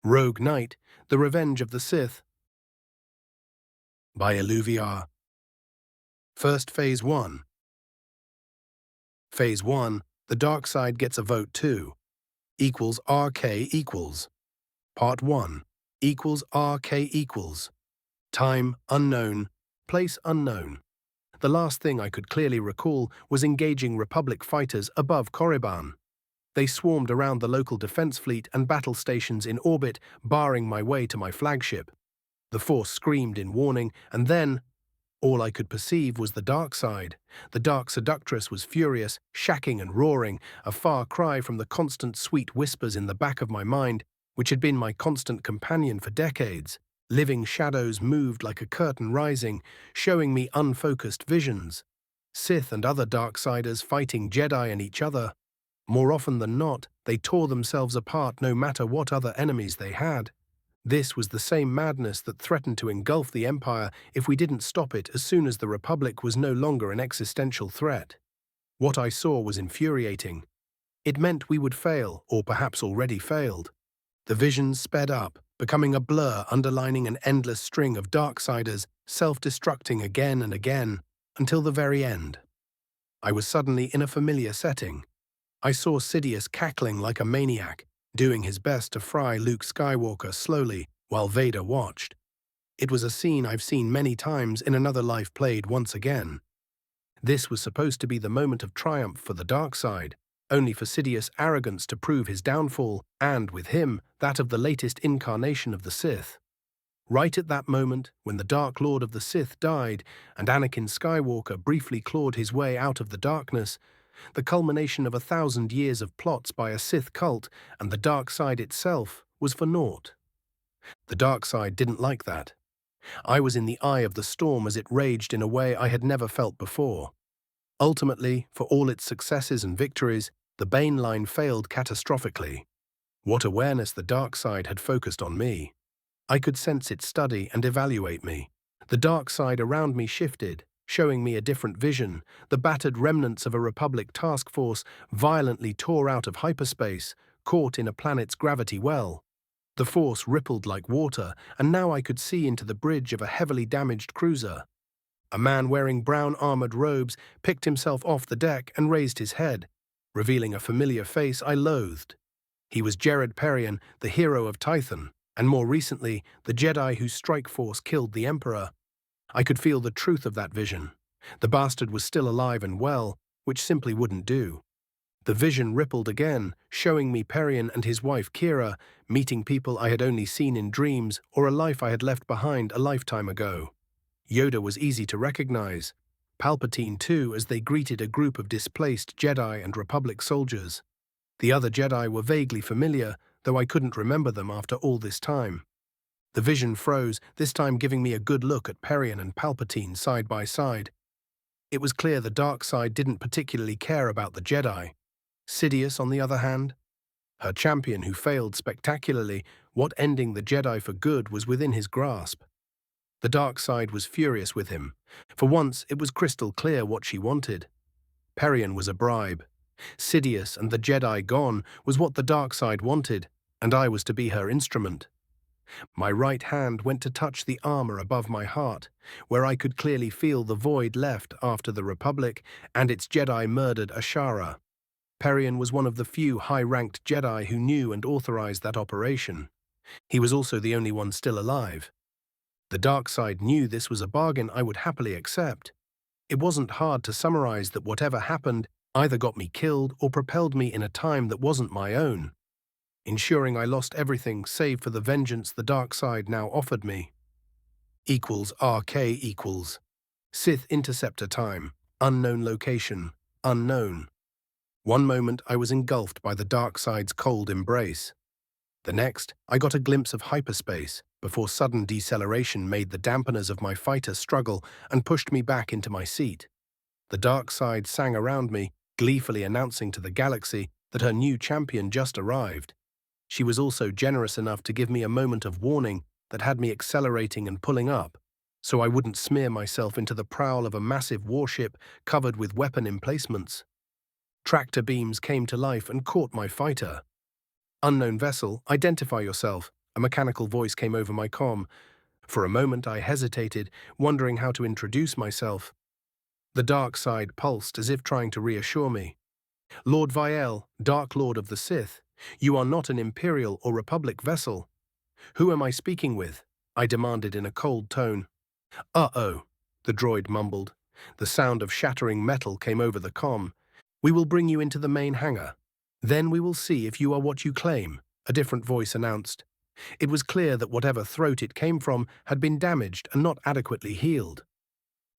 Rogue Knight, The Revenge of the Sith, by Illuviar. First Phase 1. Phase 1, the dark side gets a vote too. Equals RK equals. Part 1, equals RK equals. Time unknown, place unknown. The last thing I could clearly recall was engaging Republic fighters above Coruscant. They swarmed around the local defense fleet and battle stations in orbit, barring my way to my flagship. The Force screamed in warning, and then all I could perceive was the dark side. The dark seductress was furious, shacking and roaring, a far cry from the constant sweet whispers in the back of my mind, which had been my constant companion for decades. Living shadows moved like a curtain rising, showing me unfocused visions. Sith and other Darksiders fighting Jedi and each other. More often than not, they tore themselves apart no matter what other enemies they had. This was the same madness that threatened to engulf the Empire if we didn't stop it as soon as the Republic was no longer an existential threat. What I saw was infuriating. It meant we would fail, or perhaps already failed. The visions sped up, becoming a blur underlining an endless string of Darksiders, self-destructing again and again, until the very end. I was suddenly in a familiar setting. I saw Sidious cackling like a maniac, doing his best to fry Luke Skywalker slowly while Vader watched. It was a scene I've seen many times in another life played once again. This was supposed to be the moment of triumph for the dark side, only for Sidious' arrogance to prove his downfall, and, with him, that of the latest incarnation of the Sith. Right at that moment, when the Dark Lord of the Sith died and Anakin Skywalker briefly clawed his way out of the darkness, the culmination of 1,000 years of plots by a Sith cult and the dark side itself was for naught. The dark side didn't like that. I was in the eye of the storm as it raged in a way I had never felt before. Ultimately, for all its successes and victories, the Bane line failed catastrophically. What awareness the dark side had focused on me. I could sense it study and evaluate me. The dark side around me shifted, showing me a different vision. The battered remnants of a Republic task force violently tore out of hyperspace, caught in a planet's gravity well. The Force rippled like water, and now I could see into the bridge of a heavily damaged cruiser. A man wearing brown armored robes picked himself off the deck and raised his head, revealing a familiar face I loathed. He was Jared Perian, the hero of Tython, and more recently, the Jedi whose strike force killed the Emperor. I could feel the truth of that vision. The bastard was still alive and well, which simply wouldn't do. The vision rippled again, showing me Perian and his wife Kira, meeting people I had only seen in dreams or a life I had left behind a lifetime ago. Yoda was easy to recognize. Palpatine too, as they greeted a group of displaced Jedi and Republic soldiers. The other Jedi were vaguely familiar, though I couldn't remember them after all this time. The vision froze, this time giving me a good look at Perian and Palpatine side by side. It was clear the dark side didn't particularly care about the Jedi. Sidious, on the other hand, her champion who failed spectacularly, what ending the Jedi for good was within his grasp. The dark side was furious with him. For once, it was crystal clear what she wanted. Perian was a bribe. Sidious and the Jedi gone was what the dark side wanted, and I was to be her instrument. My right hand went to touch the armor above my heart, where I could clearly feel the void left after the Republic and its Jedi murdered Ashara. Perian was one of the few high-ranked Jedi who knew and authorized that operation. He was also the only one still alive. The dark side knew this was a bargain I would happily accept. It wasn't hard to summarize that whatever happened either got me killed or propelled me in a time that wasn't my own, ensuring I lost everything save for the vengeance the dark side now offered me. Equals RK equals. Sith interceptor time, unknown location, unknown. One moment I was engulfed by the dark side's cold embrace. The next, I got a glimpse of hyperspace before sudden deceleration made the dampeners of my fighter struggle and pushed me back into my seat. The dark side sang around me, gleefully announcing to the galaxy that her new champion just arrived. She was also generous enough to give me a moment of warning that had me accelerating and pulling up, so I wouldn't smear myself into the prowl of a massive warship covered with weapon emplacements. Tractor beams came to life and caught my fighter. Unknown vessel, identify yourself. A mechanical voice came over my comm. For a moment I hesitated, wondering how to introduce myself. The dark side pulsed as if trying to reassure me. Lord Viel, Dark Lord of the Sith, you are not an Imperial or Republic vessel. Who am I speaking with? I demanded in a cold tone. Uh-oh, the droid mumbled. The sound of shattering metal came over the comm. We will bring you into the main hangar. Then we will see if you are what you claim, a different voice announced. It was clear that whatever throat it came from had been damaged and not adequately healed.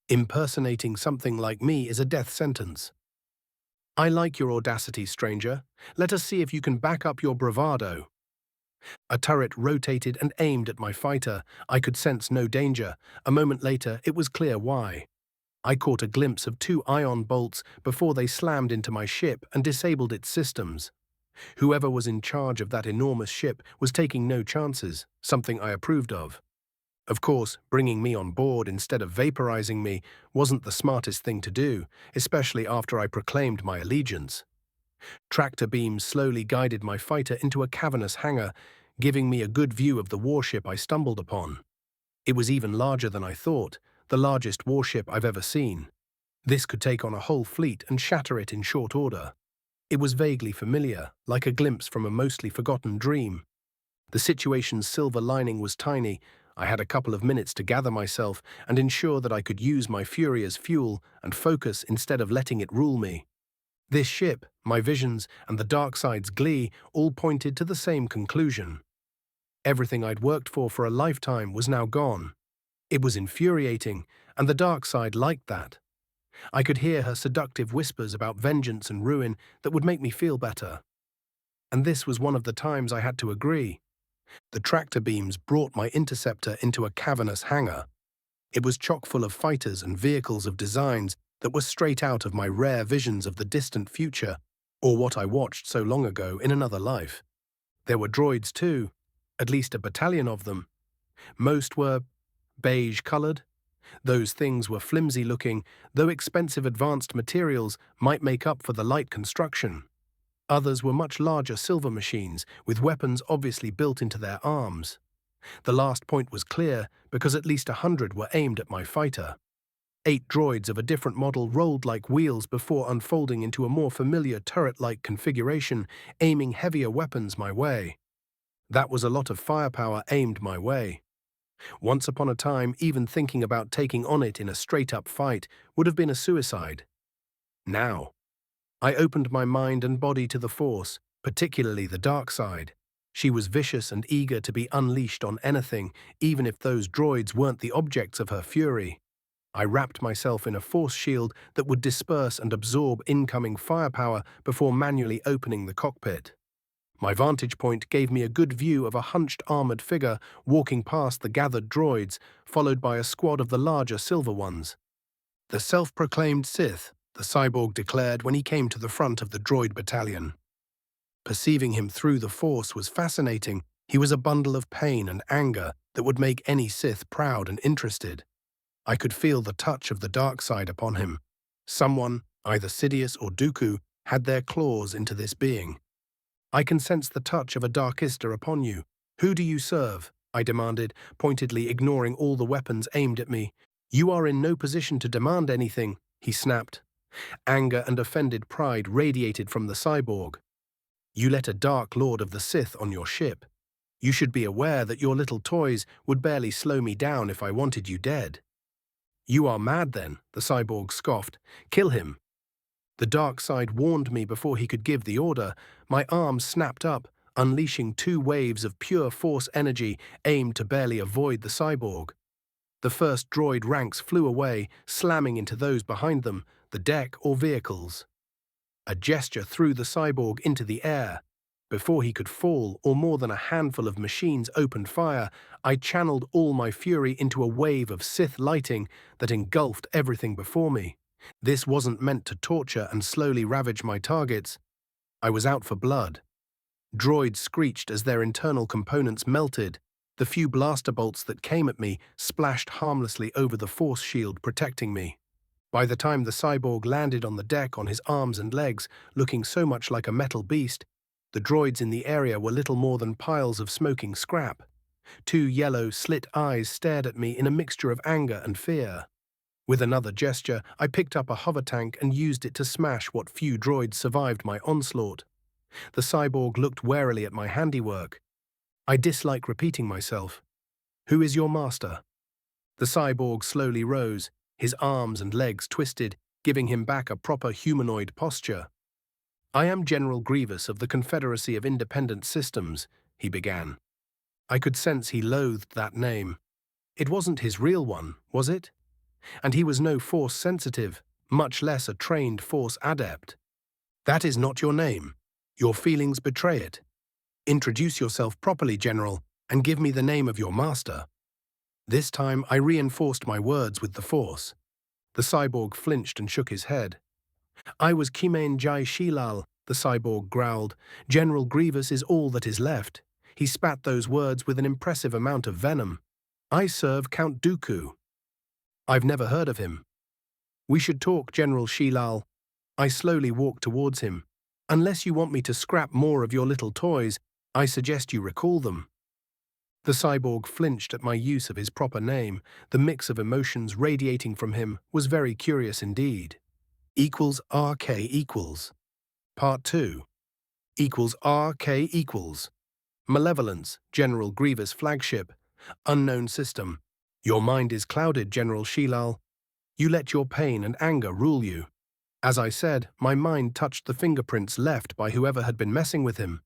Impersonating something like me is a death sentence. I like your audacity, stranger. Let us see if you can back up your bravado. A turret rotated and aimed at my fighter. I could sense no danger. A moment later, it was clear why. I caught a glimpse of 2 ion bolts before they slammed into my ship and disabled its systems. Whoever was in charge of that enormous ship was taking no chances, something I approved of. Of course, bringing me on board instead of vaporizing me wasn't the smartest thing to do, especially after I proclaimed my allegiance. Tractor beams slowly guided my fighter into a cavernous hangar, giving me a good view of the warship I stumbled upon. It was even larger than I thought, the largest warship I've ever seen. This could take on a whole fleet and shatter it in short order. It was vaguely familiar, like a glimpse from a mostly forgotten dream. The situation's silver lining was tiny. I had a couple of minutes to gather myself and ensure that I could use my fury as fuel and focus instead of letting it rule me. This ship, my visions, and the dark side's glee all pointed to the same conclusion. Everything I'd worked for a lifetime was now gone. It was infuriating, and the dark side liked that. I could hear her seductive whispers about vengeance and ruin that would make me feel better. And this was one of the times I had to agree. The tractor beams brought my interceptor into a cavernous hangar. It was chock full of fighters and vehicles of designs that were straight out of my rare visions of the distant future, or what I watched so long ago in another life. There were droids too, at least a battalion of them. Most were beige-colored. Those things were flimsy-looking, though expensive advanced materials might make up for the light construction. Others were much larger silver machines, with weapons obviously built into their arms. The last point was clear, because at least 100 were aimed at my fighter. 8 droids of a different model rolled like wheels before unfolding into a more familiar turret-like configuration, aiming heavier weapons my way. That was a lot of firepower aimed my way. Once upon a time, even thinking about taking on it in a straight-up fight would have been a suicide. Now, I opened my mind and body to the Force, particularly the dark side. She was vicious and eager to be unleashed on anything, even if those droids weren't the objects of her fury. I wrapped myself in a force shield that would disperse and absorb incoming firepower before manually opening the cockpit. My vantage point gave me a good view of a hunched armored figure walking past the gathered droids, followed by a squad of the larger silver ones. The self-proclaimed Sith, the cyborg declared when he came to the front of the droid battalion. Perceiving him through the Force was fascinating. He was a bundle of pain and anger that would make any Sith proud and interested. I could feel the touch of the dark side upon him. Someone, either Sidious or Dooku, had their claws into this being. I can sense the touch of a Darkista upon you. Who do you serve? I demanded, pointedly ignoring all the weapons aimed at me. You are in no position to demand anything, he snapped. Anger and offended pride radiated from the cyborg. You let a Dark Lord of the Sith on your ship. You should be aware that your little toys would barely slow me down if I wanted you dead. You are mad then, the cyborg scoffed. Kill him. The dark side warned me before he could give the order. My arms snapped up, unleashing 2 waves of pure force energy aimed to barely avoid the cyborg. The first droid ranks flew away, slamming into those behind them, the deck or vehicles. A gesture threw the cyborg into the air. Before he could fall, or more than a handful of machines opened fire, I channeled all my fury into a wave of Sith lighting that engulfed everything before me. This wasn't meant to torture and slowly ravage my targets. I was out for blood. Droids screeched as their internal components melted. The few blaster bolts that came at me splashed harmlessly over the force shield protecting me. By the time the cyborg landed on the deck on his arms and legs, looking so much like a metal beast, The droids in the area were little more than piles of smoking scrap. Two yellow, slit eyes stared at me in a mixture of anger and fear. With another gesture, I picked up a hover tank and used it to smash what few droids survived my onslaught. The cyborg looked warily at my handiwork. I dislike repeating myself. "Who is your master?" The cyborg slowly rose, his arms and legs twisted, giving him back a proper humanoid posture. "I am General Grievous of the Confederacy of Independent Systems," he began. I could sense he loathed that name. It wasn't his real one, was it? And he was no Force sensitive, much less a trained Force adept. "That is not your name. Your feelings betray it. Introduce yourself properly, General, and give me the name of your master." This time I reinforced my words with the Force. The cyborg flinched and shook his head. "I was Kimain Jai Shilal," the cyborg growled. "General Grievous is all that is left." He spat those words with an impressive amount of venom. "I serve Count Dooku." "I've never heard of him." "We should talk, General Shilal." I slowly walked towards him. "Unless you want me to scrap more of your little toys, I suggest you recall them." The cyborg flinched at my use of his proper name. The mix of emotions radiating from him was very curious indeed. =RK equals. Part 2. =RK equals. Malevolence, General Grievous flagship. Unknown system. Your mind is clouded, General Shilal. You let your pain and anger rule you. As I said, my mind touched the fingerprints left by whoever had been messing with him.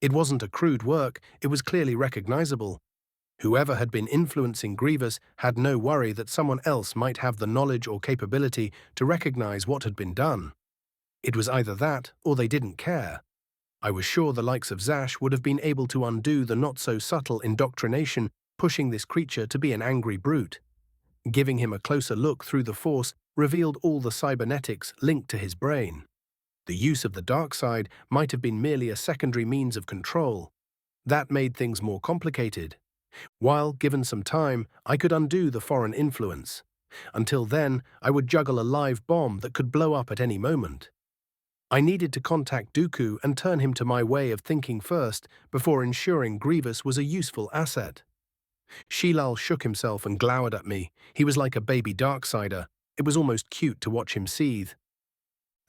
It wasn't a crude work, it was clearly recognizable. Whoever had been influencing Grievous had no worry that someone else might have the knowledge or capability to recognize what had been done. It was either that, or they didn't care. I was sure the likes of Zash would have been able to undo the not-so-subtle indoctrination pushing this creature to be an angry brute. Giving him a closer look through the Force revealed all the cybernetics linked to his brain. The use of the dark side might have been merely a secondary means of control. That made things more complicated. While, given some time, I could undo the foreign influence. Until then, I would juggle a live bomb that could blow up at any moment. I needed to contact Dooku and turn him to my way of thinking first before ensuring Grievous was a useful asset. Shilal shook himself and glowered at me. He was like a baby Darksider. It was almost cute to watch him seethe.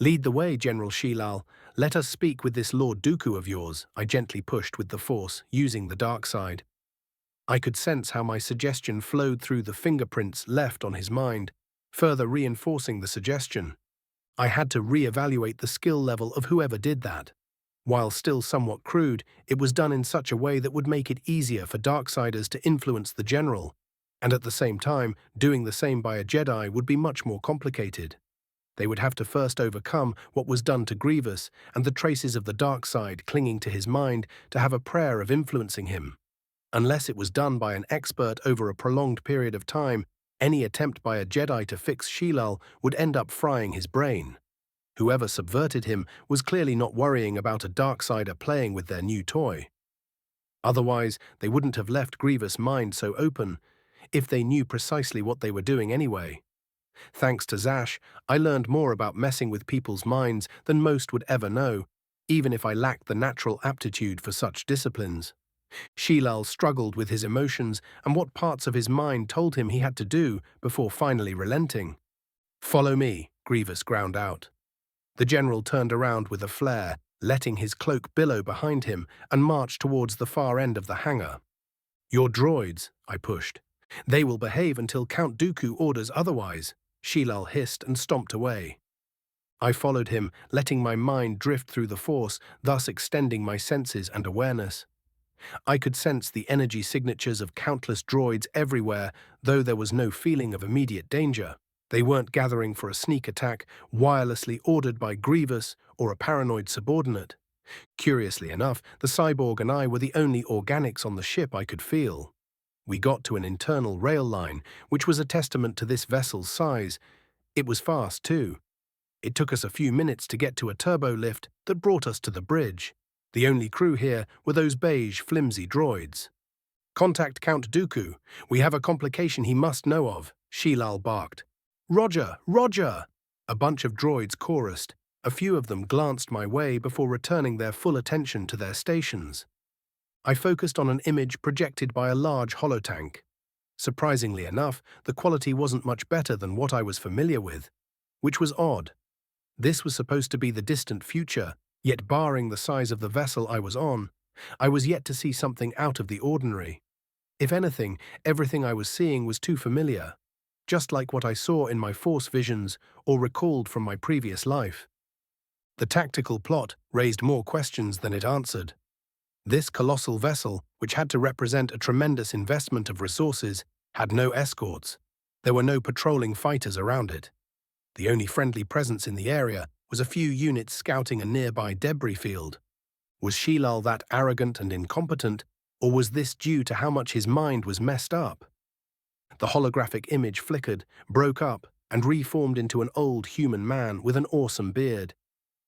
"Lead the way, General Shilal. Let us speak with this Lord Dooku of yours," I gently pushed with the Force, using the dark side. I could sense how my suggestion flowed through the fingerprints left on his mind, further reinforcing the suggestion. I had to re-evaluate the skill level of whoever did that. While still somewhat crude, it was done in such a way that would make it easier for Darksiders to influence the General, and at the same time, doing the same by a Jedi would be much more complicated. They would have to first overcome what was done to Grievous and the traces of the dark side clinging to his mind to have a prayer of influencing him. Unless it was done by an expert over a prolonged period of time, any attempt by a Jedi to fix Shilal would end up frying his brain. Whoever subverted him was clearly not worrying about a Darksider playing with their new toy. Otherwise, they wouldn't have left Grievous' mind so open, if they knew precisely what they were doing anyway. Thanks to Zash, I learned more about messing with people's minds than most would ever know, even if I lacked the natural aptitude for such disciplines. Shilal struggled with his emotions and what parts of his mind told him he had to do before finally relenting. "Follow me," Grievous ground out. The General turned around with a flare, letting his cloak billow behind him, and marched towards the far end of the hangar. "Your droids," I pushed. "They will behave until Count Dooku orders otherwise," Shilal hissed and stomped away. I followed him, letting my mind drift through the Force, thus extending my senses and awareness. I could sense the energy signatures of countless droids everywhere, though there was no feeling of immediate danger. They weren't gathering for a sneak attack, wirelessly ordered by Grievous or a paranoid subordinate. Curiously enough, the cyborg and I were the only organics on the ship I could feel. We got to an internal rail line, which was a testament to this vessel's size. It was fast, too. It took us a few minutes to get to a turbo lift that brought us to the bridge. The only crew here were those beige, flimsy droids. "Contact Count Dooku. We have a complication he must know of," Shilal barked. "Roger, Roger!" a bunch of droids chorused. A few of them glanced my way before returning their full attention to their stations. I focused on an image projected by a large holotank. Surprisingly enough, the quality wasn't much better than what I was familiar with, which was odd. This was supposed to be the distant future, yet barring the size of the vessel I was on, I was yet to see something out of the ordinary. If anything, everything I was seeing was too familiar, just like what I saw in my Force visions or recalled from my previous life. The tactical plot raised more questions than it answered. This colossal vessel, which had to represent a tremendous investment of resources, had no escorts. There were no patrolling fighters around it. The only friendly presence in the area was a few units scouting a nearby debris field. Was Shilal that arrogant and incompetent, or was this due to how much his mind was messed up? The holographic image flickered, broke up, and reformed into an old human man with an awesome beard.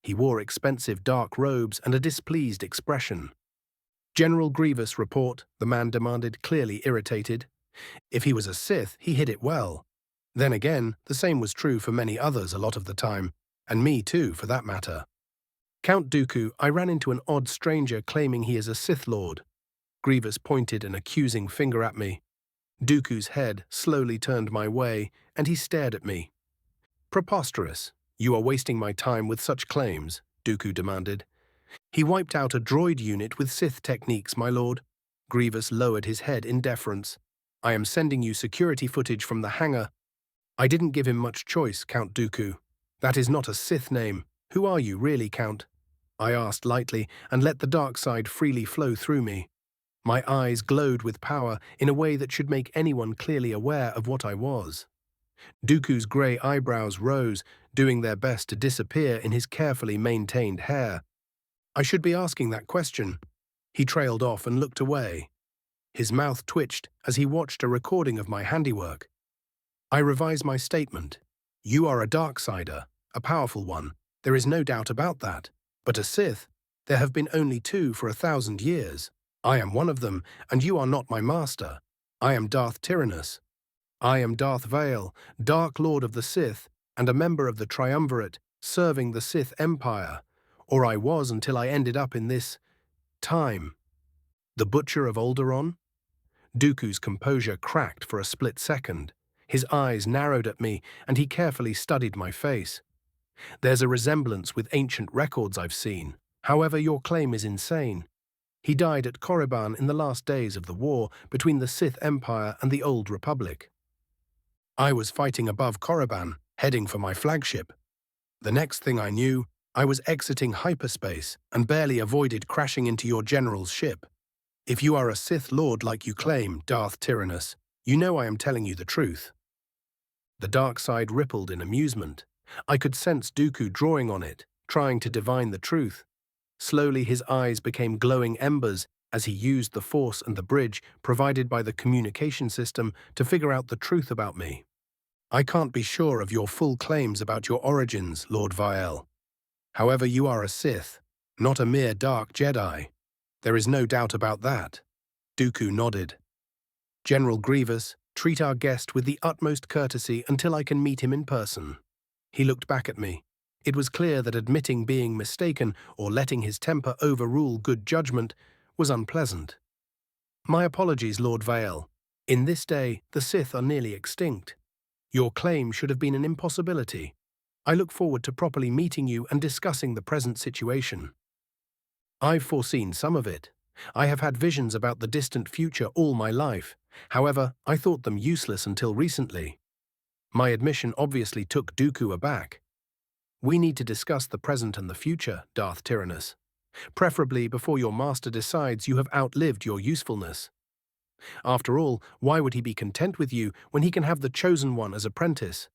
He wore expensive dark robes and a displeased expression. "General Grievous report," the man demanded, clearly irritated. If he was a Sith, he hid it well. Then again, the same was true for many others a lot of the time, and me too, for that matter. "Count Dooku, I ran into an odd stranger claiming he is a Sith Lord." Grievous pointed an accusing finger at me. Dooku's head slowly turned my way, and he stared at me. "Preposterous. You are wasting my time with such claims," Dooku demanded. "He wiped out a droid unit with Sith techniques, my lord." Grievous lowered his head in deference. "I am sending you security footage from the hangar." "I didn't give him much choice, Count Dooku. That is not a Sith name. Who are you, really, Count?" I asked lightly, and let the dark side freely flow through me. My eyes glowed with power in a way that should make anyone clearly aware of what I was. Dooku's grey eyebrows rose, doing their best to disappear in his carefully maintained hair. "I should be asking that question." He trailed off and looked away. His mouth twitched as he watched a recording of my handiwork. I revise my statement. "You are a Darksider, a powerful one. There is no doubt about that. But a Sith, there have been only 2 for 1,000 years. I am one of them, and you are not my master. I am Darth Tyrannus. I am Darth Vael, Dark Lord of the Sith, and a member of the Triumvirate, serving the Sith Empire. Or I was until I ended up in this time." "The Butcher of Alderaan?" Dooku's composure cracked for a split second. His eyes narrowed at me, and he carefully studied my face. "There's a resemblance with ancient records I've seen. However, your claim is insane. He died at Korriban in the last days of the war between the Sith Empire and the Old Republic. I was fighting above Korriban, heading for my flagship. The next thing I knew, I was exiting hyperspace and barely avoided crashing into your general's ship. If you are a Sith Lord like you claim, Darth Tyrannus, you know I am telling you the truth." The dark side rippled in amusement. I could sense Dooku drawing on it, trying to divine the truth. Slowly his eyes became glowing embers as he used the Force and the bridge provided by the communication system to figure out the truth about me. "I can't be sure of your full claims about your origins, Lord Vael. However, you are a Sith, not a mere dark Jedi. There is no doubt about that." Dooku nodded. "General Grievous, treat our guest with the utmost courtesy until I can meet him in person." He looked back at me. It was clear that admitting being mistaken or letting his temper overrule good judgment was unpleasant. "My apologies, Lord Vael. In this day, the Sith are nearly extinct. Your claim should have been an impossibility. I look forward to properly meeting you and discussing the present situation." "I've foreseen some of it. I have had visions about the distant future all my life. However, I thought them useless until recently." My admission obviously took Dooku aback. "We need to discuss the present and the future, Darth Tyrannus. Preferably before your master decides you have outlived your usefulness. After all, why would he be content with you when he can have the Chosen One as apprentice?"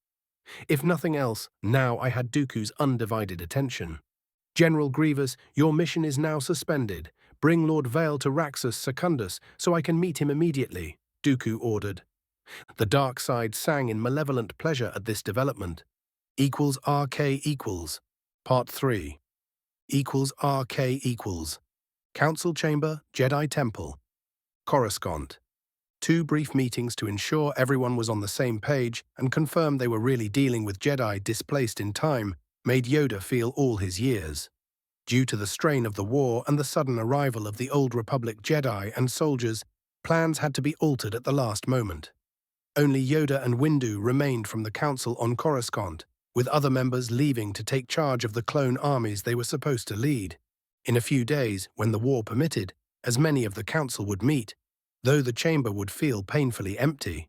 If nothing else, now I had Dooku's undivided attention. "General Grievous, your mission is now suspended. Bring Lord Vael to Raxus Secundus so I can meet him immediately," Dooku ordered. The dark side sang in malevolent pleasure at this development. =RK equals. Part 3. =RK equals. Council Chamber, Jedi Temple. Coruscant. 2 brief meetings to ensure everyone was on the same page and confirm they were really dealing with Jedi displaced in time, made Yoda feel all his years. Due to the strain of the war and the sudden arrival of the Old Republic Jedi and soldiers, plans had to be altered at the last moment. Only Yoda and Windu remained from the Council on Coruscant, with other members leaving to take charge of the clone armies they were supposed to lead. In a few days, when the war permitted, as many of the Council would meet, though the chamber would feel painfully empty.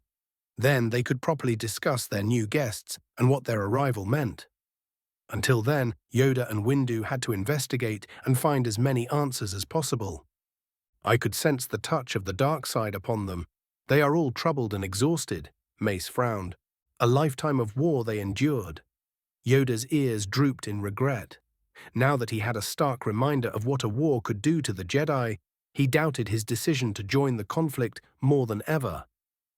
Then they could properly discuss their new guests and what their arrival meant. Until then, Yoda and Windu had to investigate and find as many answers as possible. I could sense the touch of the dark side upon them. They are all troubled and exhausted, Mace frowned. A lifetime of war they endured. Yoda's ears drooped in regret. Now that he had a stark reminder of what a war could do to the Jedi, he doubted his decision to join the conflict more than ever.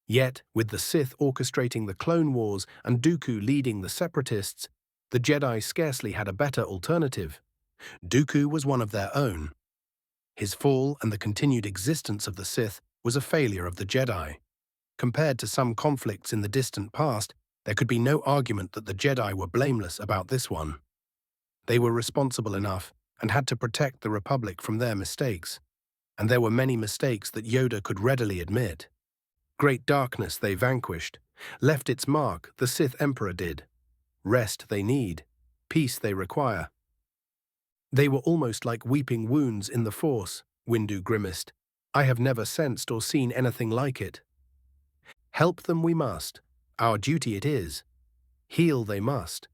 Yet, with the Sith orchestrating the Clone Wars and Dooku leading the Separatists, the Jedi scarcely had a better alternative. Dooku was one of their own. His fall and the continued existence of the Sith was a failure of the Jedi. Compared to some conflicts in the distant past, there could be no argument that the Jedi were blameless about this one. They were responsible enough and had to protect the Republic from their mistakes. And there were many mistakes that Yoda could readily admit. Great darkness they vanquished, left its mark, the Sith Emperor did. Rest they need, peace they require. They were almost like weeping wounds in the Force, Windu grimaced. I have never sensed or seen anything like it. Help them we must, our duty it is. Heal they must.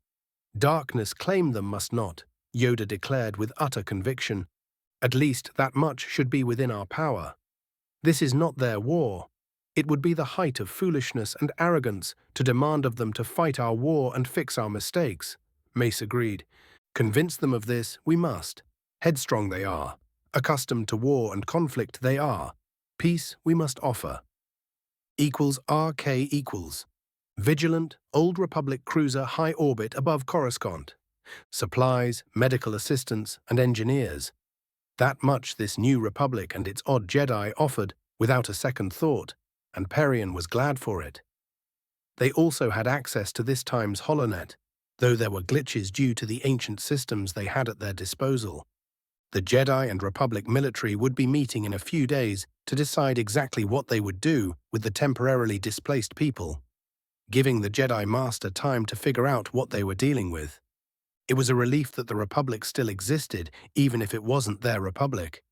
Darkness claim them must not, Yoda declared with utter conviction. At least that much should be within our power. This is not their war. It would be the height of foolishness and arrogance to demand of them to fight our war and fix our mistakes, Mace agreed. Convince them of this we must. Headstrong they are. Accustomed to war and conflict they are. Peace we must offer. =RK equals. Vigilant, Old Republic cruiser high orbit above Coruscant. Supplies, medical assistance, and engineers. That much this new Republic and its odd Jedi offered without a second thought, and Perion was glad for it. They also had access to this time's holonet, though there were glitches due to the ancient systems they had at their disposal. The Jedi and Republic military would be meeting in a few days to decide exactly what they would do with the temporarily displaced people, giving the Jedi Master time to figure out what they were dealing with. It was a relief that the Republic still existed, even if it wasn't their Republic.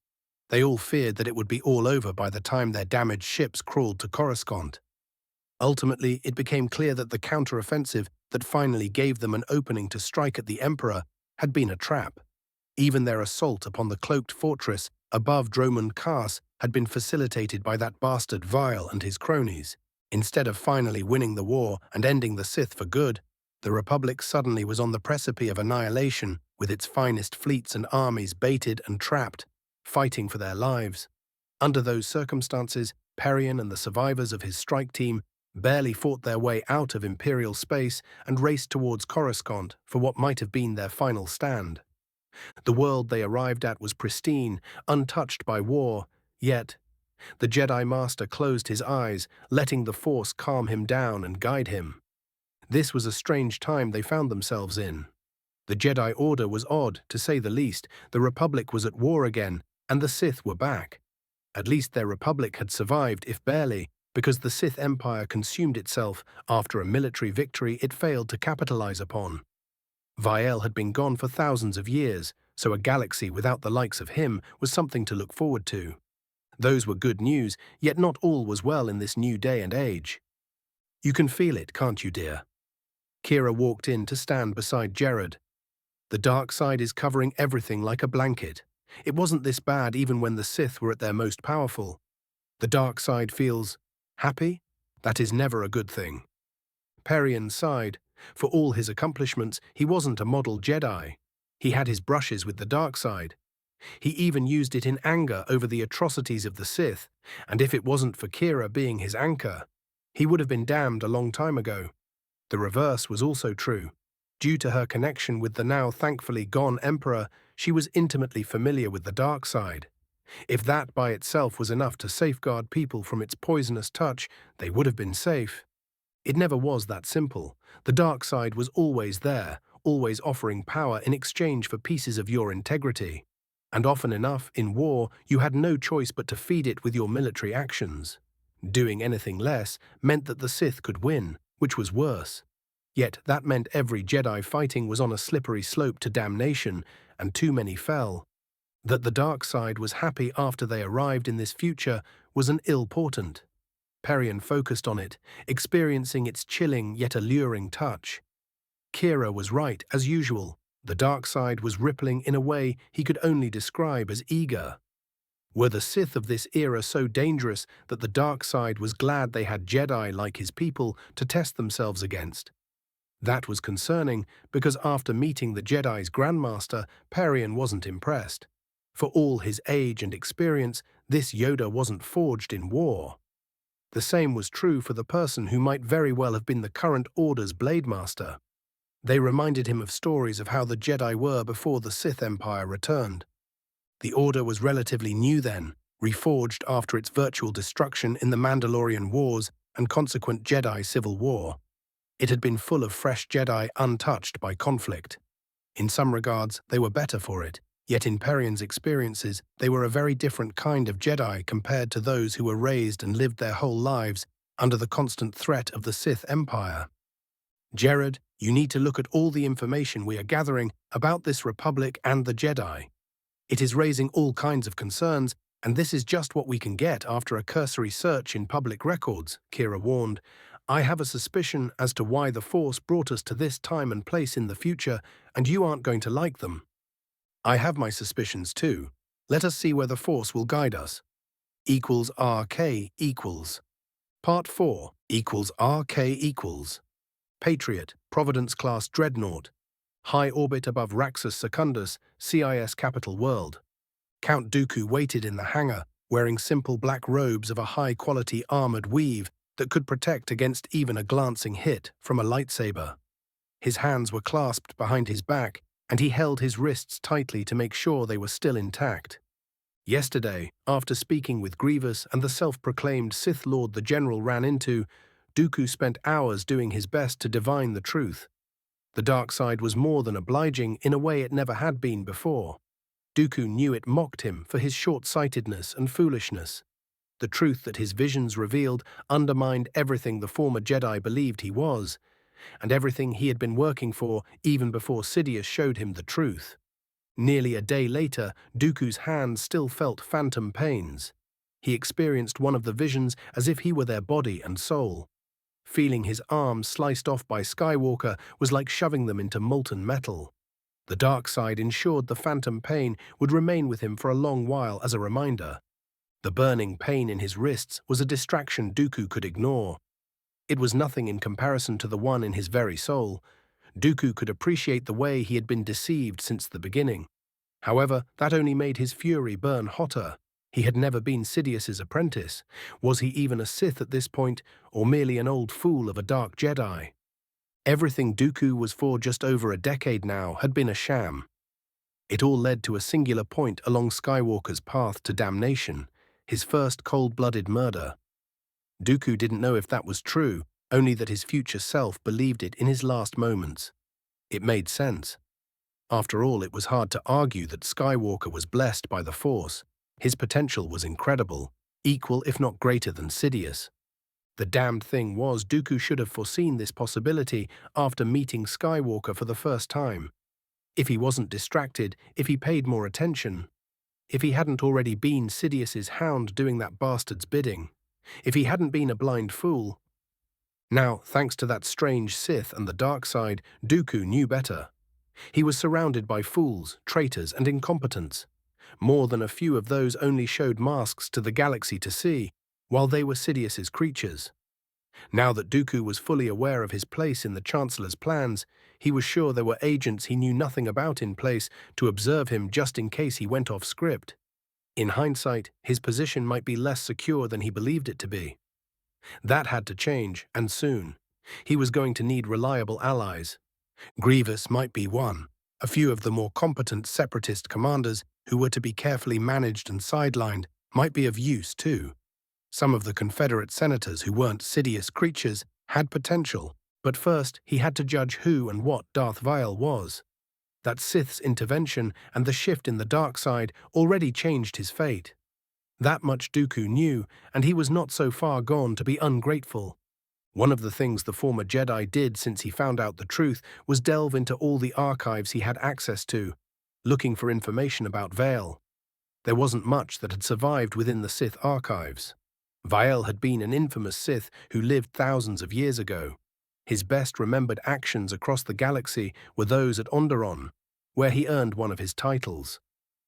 They all feared that it would be all over by the time their damaged ships crawled to Coruscant. Ultimately, it became clear that the counteroffensive that finally gave them an opening to strike at the Emperor had been a trap. Even their assault upon the cloaked fortress above Dromund Kaas had been facilitated by that bastard Vile and his cronies. Instead of finally winning the war and ending the Sith for good, the Republic suddenly was on the precipice of annihilation, with its finest fleets and armies baited and trapped, fighting for their lives. Under those circumstances, Perion and the survivors of his strike team barely fought their way out of Imperial space and raced towards Coruscant for what might have been their final stand. The world they arrived at was pristine, untouched by war, yet the Jedi Master closed his eyes, letting the Force calm him down and guide him. This was a strange time they found themselves in. The Jedi Order was odd, to say the least. The Republic was at war again, and the Sith were back. At least their Republic had survived, if barely, because the Sith Empire consumed itself after a military victory it failed to capitalize upon. Viel had been gone for thousands of years, so a galaxy without the likes of him was something to look forward to. Those were good news, yet not all was well in this new day and age. You can feel it, can't you, dear? Kira walked in to stand beside Jared. The dark side is covering everything like a blanket. It wasn't this bad even when the Sith were at their most powerful. The dark side feels happy? That is never a good thing. Perion sighed. For all his accomplishments, he wasn't a model Jedi. He had his brushes with the dark side. He even used it in anger over the atrocities of the Sith, and if it wasn't for Kira being his anchor, he would have been damned a long time ago. The reverse was also true. Due to her connection with the now thankfully gone Emperor, she was intimately familiar with the dark side. If that by itself was enough to safeguard people from its poisonous touch, they would have been safe. It never was that simple. The dark side was always there, always offering power in exchange for pieces of your integrity. And often enough, in war, you had no choice but to feed it with your military actions. Doing anything less meant that the Sith could win, which was worse. Yet that meant every Jedi fighting was on a slippery slope to damnation, and too many fell. That the dark side was happy after they arrived in this future was an ill portent. Perion focused on it, experiencing its chilling yet alluring touch. Kira was right, as usual. The dark side was rippling in a way he could only describe as eager. Were the Sith of this era so dangerous that the dark side was glad they had Jedi like his people to test themselves against? That was concerning, because after meeting the Jedi's Grandmaster, Perion wasn't impressed. For all his age and experience, this Yoda wasn't forged in war. The same was true for the person who might very well have been the current Order's Blademaster. They reminded him of stories of how the Jedi were before the Sith Empire returned. The Order was relatively new then, reforged after its virtual destruction in the Mandalorian Wars and consequent Jedi Civil War. It had been full of fresh Jedi untouched by conflict. In some regards, they were better for it, yet in Perion's experiences, they were a very different kind of Jedi compared to those who were raised and lived their whole lives under the constant threat of the Sith Empire. Jared, you need to look at all the information we are gathering about this Republic and the Jedi. It is raising all kinds of concerns, and this is just what we can get after a cursory search in public records, Kira warned. I have a suspicion as to why the Force brought us to this time and place in the future, and you aren't going to like them. I have my suspicions too. Let us see where the Force will guide us. Equals RK equals. Part 4 equals RK equals. Patriot, Providence-class dreadnought. High orbit above Raxus Secundus, CIS capital world. Count Dooku waited in the hangar, wearing simple black robes of a high-quality armored weave that could protect against even a glancing hit from a lightsaber. His hands were clasped behind his back, and he held his wrists tightly to make sure they were still intact. Yesterday, after speaking with Grievous and the self-proclaimed Sith Lord the General ran into, Dooku spent hours doing his best to divine the truth. The dark side was more than obliging in a way it never had been before. Dooku knew it mocked him for his short-sightedness and foolishness. The truth that his visions revealed undermined everything the former Jedi believed he was, and everything he had been working for even before Sidious showed him the truth. Nearly a day later, Dooku's hands still felt phantom pains. He experienced one of the visions as if he were their body and soul. Feeling his arms sliced off by Skywalker was like shoving them into molten metal. The dark side ensured the phantom pain would remain with him for a long while as a reminder. The burning pain in his wrists was a distraction Dooku could ignore. It was nothing in comparison to the one in his very soul. Dooku could appreciate the way he had been deceived since the beginning. However, that only made his fury burn hotter. He had never been Sidious's apprentice. Was he even a Sith at this point, or merely an old fool of a dark Jedi? Everything Dooku was for just over a decade now had been a sham. It all led to a singular point along Skywalker's path to damnation, his first cold-blooded murder. Dooku didn't know if that was true, only that his future self believed it in his last moments. It made sense. After all, it was hard to argue that Skywalker was blessed by the Force. His potential was incredible, equal if not greater than Sidious. The damned thing was Dooku should have foreseen this possibility after meeting Skywalker for the first time. If he wasn't distracted, if he paid more attention, if he hadn't already been Sidious's hound doing that bastard's bidding, if he hadn't been a blind fool. Now, thanks to that strange Sith and the dark side, Dooku knew better. He was surrounded by fools, traitors, and incompetents. More than a few of those only showed masks to the galaxy to see, while they were Sidious's creatures. Now that Dooku was fully aware of his place in the Chancellor's plans, he was sure there were agents he knew nothing about in place to observe him just in case he went off script. In hindsight, his position might be less secure than he believed it to be. That had to change, and soon. He was going to need reliable allies. Grievous might be one. A few of the more competent separatist commanders who were to be carefully managed and sidelined might be of use too. Some of the Confederate senators who weren't Sidious creatures had potential, But first, he had to judge who and what Darth Vael was. That Sith's intervention and the shift in the dark side already changed his fate. That much Dooku knew, and he was not so far gone to be ungrateful. One of the things the former Jedi did since he found out the truth was delve into all the archives he had access to, looking for information about Vael. There wasn't much that had survived within the Sith archives. Vael had been an infamous Sith who lived thousands of years ago. His best remembered actions across the galaxy were those at Onderon, where he earned one of his titles.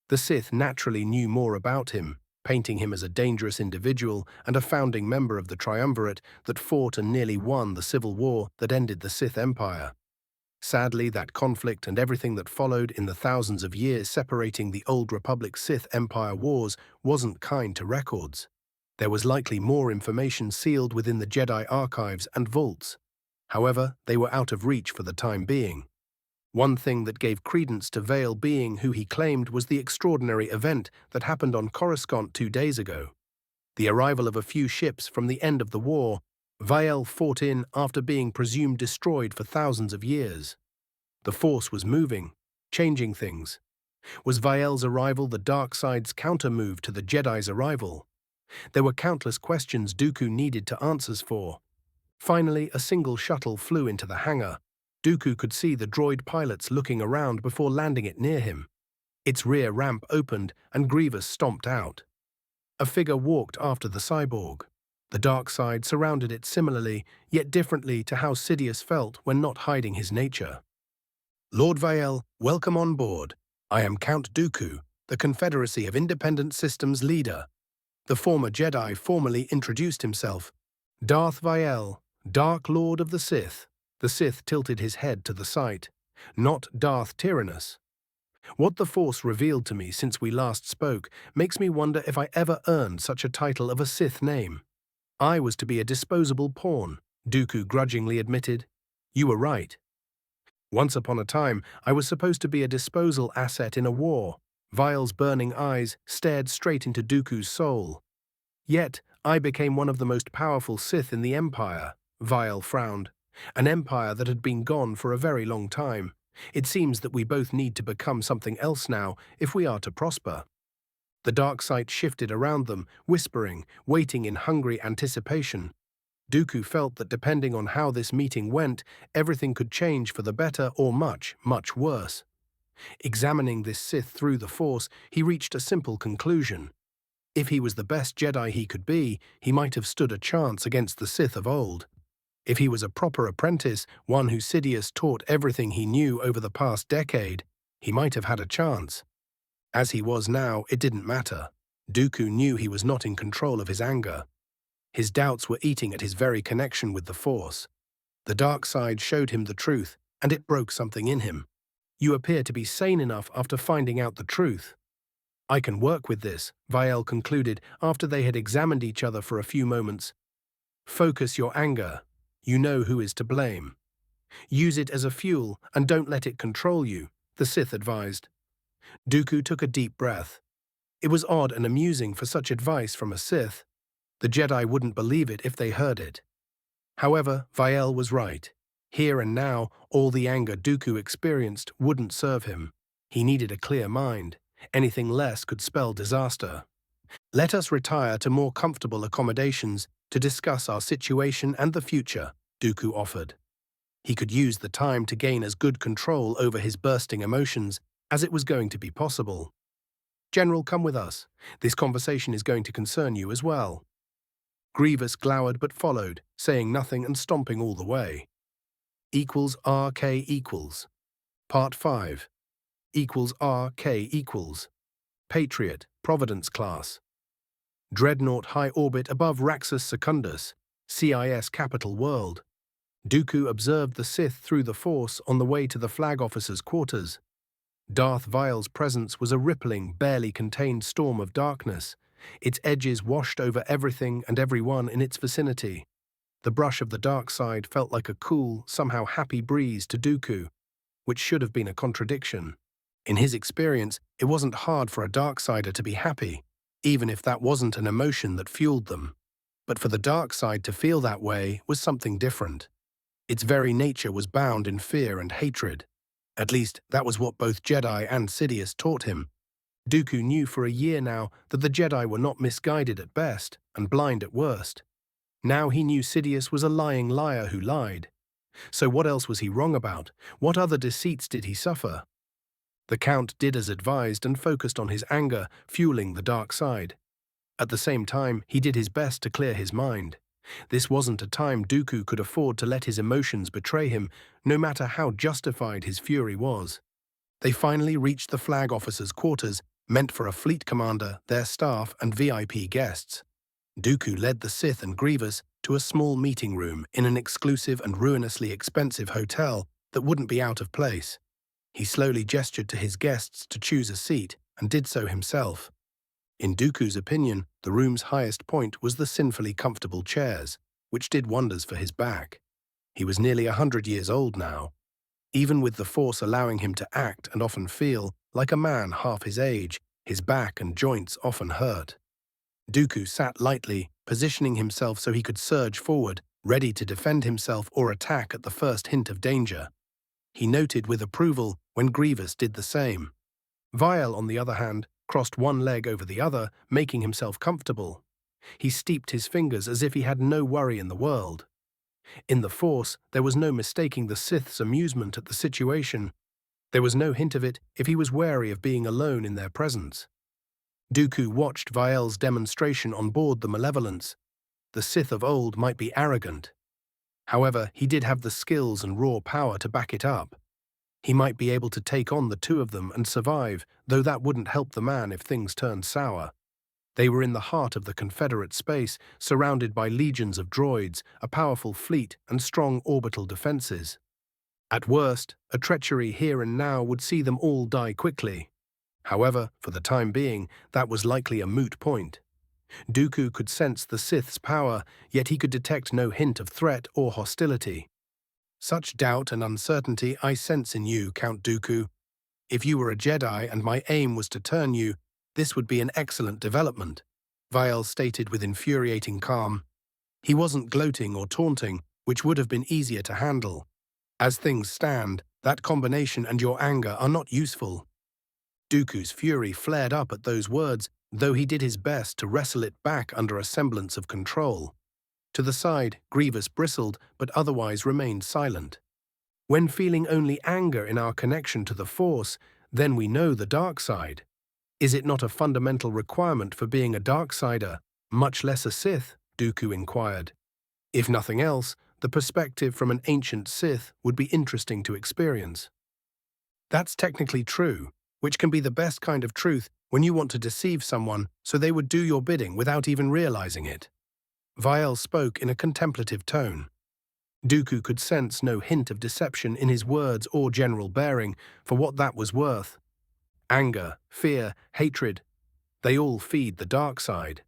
The Sith naturally knew more about him, painting him as a dangerous individual and a founding member of the triumvirate that fought and nearly won the civil war that ended the Sith Empire. Sadly, that conflict and everything that followed in the thousands of years separating the Old Republic-Sith Empire wars wasn't kind to records. There was likely more information sealed within the Jedi archives and vaults. However, they were out of reach for the time being. One thing that gave credence to Vael being who he claimed was the extraordinary event that happened on Coruscant 2 days ago. The arrival of a few ships from the end of the war, Vael fought in after being presumed destroyed for thousands of years. The Force was moving, changing things. Was Vael's arrival the dark side's counter-move to the Jedi's arrival? There were countless questions Dooku needed to answers for. Finally, a single shuttle flew into the hangar. Dooku could see the droid pilots looking around before landing it near him. Its rear ramp opened and Grievous stomped out. A figure walked after the cyborg. The dark side surrounded it similarly, yet differently to how Sidious felt when not hiding his nature. Lord Vael, welcome on board. I am Count Dooku, the Confederacy of Independent Systems leader. The former Jedi formally introduced himself. Darth Vael, Dark Lord of the Sith. The Sith tilted his head to the side. Not Darth Tyrannus. What the Force revealed to me since we last spoke makes me wonder if I ever earned such a title of a Sith name. I was to be a disposable pawn, Dooku grudgingly admitted. You were right. Once upon a time, I was supposed to be a disposal asset in a war. Vael's burning eyes stared straight into Dooku's soul. Yet, I became one of the most powerful Sith in the Empire. Vael frowned. An empire that had been gone for a very long time. It seems that we both need to become something else now if we are to prosper. The dark side shifted around them, whispering, waiting in hungry anticipation. Dooku felt that depending on how this meeting went, everything could change for the better or much, much worse. Examining this Sith through the Force, he reached a simple conclusion. If he was the best Jedi he could be, he might have stood a chance against the Sith of old. If he was a proper apprentice, one who Sidious taught everything he knew over the past decade, he might have had a chance. As he was now, it didn't matter. Dooku knew he was not in control of his anger. His doubts were eating at his very connection with the Force. The dark side showed him the truth, and it broke something in him. You appear to be sane enough after finding out the truth. I can work with this, Vael concluded after they had examined each other for a few moments. Focus your anger. You know who is to blame. Use it as a fuel and don't let it control you, the Sith advised. Dooku took a deep breath. It was odd and amusing for such advice from a Sith. The Jedi wouldn't believe it if they heard it. However, Vael was right. Here and now, all the anger Dooku experienced wouldn't serve him. He needed a clear mind. Anything less could spell disaster. Let us retire to more comfortable accommodations to discuss our situation and the future, Dooku offered. He could use the time to gain as good control over his bursting emotions as it was going to be possible. General, come with us. This conversation is going to concern you as well. Grievous glowered but followed, saying nothing and stomping all the way. RK equals. Part 5. RK equals. Patriot, Providence class. Dreadnought high orbit above Raxus Secundus, CIS capital world. Dooku observed the Sith through the Force on the way to the flag officer's quarters. Darth Vael's presence was a rippling, barely contained storm of darkness. Its edges washed over everything and everyone in its vicinity. The brush of the dark side felt like a cool, somehow happy breeze to Dooku, which should have been a contradiction. In his experience, it wasn't hard for a darksider to be happy, even if that wasn't an emotion that fueled them. But for the dark side to feel that way was something different. Its very nature was bound in fear and hatred. At least, that was what both Jedi and Sidious taught him. Dooku knew for a year now that the Jedi were not misguided at best and blind at worst. Now he knew Sidious was a lying liar who lied. So what else was he wrong about? What other deceits did he suffer? The Count did as advised and focused on his anger, fueling the dark side. At the same time, he did his best to clear his mind. This wasn't a time Dooku could afford to let his emotions betray him, no matter how justified his fury was. They finally reached the flag officers' quarters, meant for a fleet commander, their staff, and VIP guests. Dooku led the Sith and Grievous to a small meeting room in an exclusive and ruinously expensive hotel that wouldn't be out of place. He slowly gestured to his guests to choose a seat and did so himself. In Dooku's opinion, the room's highest point was the sinfully comfortable chairs, which did wonders for his back. He was nearly 100 years old now. Even with the Force allowing him to act and often feel like a man half his age, his back and joints often hurt. Dooku sat lightly, positioning himself so he could surge forward, ready to defend himself or attack at the first hint of danger. He noted with approval when Grievous did the same. Vial, on the other hand, crossed one leg over the other, making himself comfortable. He steeped his fingers as if he had no worry in the world. In the Force, there was no mistaking the Sith's amusement at the situation. There was no hint of it if he was wary of being alone in their presence. Dooku watched Vial's demonstration on board the Malevolence. The Sith of old might be arrogant. However, he did have the skills and raw power to back it up. He might be able to take on the two of them and survive, though that wouldn't help the man if things turned sour. They were in the heart of the Confederate space, surrounded by legions of droids, a powerful fleet, and strong orbital defenses. At worst, a treachery here and now would see them all die quickly. However, for the time being, that was likely a moot point. Dooku could sense the Sith's power, yet he could detect no hint of threat or hostility. Such doubt and uncertainty I sense in you, Count Dooku. If you were a Jedi and my aim was to turn you, this would be an excellent development, Vial stated with infuriating calm. He wasn't gloating or taunting, which would have been easier to handle. As things stand, that combination and your anger are not useful. Dooku's fury flared up at those words, though he did his best to wrestle it back under a semblance of control. To the side, Grievous bristled, but otherwise remained silent. When feeling only anger in our connection to the Force, then we know the dark side. Is it not a fundamental requirement for being a Darksider, much less a Sith? Dooku inquired. If nothing else, the perspective from an ancient Sith would be interesting to experience. That's technically true, which can be the best kind of truth when you want to deceive someone so they would do your bidding without even realizing it. Vial spoke in a contemplative tone. Dooku could sense no hint of deception in his words or general bearing, for what that was worth. Anger, fear, hatred, they all feed the dark side.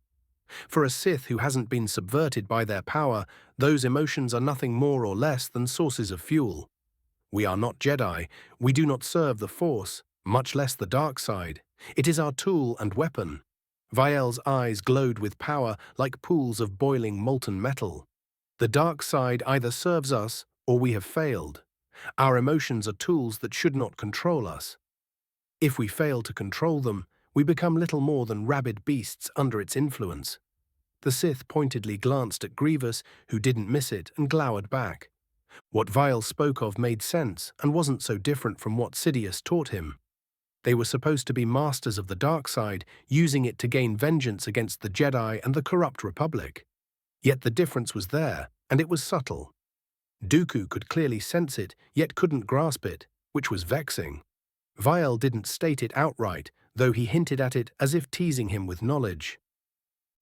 For a Sith who hasn't been subverted by their power, those emotions are nothing more or less than sources of fuel. We are not Jedi, we do not serve the Force, much less the dark side. It is our tool and weapon. Vial's eyes glowed with power like pools of boiling molten metal. The dark side either serves us or we have failed. Our emotions are tools that should not control us. If we fail to control them, we become little more than rabid beasts under its influence. The Sith pointedly glanced at Grievous, who didn't miss it, and glowered back. What Vial spoke of made sense and wasn't so different from what Sidious taught him. They were supposed to be masters of the dark side, using it to gain vengeance against the Jedi and the corrupt Republic. Yet the difference was there, and it was subtle. Dooku could clearly sense it, yet couldn't grasp it, which was vexing. Vial didn't state it outright, though he hinted at it as if teasing him with knowledge.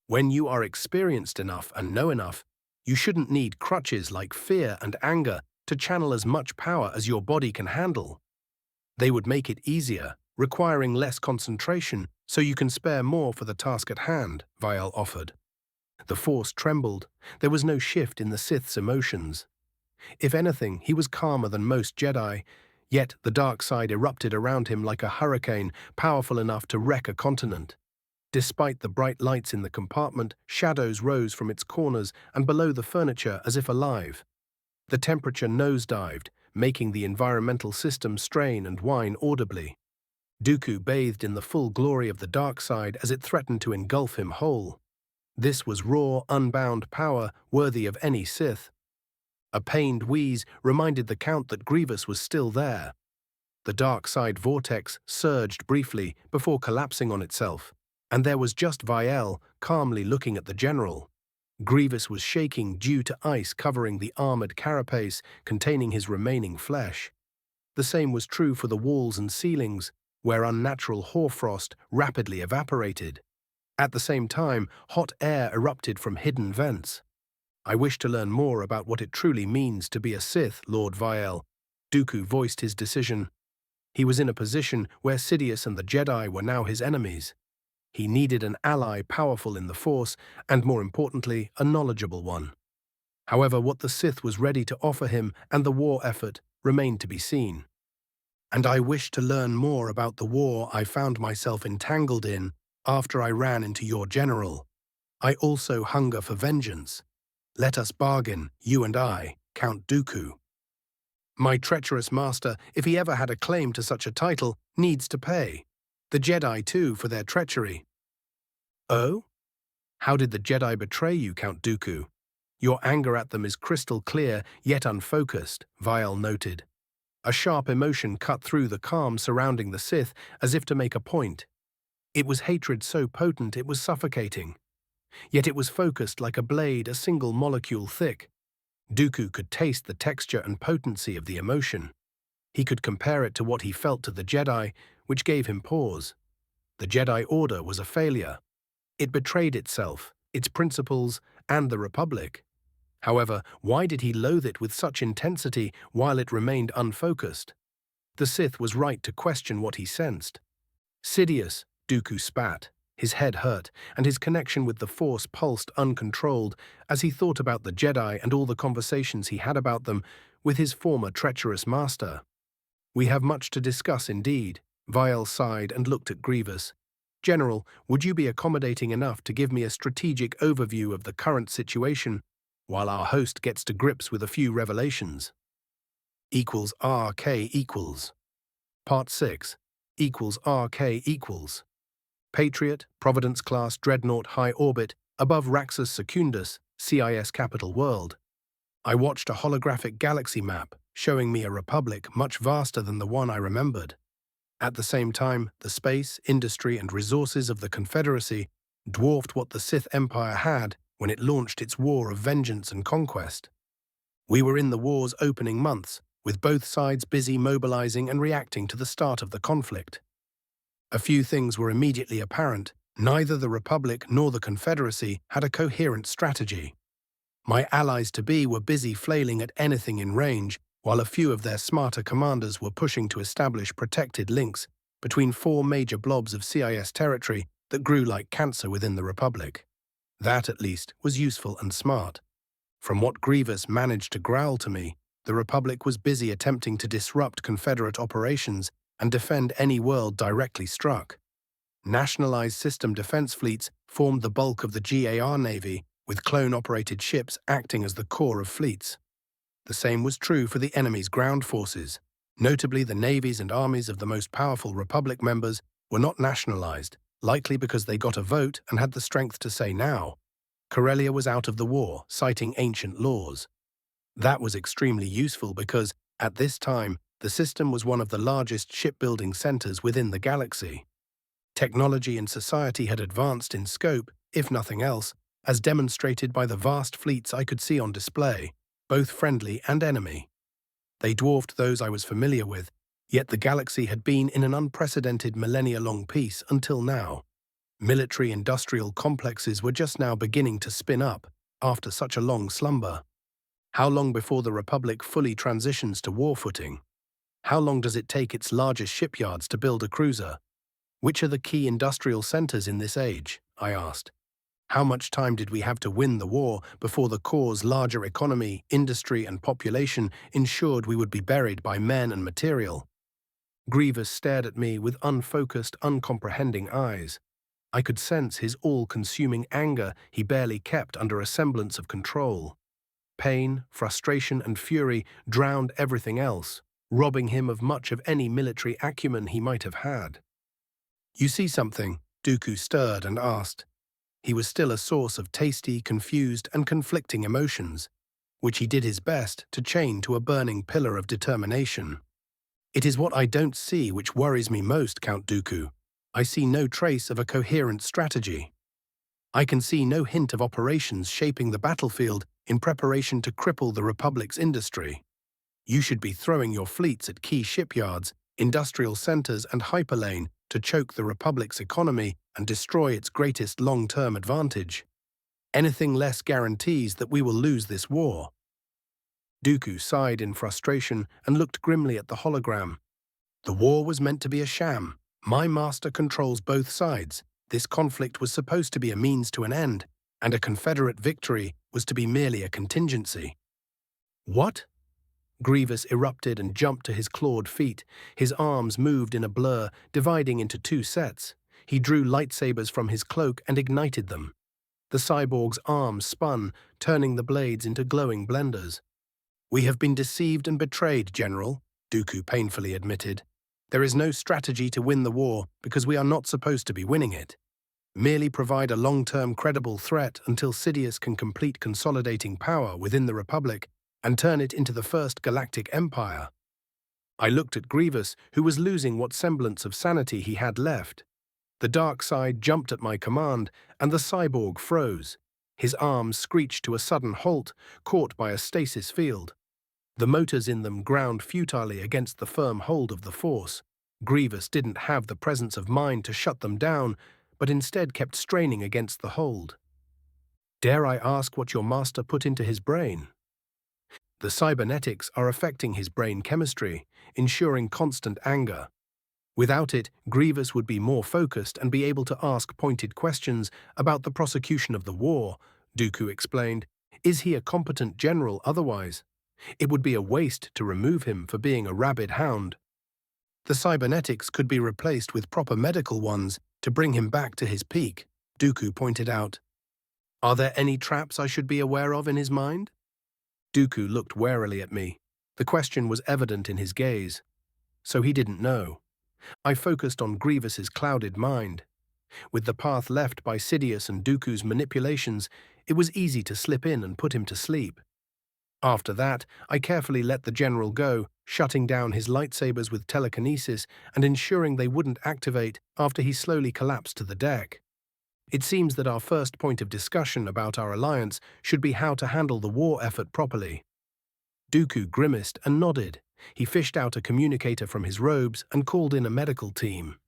When you are experienced enough and know enough, you shouldn't need crutches like fear and anger to channel as much power as your body can handle. They would make it easier, requiring less concentration so you can spare more for the task at hand, Vial offered. The Force trembled. There was no shift in the Sith's emotions. If anything, he was calmer than most Jedi, yet the dark side erupted around him like a hurricane, powerful enough to wreck a continent. Despite the bright lights in the compartment, shadows rose from its corners and below the furniture as if alive. The temperature nosedived, making the environmental system strain and whine audibly. Dooku bathed in the full glory of the dark side as it threatened to engulf him whole. This was raw, unbound power worthy of any Sith. A pained wheeze reminded the Count that Grievous was still there. The dark side vortex surged briefly before collapsing on itself, and there was just Viel calmly looking at the general. Grievous was shaking due to ice covering the armored carapace containing his remaining flesh. The same was true for the walls and ceilings, where unnatural hoarfrost rapidly evaporated. At the same time, hot air erupted from hidden vents. "I wish to learn more about what it truly means to be a Sith, Lord Viel." Dooku voiced his decision. He was in a position where Sidious and the Jedi were now his enemies. He needed an ally powerful in the Force, and more importantly, a knowledgeable one. However, what the Sith was ready to offer him and the war effort remained to be seen. "And I wish to learn more about the war I found myself entangled in after I ran into your general. I also hunger for vengeance. Let us bargain, you and I, Count Dooku. My treacherous master, if he ever had a claim to such a title, needs to pay. The Jedi, too, for their treachery." "Oh? How did the Jedi betray you, Count Dooku? Your anger at them is crystal clear, yet unfocused," Viel noted. A sharp emotion cut through the calm surrounding the Sith as if to make a point. It was hatred so potent it was suffocating. Yet it was focused like a blade, a single molecule thick. Dooku could taste the texture and potency of the emotion. He could compare it to what he felt to the Jedi, which gave him pause. The Jedi Order was a failure. It betrayed itself, its principles, and the Republic. However, why did he loathe it with such intensity while it remained unfocused? The Sith was right to question what he sensed. "Sidious," Dooku spat. His head hurt, and his connection with the Force pulsed uncontrolled as he thought about the Jedi and all the conversations he had about them with his former treacherous master. "We have much to discuss indeed," Viel sighed and looked at Grievous. "General, would you be accommodating enough to give me a strategic overview of the current situation while our host gets to grips with a few revelations?" =RK equals. Part 6 =RK equals. Patriot, Providence-class dreadnought high orbit above Raxus Secundus, CIS capital world. I watched a holographic galaxy map showing me a republic much vaster than the one I remembered. At the same time, the space, industry, and resources of the Confederacy dwarfed what the Sith Empire had when it launched its war of vengeance and conquest. We were in the war's opening months, with both sides busy mobilizing and reacting to the start of the conflict. A few things were immediately apparent. Neither the Republic nor the Confederacy had a coherent strategy. My allies-to-be were busy flailing at anything in range, while a few of their smarter commanders were pushing to establish protected links between four major blobs of CIS territory that grew like cancer within the Republic. That, at least, was useful and smart. From what Grievous managed to growl to me, the Republic was busy attempting to disrupt Confederate operations and defend any world directly struck. Nationalized system defense fleets formed the bulk of the GAR Navy, with clone-operated ships acting as the core of fleets. The same was true for the enemy's ground forces. Notably, the navies and armies of the most powerful Republic members were not nationalized, likely because they got a vote and had the strength to say now. Corellia was out of the war, citing ancient laws. That was extremely useful because, at this time, the system was one of the largest shipbuilding centers within the galaxy. Technology and society had advanced in scope, if nothing else, as demonstrated by the vast fleets I could see on display, both friendly and enemy. They dwarfed those I was familiar with, yet the galaxy had been in an unprecedented millennia-long peace until now. Military-industrial complexes were just now beginning to spin up after such a long slumber. How long before the Republic fully transitions to war footing? How long does it take its largest shipyards to build a cruiser? Which are the key industrial centers in this age? I asked. How much time did we have to win the war before the core's larger economy, industry, and population ensured we would be buried by men and material? Grievous stared at me with unfocused, uncomprehending eyes. I could sense his all-consuming anger he barely kept under a semblance of control. Pain, frustration, and fury drowned everything else, robbing him of much of any military acumen he might have had. "You see something?" Dooku stirred and asked. He was still a source of tasty, confused, and conflicting emotions, which he did his best to chain to a burning pillar of determination. "It is what I don't see which worries me most, Count Dooku. I see no trace of a coherent strategy. I can see no hint of operations shaping the battlefield in preparation to cripple the Republic's industry. You should be throwing your fleets at key shipyards, industrial centers, and hyperlane to choke the Republic's economy and destroy its greatest long-term advantage. Anything less guarantees that we will lose this war." Dooku sighed in frustration and looked grimly at the hologram. "The war was meant to be a sham. My master controls both sides. This conflict was supposed to be a means to an end, and a Confederate victory was to be merely a contingency." "What?" Grievous erupted and jumped to his clawed feet. His arms moved in a blur, dividing into two sets. He drew lightsabers from his cloak and ignited them. The cyborg's arms spun, turning the blades into glowing blenders. "We have been deceived and betrayed, General," Dooku painfully admitted. "There is no strategy to win the war because we are not supposed to be winning it. Merely provide a long-term credible threat until Sidious can complete consolidating power within the Republic and turn it into the first galactic empire." I looked at Grievous, who was losing what semblance of sanity he had left. The dark side jumped at my command, and the cyborg froze. His arms screeched to a sudden halt, caught by a stasis field. The motors in them ground futilely against the firm hold of the Force. Grievous didn't have the presence of mind to shut them down, but instead kept straining against the hold. "Dare I ask what your master put into his brain?" "The cybernetics are affecting his brain chemistry, ensuring constant anger. Without it, Grievous would be more focused and be able to ask pointed questions about the prosecution of the war," Dooku explained. "Is he a competent general otherwise? It would be a waste to remove him for being a rabid hound. The cybernetics could be replaced with proper medical ones to bring him back to his peak," Dooku pointed out. "Are there any traps I should be aware of in his mind?" Dooku looked warily at me. The question was evident in his gaze. So he didn't know. I focused on Grievous's clouded mind. With the path left by Sidious and Dooku's manipulations, it was easy to slip in and put him to sleep. After that, I carefully let the general go, shutting down his lightsabers with telekinesis and ensuring they wouldn't activate after he slowly collapsed to the deck. It seems that our first point of discussion about our alliance should be how to handle the war effort properly. Dooku grimaced and nodded. He fished out a communicator from his robes and called in a medical team.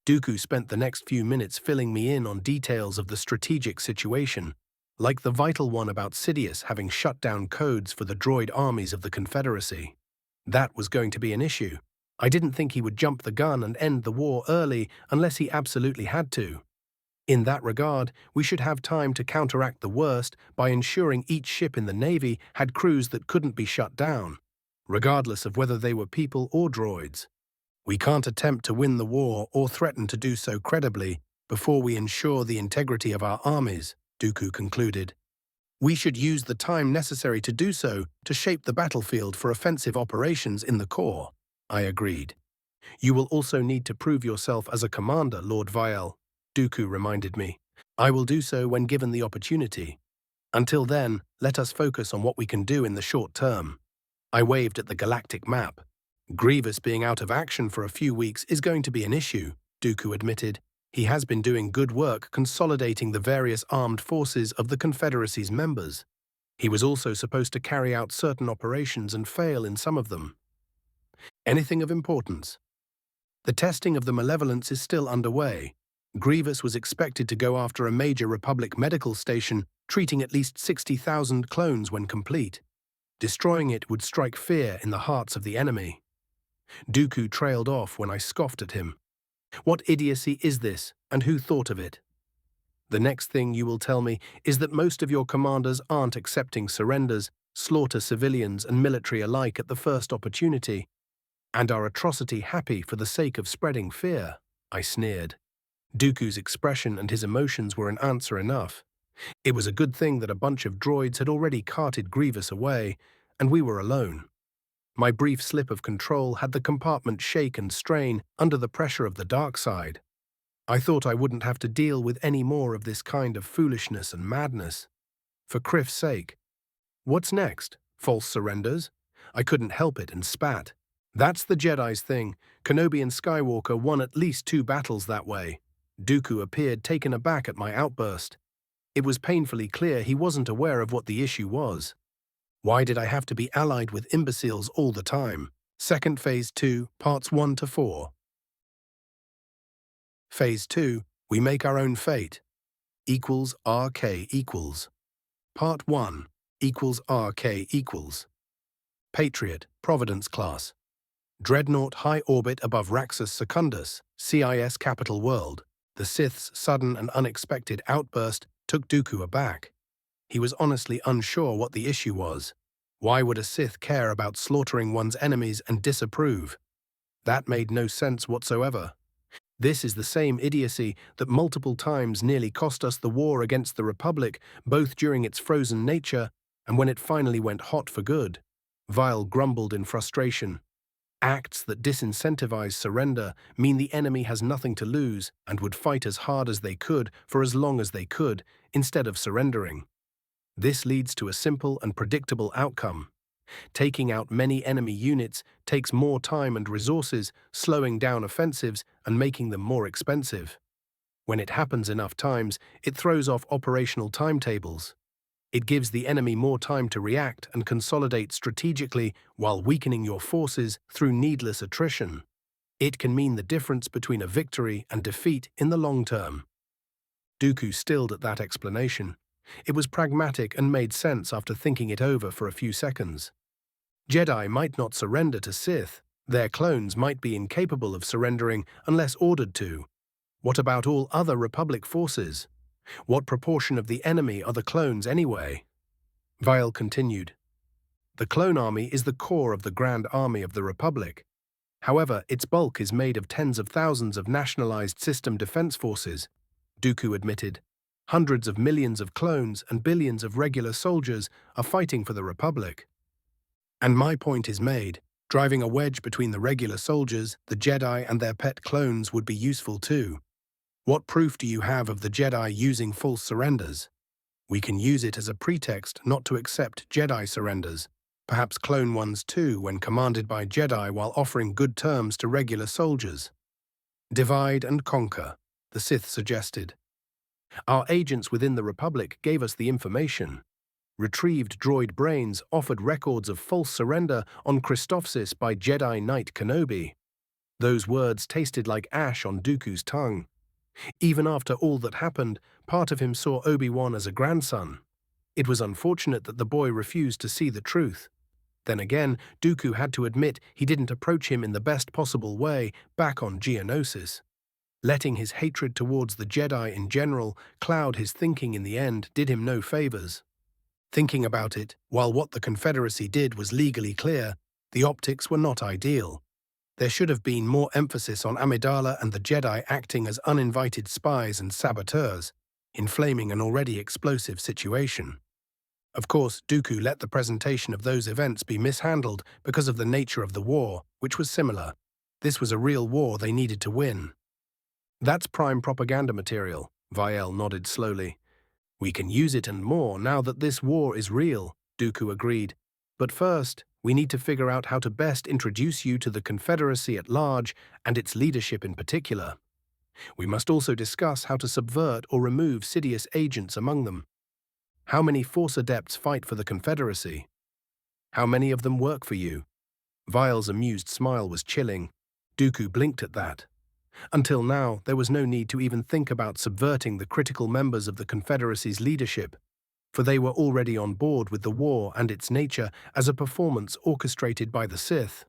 Dooku spent the next few minutes filling me in on details of the strategic situation, like the vital one about Sidious having shut down codes for the droid armies of the Confederacy. That was going to be an issue. I didn't think he would jump the gun and end the war early unless he absolutely had to. In that regard, we should have time to counteract the worst by ensuring each ship in the Navy had crews that couldn't be shut down, regardless of whether they were people or droids. We can't attempt to win the war or threaten to do so credibly before we ensure the integrity of our armies, Dooku concluded. We should use the time necessary to do so to shape the battlefield for offensive operations in the core, I agreed. You will also need to prove yourself as a commander, Lord Viel, Dooku reminded me. I will do so when given the opportunity. Until then, let us focus on what we can do in the short term. I waved at the galactic map. Grievous being out of action for a few weeks is going to be an issue, Dooku admitted. He has been doing good work consolidating the various armed forces of the Confederacy's members. He was also supposed to carry out certain operations and fail in some of them. Anything of importance? The testing of the malevolence is still underway. Grievous was expected to go after a major Republic medical station, treating at least 60,000 clones when complete. Destroying it would strike fear in the hearts of the enemy. Dooku trailed off when I scoffed at him. What idiocy is this, and who thought of it? The next thing you will tell me is that most of your commanders aren't accepting surrenders, slaughter civilians and military alike at the first opportunity, and are atrocity happy for the sake of spreading fear, I sneered. Dooku's expression and his emotions were an answer enough. It was a good thing that a bunch of droids had already carted Grievous away, and we were alone. My brief slip of control had the compartment shake and strain under the pressure of the dark side. I thought I wouldn't have to deal with any more of this kind of foolishness and madness. For Criff's sake. What's next? False surrenders? I couldn't help it and spat. That's the Jedi's thing. Kenobi and Skywalker won at least 2 battles that way. Dooku appeared taken aback at my outburst. It was painfully clear he wasn't aware of what the issue was. Why did I have to be allied with imbeciles all the time? Second Phase 2, Parts 1 to 4. Phase 2, we make our own fate. Equals RK equals. Part 1, equals RK equals. Patriot, Providence class. Dreadnought high orbit above Raxus Secundus, CIS capital world. The Sith's sudden and unexpected outburst took Dooku aback. He was honestly unsure what the issue was. Why would a Sith care about slaughtering one's enemies and disapprove? That made no sense whatsoever. This is the same idiocy that multiple times nearly cost us the war against the Republic, both during its frozen nature and when it finally went hot for good. Vile grumbled in frustration. Acts that disincentivize surrender mean the enemy has nothing to lose and would fight as hard as they could for as long as they could, instead of surrendering. This leads to a simple and predictable outcome. Taking out many enemy units takes more time and resources, slowing down offensives and making them more expensive. When it happens enough times, it throws off operational timetables. It gives the enemy more time to react and consolidate strategically while weakening your forces through needless attrition. It can mean the difference between a victory and defeat in the long term. Dooku stilled at that explanation. It was pragmatic and made sense after thinking it over for a few seconds. Jedi might not surrender to Sith. Their clones might be incapable of surrendering unless ordered to. What about all other Republic forces? What proportion of the enemy are the clones anyway? Vile continued. The clone army is the core of the Grand Army of the Republic. However, its bulk is made of tens of thousands of nationalized system defense forces, Dooku admitted. Hundreds of millions of clones and billions of regular soldiers are fighting for the Republic. And my point is made. Driving a wedge between the regular soldiers, the Jedi, and their pet clones would be useful too. What proof do you have of the Jedi using false surrenders? We can use it as a pretext not to accept Jedi surrenders, perhaps clone ones too when commanded by Jedi while offering good terms to regular soldiers. Divide and conquer, the Sith suggested. Our agents within the Republic gave us the information. Retrieved droid brains offered records of false surrender on Christophsis by Jedi Knight Kenobi. Those words tasted like ash on Dooku's tongue. Even after all that happened, part of him saw Obi-Wan as a grandson. It was unfortunate that the boy refused to see the truth. Then again, Dooku had to admit he didn't approach him in the best possible way back on Geonosis. Letting his hatred towards the Jedi in general cloud his thinking in the end did him no favors. Thinking about it, while what the Confederacy did was legally clear, the optics were not ideal. There should have been more emphasis on Amidala and the Jedi acting as uninvited spies and saboteurs, inflaming an already explosive situation. Of course, Dooku let the presentation of those events be mishandled because of the nature of the war, which was similar. This was a real war they needed to win. That's prime propaganda material, Viel nodded slowly. We can use it and more now that this war is real, Dooku agreed. But first, we need to figure out how to best introduce you to the Confederacy at large and its leadership in particular. We must also discuss how to subvert or remove Sidious agents among them. How many Force adepts fight for the Confederacy? How many of them work for you? Viel's amused smile was chilling. Dooku blinked at that. Until now, there was no need to even think about subverting the critical members of the Confederacy's leadership, for they were already on board with the war and its nature as a performance orchestrated by the Sith.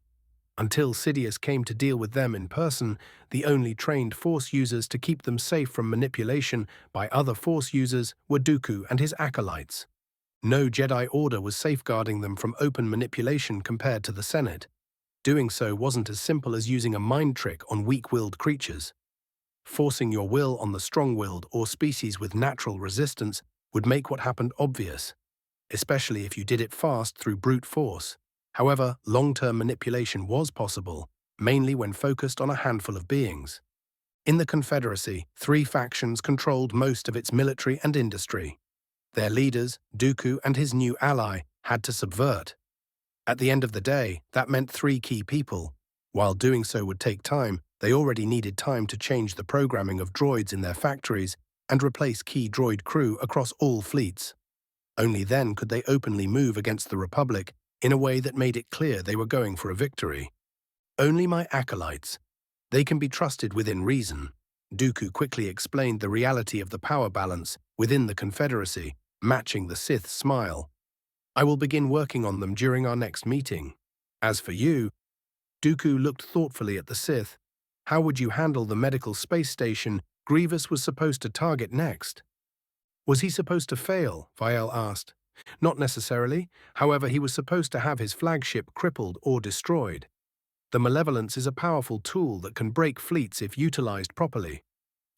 Until Sidious came to deal with them in person, the only trained Force users to keep them safe from manipulation by other Force users were Dooku and his acolytes. No Jedi Order was safeguarding them from open manipulation compared to the Senate. Doing so wasn't as simple as using a mind trick on weak-willed creatures. Forcing your will on the strong-willed or species with natural resistance would make what happened obvious, especially if you did it fast through brute force. However, long-term manipulation was possible, mainly when focused on a handful of beings. In the Confederacy, 3 factions controlled most of its military and industry. Their leaders, Dooku and his new ally, had to subvert. At the end of the day, that meant 3 key people. While doing so would take time, they already needed time to change the programming of droids in their factories and replace key droid crew across all fleets. Only then could they openly move against the Republic in a way that made it clear they were going for a victory. Only my acolytes. They can be trusted within reason. Dooku quickly explained the reality of the power balance within the Confederacy, matching the Sith's smile. I will begin working on them during our next meeting. As for you, Dooku looked thoughtfully at the Sith. How would you handle the medical space station Grievous was supposed to target next? Was he supposed to fail? Vial asked. Not necessarily. However, he was supposed to have his flagship crippled or destroyed. The malevolence is a powerful tool that can break fleets if utilized properly.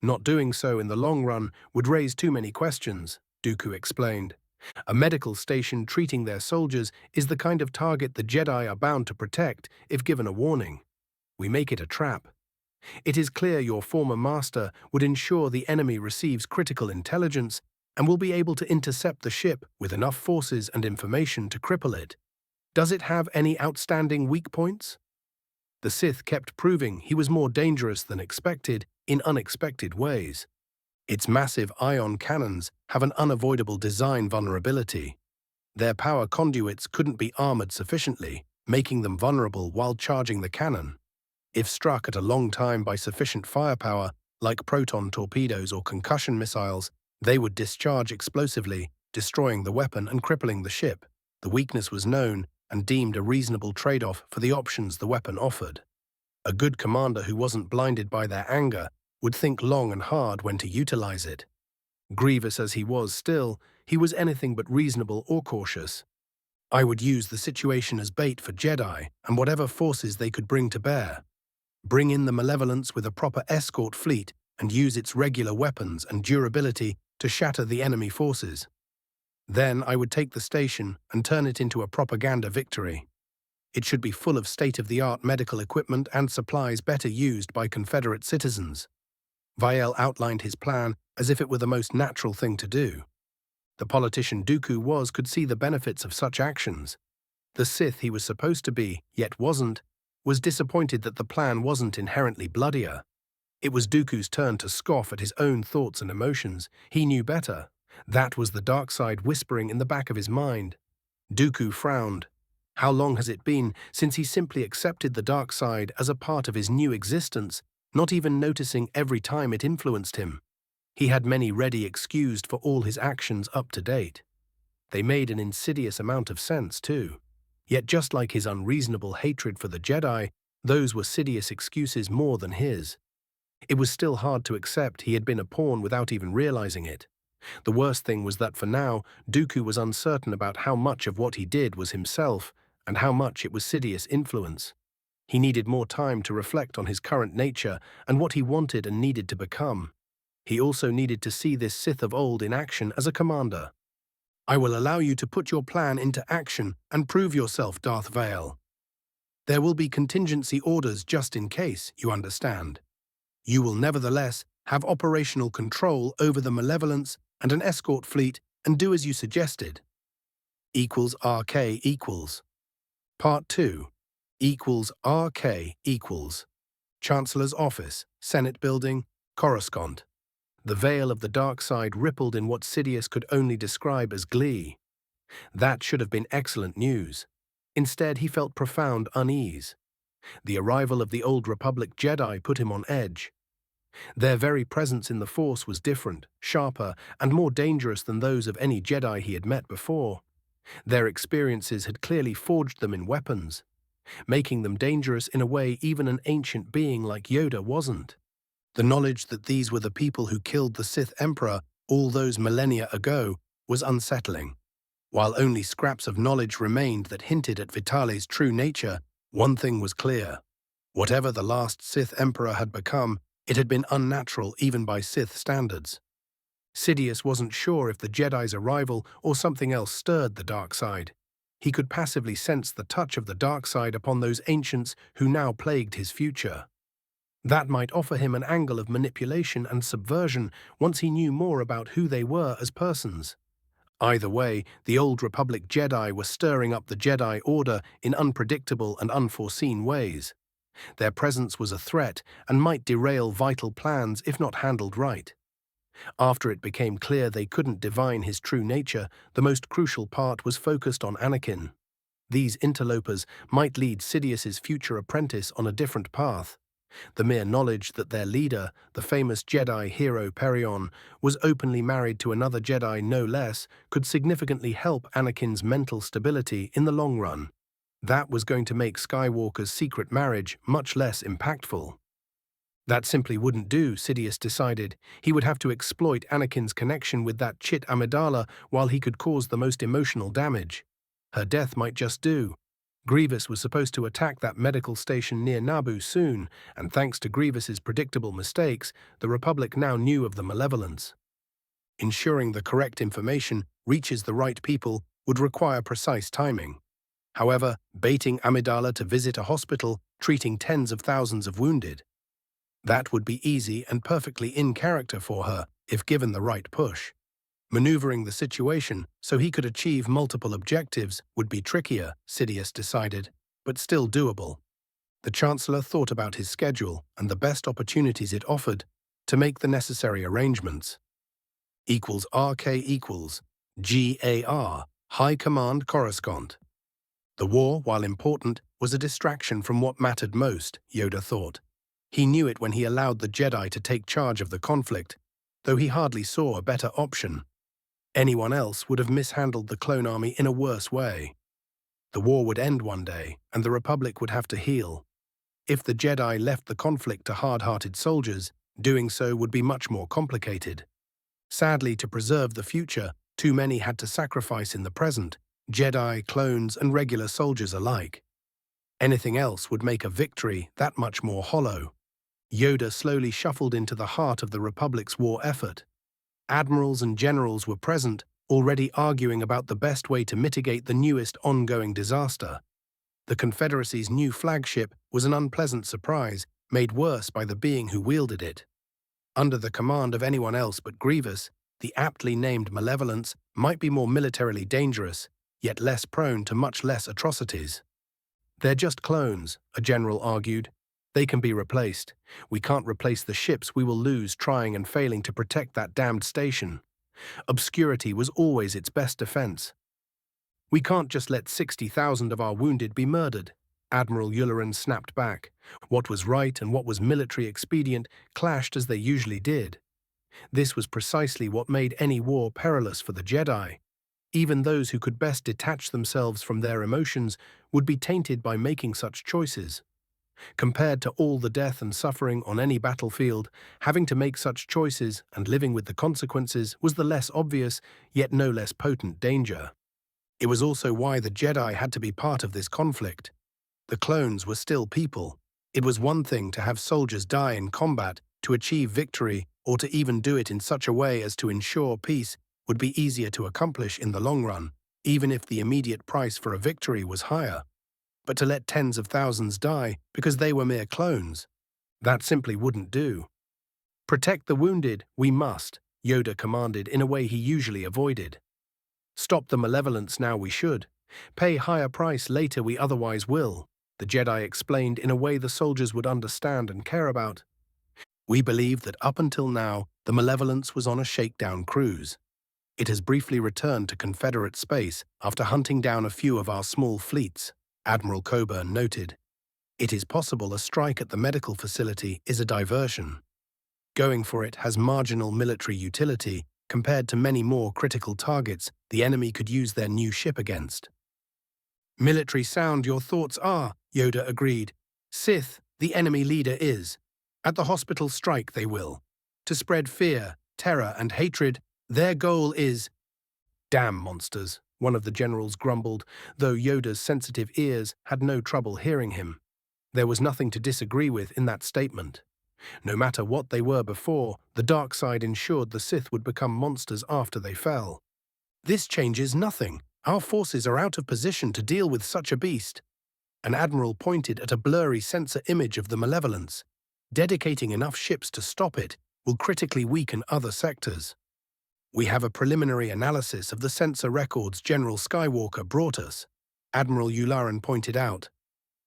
Not doing so in the long run would raise too many questions, Dooku explained. A medical station treating their soldiers is the kind of target the Jedi are bound to protect if given a warning. We make it a trap. It is clear your former master would ensure the enemy receives critical intelligence and will be able to intercept the ship with enough forces and information to cripple it. Does it have any outstanding weak points? The Sith kept proving he was more dangerous than expected in unexpected ways. Its massive ion cannons have an unavoidable design vulnerability. Their power conduits couldn't be armored sufficiently, making them vulnerable while charging the cannon. If struck at a long time by sufficient firepower, like proton torpedoes or concussion missiles, they would discharge explosively, destroying the weapon and crippling the ship. The weakness was known and deemed a reasonable trade-off for the options the weapon offered. A good commander who wasn't blinded by their anger would think long and hard when to utilize it. Grievous as he was still, he was anything but reasonable or cautious. I would use the situation as bait for Jedi and whatever forces they could bring to bear. Bring in the malevolence with a proper escort fleet and use its regular weapons and durability to shatter the enemy forces. Then I would take the station and turn it into a propaganda victory. It should be full of state-of-the-art medical equipment and supplies better used by Confederate citizens. Vial outlined his plan as if it were the most natural thing to do. The politician Dooku could see the benefits of such actions. The Sith he was supposed to be, yet wasn't, was disappointed that the plan wasn't inherently bloodier. It was Dooku's turn to scoff at his own thoughts and emotions. He knew better. That was the dark side whispering in the back of his mind. Dooku frowned. How long has it been since he simply accepted the dark side as a part of his new existence, not even noticing every time it influenced him? He had many ready excused for all his actions up to date. They made an insidious amount of sense, too. Yet just like his unreasonable hatred for the Jedi, those were sidious excuses more than his. It was still hard to accept he had been a pawn without even realizing it. The worst thing was that for now, Dooku was uncertain about how much of what he did was himself and how much it was Sidious's influence. He needed more time to reflect on his current nature and what he wanted and needed to become. He also needed to see this Sith of old in action as a commander. I will allow you to put your plan into action and prove yourself, Darth Vader. There will be contingency orders just in case, you understand. You will nevertheless have operational control over the malevolence and an escort fleet and do as you suggested. Equals RK equals. Part 2. Equals RK equals. Chancellor's Office, Senate Building, Coruscant. The veil of the dark side rippled in what Sidious could only describe as glee. That should have been excellent news. Instead, he felt profound unease. The arrival of the Old Republic Jedi put him on edge. Their very presence in the Force was different, sharper, and more dangerous than those of any Jedi he had met before. Their experiences had clearly forged them in weapons, making them dangerous in a way even an ancient being like Yoda wasn't. The knowledge that these were the people who killed the Sith Emperor all those millennia ago was unsettling. While only scraps of knowledge remained that hinted at Vitaly's true nature, one thing was clear. Whatever the last Sith Emperor had become, it had been unnatural even by Sith standards. Sidious wasn't sure if the Jedi's arrival or something else stirred the dark side. He could passively sense the touch of the dark side upon those ancients who now plagued his future. That might offer him an angle of manipulation and subversion once he knew more about who they were as persons. Either way, the Old Republic Jedi were stirring up the Jedi Order in unpredictable and unforeseen ways. Their presence was a threat and might derail vital plans if not handled right. After it became clear they couldn't divine his true nature, the most crucial part was focused on Anakin. These interlopers might lead Sidious's future apprentice on a different path. The mere knowledge that their leader, the famous Jedi hero Perion, was openly married to another Jedi no less, could significantly help Anakin's mental stability in the long run. That was going to make Skywalker's secret marriage much less impactful. That simply wouldn't do, Sidious decided. He would have to exploit Anakin's connection with that chit Amidala while he could cause the most emotional damage. Her death might just do. Grievous was supposed to attack that medical station near Naboo soon, and thanks to Grievous's predictable mistakes, the Republic now knew of the malevolence. Ensuring the correct information reaches the right people would require precise timing. However, baiting Amidala to visit a hospital treating tens of thousands of wounded, that would be easy and perfectly in character for her if given the right push. Maneuvering the situation so he could achieve multiple objectives would be trickier, Sidious decided, but still doable. The Chancellor thought about his schedule and the best opportunities it offered to make the necessary arrangements. =RK equals GAR, High Command Coruscant. The war, while important, was a distraction from what mattered most, Yoda thought. He knew it when he allowed the Jedi to take charge of the conflict, though he hardly saw a better option. Anyone else would have mishandled the clone army in a worse way. The war would end one day, and the Republic would have to heal. If the Jedi left the conflict to hard-hearted soldiers, doing so would be much more complicated. Sadly, to preserve the future, too many had to sacrifice in the present, Jedi, clones, and regular soldiers alike. Anything else would make a victory that much more hollow. Yoda slowly shuffled into the heart of the Republic's war effort. Admirals and generals were present, already arguing about the best way to mitigate the newest ongoing disaster. The Confederacy's new flagship was an unpleasant surprise, made worse by the being who wielded it. Under the command of anyone else but Grievous, the aptly named Malevolence might be more militarily dangerous, yet less prone to much less atrocities. They're just clones, a general argued. They can be replaced. We can't replace the ships we will lose trying and failing to protect that damned station. Obscurity was always its best defense. We can't just let 60,000 of our wounded be murdered, Admiral Yularen snapped back. What was right and what was military expedient clashed as they usually did. This was precisely what made any war perilous for the Jedi. Even those who could best detach themselves from their emotions would be tainted by making such choices. Compared to all the death and suffering on any battlefield, having to make such choices and living with the consequences was the less obvious, yet no less potent danger. It was also why the Jedi had to be part of this conflict. The clones were still people. It was one thing to have soldiers die in combat to achieve victory, or to even do it in such a way as to ensure peace would be easier to accomplish in the long run, even if the immediate price for a victory was higher. But to let tens of thousands die because they were mere clones, that simply wouldn't do. Protect the wounded, we must, Yoda commanded in a way he usually avoided. Stop the malevolence now we should. Pay higher price later we otherwise will, the Jedi explained in a way the soldiers would understand and care about. We believe that up until now, the malevolence was on a shakedown cruise. It has briefly returned to Confederate space after hunting down a few of our small fleets, Admiral Coburn noted. It is possible a strike at the medical facility is a diversion. Going for it has marginal military utility compared to many more critical targets the enemy could use their new ship against. Military sound your thoughts are, Yoda agreed. Sith, the enemy leader is. At the hospital strike they will. To spread fear, terror, and hatred, their goal is… Damn monsters, one of the generals grumbled, though Yoda's sensitive ears had no trouble hearing him. There was nothing to disagree with in that statement. No matter what they were before, the dark side ensured the Sith would become monsters after they fell. This changes nothing. Our forces are out of position to deal with such a beast. An admiral pointed at a blurry sensor image of the malevolence. Dedicating enough ships to stop it will critically weaken other sectors. We have a preliminary analysis of the sensor records General Skywalker brought us, Admiral Yularen pointed out.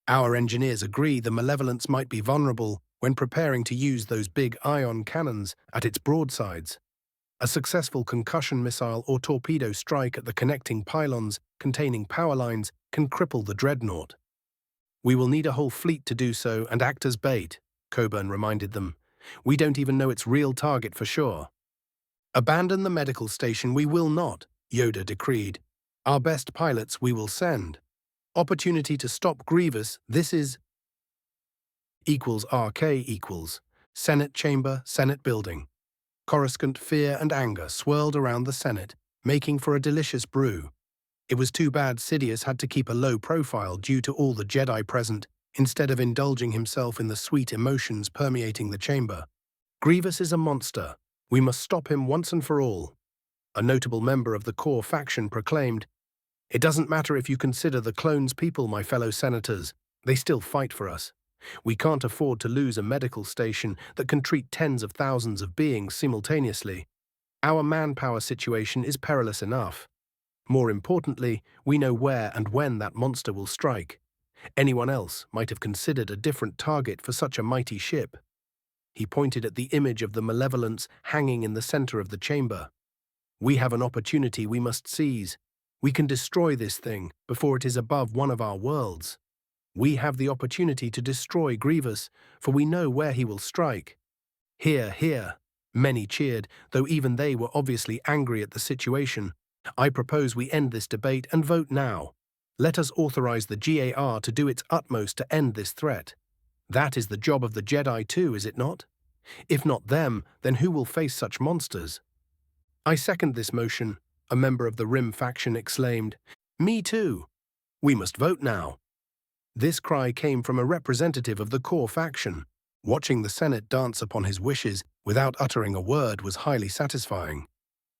Our engineers agree the malevolence might be vulnerable when preparing to use those big ion cannons at its broadsides. A successful concussion missile or torpedo strike at the connecting pylons containing power lines can cripple the dreadnought. We will need a whole fleet to do so and act as bait, Coburn reminded them. We don't even know its real target for sure. Abandon the medical station we will not, Yoda decreed. Our best pilots we will send. Opportunity to stop Grievous, this is =RK equals Senate Chamber, Senate Building. Coruscant fear and anger swirled around the Senate, making for a delicious brew. It was too bad Sidious had to keep a low profile due to all the Jedi present, instead of indulging himself in the sweet emotions permeating the chamber. Grievous is a monster. We must stop him once and for all. A notable member of the core faction proclaimed, "It doesn't matter if you consider the clones people, my fellow senators. They still fight for us. We can't afford to lose a medical station that can treat tens of thousands of beings simultaneously. Our manpower situation is perilous enough. More importantly, we know where and when that monster will strike. Anyone else might have considered a different target for such a mighty ship." He pointed at the image of the malevolence hanging in the center of the chamber. "We have an opportunity we must seize. We can destroy this thing before it is above one of our worlds. We have the opportunity to destroy Grievous, for we know where he will strike." "Hear, hear." Many cheered, though even they were obviously angry at the situation. "I propose we end this debate and vote now. Let us authorize the GAR to do its utmost to end this threat. That is the job of the Jedi too, is it not? If not them, then who will face such monsters?" "I second this motion," a member of the Rim faction exclaimed. "Me too. We must vote now." This cry came from a representative of the core faction. Watching the Senate dance upon his wishes without uttering a word was highly satisfying.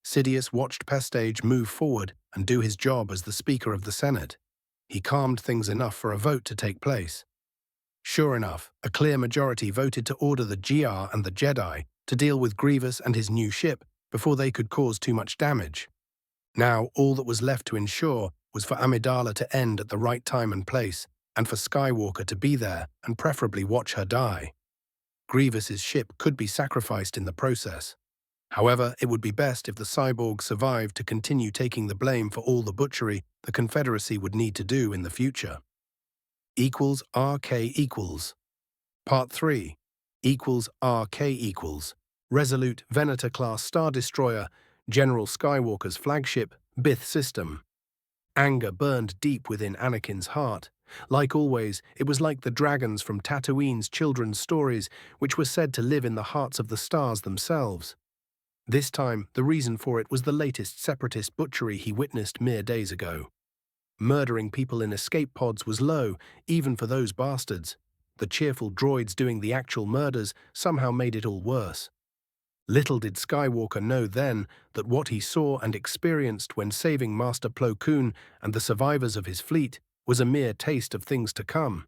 Sidious watched Pestage move forward and do his job as the Speaker of the Senate. He calmed things enough for a vote to take place. Sure enough, a clear majority voted to order the GR and the Jedi to deal with Grievous and his new ship before they could cause too much damage. Now, all that was left to ensure was for Amidala to end at the right time and place, and for Skywalker to be there and preferably watch her die. Grievous's ship could be sacrificed in the process. However, it would be best if the cyborg survived to continue taking the blame for all the butchery the Confederacy would need to do in the future. =RK equals. Part 3. =RK equals. Resolute Venator-class Star Destroyer, General Skywalker's flagship, Bith system. Anger burned deep within Anakin's heart. Like always, it was like the dragons from Tatooine's children's stories, which were said to live in the hearts of the stars themselves. This time, the reason for it was the latest separatist butchery he witnessed mere days ago. Murdering people in escape pods was low, even for those bastards. The cheerful droids doing the actual murders somehow made it all worse. Little did Skywalker know then that what he saw and experienced when saving Master Plo Koon and the survivors of his fleet was a mere taste of things to come.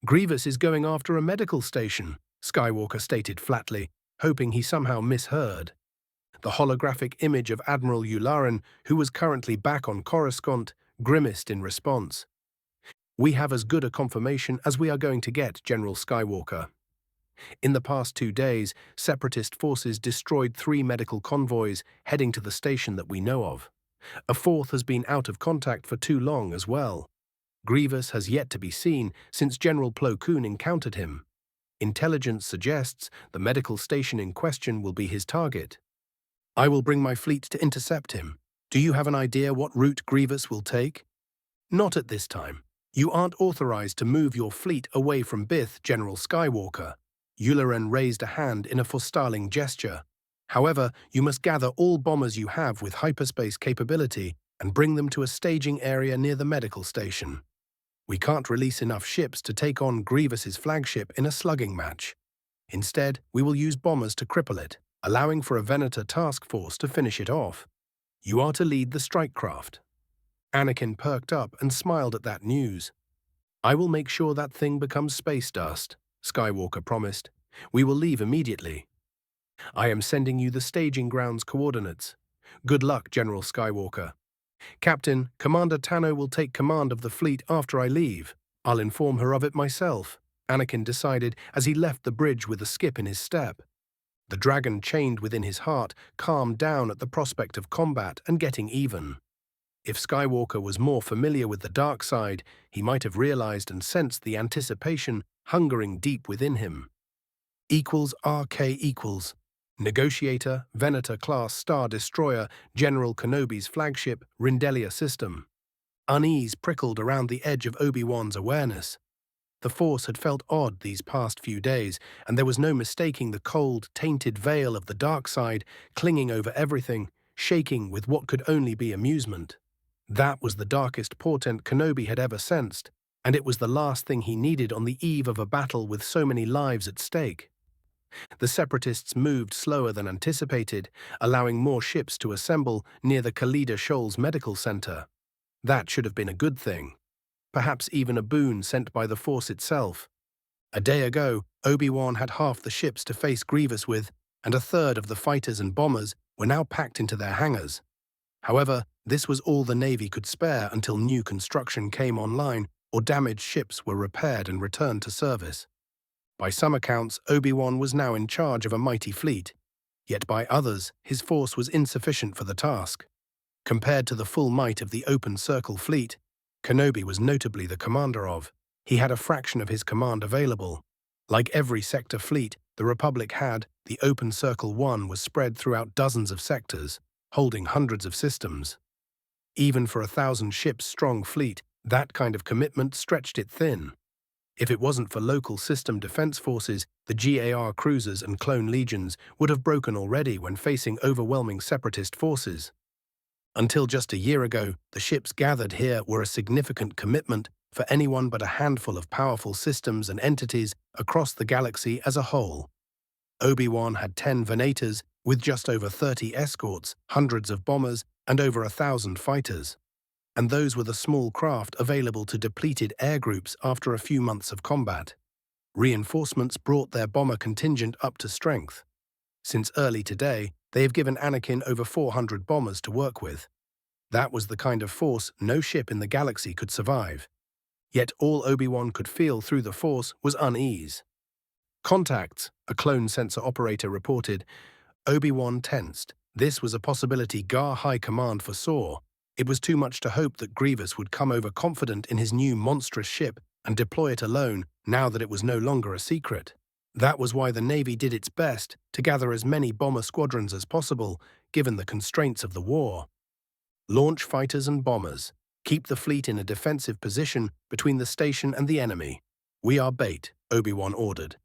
"Grievous is going after a medical station," Skywalker stated flatly, hoping he somehow misheard. The holographic image of Admiral Yularen, who was currently back on Coruscant, grimaced in response. "We have as good a confirmation as we are going to get, General Skywalker. In the past 2 days, separatist forces destroyed 3 medical convoys heading to the station that we know of. A 4th has been out of contact for too long as well. Grievous has yet to be seen since General Plo Koon encountered him. Intelligence suggests the medical station in question will be his target. I will bring my fleet to intercept him. Do you have an idea what route Grievous will take?" "Not at this time. You aren't authorized to move your fleet away from Bith, General Skywalker." Yularen raised a hand in a forestalling gesture. "However, you must gather all bombers you have with hyperspace capability and bring them to a staging area near the medical station. We can't release enough ships to take on Grievous's flagship in a slugging match. Instead, we will use bombers to cripple it, allowing for a Venator task force to finish it off. You are to lead the strike craft." Anakin perked up and smiled at that news. "I will make sure that thing becomes space dust," Skywalker promised. "We will leave immediately. I am sending you the staging grounds coordinates. Good luck, General Skywalker." "Captain, Commander Tano will take command of the fleet after I leave. I'll inform her of it myself," Anakin decided as he left the bridge with a skip in his step. The dragon chained within his heart calmed down at the prospect of combat and getting even. If Skywalker was more familiar with the dark side, he might have realized and sensed the anticipation hungering deep within him. RK equals Negotiator, Venator-class Star Destroyer, General Kenobi's flagship, Rindelia system. Unease prickled around the edge of Obi-Wan's awareness. The Force had felt odd these past few days, and there was no mistaking the cold, tainted veil of the dark side clinging over everything, shaking with what could only be amusement. That was the darkest portent Kenobi had ever sensed, and it was the last thing he needed on the eve of a battle with so many lives at stake. The Separatists moved slower than anticipated, allowing more ships to assemble near the Khalida Shoals Medical Center. That should have been a good thing. Perhaps even a boon sent by the Force itself. A day ago, Obi-Wan had half the ships to face Grievous with, and a third of the fighters and bombers were now packed into their hangars. However, this was all the Navy could spare until new construction came online or damaged ships were repaired and returned to service. By some accounts, Obi-Wan was now in charge of a mighty fleet, yet by others, his force was insufficient for the task. Compared to the full might of the Open Circle fleet, Kenobi was notably the commander of. He had a fraction of his command available. Like every sector fleet the Republic had, the Open Circle 1 was spread throughout dozens of sectors, holding hundreds of systems. Even for a 1,000-ship-strong fleet, that kind of commitment stretched it thin. If it wasn't for local system defense forces, the GAR cruisers and clone legions would have broken already when facing overwhelming separatist forces. Until just a year ago, the ships gathered here were a significant commitment for anyone but a handful of powerful systems and entities across the galaxy as a whole. Obi-Wan had 10 Venators with just over 30 escorts, hundreds of bombers, and over 1,000 fighters. And those were the small craft available to depleted air groups after a few months of combat. Reinforcements brought their bomber contingent up to strength. Since early today, they have given Anakin over 400 bombers to work with. That was the kind of force no ship in the galaxy could survive. Yet all Obi-Wan could feel through the Force was unease. "Contacts," a clone sensor operator reported. Obi-Wan tensed. This was a possibility GAR High Command foresaw. It was too much to hope that Grievous would come overconfident in his new monstrous ship and deploy it alone now that it was no longer a secret. That was why the Navy did its best to gather as many bomber squadrons as possible, given the constraints of the war. Launch fighters and bombers. Keep the fleet in a defensive position between the station and the enemy. "We are bait," Obi-Wan ordered.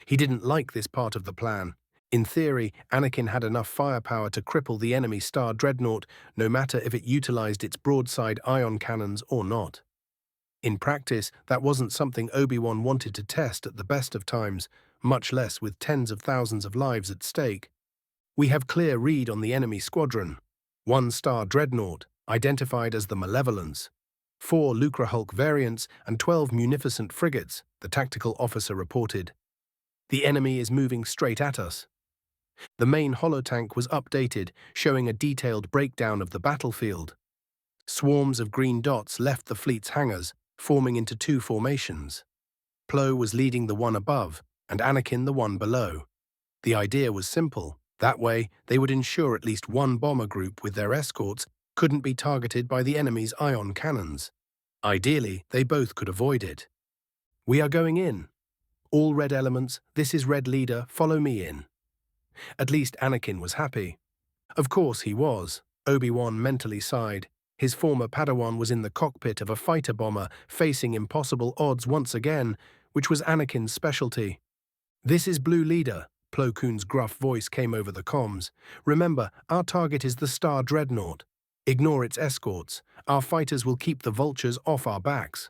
He didn't like this part of the plan. In theory, Anakin had enough firepower to cripple the enemy Star Dreadnought, no matter if it utilized its broadside ion cannons or not. In practice, that wasn't something Obi-Wan wanted to test at the best of times, much less with tens of thousands of lives at stake. "We have clear read on the enemy squadron. 1 Star Dreadnought, identified as the Malevolence. 4 Lucrehulk variants and 12 munificent frigates," the tactical officer reported. "The enemy is moving straight at us." The main holotank was updated, showing a detailed breakdown of the battlefield. Swarms of green dots left the fleet's hangars, forming into 2 formations. Plo was leading the one above, and Anakin the one below. The idea was simple. That way, they would ensure at least one bomber group with their escorts couldn't be targeted by the enemy's ion cannons. Ideally, they both could avoid it. "We are going in. All red elements, this is Red Leader, follow me in." At least Anakin was happy. Of course he was. Obi-Wan mentally sighed. His former Padawan was in the cockpit of a fighter bomber, facing impossible odds once again, which was Anakin's specialty. "This is Blue Leader," Plo Koon's gruff voice came over the comms. "Remember, our target is the Star Dreadnought. Ignore its escorts. Our fighters will keep the vultures off our backs."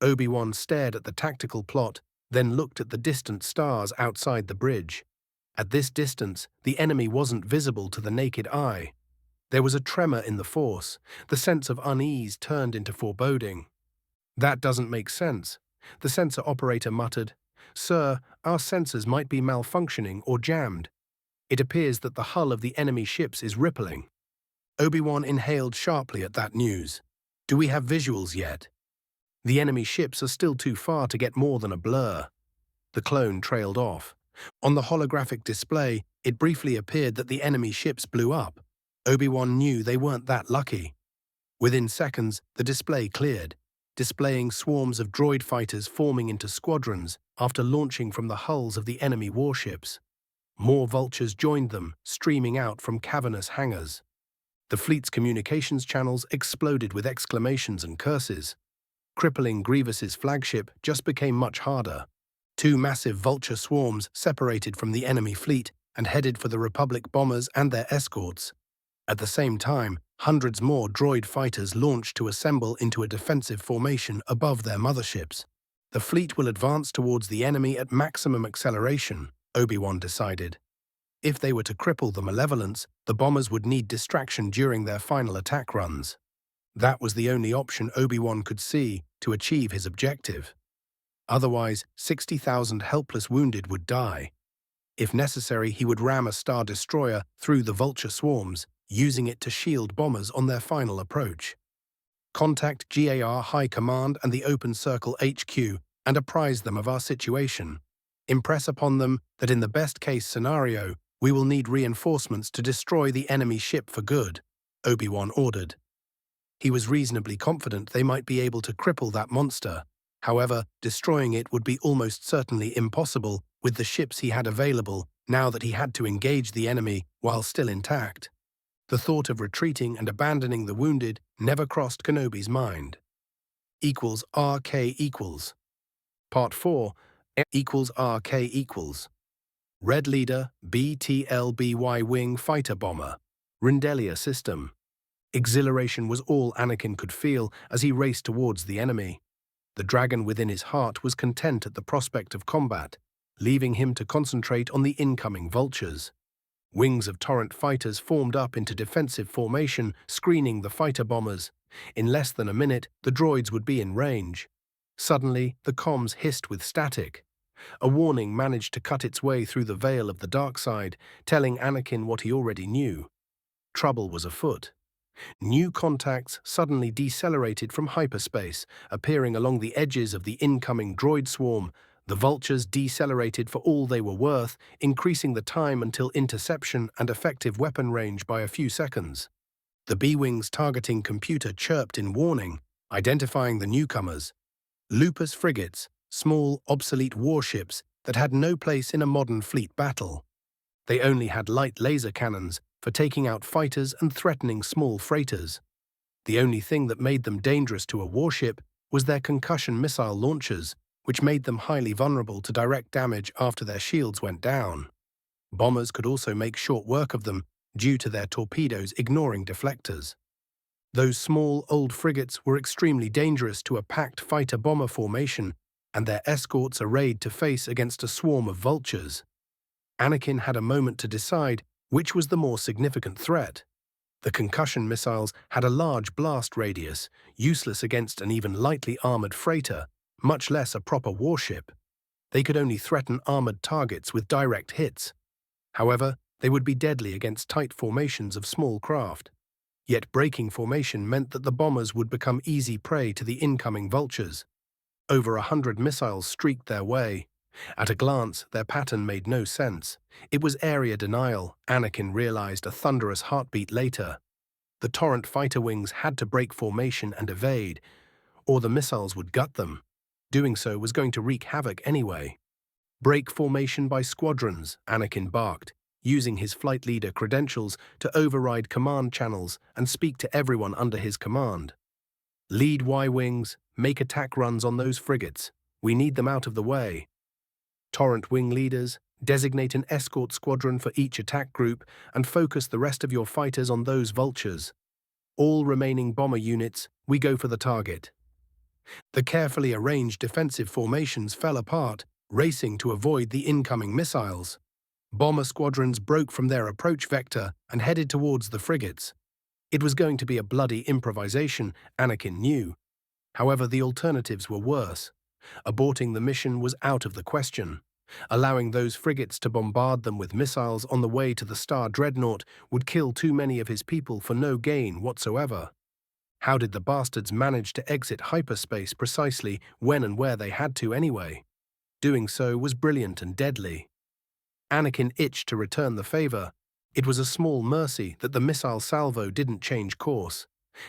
Obi-Wan stared at the tactical plot, then looked at the distant stars outside the bridge. At this distance, the enemy wasn't visible to the naked eye. There was a tremor in the force. The sense of unease turned into foreboding. "That doesn't make sense," the sensor operator muttered. "Sir, our sensors might be malfunctioning or jammed. It appears that the hull of the enemy ships is rippling." Obi-Wan inhaled sharply at that news. "Do we have visuals yet?" "The enemy ships are still too far to get more than a blur." The clone trailed off. On the holographic display, it briefly appeared that the enemy ships blew up. Obi-Wan knew they weren't that lucky. Within seconds, the display cleared, displaying swarms of droid fighters forming into squadrons after launching from the hulls of the enemy warships. More vultures joined them, streaming out from cavernous hangars. The fleet's communications channels exploded with exclamations and curses. Crippling Grievous's flagship just became much harder. Two massive vulture swarms separated from the enemy fleet and headed for the Republic bombers and their escorts. At the same time, hundreds more droid fighters launched to assemble into a defensive formation above their motherships. The fleet will advance towards the enemy at maximum acceleration, Obi-Wan decided. If they were to cripple the Malevolence, the bombers would need distraction during their final attack runs. That was the only option Obi-Wan could see to achieve his objective. Otherwise, 60,000 helpless wounded would die. If necessary, he would ram a Star Destroyer through the vulture swarms, using it to shield bombers on their final approach. Contact GAR High Command and the Open Circle HQ and apprise them of our situation. Impress upon them that in the best-case scenario, we will need reinforcements to destroy the enemy ship for good, Obi-Wan ordered. He was reasonably confident they might be able to cripple that monster. However, destroying it would be almost certainly impossible with the ships he had available now that he had to engage the enemy while still intact. The thought of retreating and abandoning the wounded never crossed Kenobi's mind. RK equals. Part 4 RK equals. Red Leader BTLBY Wing Fighter Bomber. Rindelia System. Exhilaration was all Anakin could feel as he raced towards the enemy. The dragon within his heart was content at the prospect of combat, leaving him to concentrate on the incoming vultures. Wings of torrent fighters formed up into defensive formation, screening the fighter bombers. In less than a minute, the droids would be in range. Suddenly, the comms hissed with static. A warning managed to cut its way through the veil of the dark side, telling Anakin what he already knew. Trouble was afoot. New contacts suddenly decelerated from hyperspace, appearing along the edges of the incoming droid swarm. The vultures decelerated for all they were worth, increasing the time until interception and effective weapon range by a few seconds. The B-Wing's targeting computer chirped in warning, identifying the newcomers. Lupus frigates, small, obsolete warships that had no place in a modern fleet battle. They only had light laser cannons for taking out fighters and threatening small freighters. The only thing that made them dangerous to a warship was their concussion missile launchers, which made them highly vulnerable to direct damage after their shields went down. Bombers could also make short work of them due to their torpedoes ignoring deflectors. Those small, old frigates were extremely dangerous to a packed fighter-bomber formation, and their escorts arrayed to face against a swarm of vultures. Anakin had a moment to decide which was the more significant threat. The concussion missiles had a large blast radius, useless against an even lightly armored freighter, much less a proper warship. They could only threaten armored targets with direct hits. However, they would be deadly against tight formations of small craft. Yet breaking formation meant that the bombers would become easy prey to the incoming vultures. Over 100 missiles streaked their way. At a glance, their pattern made no sense. It was area denial, Anakin realized a thunderous heartbeat later. The torrent fighter wings had to break formation and evade, or the missiles would gut them. Doing so was going to wreak havoc anyway. Break formation by squadrons, Anakin barked, using his flight leader credentials to override command channels and speak to everyone under his command. Lead Y-wings, make attack runs on those frigates. We need them out of the way. Torrent wing leaders, designate an escort squadron for each attack group and focus the rest of your fighters on those vultures. All remaining bomber units, we go for the target. The carefully arranged defensive formations fell apart, racing to avoid the incoming missiles. Bomber squadrons broke from their approach vector and headed towards the frigates. It was going to be a bloody improvisation, Anakin knew. However, the alternatives were worse. Aborting the mission was out of the question. Allowing those frigates to bombard them with missiles on the way to the Star Dreadnought would kill too many of his people for no gain whatsoever. How did the bastards manage to exit hyperspace precisely when and where they had to anyway? Doing so was brilliant and deadly. Anakin itched to return the favor. It was a small mercy that the missile salvo didn't change course.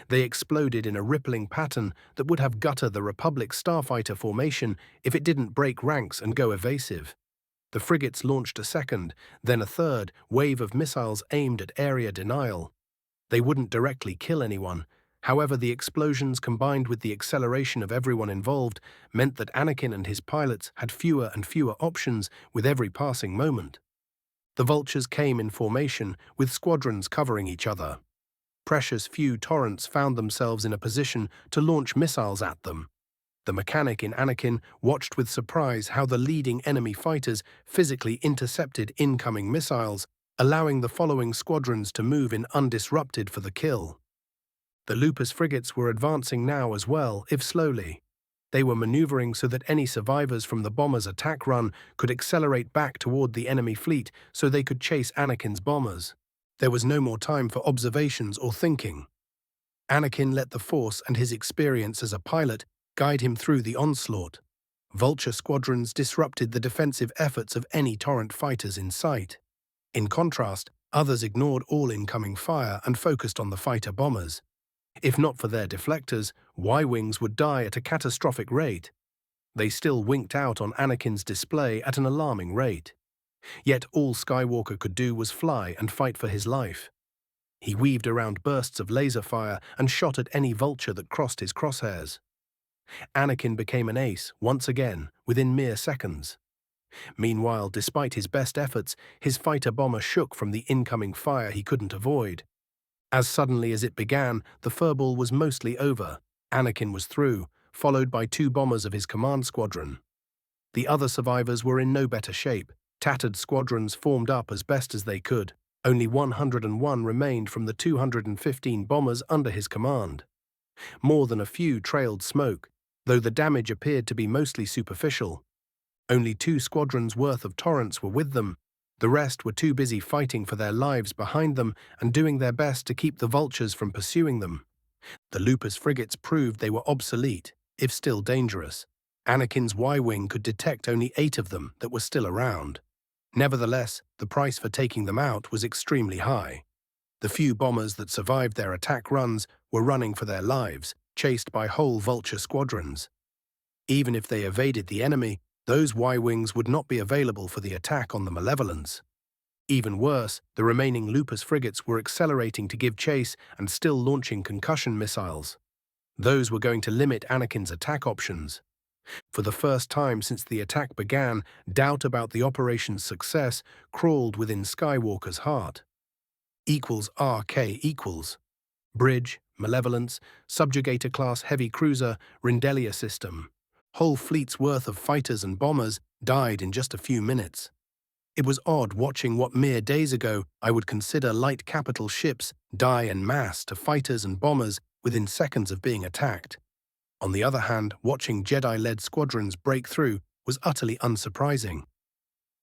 They exploded in a rippling pattern that would have gutted the Republic starfighter formation if it didn't break ranks and go evasive. The frigates launched a second, then a third, wave of missiles aimed at area denial. They wouldn't directly kill anyone. However, the explosions combined with the acceleration of everyone involved meant that Anakin and his pilots had fewer and fewer options with every passing moment. The vultures came in formation, with squadrons covering each other. Precious few torrents found themselves in a position to launch missiles at them. The mechanic in Anakin watched with surprise how the leading enemy fighters physically intercepted incoming missiles, allowing the following squadrons to move in undisrupted for the kill. The Lupus frigates were advancing now as well, if slowly. They were maneuvering so that any survivors from the bombers' attack run could accelerate back toward the enemy fleet so they could chase Anakin's bombers. There was no more time for observations or thinking. Anakin let the Force and his experience as a pilot guide him through the onslaught. Vulture squadrons disrupted the defensive efforts of any torrent fighters in sight. In contrast, others ignored all incoming fire and focused on the fighter bombers. If not for their deflectors, Y-wings would die at a catastrophic rate. They still winked out on Anakin's display at an alarming rate. Yet all Skywalker could do was fly and fight for his life. He weaved around bursts of laser fire and shot at any vulture that crossed his crosshairs. Anakin became an ace once again within mere seconds. Meanwhile, despite his best efforts, his fighter bomber shook from the incoming fire he couldn't avoid. As suddenly as it began, the furball was mostly over. Anakin was through, followed by 2 bombers of his command squadron. The other survivors were in no better shape. Tattered squadrons formed up as best as they could. Only 101 remained from the 215 bombers under his command. More than a few trailed smoke, though the damage appeared to be mostly superficial. Only 2 squadrons worth of torrents were with them. The rest were too busy fighting for their lives behind them and doing their best to keep the vultures from pursuing them. The Lupus frigates proved they were obsolete, if still dangerous. Anakin's Y-wing could detect only 8 of them that were still around. Nevertheless, the price for taking them out was extremely high. The few bombers that survived their attack runs were running for their lives, chased by whole vulture squadrons. Even if they evaded the enemy, those Y-wings would not be available for the attack on the Malevolence. Even worse, the remaining Lupus frigates were accelerating to give chase and still launching concussion missiles. Those were going to limit Anakin's attack options. For the first time since the attack began, doubt about the operation's success crawled within Skywalker's heart. =RK=. Bridge, Malevolence, Subjugator-class heavy cruiser, Rindelia system. Whole fleets worth of fighters and bombers died in just a few minutes. It was odd watching what mere days ago I would consider light capital ships die en masse to fighters and bombers within seconds of being attacked. On the other hand, watching Jedi-led squadrons break through was utterly unsurprising.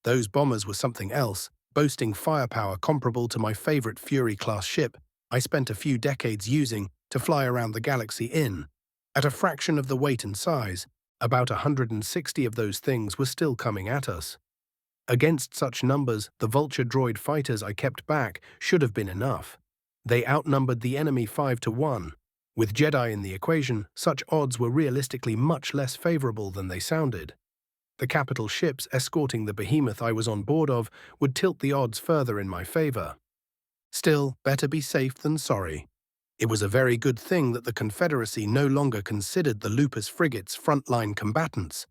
Those bombers were something else, boasting firepower comparable to my favorite Fury-class ship I spent a few decades using to fly around the galaxy in. At a fraction of the weight and size, about 160 of those things were still coming at us. Against such numbers, the Vulture droid fighters I kept back should have been enough. They outnumbered the enemy 5-1. With Jedi in the equation, such odds were realistically much less favorable than they sounded. The capital ships escorting the behemoth I was on board of would tilt the odds further in my favor. Still, better be safe than sorry. It was a very good thing that the Confederacy no longer considered the Lupus frigates frontline combatants,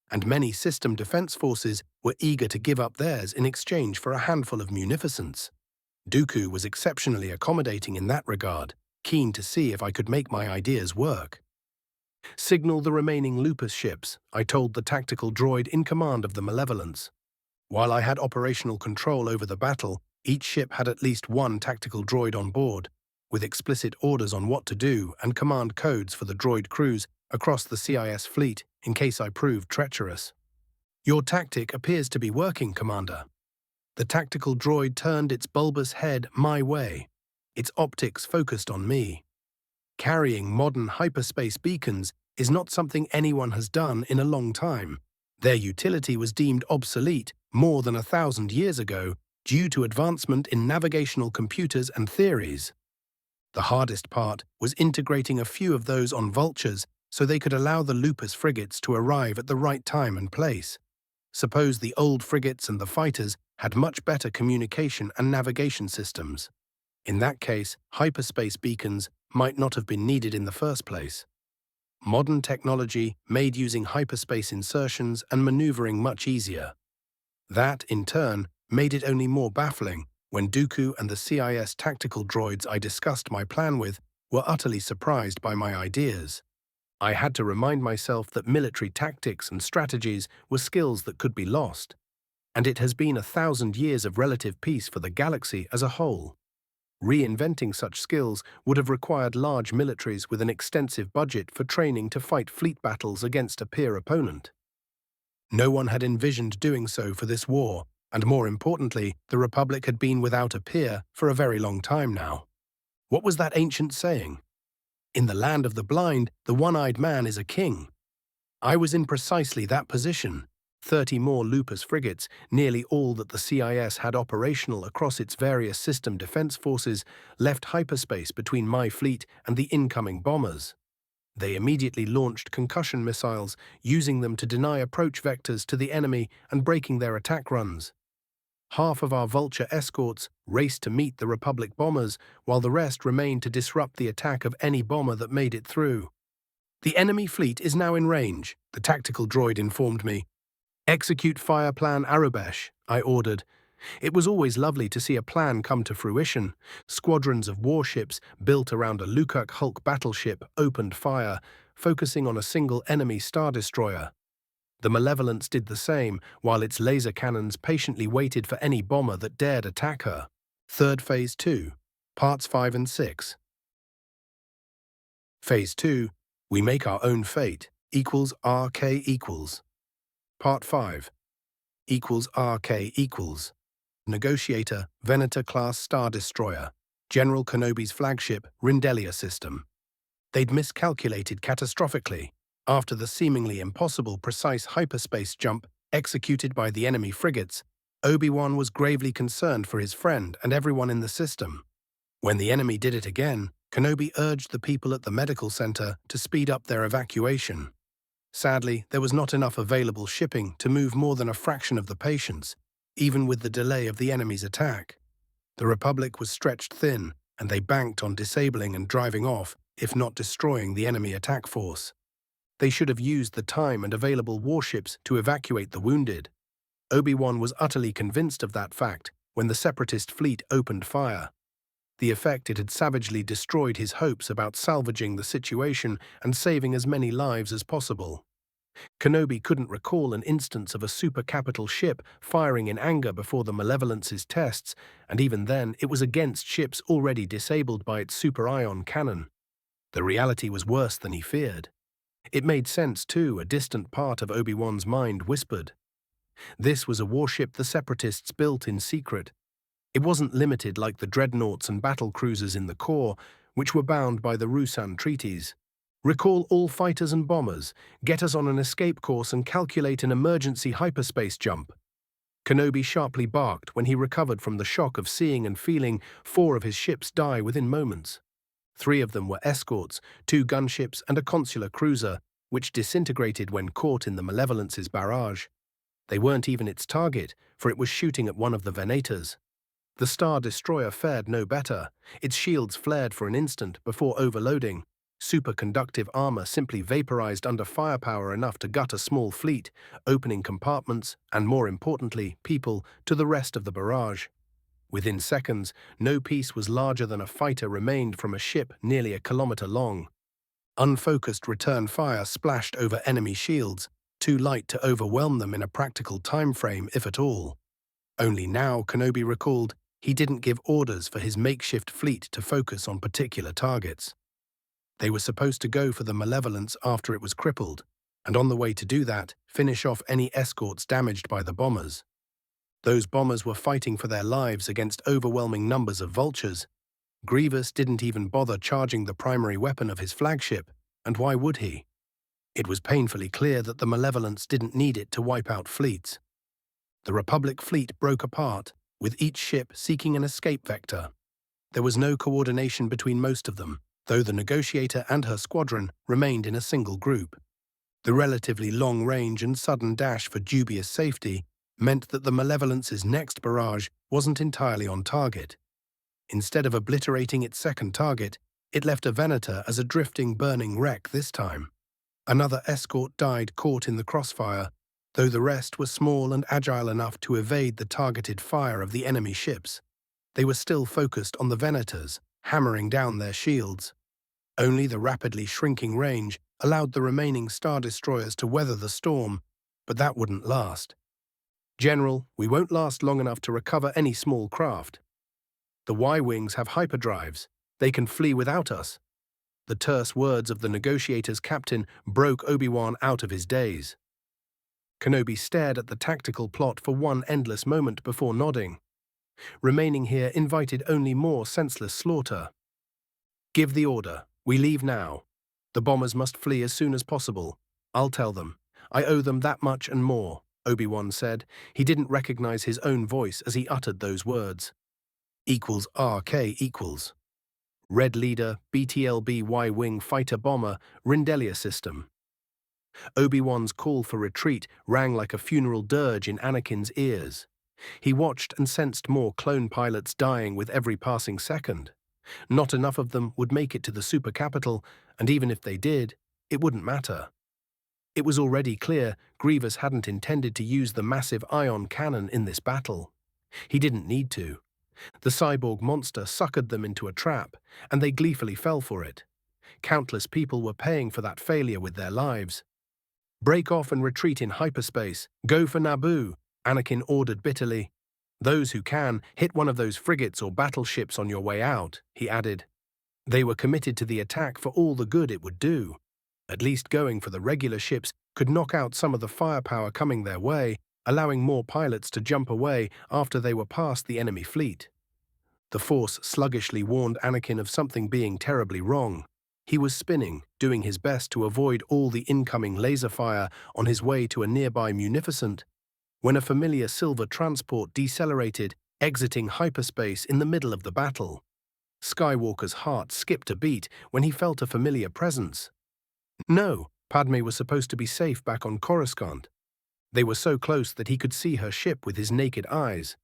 and many system defense forces were eager to give up theirs in exchange for a handful of munificence. Dooku was exceptionally accommodating in that regard, keen to see if I could make my ideas work. Signal the remaining Lupus ships, I told the tactical droid in command of the Malevolence. While I had operational control over the battle, each ship had at least one tactical droid on board, with explicit orders on what to do and command codes for the droid crews across the CIS fleet in case I proved treacherous. Your tactic appears to be working, Commander. The tactical droid turned its bulbous head my way, its optics focused on me. Carrying modern hyperspace beacons is not something anyone has done in a long time. Their utility was deemed obsolete more than 1,000 years ago due to advancement in navigational computers and theories. The hardest part was integrating a few of those on vultures so they could allow the Lupus frigates to arrive at the right time and place. Suppose the old frigates and the fighters had much better communication and navigation systems. In that case, hyperspace beacons might not have been needed in the first place. Modern technology made using hyperspace insertions and maneuvering much easier. That, in turn, made it only more baffling when Dooku and the CIS tactical droids I discussed my plan with were utterly surprised by my ideas. I had to remind myself that military tactics and strategies were skills that could be lost, and it has been 1,000 years of relative peace for the galaxy as a whole. Reinventing such skills would have required large militaries with an extensive budget for training to fight fleet battles against a peer opponent. No one had envisioned doing so for this war, and more importantly, the Republic had been without a peer for a very long time now. What was that ancient saying? In the land of the blind, the one-eyed man is a king. I was in precisely that position. 30 more Lupus frigates, nearly all that the CIS had operational across its various system defense forces, left hyperspace between my fleet and the incoming bombers. They immediately launched concussion missiles, using them to deny approach vectors to the enemy and breaking their attack runs. Half of our Vulture escorts raced to meet the Republic bombers, while the rest remained to disrupt the attack of any bomber that made it through. The enemy fleet is now in range, the tactical droid informed me. Execute Fire Plan Arubesh, I ordered. It was always lovely to see a plan come to fruition. Squadrons of warships built around a Lukak Hulk battleship opened fire, focusing on a single enemy Star Destroyer. The Malevolence did the same, while its laser cannons patiently waited for any bomber that dared attack her. Third Phase 2, Parts 5 and 6. Phase 2, We Make Our Own Fate, equals RK equals. Part 5, equals RK equals. Negotiator, Venator-class Star Destroyer, General Kenobi's flagship, Rindelia system. They'd miscalculated catastrophically. After the seemingly impossible precise hyperspace jump executed by the enemy frigates, Obi-Wan was gravely concerned for his friend and everyone in the system. When the enemy did it again, Kenobi urged the people at the medical center to speed up their evacuation. Sadly, there was not enough available shipping to move more than a fraction of the patients, even with the delay of the enemy's attack. The Republic was stretched thin, and they banked on disabling and driving off, if not destroying the enemy attack force. They should have used the time and available warships to evacuate the wounded. Obi-Wan was utterly convinced of that fact when the Separatist fleet opened fire. The effect it had savagely destroyed his hopes about salvaging the situation and saving as many lives as possible. Kenobi couldn't recall an instance of a super-capital ship firing in anger before the Malevolence's tests, and even then it was against ships already disabled by its super-ion cannon. The reality was worse than he feared. It made sense, too, a distant part of Obi-Wan's mind whispered. This was a warship the Separatists built in secret. It wasn't limited like the dreadnoughts and battle cruisers in the core, which were bound by the Rusan treaties. Recall all fighters and bombers, get us on an escape course and calculate an emergency hyperspace jump. Kenobi sharply barked when he recovered from the shock of seeing and feeling 4 of his ships die within moments. 3 of them were escorts, 2 gunships and a consular cruiser, which disintegrated when caught in the Malevolence's barrage. They weren't even its target, for it was shooting at one of the Venators. The Star Destroyer fared no better. Its shields flared for an instant before overloading. Superconductive armor simply vaporized under firepower enough to gut a small fleet, opening compartments and, more importantly, people to the rest of the barrage. Within seconds, no piece was larger than a fighter remained from a ship nearly a kilometer long. Unfocused return fire splashed over enemy shields, too light to overwhelm them in a practical time frame, if at all. Only now, Kenobi recalled, he didn't give orders for his makeshift fleet to focus on particular targets. They were supposed to go for the Malevolence after it was crippled, and on the way to do that, finish off any escorts damaged by the bombers. Those bombers were fighting for their lives against overwhelming numbers of vultures. Grievous didn't even bother charging the primary weapon of his flagship, and why would he? It was painfully clear that the Malevolence didn't need it to wipe out fleets. The Republic fleet broke apart, with each ship seeking an escape vector. There was no coordination between most of them, though the Negotiator and her squadron remained in a single group. The relatively long range and sudden dash for dubious safety meant that the Malevolence's next barrage wasn't entirely on target. Instead of obliterating its second target, it left a Venator as a drifting, burning wreck this time. Another escort died caught in the crossfire, though the rest were small and agile enough to evade the targeted fire of the enemy ships. They were still focused on the Venators, hammering down their shields. Only the rapidly shrinking range allowed the remaining Star Destroyers to weather the storm, but that wouldn't last. "General, we won't last long enough to recover any small craft. The Y-Wings have hyperdrives. They can flee without us." The terse words of the Negotiator's captain broke Obi-Wan out of his daze. Kenobi stared at the tactical plot for one endless moment before nodding. Remaining here invited only more senseless slaughter. "Give the order. We leave now. The bombers must flee as soon as possible. I'll tell them. I owe them that much and more," Obi-Wan said. He didn't recognize his own voice as he uttered those words. =RK equals. Red Leader, BTLB Y-Wing Fighter Bomber, Rindelia System. Obi-Wan's call for retreat rang like a funeral dirge in Anakin's ears. He watched and sensed more clone pilots dying with every passing second. Not enough of them would make it to the super capital, and even if they did, it wouldn't matter. It was already clear Grievous hadn't intended to use the massive ion cannon in this battle. He didn't need to. The cyborg monster suckered them into a trap, and they gleefully fell for it. Countless people were paying for that failure with their lives. "Break off and retreat in hyperspace. Go for Naboo," Anakin ordered bitterly. "Those who can, hit one of those frigates or battleships on your way out," he added. They were committed to the attack for all the good it would do. At least going for the regular ships could knock out some of the firepower coming their way, allowing more pilots to jump away after they were past the enemy fleet. The Force sluggishly warned Anakin of something being terribly wrong. He was spinning, doing his best to avoid all the incoming laser fire on his way to a nearby munificent, when a familiar silver transport decelerated, exiting hyperspace in the middle of the battle. Skywalker's heart skipped a beat when he felt a familiar presence. No, Padme was supposed to be safe back on Coruscant. They were so close that he could see her ship with his naked eyes.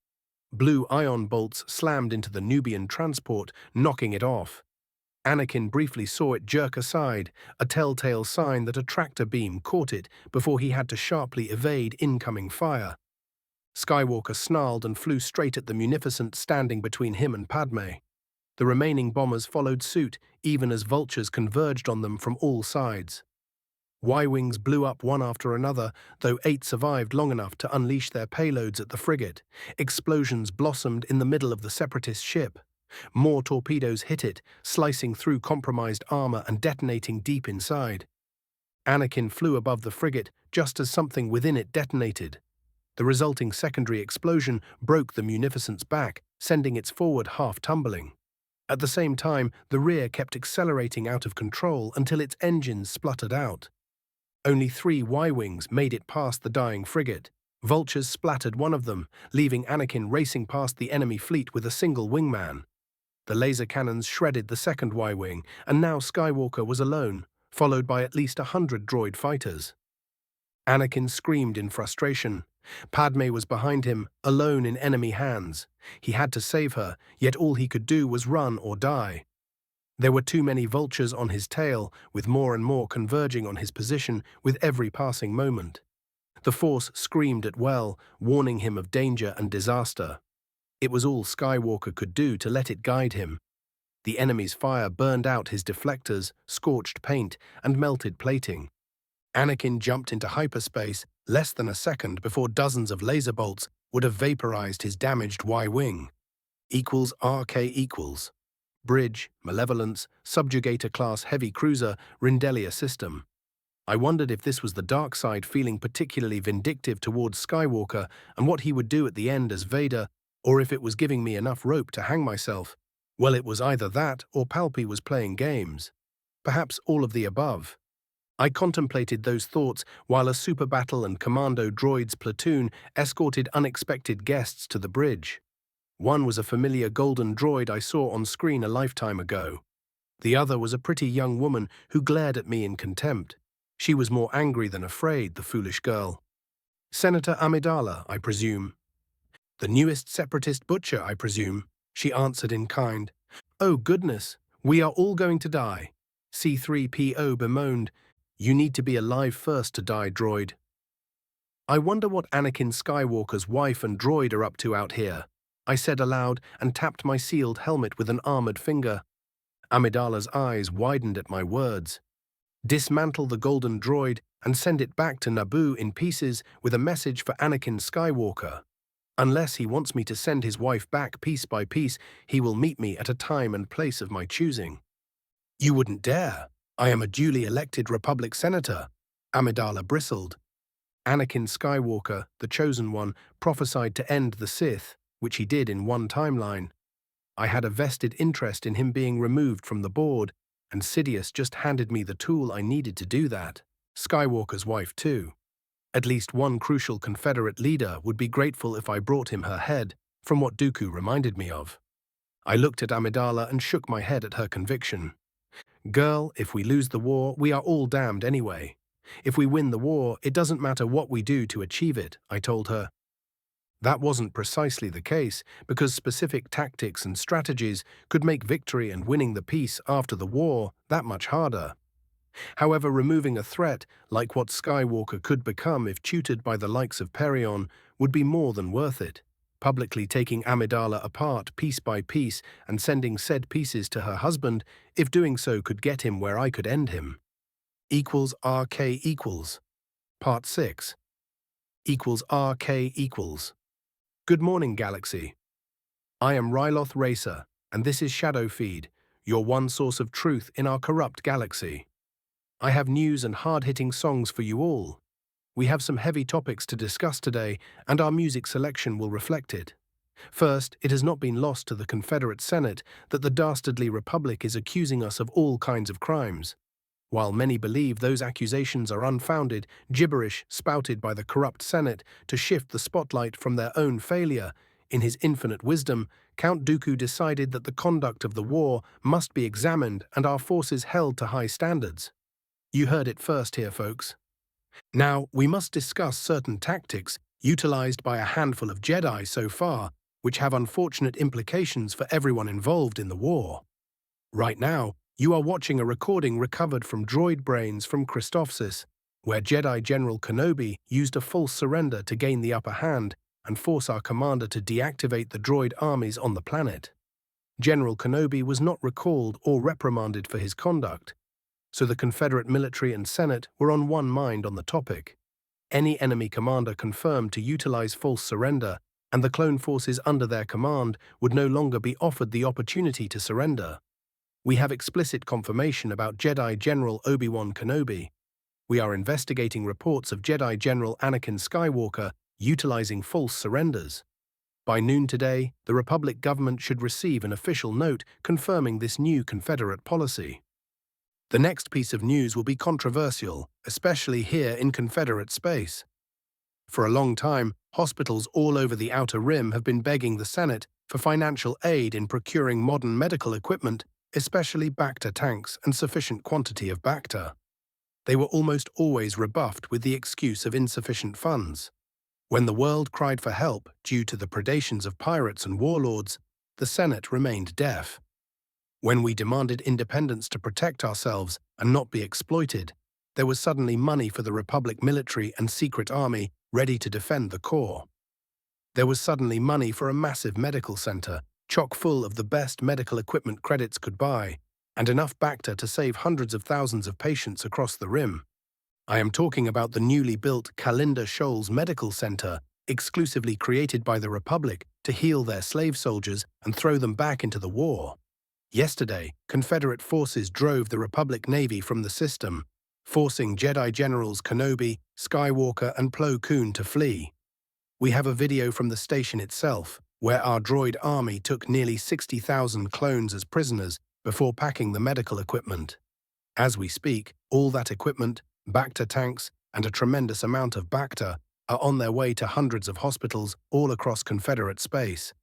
Blue ion bolts slammed into the Nubian transport, knocking it off. Anakin briefly saw it jerk aside, a telltale sign that a tractor beam caught it before he had to sharply evade incoming fire. Skywalker snarled and flew straight at the munificent standing between him and Padme. The remaining bombers followed suit, even as vultures converged on them from all sides. Y-Wings blew up one after another, though 8 survived long enough to unleash their payloads at the frigate. Explosions blossomed in the middle of the Separatist ship. More torpedoes hit it, slicing through compromised armor and detonating deep inside. Anakin flew above the frigate just as something within it detonated. The resulting secondary explosion broke the munificent's back, sending its forward half tumbling. At the same time, the rear kept accelerating out of control until its engines spluttered out. Only 3 Y-Wings made it past the dying frigate. Vultures splattered one of them, leaving Anakin racing past the enemy fleet with a single wingman. The laser cannons shredded the second Y-Wing, and now Skywalker was alone, followed by at least 100 droid fighters. Anakin screamed in frustration. Padme was behind him, alone in enemy hands. He had to save her, yet all he could do was run or die. There were too many vultures on his tail, with more and more converging on his position with every passing moment. The Force screamed at Well, warning him of danger and disaster. It was all Skywalker could do to let it guide him. The enemy's fire burned out his deflectors, scorched paint, and melted plating. Anakin jumped into hyperspace less than a second before dozens of laser bolts would have vaporized his damaged Y-wing. Equals RK equals. Bridge, Malevolence, Subjugator-class heavy cruiser, Rindelia system. I wondered if this was the dark side feeling particularly vindictive towards Skywalker and what he would do at the end as Vader, or if it was giving me enough rope to hang myself. Well, it was either that or Palpy was playing games. Perhaps all of the above. I contemplated those thoughts while a super battle and commando droids platoon escorted unexpected guests to the bridge. One was a familiar golden droid I saw on screen a lifetime ago. The other was a pretty young woman who glared at me in contempt. She was more angry than afraid, the foolish girl. Senator Amidala, I presume. The newest separatist butcher, I presume, she answered in kind. Oh goodness, we are all going to die. C-3PO bemoaned. You need to be alive first to die, droid. I wonder what Anakin Skywalker's wife and droid are up to out here, I said aloud and tapped my sealed helmet with an armored finger. Amidala's eyes widened at my words. Dismantle the golden droid and send it back to Naboo in pieces with a message for Anakin Skywalker. Unless he wants me to send his wife back piece by piece, he will meet me at a time and place of my choosing. You wouldn't dare. I am a duly elected Republic senator. Amidala bristled. Anakin Skywalker, the chosen one, prophesied to end the Sith, which he did in one timeline. I had a vested interest in him being removed from the board, and Sidious just handed me the tool I needed to do that. Skywalker's wife too. At least one crucial Confederate leader would be grateful if I brought him her head, from what Dooku reminded me of. I looked at Amidala and shook my head at her conviction. Girl, if we lose the war, we are all damned anyway. If we win the war, it doesn't matter what we do to achieve it, I told her. That wasn't precisely the case, because specific tactics and strategies could make victory and winning the peace after the war that much harder. However, removing a threat, like what Skywalker could become if tutored by the likes of Perion, would be more than worth it. Publicly taking Amidala apart piece by piece and sending said pieces to her husband, if doing so could get him where I could end him. Equals RK equals. Part 6. Equals RK equals. Good morning, Galaxy. I am Ryloth Racer, and this is Shadow Feed, your one source of truth in our corrupt galaxy. I have news and hard-hitting songs for you all. We have some heavy topics to discuss today, and our music selection will reflect it. First, it has not been lost to the Confederate Senate that the dastardly Republic is accusing us of all kinds of crimes. While many believe those accusations are unfounded, gibberish spouted by the corrupt Senate to shift the spotlight from their own failure, in his infinite wisdom, Count Dooku decided that the conduct of the war must be examined and our forces held to high standards. You heard it first here, folks. Now, we must discuss certain tactics utilized by a handful of Jedi so far, which have unfortunate implications for everyone involved in the war. Right now, you are watching a recording recovered from Droid Brains from Christophsis, where Jedi General Kenobi used a false surrender to gain the upper hand and force our commander to deactivate the droid armies on the planet. General Kenobi was not recalled or reprimanded for his conduct, so the Confederate military and Senate were on one mind on the topic. Any enemy commander confirmed to utilize false surrender, and the clone forces under their command would no longer be offered the opportunity to surrender. We have explicit confirmation about Jedi General Obi-Wan Kenobi. We are investigating reports of Jedi General Anakin Skywalker utilizing false surrenders. By noon today, the Republic government should receive an official note confirming this new Confederate policy. The next piece of news will be controversial, especially here in Confederate space. For a long time, hospitals all over the Outer Rim have been begging the Senate for financial aid in procuring modern medical equipment, especially Bacta tanks and sufficient quantity of Bacta. They were almost always rebuffed with the excuse of insufficient funds. When the world cried for help due to the predations of pirates and warlords, the Senate remained deaf. When we demanded independence to protect ourselves and not be exploited, there was suddenly money for the Republic military and secret army ready to defend the core. There was suddenly money for a massive medical center, chock full of the best medical equipment credits could buy, and enough Bacta to save hundreds of thousands of patients across the rim. I am talking about the newly built Kalinda Shoals Medical Center, exclusively created by the Republic to heal their slave soldiers and throw them back into the war. Yesterday, Confederate forces drove the Republic Navy from the system, forcing Jedi Generals Kenobi, Skywalker, and Plo Koon to flee. We have a video from the station itself, where our droid army took nearly 60,000 clones as prisoners before packing the medical equipment. As we speak, all that equipment, Bacta tanks, and a tremendous amount of Bacta are on their way to hundreds of hospitals all across Confederate space.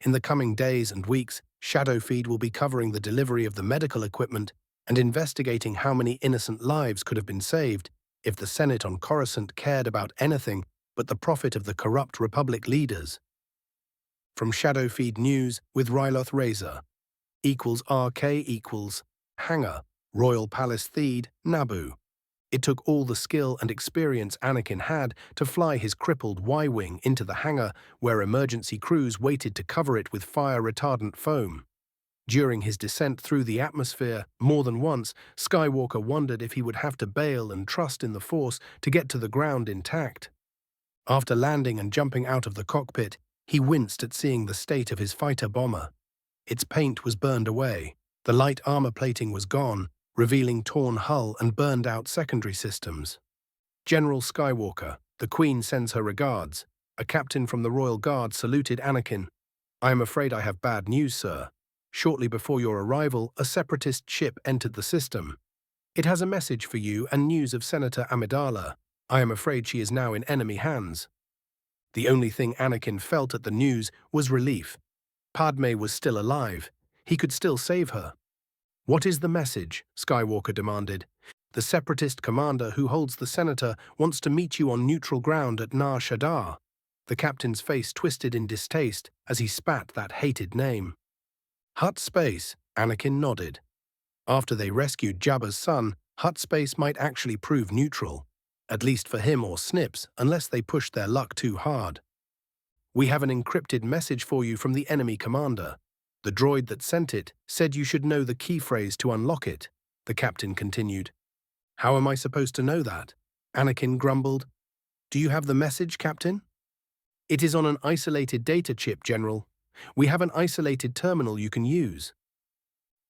In the coming days and weeks, Shadowfeed will be covering the delivery of the medical equipment and investigating how many innocent lives could have been saved if the Senate on Coruscant cared about anything but the profit of the corrupt Republic leaders. From Shadowfeed News with Ryloth Razor, =RK equals Hangar, Royal Palace Theed, Naboo. It took all the skill and experience Anakin had to fly his crippled Y-wing into the hangar where emergency crews waited to cover it with fire-retardant foam. During his descent through the atmosphere, more than once, Skywalker wondered if he would have to bail and trust in the Force to get to the ground intact. After landing and jumping out of the cockpit, he winced at seeing the state of his fighter bomber. Its paint was burned away, the light armor plating was gone, revealing torn hull and burned-out secondary systems. General Skywalker, the Queen sends her regards. A captain from the Royal Guard saluted Anakin. I am afraid I have bad news, sir. Shortly before your arrival, a separatist ship entered the system. It has a message for you and news of Senator Amidala. I am afraid she is now in enemy hands. The only thing Anakin felt at the news was relief. Padme was still alive. He could still save her. What is the message? Skywalker demanded. The separatist commander who holds the senator wants to meet you on neutral ground at Nar Shaddaa. The captain's face twisted in distaste as he spat that hated name. Hutt Space, Anakin nodded. After they rescued Jabba's son, Hutt Space might actually prove neutral. At least for him or Snips, unless they pushed their luck too hard. We have an encrypted message for you from the enemy commander. The droid that sent it said you should know the key phrase to unlock it, the captain continued. How am I supposed to know that? Anakin grumbled. Do you have the message, Captain? It is on an isolated data chip, General. We have an isolated terminal you can use.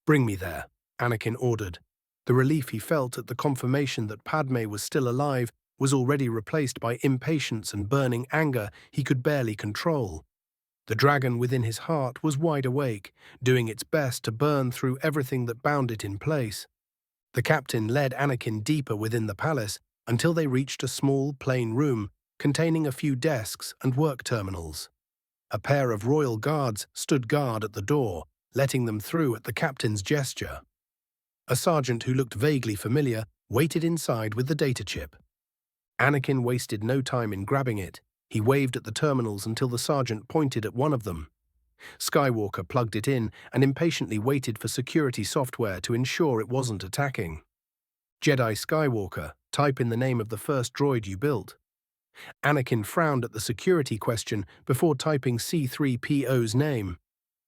Bring me there, Anakin ordered. The relief he felt at the confirmation that Padme was still alive was already replaced by impatience and burning anger he could barely control. The dragon within his heart was wide awake, doing its best to burn through everything that bound it in place. The captain led Anakin deeper within the palace until they reached a small, plain room containing a few desks and work terminals. A pair of royal guards stood guard at the door, letting them through at the captain's gesture. A sergeant who looked vaguely familiar waited inside with the data chip. Anakin wasted no time in grabbing it. He waved at the terminals until the sergeant pointed at one of them. Skywalker plugged it in and impatiently waited for security software to ensure it wasn't attacking. Jedi Skywalker, type in the name of the first droid you built. Anakin frowned at the security question before typing C-3PO's name.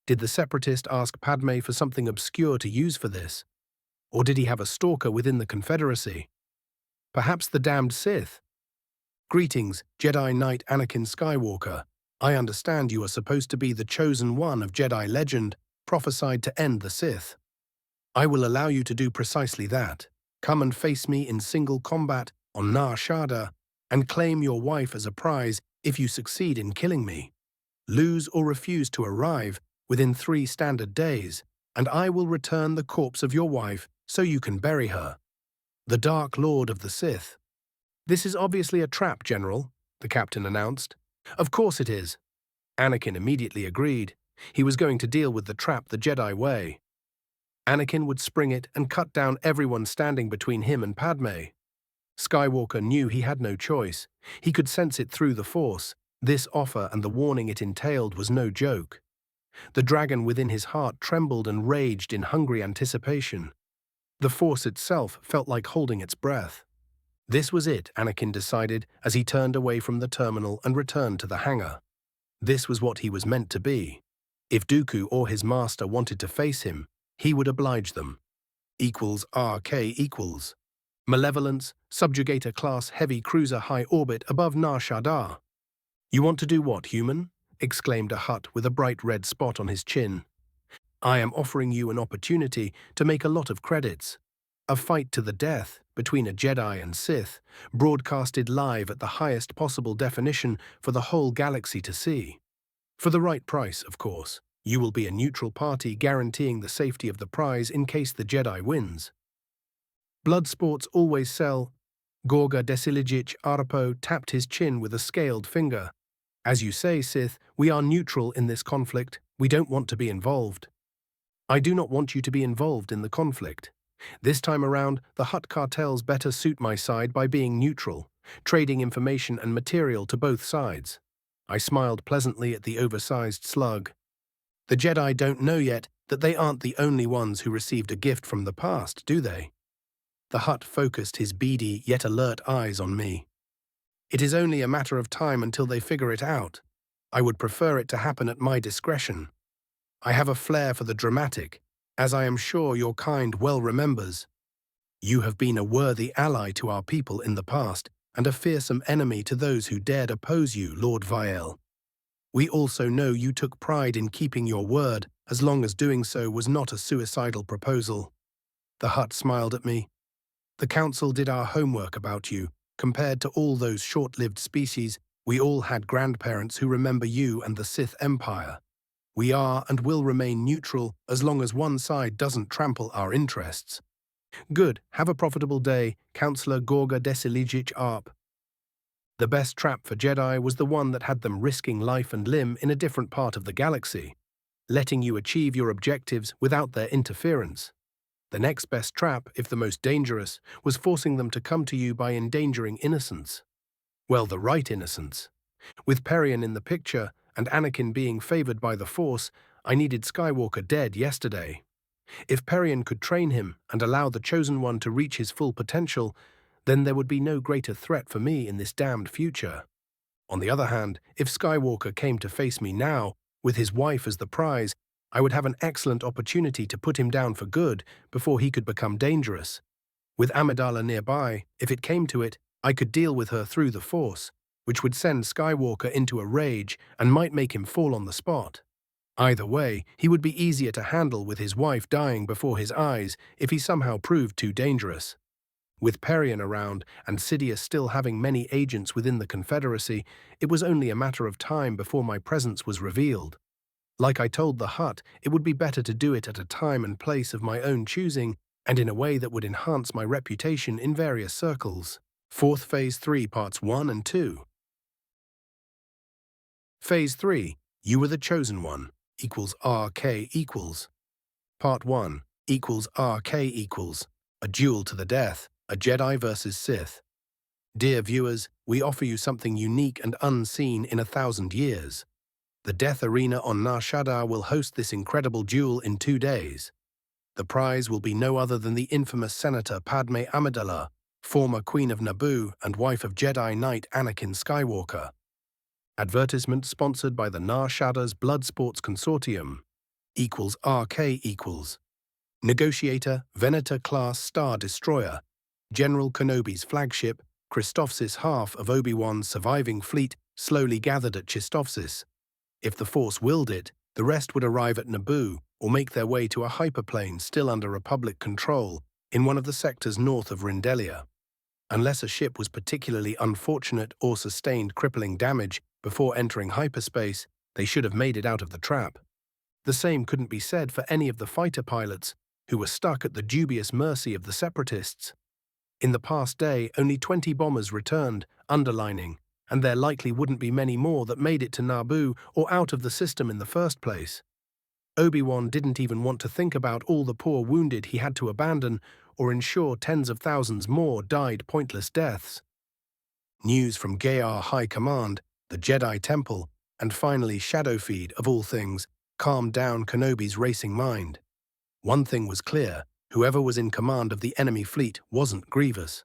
Did the separatist ask Padme for something obscure to use for this? Or did he have a stalker within the Confederacy? Perhaps the damned Sith? Greetings, Jedi Knight Anakin Skywalker. I understand you are supposed to be the chosen one of Jedi legend, prophesied to end the Sith. I will allow you to do precisely that. Come and face me in single combat on Nar Shaddaa, and claim your wife as a prize if you succeed in killing me. Lose or refuse to arrive within 3 standard days, and I will return the corpse of your wife so you can bury her. The Dark Lord of the Sith. This is obviously a trap, General, the captain announced. Of course it is. Anakin immediately agreed. He was going to deal with the trap the Jedi way. Anakin would spring it and cut down everyone standing between him and Padme. Skywalker knew he had no choice. He could sense it through the Force. This offer and the warning it entailed was no joke. The dragon within his heart trembled and raged in hungry anticipation. The Force itself felt like holding its breath. This was it, Anakin decided as he turned away from the terminal and returned to the hangar. This was what he was meant to be. If Dooku or his master wanted to face him, he would oblige them. Equals RK equals. Malevolence, Subjugator class heavy cruiser high orbit above Nar Shaddaa. You want to do what, human? Exclaimed a Hutt with a bright red spot on his chin. I am offering you an opportunity to make a lot of credits. A fight to the death between a Jedi and Sith, broadcasted live at the highest possible definition for the whole galaxy to see. For the right price, of course. You will be a neutral party guaranteeing the safety of the prize in case the Jedi wins. Blood sports always sell. Gorga Desilijic Arpo tapped his chin with a scaled finger. As you say, Sith, we are neutral in this conflict. We don't want to be involved. I do not want you to be involved in the conflict. This time around, the Hutt cartels better suit my side by being neutral, trading information and material to both sides. I smiled pleasantly at the oversized slug. The Jedi don't know yet that they aren't the only ones who received a gift from the past, do they? The Hutt focused his beady yet alert eyes on me. It is only a matter of time until they figure it out. I would prefer it to happen at my discretion. I have a flair for the dramatic, as I am sure your kind well remembers. You have been a worthy ally to our people in the past, and a fearsome enemy to those who dared oppose you, Lord Vael. We also know you took pride in keeping your word, as long as doing so was not a suicidal proposal. The Hutt smiled at me. The Council did our homework about you. Compared to all those short-lived species, we all had grandparents who remember you and the Sith Empire. We are and will remain neutral as long as one side doesn't trample our interests. Good, have a profitable day, Councillor Gorga Desilijic Arp. The best trap for Jedi was the one that had them risking life and limb in a different part of the galaxy, letting you achieve your objectives without their interference. The next best trap, if the most dangerous, was forcing them to come to you by endangering innocence. Well, the right innocence. With Perion in the picture, and Anakin being favored by the Force, I needed Skywalker dead yesterday. If Perion could train him and allow the Chosen One to reach his full potential, then there would be no greater threat for me in this damned future. On the other hand, if Skywalker came to face me now, with his wife as the prize, I would have an excellent opportunity to put him down for good before he could become dangerous. With Amidala nearby, if it came to it, I could deal with her through the Force, which would send Skywalker into a rage and might make him fall on the spot. Either way, he would be easier to handle with his wife dying before his eyes if he somehow proved too dangerous. With Perion around and Sidious still having many agents within the Confederacy, it was only a matter of time before my presence was revealed. Like I told the Hutt, it would be better to do it at a time and place of my own choosing and in a way that would enhance my reputation in various circles. 4th Phase 3 Parts 1 and 2. Phase 3, You Were the Chosen One, equals RK equals. Part 1, equals RK equals. A duel to the death, a Jedi versus Sith. Dear viewers, we offer you something unique and unseen in 1,000 years. The Death Arena on Nar Shaddaa will host this incredible duel in 2 days. The prize will be no other than the infamous Senator Padme Amidala, former Queen of Naboo and wife of Jedi Knight Anakin Skywalker. Advertisement sponsored by the Nar Shaddaa's Blood Sports Consortium. Equals RK equals. Negotiator, Venator-class Star Destroyer. General Kenobi's flagship, Christophsis, half of Obi-Wan's surviving fleet, slowly gathered at Christophsis. If the Force willed it, the rest would arrive at Naboo or make their way to a hyperplane still under Republic control in one of the sectors north of Rindelia. Unless a ship was particularly unfortunate or sustained crippling damage before entering hyperspace, they should have made it out of the trap. The same couldn't be said for any of the fighter pilots who were stuck at the dubious mercy of the Separatists. In the past day, only 20 bombers returned, underlining, and there likely wouldn't be many more that made it to Naboo or out of the system in the first place. Obi-Wan didn't even want to think about all the poor wounded he had to abandon or ensure tens of thousands more died pointless deaths. News from Gayar High Command, the Jedi Temple, and finally Shadowfeed, of all things, calmed down Kenobi's racing mind. One thing was clear, whoever was in command of the enemy fleet wasn't Grievous.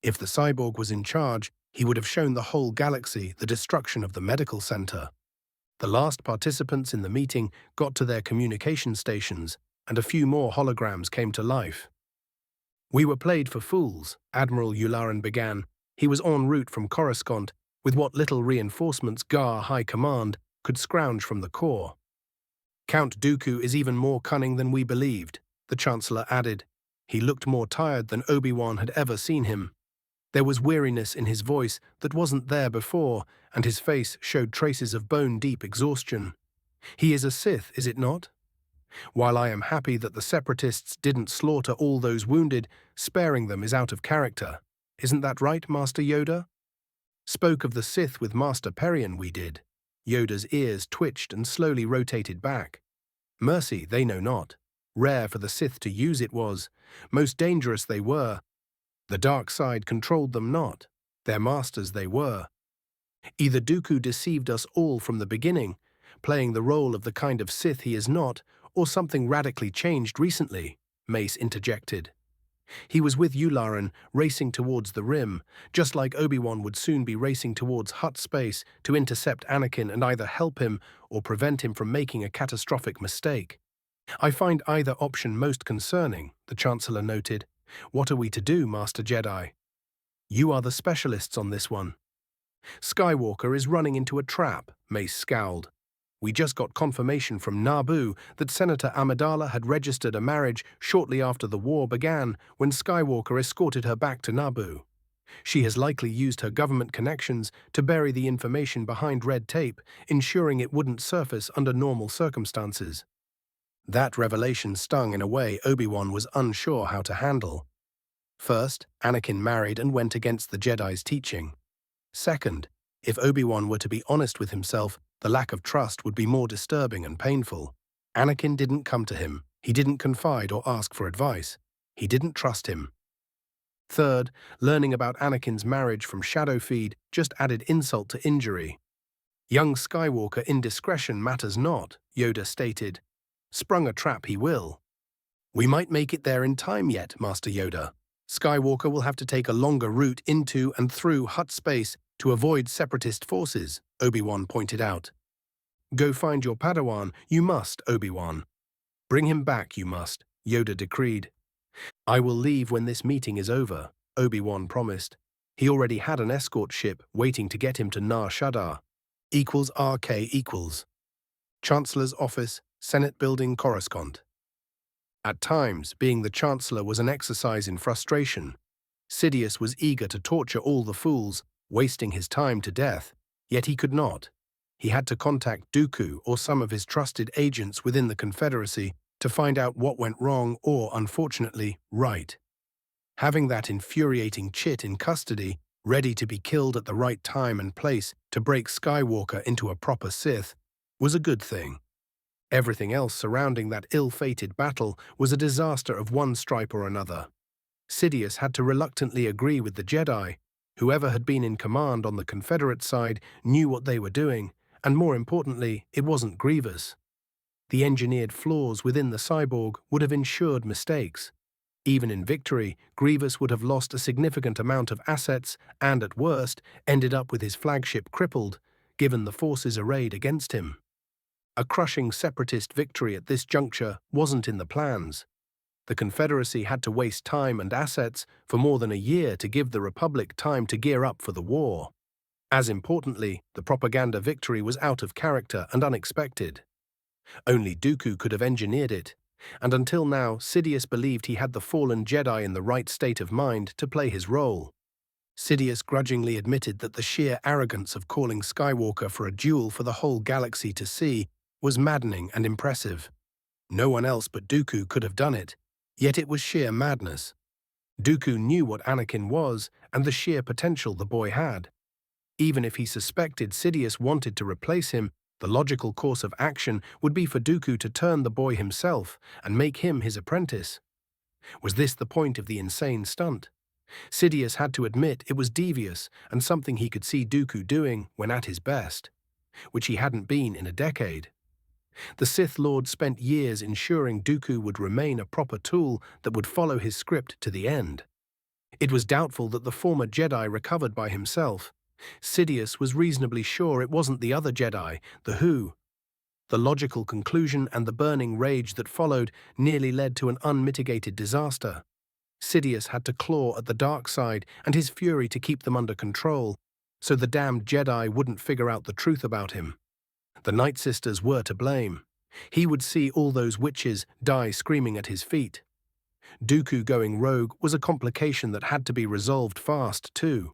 If the cyborg was in charge, he would have shown the whole galaxy the destruction of the medical center. The last participants in the meeting got to their communication stations, and a few more holograms came to life. "We were played for fools," Admiral Yularen began. He was en route from Coruscant with what little reinforcements Gar High Command could scrounge from the core. "Count Dooku is even more cunning than we believed," the Chancellor added. He looked more tired than Obi-Wan had ever seen him. There was weariness in his voice that wasn't there before, and his face showed traces of bone-deep exhaustion. "He is a Sith, is it not? While I am happy that the Separatists didn't slaughter all those wounded, sparing them is out of character. Isn't that right, Master Yoda?" "Spoke of the Sith with Master Perion, we did." Yoda's ears twitched and slowly rotated back. "Mercy they know not. Rare for the Sith to use it was. Most dangerous they were. The dark side controlled them not. Their masters they were. Either Dooku deceived us all from the beginning, playing the role of the kind of Sith he is not, or something radically changed recently," Mace interjected. He was with Yularen, racing towards the rim, just like Obi-Wan would soon be racing towards Hutt space to intercept Anakin and either help him or prevent him from making a catastrophic mistake. "I find either option most concerning," the Chancellor noted. "What are we to do, Master Jedi?" "You are the specialists on this one." "Skywalker is running into a trap," Mace scowled. "We just got confirmation from Naboo that Senator Amidala had registered a marriage shortly after the war began when Skywalker escorted her back to Naboo. She has likely used her government connections to bury the information behind red tape, ensuring it wouldn't surface under normal circumstances." That revelation stung in a way Obi-Wan was unsure how to handle. First, Anakin married and went against the Jedi's teaching. Second, if Obi-Wan were to be honest with himself, the lack of trust would be more disturbing and painful. Anakin didn't come to him. He didn't confide or ask for advice. He didn't trust him. Third, learning about Anakin's marriage from Shadowfeed just added insult to injury. "Young Skywalker indiscretion matters not," Yoda stated. "Sprung a trap he will." "We might make it there in time yet, Master Yoda. Skywalker will have to take a longer route into and through Hutt space to avoid Separatist forces," Obi-Wan pointed out. "Go find your Padawan, you must, Obi-Wan. Bring him back, you must," Yoda decreed. "I will leave when this meeting is over," Obi-Wan promised. He already had an escort ship waiting to get him to Nar Shaddaa. =RK=. Chancellor's Office, Senate Building, Coruscant. At times, being the Chancellor was an exercise in frustration. Sidious was eager to torture all the fools, wasting his time to death, yet he could not. He had to contact Dooku or some of his trusted agents within the Confederacy to find out what went wrong or, unfortunately, right. Having that infuriating chit in custody, ready to be killed at the right time and place to break Skywalker into a proper Sith, was a good thing. Everything else surrounding that ill-fated battle was a disaster of one stripe or another. Sidious had to reluctantly agree with the Jedi. Whoever had been in command on the Confederate side knew what they were doing, and more importantly, it wasn't Grievous. The engineered flaws within the cyborg would have ensured mistakes. Even in victory, Grievous would have lost a significant amount of assets and, at worst, ended up with his flagship crippled, given the forces arrayed against him. A crushing Separatist victory at this juncture wasn't in the plans. The Confederacy had to waste time and assets for more than a year to give the Republic time to gear up for the war. As importantly, the propaganda victory was out of character and unexpected. Only Dooku could have engineered it, and until now Sidious believed he had the fallen Jedi in the right state of mind to play his role. Sidious grudgingly admitted that the sheer arrogance of calling Skywalker for a duel for the whole galaxy to see was maddening and impressive. No one else but Dooku could have done it, yet it was sheer madness. Dooku knew what Anakin was and the sheer potential the boy had. Even if he suspected Sidious wanted to replace him, the logical course of action would be for Dooku to turn the boy himself and make him his apprentice. Was this the point of the insane stunt? Sidious had to admit it was devious and something he could see Dooku doing when at his best, which he hadn't been in a decade. The Sith Lord spent years ensuring Dooku would remain a proper tool that would follow his script to the end. It was doubtful that the former Jedi recovered by himself, Sidious was reasonably sure it wasn't the other Jedi, the Who. The logical conclusion and the burning rage that followed nearly led to an unmitigated disaster. Sidious had to claw at the dark side and his fury to keep them under control, so the damned Jedi wouldn't figure out the truth about him. The Night Sisters were to blame. He would see all those witches die screaming at his feet. Dooku going rogue was a complication that had to be resolved fast, too.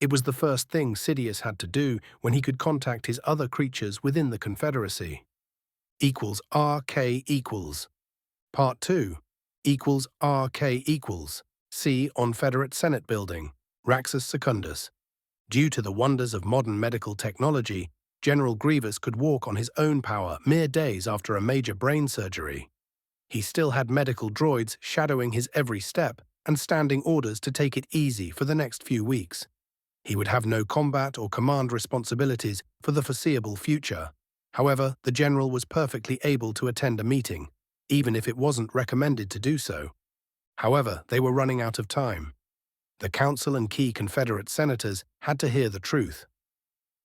It was the first thing Sidious had to do when he could contact his other creatures within the Confederacy. Equals RK equals. Part 2. Equals RK equals. C. On Federate Senate Building. Raxus Secundus. Due to the wonders of modern medical technology, General Grievous could walk on his own power mere days after a major brain surgery. He still had medical droids shadowing his every step and standing orders to take it easy for the next few weeks. He would have no combat or command responsibilities for the foreseeable future. However, the general was perfectly able to attend a meeting, even if it wasn't recommended to do so. However, they were running out of time. The council and key Confederate senators had to hear the truth.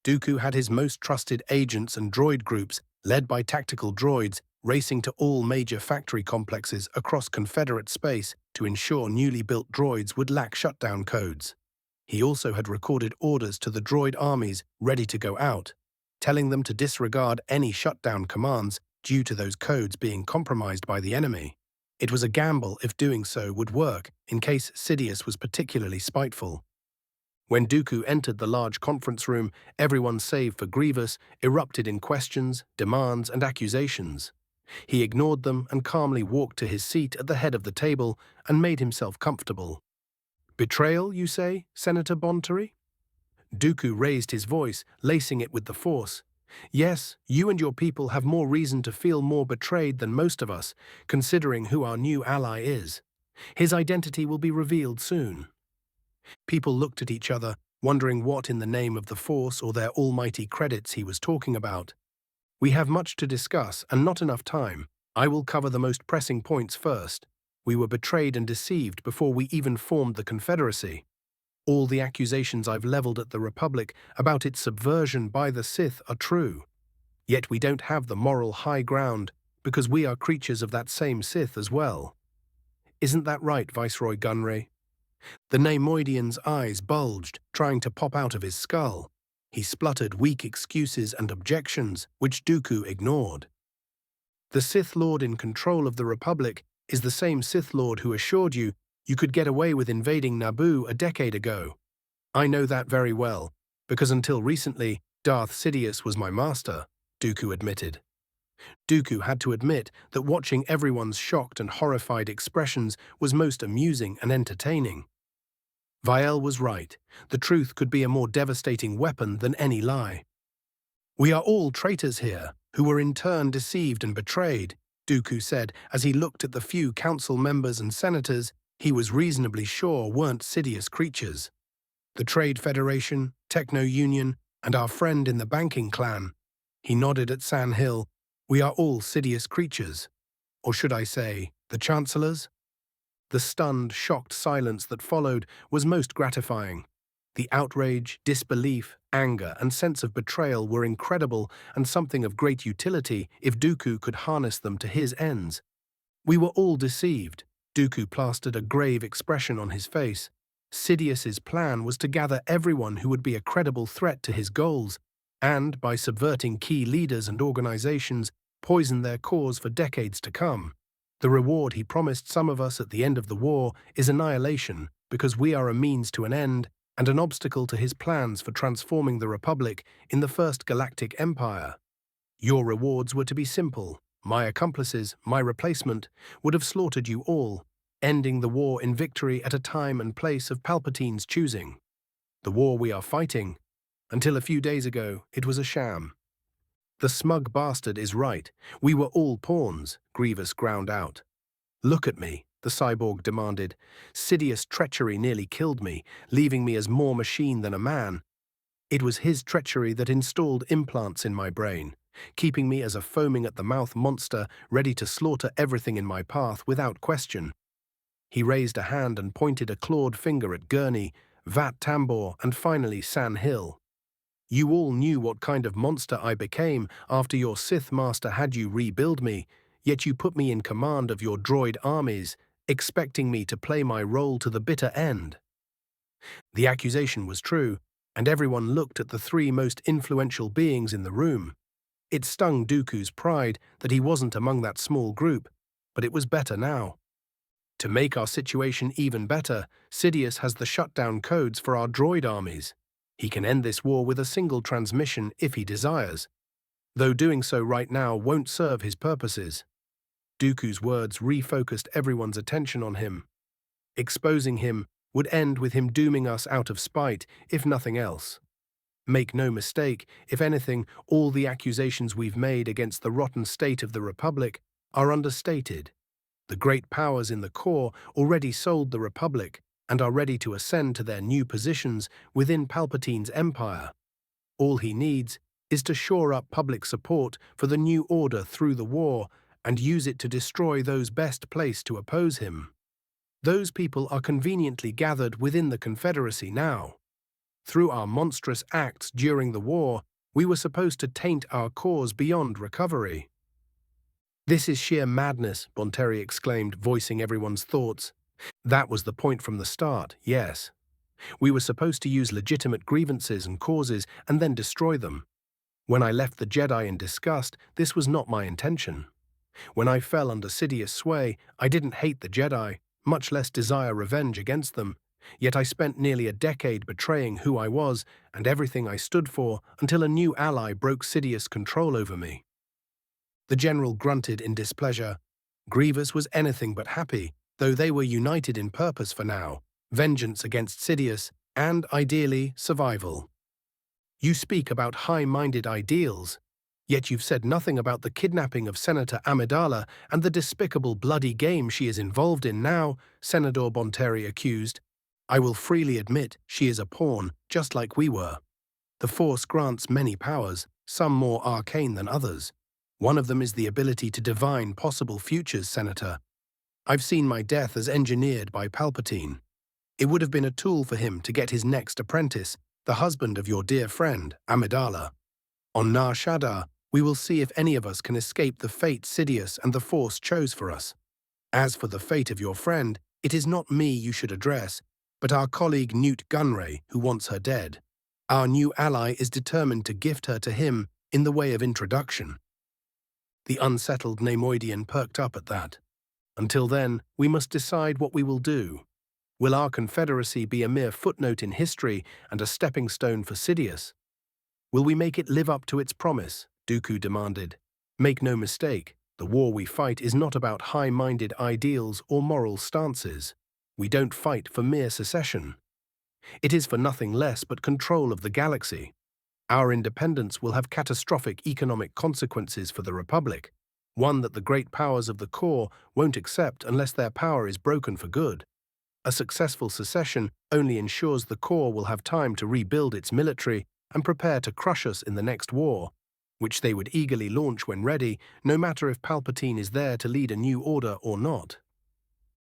Dooku had his most trusted agents and droid groups, led by tactical droids, racing to all major factory complexes across Confederate space to ensure newly built droids would lack shutdown codes. He also had recorded orders to the droid armies ready to go out, telling them to disregard any shutdown commands due to those codes being compromised by the enemy. It was a gamble if doing so would work in case Sidious was particularly spiteful. When Dooku entered the large conference room, everyone save for Grievous erupted in questions, demands, and accusations. He ignored them and calmly walked to his seat at the head of the table and made himself comfortable. "Betrayal, you say, Senator Bontery?" Dooku raised his voice, lacing it with the Force. "Yes, you and your people have more reason to feel more betrayed than most of us, considering who our new ally is. His identity will be revealed soon." People looked at each other, wondering what in the name of the Force or their almighty credits he was talking about. "We have much to discuss and not enough time. I will cover the most pressing points first. We were betrayed and deceived before we even formed the Confederacy. All the accusations I've leveled at the Republic about its subversion by the Sith are true. Yet we don't have the moral high ground because we are creatures of that same Sith as well. Isn't that right, Viceroy Gunray?" The Neimoidian's eyes bulged, trying to pop out of his skull. He spluttered weak excuses and objections, which Dooku ignored. "The Sith Lord in control of the Republic is the same Sith Lord who assured you you could get away with invading Naboo a decade ago. I know that very well, because until recently, Darth Sidious was my master," Dooku admitted. Dooku had to admit that watching everyone's shocked and horrified expressions was most amusing and entertaining. Viel was right. The truth could be a more devastating weapon than any lie. "We are all traitors here, who were in turn deceived and betrayed," Dooku said as he looked at the few council members and senators he was reasonably sure weren't Sidious creatures. "The Trade Federation, Techno-Union, and our friend in the banking clan." He nodded at San Hill. "We are all Sidious creatures. Or should I say, the Chancellors?" The stunned, shocked silence that followed was most gratifying. The outrage, disbelief, anger, and sense of betrayal were incredible and something of great utility if Dooku could harness them to his ends. "We were all deceived." Dooku plastered a grave expression on his face. Sidious's plan was to gather everyone who would be a credible threat to his goals, and, by subverting key leaders and organizations, poison their cause for decades to come. The reward he promised some of us at the end of the war is annihilation, because we are a means to an end and an obstacle to his plans for transforming the Republic in the First Galactic Empire. Your rewards were to be simple. My accomplices, my replacement, would have slaughtered you all, ending the war in victory at a time and place of Palpatine's choosing. The war we are fighting, until a few days ago, it was a sham. "The smug bastard is right. We were all pawns," Grievous ground out. "Look at me," the cyborg demanded. "Sidious treachery nearly killed me, leaving me as more machine than a man. It was his treachery that installed implants in my brain, keeping me as a foaming-at-the-mouth monster ready to slaughter everything in my path without question." He raised a hand and pointed a clawed finger at Gurney, Vat Tambor, and finally San Hill. You all knew what kind of monster I became after your Sith master had you rebuild me, yet you put me in command of your droid armies, expecting me to play my role to the bitter end. The accusation was true, and everyone looked at the three most influential beings in the room. It stung Dooku's pride that he wasn't among that small group, but it was better now. To make our situation even better, Sidious has the shutdown codes for our droid armies. He can end this war with a single transmission if he desires, though doing so right now won't serve his purposes. Dooku's words refocused everyone's attention on him. Exposing him would end with him dooming us out of spite, if nothing else. Make no mistake, if anything, all the accusations we've made against the rotten state of the Republic are understated. The great powers in the core already sold the Republic and are ready to ascend to their new positions within Palpatine's empire. All he needs is to shore up public support for the new order through the war and use it to destroy those best placed to oppose him. Those people are conveniently gathered within the Confederacy now. Through our monstrous acts during the war, we were supposed to taint our cause beyond recovery. This is sheer madness, Bonteri exclaimed, voicing everyone's thoughts. That was the point from the start, yes. We were supposed to use legitimate grievances and causes and then destroy them. When I left the Jedi in disgust, this was not my intention. When I fell under Sidious' sway, I didn't hate the Jedi, much less desire revenge against them. Yet I spent nearly a decade betraying who I was and everything I stood for until a new ally broke Sidious' control over me. The general grunted in displeasure. Grievous was anything but happy, though they were united in purpose for now, vengeance against Sidious, and, ideally, survival. You speak about high-minded ideals, yet you've said nothing about the kidnapping of Senator Amidala and the despicable bloody game she is involved in now, Senator Bonteri accused. I will freely admit she is a pawn, just like we were. The Force grants many powers, some more arcane than others. One of them is the ability to divine possible futures, Senator. I've seen my death as engineered by Palpatine. It would have been a tool for him to get his next apprentice, the husband of your dear friend, Amidala. On Nar Shaddaa, we will see if any of us can escape the fate Sidious and the Force chose for us. As for the fate of your friend, it is not me you should address, but our colleague Newt Gunray, who wants her dead. Our new ally is determined to gift her to him in the way of introduction. The unsettled Neimoidian perked up at that. Until then, we must decide what we will do. Will our Confederacy be a mere footnote in history and a stepping stone for Sidious? Will we make it live up to its promise? Dooku demanded. Make no mistake, the war we fight is not about high-minded ideals or moral stances. We don't fight for mere secession. It is for nothing less but control of the galaxy. Our independence will have catastrophic economic consequences for the Republic, one that the great powers of the core won't accept unless their power is broken for good. A successful secession only ensures the core will have time to rebuild its military and prepare to crush us in the next war, which they would eagerly launch when ready, no matter if Palpatine is there to lead a new order or not.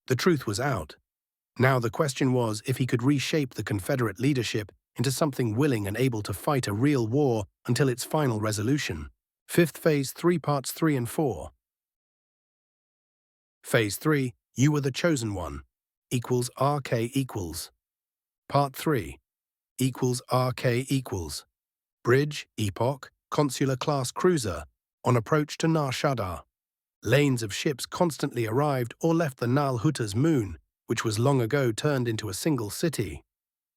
The truth was out. Now the question was if he could reshape the Confederate leadership into something willing and able to fight a real war until its final resolution. Fifth Phase 3 Parts 3 and 4. Phase 3, You Were the Chosen One, equals RK equals. Part 3, equals RK equals. Bridge, Epoch, Consular-class cruiser, on approach to Nar Shaddaa. Lanes of ships constantly arrived or left the Nal Huta's moon, which was long ago turned into a single city.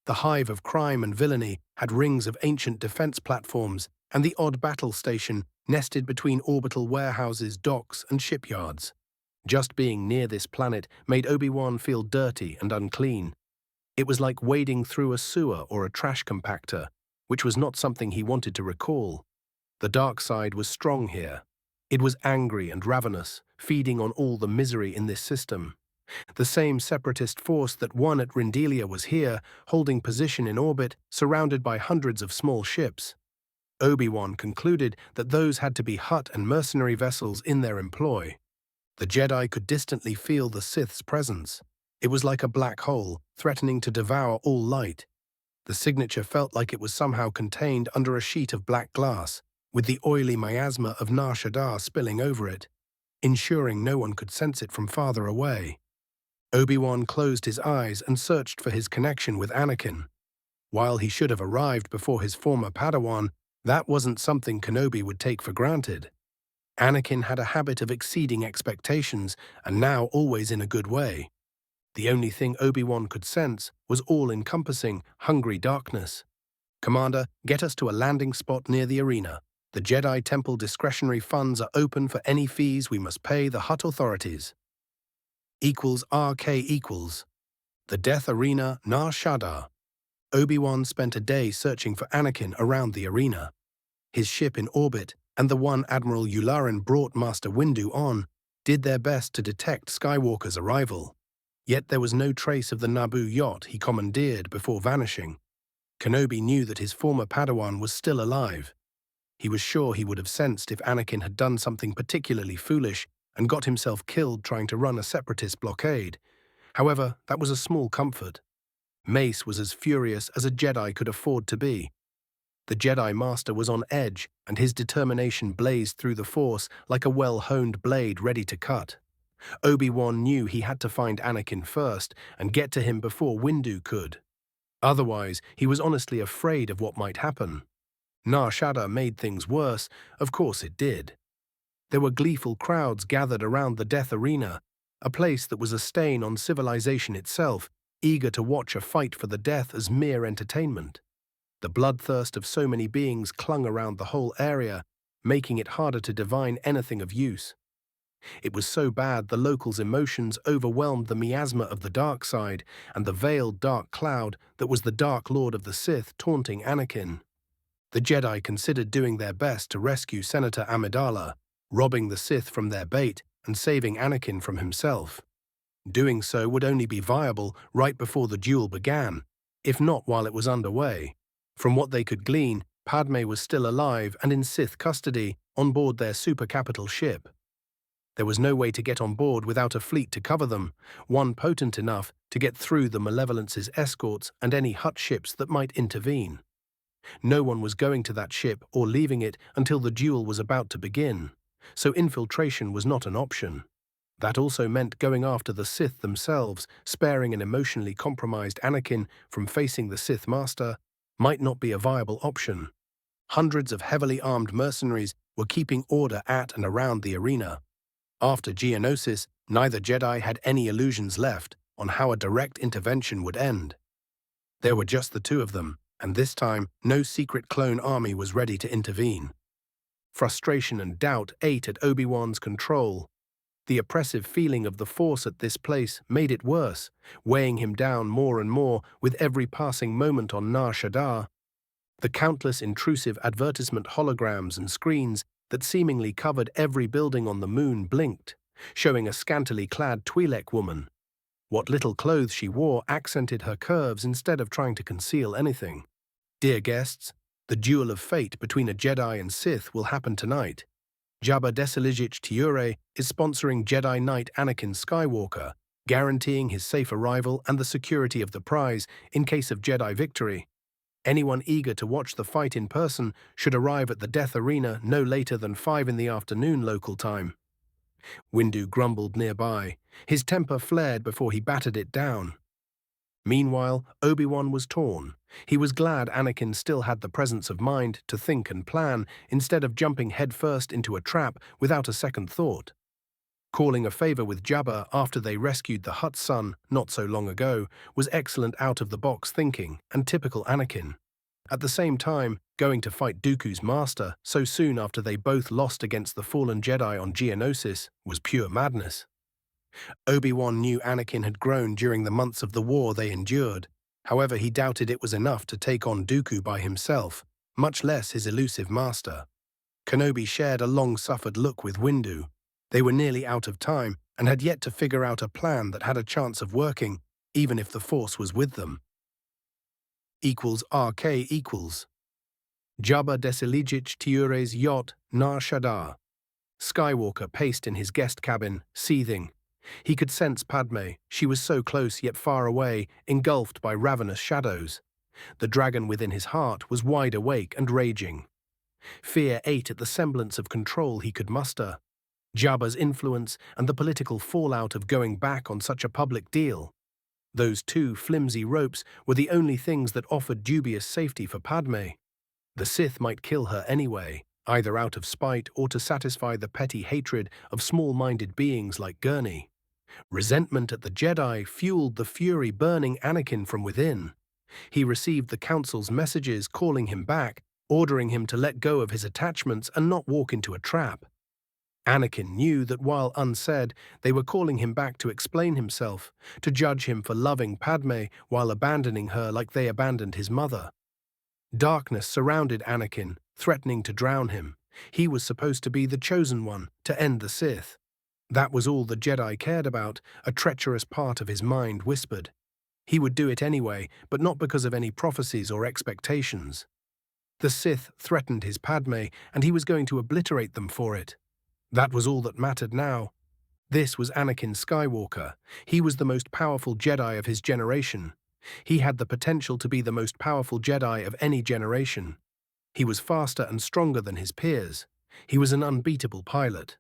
The hive of crime and villainy had rings of ancient defense platforms and the odd battle station nested between orbital warehouses, docks, and shipyards. Just being near this planet made Obi-Wan feel dirty and unclean. It was like wading through a sewer or a trash compactor, which was not something he wanted to recall. The dark side was strong here. It was angry and ravenous, feeding on all the misery in this system. The same separatist force that won at Rindelia was here, holding position in orbit, surrounded by hundreds of small ships. Obi-Wan concluded that those had to be Hutt and mercenary vessels in their employ. The Jedi could distantly feel the Sith's presence. It was like a black hole, threatening to devour all light, The signature felt like it was somehow contained under a sheet of black glass, with the oily miasma of Nar Shaddaa spilling over it, ensuring no one could sense it from farther away. Obi-Wan closed his eyes and searched for his connection with Anakin. While he should have arrived before his former Padawan, that wasn't something Kenobi would take for granted. Anakin had a habit of exceeding expectations, and now always in a good way. The only thing Obi-Wan could sense was all-encompassing, hungry darkness. "Commander, get us to a landing spot near the arena. The Jedi Temple discretionary funds are open for any fees we must pay the Hutt authorities." RK equals. The Death Arena, Nar Shaddaa. Obi-Wan spent a day searching for Anakin around the arena. His ship in orbit and the one Admiral Yularen brought Master Windu on did their best to detect Skywalker's arrival. Yet there was no trace of the Naboo yacht he commandeered before vanishing. Kenobi knew that his former Padawan was still alive. He was sure he would have sensed if Anakin had done something particularly foolish and got himself killed trying to run a separatist blockade. However, that was a small comfort. Mace was as furious as a Jedi could afford to be. The Jedi Master was on edge, and his determination blazed through the Force like a well-honed blade ready to cut. Obi-Wan knew he had to find Anakin first and get to him before Windu could. Otherwise, he was honestly afraid of what might happen. Nar Shaddaa made things worse, of course it did. There were gleeful crowds gathered around the Death Arena, a place that was a stain on civilization itself, eager to watch a fight for the death as mere entertainment. The bloodthirst of so many beings clung around the whole area, making it harder to divine anything of use. It was so bad the locals' emotions overwhelmed the miasma of the dark side and the veiled dark cloud that was the Dark Lord of the Sith taunting Anakin. The Jedi considered doing their best to rescue Senator Amidala, robbing the Sith from their bait and saving Anakin from himself. Doing so would only be viable right before the duel began, if not while it was underway. From what they could glean, Padme was still alive and in Sith custody on board their super capital ship. There was no way to get on board without a fleet to cover them, one potent enough to get through the Malevolence's escorts and any Hutt ships that might intervene. No one was going to that ship or leaving it until the duel was about to begin, so infiltration was not an option. That also meant going after the Sith themselves, sparing an emotionally compromised Anakin from facing the Sith Master, might not be a viable option. Hundreds of heavily armed mercenaries were keeping order at and around the arena. After Geonosis, neither Jedi had any illusions left on how a direct intervention would end. There were just the two of them, and this time no secret clone army was ready to intervene. Frustration and doubt ate at Obi-Wan's control. The oppressive feeling of the Force at this place made it worse, weighing him down more and more with every passing moment on Nar Shaddaa. The countless intrusive advertisement holograms and screens that seemingly covered every building on the moon blinked, showing a scantily clad Twi'lek woman. What little clothes she wore accented her curves instead of trying to conceal anything. Dear guests, the duel of fate between a Jedi and Sith will happen tonight. Jabba Desilligich Tiure is sponsoring Jedi Knight Anakin Skywalker, guaranteeing his safe arrival and the security of the prize in case of Jedi victory. Anyone eager to watch the fight in person should arrive at the Death Arena no later than 5 in the afternoon local time. Windu grumbled nearby. His temper flared before he battered it down. Meanwhile, Obi-Wan was torn. He was glad Anakin still had the presence of mind to think and plan instead of jumping headfirst into a trap without a second thought. Calling a favor with Jabba after they rescued the Hutt's son not so long ago was excellent out-of-the-box thinking and typical Anakin. At the same time, going to fight Dooku's master so soon after they both lost against the fallen Jedi on Geonosis was pure madness. Obi-Wan knew Anakin had grown during the months of the war they endured. However, he doubted it was enough to take on Dooku by himself, much less his elusive master. Kenobi shared a long-suffered look with Windu. They were nearly out of time and had yet to figure out a plan that had a chance of working, even if the Force was with them. RK equals. Jabba Desilligich Tiure's yacht, Nar Shaddaa. Skywalker paced in his guest cabin, seething. He could sense Padme. She was so close yet far away, engulfed by ravenous shadows. The dragon within his heart was wide awake and raging. Fear ate at the semblance of control he could muster. Jabba's influence and the political fallout of going back on such a public deal. Those two flimsy ropes were the only things that offered dubious safety for Padme. The Sith might kill her anyway, either out of spite or to satisfy the petty hatred of small-minded beings like Gurney. Resentment at the Jedi fueled the fury burning Anakin from within. He received the Council's messages calling him back, ordering him to let go of his attachments and not walk into a trap. Anakin knew that while unsaid, they were calling him back to explain himself, to judge him for loving Padme while abandoning her like they abandoned his mother. Darkness surrounded Anakin, threatening to drown him. He was supposed to be the chosen one, to end the Sith. That was all the Jedi cared about, a treacherous part of his mind whispered. He would do it anyway, but not because of any prophecies or expectations. The Sith threatened his Padme, and he was going to obliterate them for it. That was all that mattered now. This was Anakin Skywalker. He was the most powerful Jedi of his generation. He had the potential to be the most powerful Jedi of any generation. He was faster and stronger than his peers. He was an unbeatable pilot.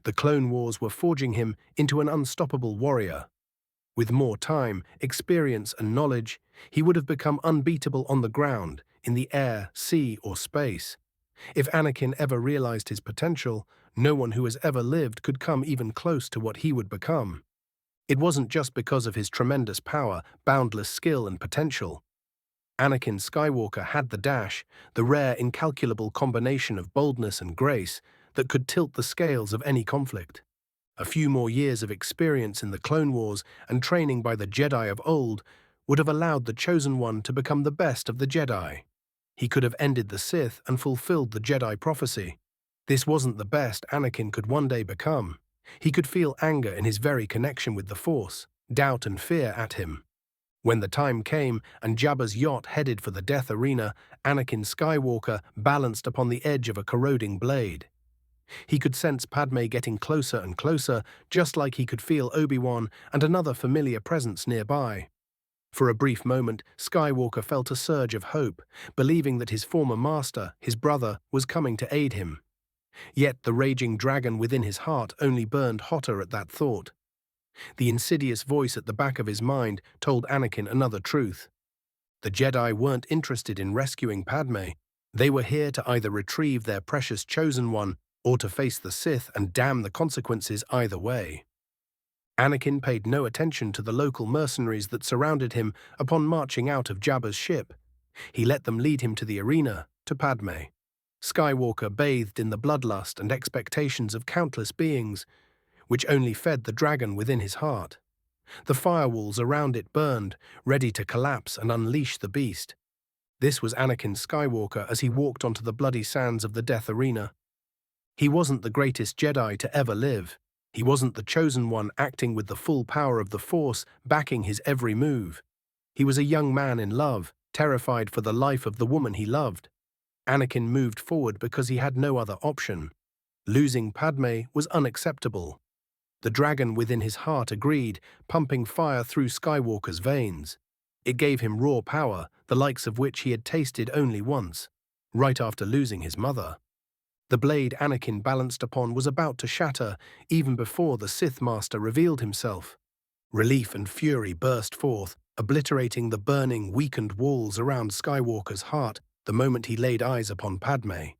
The Clone Wars were forging him into an unstoppable warrior. With more time, experience, and knowledge, he would have become unbeatable on the ground, in the air, sea, or space. If Anakin ever realized his potential, no one who has ever lived could come even close to what he would become. It wasn't just because of his tremendous power, boundless skill, and potential. Anakin Skywalker had the dash, the rare, incalculable combination of boldness and grace that could tilt the scales of any conflict. A few more years of experience in the Clone Wars and training by the Jedi of old would have allowed the Chosen One to become the best of the Jedi. He could have ended the Sith and fulfilled the Jedi prophecy. This wasn't the best Anakin could one day become. He could feel anger in his very connection with the Force, doubt and fear at him. When the time came and Jabba's yacht headed for the death arena, Anakin Skywalker balanced upon the edge of a corroding blade. He could sense Padme getting closer and closer, just like he could feel Obi-Wan and another familiar presence nearby. For a brief moment, Skywalker felt a surge of hope, believing that his former master, his brother, was coming to aid him. Yet the raging dragon within his heart only burned hotter at that thought. The insidious voice at the back of his mind told Anakin another truth. The Jedi weren't interested in rescuing Padme. They were here to either retrieve their precious Chosen One or to face the Sith and damn the consequences either way. Anakin paid no attention to the local mercenaries that surrounded him upon marching out of Jabba's ship. He let them lead him to the arena, to Padme. Skywalker bathed in the bloodlust and expectations of countless beings, which only fed the dragon within his heart. The firewalls around it burned, ready to collapse and unleash the beast. This was Anakin Skywalker as he walked onto the bloody sands of the death arena. He wasn't the greatest Jedi to ever live. He wasn't the Chosen One acting with the full power of the Force, backing his every move. He was a young man in love, terrified for the life of the woman he loved. Anakin moved forward because he had no other option. Losing Padme was unacceptable. The dragon within his heart agreed, pumping fire through Skywalker's veins. It gave him raw power, the likes of which he had tasted only once, right after losing his mother. The blade Anakin balanced upon was about to shatter, even before the Sith Master revealed himself. Relief and fury burst forth, obliterating the burning, weakened walls around Skywalker's heart the moment he laid eyes upon Padme.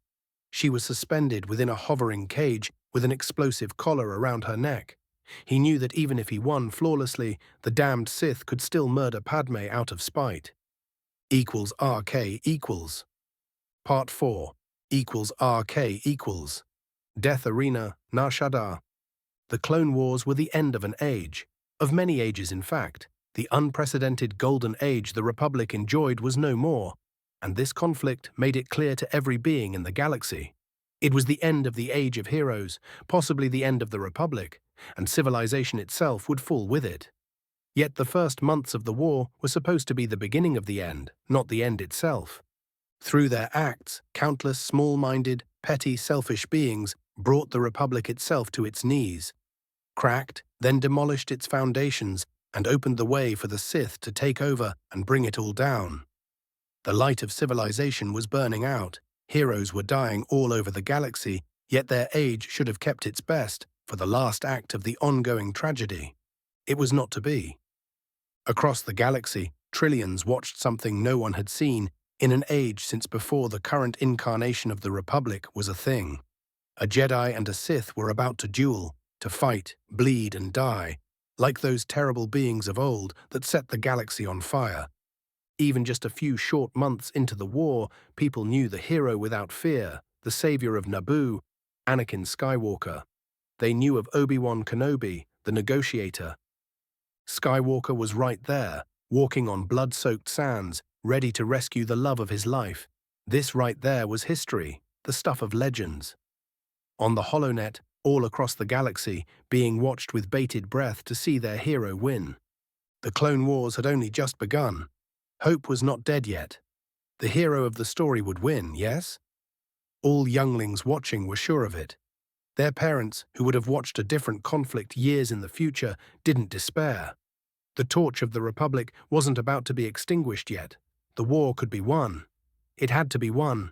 She was suspended within a hovering cage with an explosive collar around her neck. He knew that even if he won flawlessly, the damned Sith could still murder Padme out of spite. =RK equals. Part 4. =RK equals. Death Arena, Nar Shaddaa. The Clone Wars were the end of an age, of many ages in fact. The unprecedented golden age the Republic enjoyed was no more, and this conflict made it clear to every being in the galaxy. It was the end of the Age of Heroes, possibly the end of the Republic, and civilization itself would fall with it. Yet the first months of the war were supposed to be the beginning of the end, not the end itself. Through their acts, countless small-minded, petty, selfish beings brought the Republic itself to its knees, cracked, then demolished its foundations, and opened the way for the Sith to take over and bring it all down. The light of civilization was burning out. Heroes were dying all over the galaxy, yet their age should have kept its best for the last act of the ongoing tragedy. It was not to be. Across the galaxy, trillions watched something no one had seen in an age since before the current incarnation of the Republic was a thing. A Jedi and a Sith were about to duel, to fight, bleed, and die, like those terrible beings of old that set the galaxy on fire. Even just a few short months into the war, people knew the hero without fear, the savior of Naboo, Anakin Skywalker. They knew of Obi-Wan Kenobi, the negotiator. Skywalker was right there, walking on blood-soaked sands, ready to rescue the love of his life. This right there was history, the stuff of legends. On the HoloNet, all across the galaxy, being watched with bated breath to see their hero win. The Clone Wars had only just begun. Hope was not dead yet. The hero of the story would win, yes? All younglings watching were sure of it. Their parents, who would have watched a different conflict years in the future, didn't despair. The torch of the Republic wasn't about to be extinguished yet. The war could be won. It had to be won.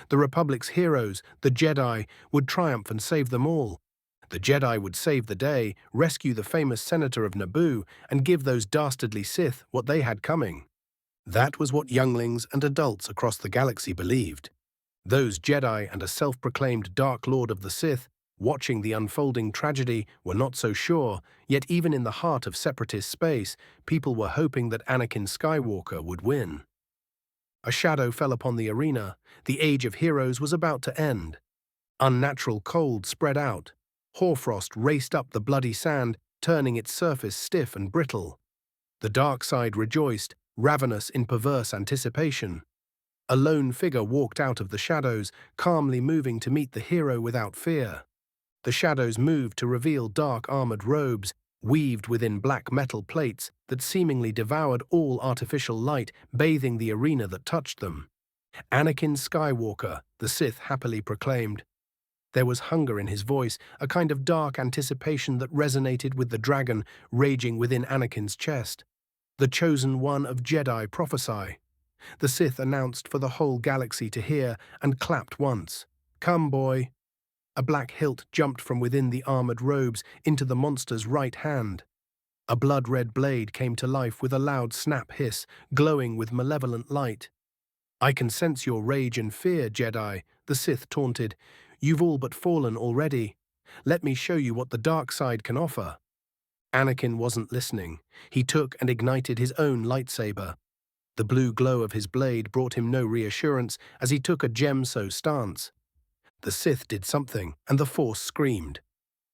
The Republic's heroes, the Jedi, would triumph and save them all. The Jedi would save the day, rescue the famous senator of Naboo, and give those dastardly Sith what they had coming. That was what younglings and adults across the galaxy believed. Those Jedi and a self-proclaimed Dark Lord of the Sith, watching the unfolding tragedy, were not so sure, yet even in the heart of separatist space, people were hoping that Anakin Skywalker would win. A shadow fell upon the arena. The age of heroes was about to end. Unnatural cold spread out. Hoarfrost raced up the bloody sand, turning its surface stiff and brittle. The dark side rejoiced, ravenous in perverse anticipation. A lone figure walked out of the shadows, calmly moving to meet the hero without fear. The shadows moved to reveal dark armored robes, weaved within black metal plates that seemingly devoured all artificial light, bathing the arena that touched them. Anakin Skywalker, the Sith happily proclaimed. There was hunger in his voice, a kind of dark anticipation that resonated with the dragon raging within Anakin's chest. The chosen one of Jedi prophesy. The Sith announced for the whole galaxy to hear and clapped once. Come, boy. A black hilt jumped from within the armored robes into the monster's right hand. A blood-red blade came to life with a loud snap hiss, glowing with malevolent light. I can sense your rage and fear, Jedi, the Sith taunted. You've all but fallen already. Let me show you what the dark side can offer. Anakin wasn't listening. He took and ignited his own lightsaber. The blue glow of his blade brought him no reassurance as he took a gem-so stance. The Sith did something, and the Force screamed.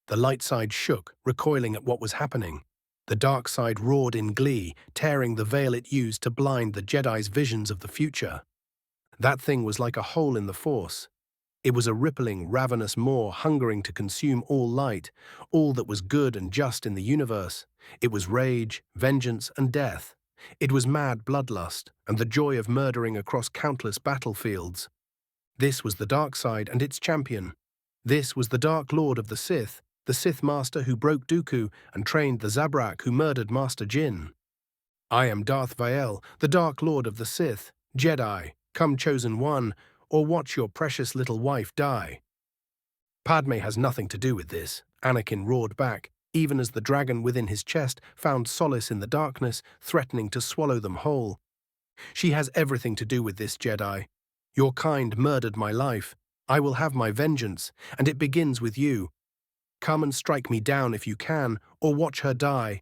The light side shook, recoiling at what was happening. The dark side roared in glee, tearing the veil it used to blind the Jedi's visions of the future. That thing was like a hole in the Force. It was a rippling, ravenous maw hungering to consume all light, all that was good and just in the universe. It was rage, vengeance, and death. It was mad bloodlust, and the joy of murdering across countless battlefields. This was the dark side and its champion. This was the Dark Lord of the Sith Master who broke Dooku and trained the Zabrak who murdered Master Jin. I am Darth Vael, the Dark Lord of the Sith. Jedi, come chosen one, or watch your precious little wife die. Padme has nothing to do with this, Anakin roared back, even as the dragon within his chest found solace in the darkness, threatening to swallow them whole. She has everything to do with this, Jedi. Your kind murdered my life. I will have my vengeance, and it begins with you. Come and strike me down if you can, or watch her die.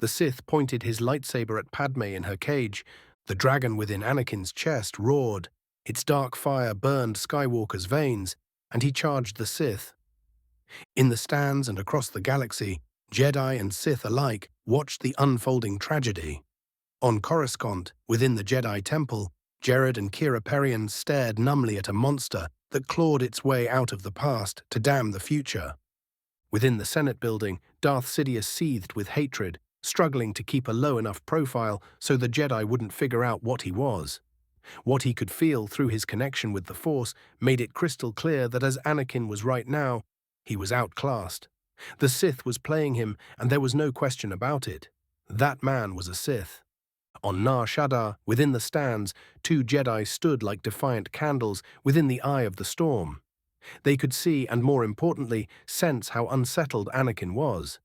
The Sith pointed his lightsaber at Padme in her cage. The dragon within Anakin's chest roared. Its dark fire burned Skywalker's veins, and he charged the Sith. In the stands and across the galaxy, Jedi and Sith alike watched the unfolding tragedy. On Coruscant, within the Jedi Temple, Jared and Kira Perian stared numbly at a monster that clawed its way out of the past to damn the future. Within the Senate building, Darth Sidious seethed with hatred, struggling to keep a low enough profile so the Jedi wouldn't figure out what he was. What he could feel through his connection with the Force made it crystal clear that as Anakin was right now, he was outclassed. The Sith was playing him, and there was no question about it. That man was a Sith. On Nar Shaddaa, within the stands, two Jedi stood like defiant candles within the eye of the storm. They could see and, more importantly, sense how unsettled Anakin was.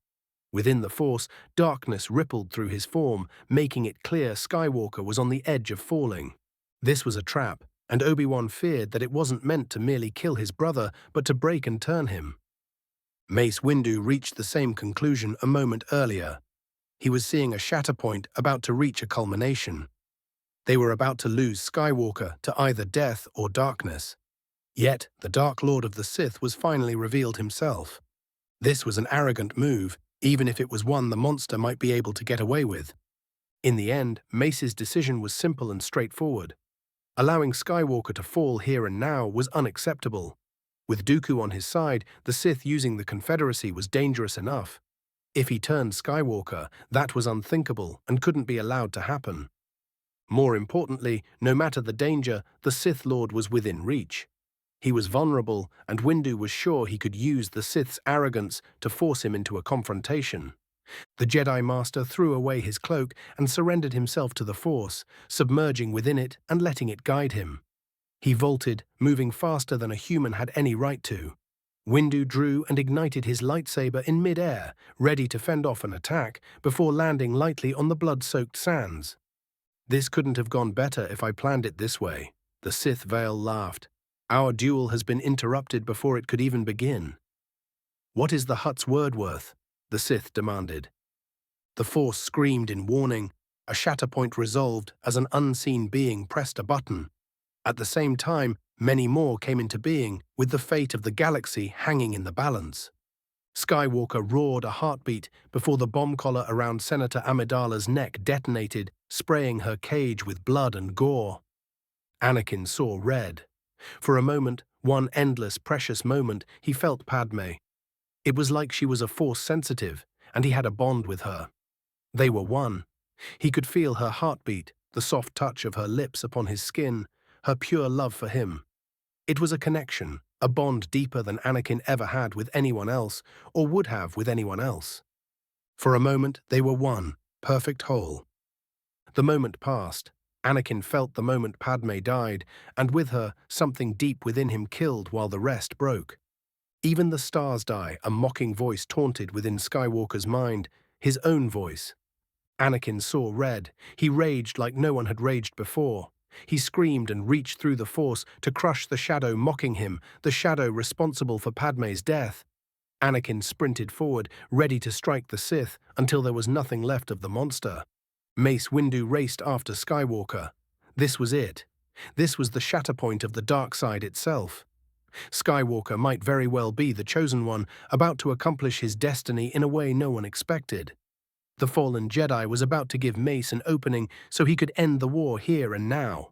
Within the Force, darkness rippled through his form, making it clear Skywalker was on the edge of falling. This was a trap, and Obi-Wan feared that it wasn't meant to merely kill his brother, but to break and turn him. Mace Windu reached the same conclusion a moment earlier. He was seeing a shatterpoint about to reach a culmination. They were about to lose Skywalker to either death or darkness. Yet, the Dark Lord of the Sith was finally revealed himself. This was an arrogant move, even if it was one the monster might be able to get away with. In the end, Mace's decision was simple and straightforward. Allowing Skywalker to fall here and now was unacceptable. With Dooku on his side, the Sith using the Confederacy was dangerous enough. If he turned Skywalker, that was unthinkable and couldn't be allowed to happen. More importantly, no matter the danger, the Sith Lord was within reach. He was vulnerable, and Windu was sure he could use the Sith's arrogance to force him into a confrontation. The Jedi Master threw away his cloak and surrendered himself to the Force, submerging within it and letting it guide him. He vaulted, moving faster than a human had any right to. Windu drew and ignited his lightsaber in mid-air, ready to fend off an attack, before landing lightly on the blood-soaked sands. "This couldn't have gone better if I planned it this way," the Sith Veil laughed. "Our duel has been interrupted before it could even begin." "What is the Hutt's word worth?" the Sith demanded. The Force screamed in warning. A shatterpoint resolved as an unseen being pressed a button. At the same time, many more came into being, with the fate of the galaxy hanging in the balance. Skywalker roared a heartbeat before the bomb collar around Senator Amidala's neck detonated, spraying her cage with blood and gore. Anakin saw red. For a moment, one endless, precious moment, he felt Padme. It was like she was a Force sensitive, and he had a bond with her. They were one. He could feel her heartbeat, the soft touch of her lips upon his skin, her pure love for him. It was a connection, a bond deeper than Anakin ever had with anyone else, or would have with anyone else. For a moment, they were one, perfect whole. The moment passed. Anakin felt the moment Padme died, and with her, something deep within him killed while the rest broke. Even the stars die, a mocking voice taunted within Skywalker's mind, his own voice. Anakin saw red. He raged like no one had raged before. He screamed and reached through the Force to crush the shadow mocking him, the shadow responsible for Padme's death. Anakin sprinted forward, ready to strike the Sith, until there was nothing left of the monster. Mace Windu raced after Skywalker. This was it. This was the shatterpoint of the dark side itself. Skywalker might very well be the chosen one, about to accomplish his destiny in a way no one expected. The fallen Jedi was about to give Mace an opening so he could end the war here and now.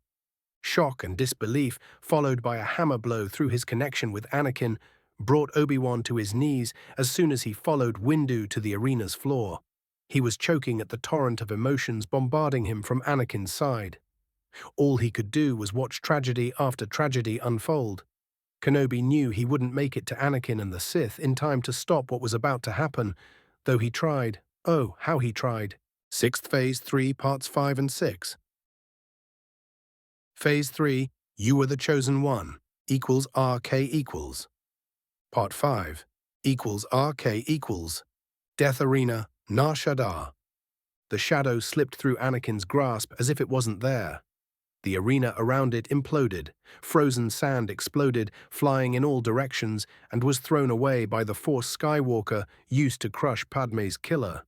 Shock and disbelief, followed by a hammer blow through his connection with Anakin, brought Obi-Wan to his knees as soon as he followed Windu to the arena's floor. He was choking at the torrent of emotions bombarding him from Anakin's side. All he could do was watch tragedy after tragedy unfold. Kenobi knew he wouldn't make it to Anakin and the Sith in time to stop what was about to happen, though he tried. Oh, how he tried. 6th Phase 3, Parts 5 and 6. Phase 3, You Were the Chosen One, equals RK equals. Part 5, equals RK equals. Death Arena, Nar Shaddaa. The shadow slipped through Anakin's grasp as if it wasn't there. The arena around it imploded, frozen sand exploded, flying in all directions, and was thrown away by the Force Skywalker used to crush Padme's killer.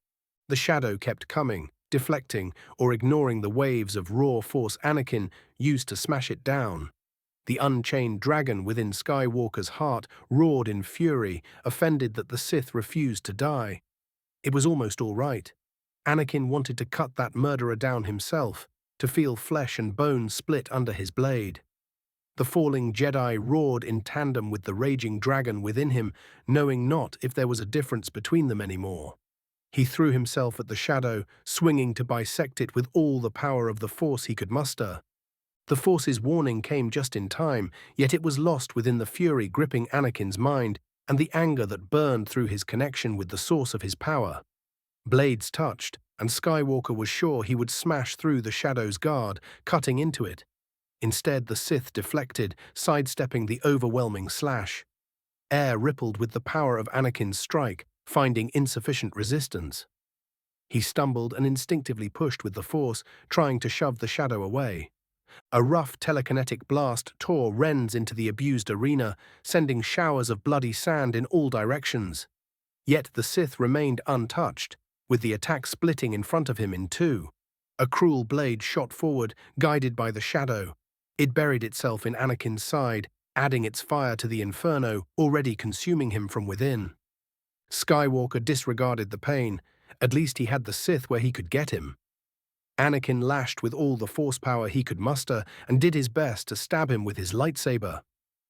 The shadow kept coming, deflecting or ignoring the waves of raw Force Anakin used to smash it down. The unchained dragon within Skywalker's heart roared in fury, offended that the Sith refused to die. It was almost all right. Anakin wanted to cut that murderer down himself, to feel flesh and bone split under his blade. The falling Jedi roared in tandem with the raging dragon within him, knowing not if there was a difference between them anymore. He threw himself at the shadow, swinging to bisect it with all the power of the Force he could muster. The Force's warning came just in time, yet it was lost within the fury gripping Anakin's mind and the anger that burned through his connection with the source of his power. Blades touched, and Skywalker was sure he would smash through the Shadow's guard, cutting into it. Instead, the Sith deflected, sidestepping the overwhelming slash. Air rippled with the power of Anakin's strike, finding insufficient resistance. He stumbled and instinctively pushed with the Force, trying to shove the Shadow away. A rough telekinetic blast tore rends into the abused arena, sending showers of bloody sand in all directions. Yet the Sith remained untouched, with the attack splitting in front of him in two. A cruel blade shot forward, guided by the Shadow. It buried itself in Anakin's side, adding its fire to the inferno already consuming him from within. Skywalker disregarded the pain. At least he had the Sith where he could get him. Anakin lashed with all the Force power he could muster and did his best to stab him with his lightsaber.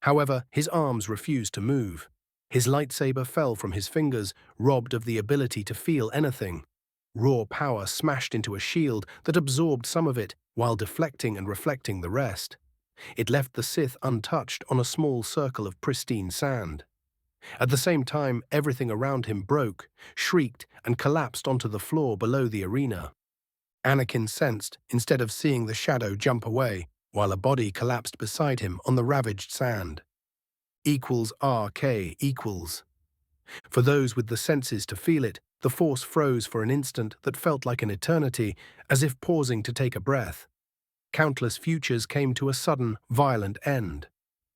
However, his arms refused to move. His lightsaber fell from his fingers, robbed of the ability to feel anything. Raw power smashed into a shield that absorbed some of it, while deflecting and reflecting the rest. It left the Sith untouched on a small circle of pristine sand. At the same time, everything around him broke, shrieked, and collapsed onto the floor below the arena. Anakin sensed, instead of seeing the Shadow jump away, while a body collapsed beside him on the ravaged sand. RK equals. For those with the senses to feel it, the Force froze for an instant that felt like an eternity, as if pausing to take a breath. Countless futures came to a sudden, violent end.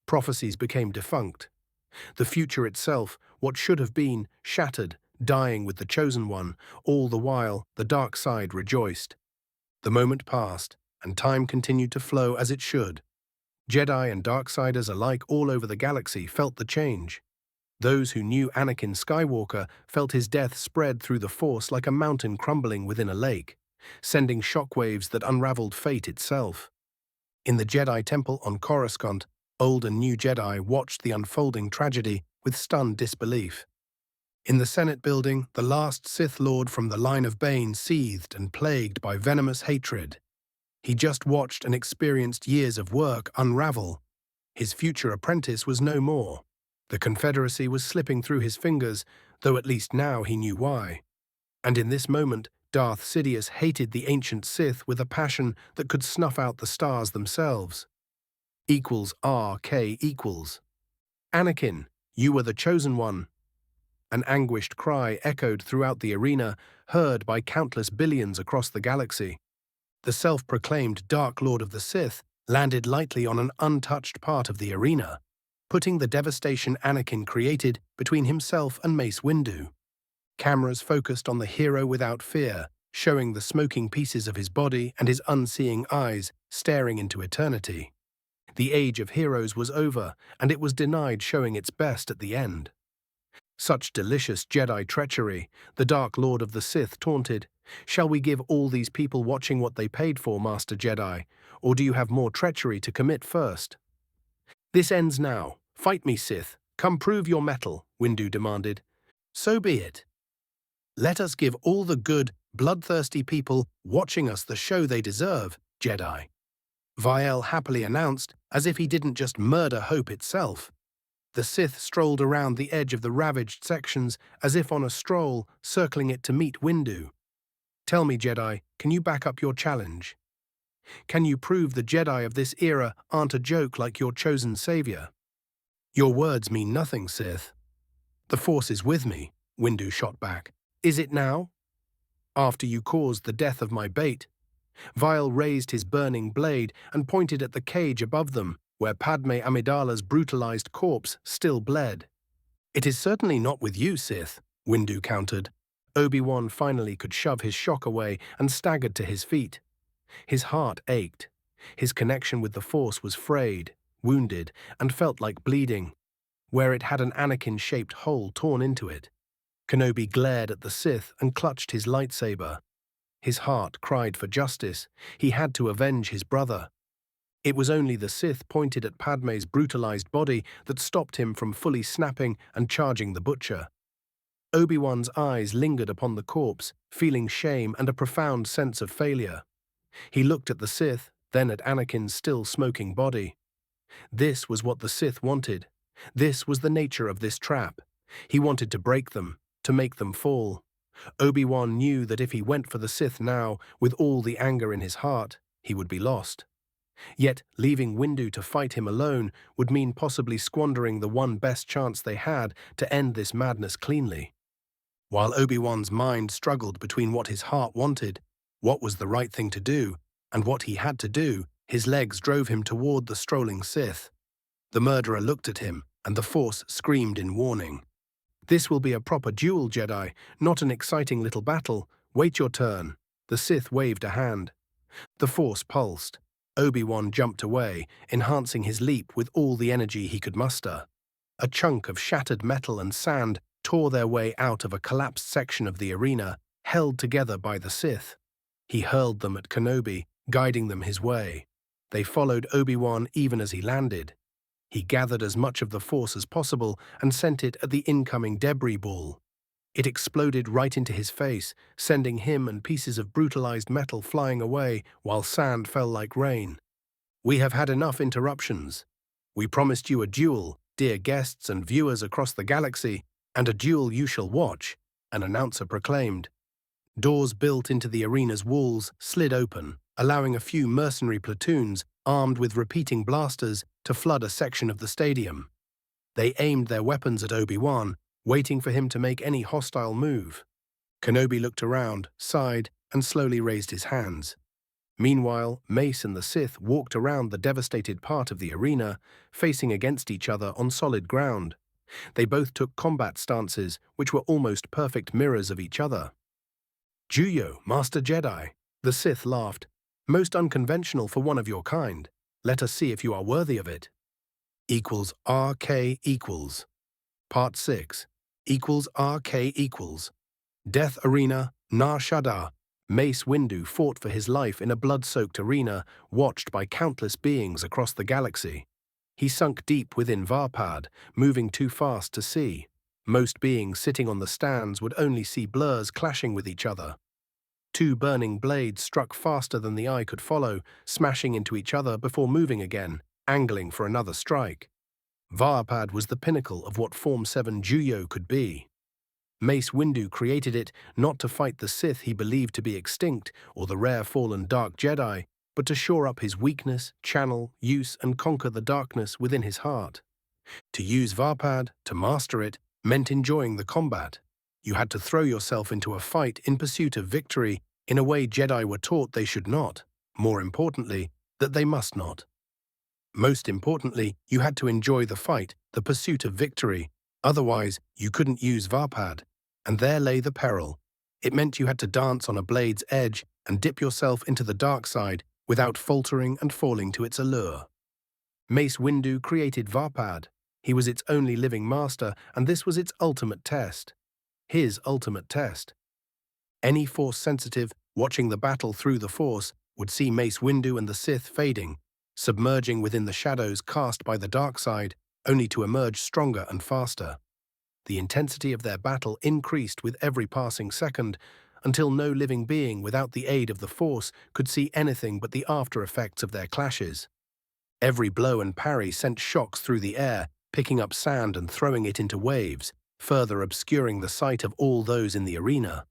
Prophecies became defunct. The future itself, what should have been, shattered, dying with the Chosen One. All the while, the dark side rejoiced. The moment passed, and time continued to flow as it should. Jedi and Darksiders alike all over the galaxy felt the change. Those who knew Anakin Skywalker felt his death spread through the Force like a mountain crumbling within a lake, sending shockwaves that unraveled fate itself. In the Jedi Temple on Coruscant, old and new Jedi watched the unfolding tragedy with stunned disbelief. In the Senate building, the last Sith Lord from the line of Bane seethed and plagued by venomous hatred. He just watched and experienced years of work unravel. His future apprentice was no more. The Confederacy was slipping through his fingers, though at least now he knew why. And in this moment, Darth Sidious hated the ancient Sith with a passion that could snuff out the stars themselves. RK equals. Anakin, you were the Chosen One. An anguished cry echoed throughout the arena, heard by countless billions across the galaxy. The self-proclaimed Dark Lord of the Sith landed lightly on an untouched part of the arena, putting the devastation Anakin created between himself and Mace Windu. Cameras focused on the hero without fear, showing the smoking pieces of his body and his unseeing eyes staring into eternity. The age of heroes was over, and it was denied showing its best at the end. Such delicious Jedi treachery, the Dark Lord of the Sith taunted. Shall we give all these people watching what they paid for, Master Jedi, or do you have more treachery to commit first? This ends now. Fight me, Sith. Come prove your mettle, Windu demanded. So be it. Let us give all the good, bloodthirsty people watching us the show they deserve, Jedi. Viel happily announced, as if he didn't just murder hope itself. The Sith strolled around the edge of the ravaged sections as if on a stroll, circling it to meet Windu. Tell me, Jedi, can you back up your challenge? Can you prove the Jedi of this era aren't a joke like your chosen savior? Your words mean nothing, Sith. The Force is with me, Windu shot back. Is it now? After you caused the death of my bait. Viel raised his burning blade and pointed at the cage above them, where Padme Amidala's brutalized corpse still bled. It is certainly not with you, Sith, Windu countered. Obi-Wan finally could shove his shock away and staggered to his feet. His heart ached. His connection with the Force was frayed, wounded, and felt like bleeding, where it had an Anakin-shaped hole torn into it. Kenobi glared at the Sith and clutched his lightsaber. His heart cried for justice. He had to avenge his brother. It was only the Sith pointed at Padme's brutalized body that stopped him from fully snapping and charging the butcher. Obi-Wan's eyes lingered upon the corpse, feeling shame and a profound sense of failure. He looked at the Sith, then at Anakin's still smoking body. This was what the Sith wanted. This was the nature of this trap. He wanted to break them, to make them fall. Obi-Wan knew that if he went for the Sith now, with all the anger in his heart, he would be lost. Yet, leaving Windu to fight him alone would mean possibly squandering the one best chance they had to end this madness cleanly. While Obi-Wan's mind struggled between what his heart wanted, what was the right thing to do, and what he had to do, his legs drove him toward the strolling Sith. The murderer looked at him, and the Force screamed in warning. "This will be a proper duel, Jedi, not an exciting little battle. Wait your turn." The Sith waved a hand. The Force pulsed. Obi-Wan jumped away, enhancing his leap with all the energy he could muster. A chunk of shattered metal and sand tore their way out of a collapsed section of the arena, held together by the Sith. He hurled them at Kenobi, guiding them his way. They followed Obi-Wan even as he landed. He gathered as much of the Force as possible and sent it at the incoming debris ball. It exploded right into his face, sending him and pieces of brutalized metal flying away while sand fell like rain. "We have had enough interruptions. We promised you a duel, dear guests and viewers across the galaxy, and a duel you shall watch," an announcer proclaimed. Doors built into the arena's walls slid open, allowing a few mercenary platoons, armed with repeating blasters, to flood a section of the stadium. They aimed their weapons at Obi-Wan, waiting for him to make any hostile move. Kenobi looked around, sighed, and slowly raised his hands. Meanwhile, Mace and the Sith walked around the devastated part of the arena, facing against each other on solid ground. They both took combat stances, which were almost perfect mirrors of each other. "Juyo, Master Jedi," the Sith laughed. "Most unconventional for one of your kind. Let us see if you are worthy of it." Equals RK equals. Part 6. Equals RK equals. Death Arena, Nar Shaddaa. Mace Windu fought for his life in a blood-soaked arena, watched by countless beings across the galaxy. He sunk deep within Varpad, moving too fast to see. Most beings sitting on the stands would only see blurs clashing with each other. Two burning blades struck faster than the eye could follow, smashing into each other before moving again, angling for another strike. Varpad was the pinnacle of what Form 7 Juyo could be. Mace Windu created it not to fight the Sith he believed to be extinct or the rare fallen Dark Jedi, but to shore up his weakness, channel, use, and conquer the darkness within his heart. To use Varpad, to master it, meant enjoying the combat. You had to throw yourself into a fight in pursuit of victory in a way Jedi were taught they should not, more importantly, that they must not. Most importantly, you had to enjoy the fight, the pursuit of victory. Otherwise, you couldn't use Varpad. And there lay the peril. It meant you had to dance on a blade's edge and dip yourself into the dark side without faltering and falling to its allure. Mace Windu created Varpad. He was its only living master, and this was its ultimate test. His ultimate test. Any Force-sensitive, watching the battle through the Force, would see Mace Windu and the Sith fading, submerging within the shadows cast by the dark side, only to emerge stronger and faster. The intensity of their battle increased with every passing second, until no living being without the aid of the Force could see anything but the after-effects of their clashes. Every blow and parry sent shocks through the air, picking up sand and throwing it into waves, further obscuring the sight of all those in the arena.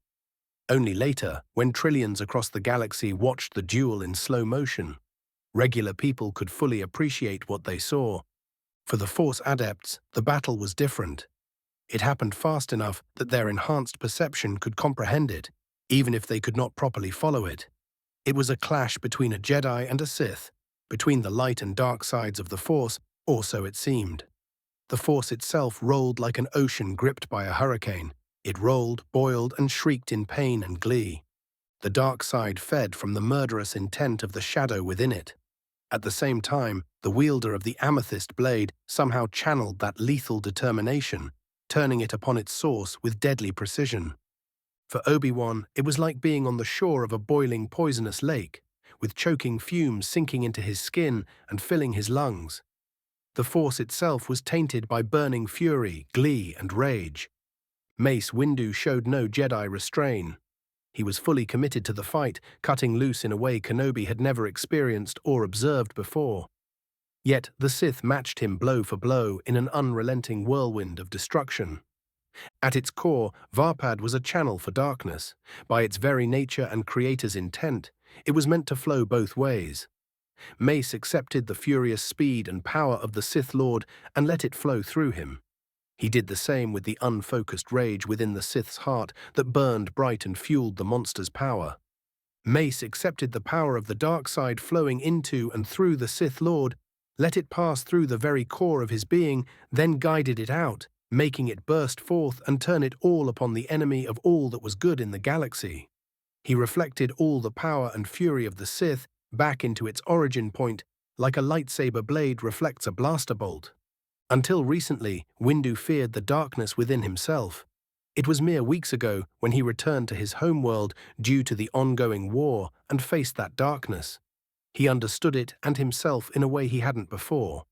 Only later, when trillions across the galaxy watched the duel in slow motion, regular people could fully appreciate what they saw. For the Force adepts, the battle was different. It happened fast enough that their enhanced perception could comprehend it, even if they could not properly follow it. It was a clash between a Jedi and a Sith, between the light and dark sides of the Force, or so it seemed. The Force itself rolled like an ocean gripped by a hurricane. It rolled, boiled, and shrieked in pain and glee. The dark side fed from the murderous intent of the shadow within it. At the same time, the wielder of the amethyst blade somehow channeled that lethal determination, turning it upon its source with deadly precision. For Obi-Wan, it was like being on the shore of a boiling poisonous lake, with choking fumes sinking into his skin and filling his lungs. The Force itself was tainted by burning fury, glee, and rage. Mace Windu showed no Jedi restraint. He was fully committed to the fight, cutting loose in a way Kenobi had never experienced or observed before. Yet the Sith matched him blow for blow in an unrelenting whirlwind of destruction. At its core, Varpad was a channel for darkness. By its very nature and creator's intent, it was meant to flow both ways. Mace accepted the furious speed and power of the Sith Lord and let it flow through him. He did the same with the unfocused rage within the Sith's heart that burned bright and fueled the monster's power. Mace accepted the power of the dark side flowing into and through the Sith Lord, let it pass through the very core of his being, then guided it out, making it burst forth and turn it all upon the enemy of all that was good in the galaxy. He reflected all the power and fury of the Sith back into its origin point, like a lightsaber blade reflects a blaster bolt. Until recently, Windu feared the darkness within himself. It was mere weeks ago when he returned to his homeworld due to the ongoing war and faced that darkness. He understood it and himself in a way he hadn't before.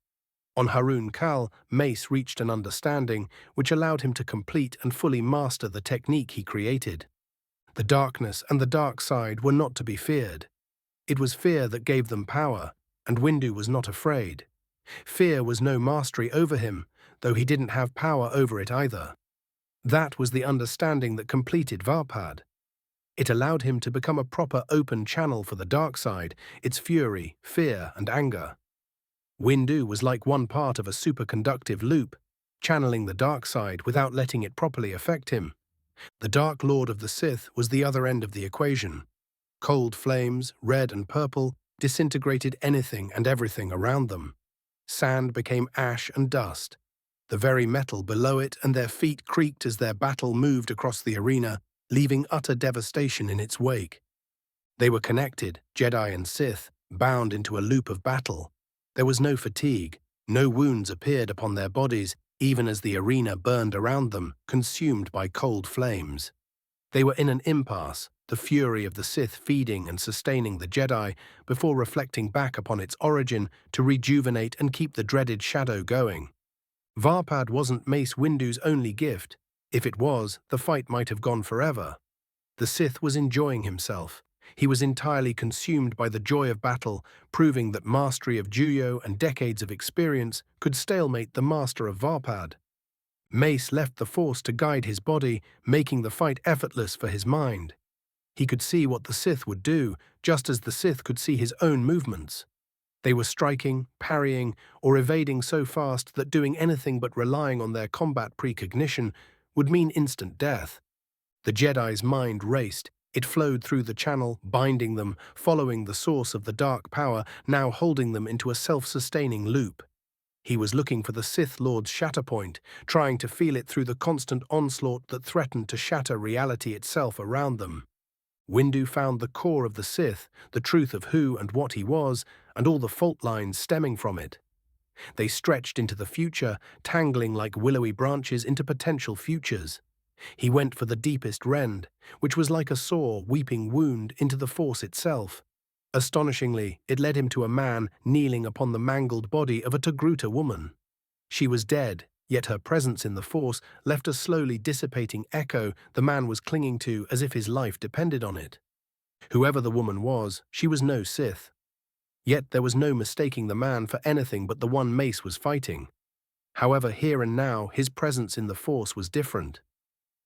On Harun Kal, Mace reached an understanding which allowed him to complete and fully master the technique he created. The darkness and the dark side were not to be feared. It was fear that gave them power, and Windu was not afraid. Fear was no mastery over him, though he didn't have power over it either. That was the understanding that completed Varpad. It allowed him to become a proper open channel for the dark side, its fury, fear, and anger. Windu was like one part of a superconductive loop, channeling the dark side without letting it properly affect him. The Dark Lord of the Sith was the other end of the equation. Cold flames, red and purple, disintegrated anything and everything around them. Sand became ash and dust. The very metal below it and their feet creaked as their battle moved across the arena, leaving utter devastation in its wake. They were connected, Jedi and Sith, bound into a loop of battle. There was no fatigue, no wounds appeared upon their bodies, even as the arena burned around them, consumed by cold flames. They were in an impasse, the fury of the Sith feeding and sustaining the Jedi before reflecting back upon its origin to rejuvenate and keep the dreaded shadow going. Varpad wasn't Mace Windu's only gift. If it was, the fight might have gone forever. The Sith was enjoying himself. He was entirely consumed by the joy of battle, proving that mastery of Juyo and decades of experience could stalemate the master of Varpad. Mace left the Force to guide his body, making the fight effortless for his mind. He could see what the Sith would do, just as the Sith could see his own movements. They were striking, parrying, or evading so fast that doing anything but relying on their combat precognition would mean instant death. The Jedi's mind raced. It flowed through the channel, binding them, following the source of the dark power, now holding them into a self-sustaining loop. He was looking for the Sith Lord's shatterpoint, trying to feel it through the constant onslaught that threatened to shatter reality itself around them. Windu found the core of the Sith, the truth of who and what he was, and all the fault lines stemming from it. They stretched into the future, tangling like willowy branches into potential futures. He went for the deepest rend, which was like a sore, weeping wound into the Force itself. Astonishingly, it led him to a man kneeling upon the mangled body of a Togruta woman. She was dead, yet her presence in the Force left a slowly dissipating echo the man was clinging to as if his life depended on it. Whoever the woman was, she was no Sith. Yet there was no mistaking the man for anything but the one Mace was fighting. However, here and now, his presence in the Force was different.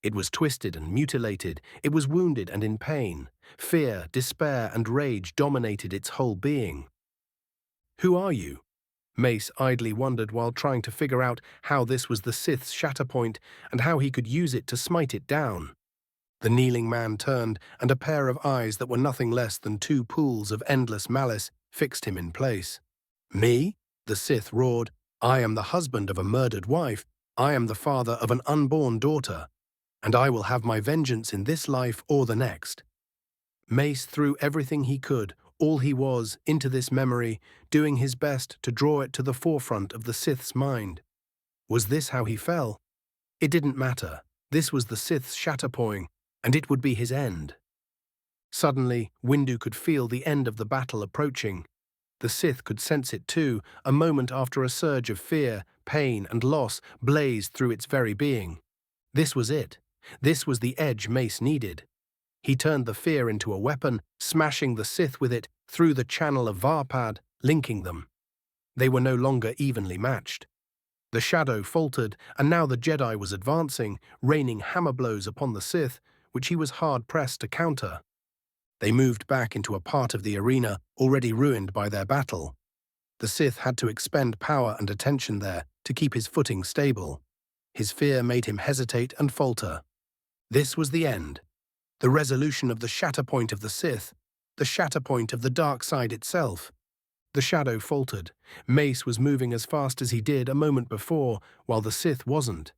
It was twisted and mutilated, it was wounded and in pain. Fear, despair, and rage dominated its whole being. "Who are you?" Mace idly wondered while trying to figure out how this was the Sith's shatterpoint and how he could use it to smite it down. The kneeling man turned, and a pair of eyes that were nothing less than two pools of endless malice fixed him in place. "Me?" the Sith roared. "I am the husband of a murdered wife. I am the father of an unborn daughter. And I will have my vengeance in this life or the next." Mace threw everything he could, all he was, into this memory, doing his best to draw it to the forefront of the Sith's mind. Was this how he fell? It didn't matter. This was the Sith's shatterpoint, and it would be his end. Suddenly, Windu could feel the end of the battle approaching. The Sith could sense it too, a moment after a surge of fear, pain, and loss blazed through its very being. This was it. This was the edge Mace needed. He turned the fear into a weapon, smashing the Sith with it through the channel of Varpad, linking them. They were no longer evenly matched. The shadow faltered, and now the Jedi was advancing, raining hammer blows upon the Sith, which he was hard-pressed to counter. They moved back into a part of the arena already ruined by their battle. The Sith had to expend power and attention there to keep his footing stable. His fear made him hesitate and falter. This was the end. The resolution of the shatterpoint of the Sith, the shatterpoint of the dark side itself. The shadow faltered. Mace was moving as fast as he did a moment before, while the Sith wasn't.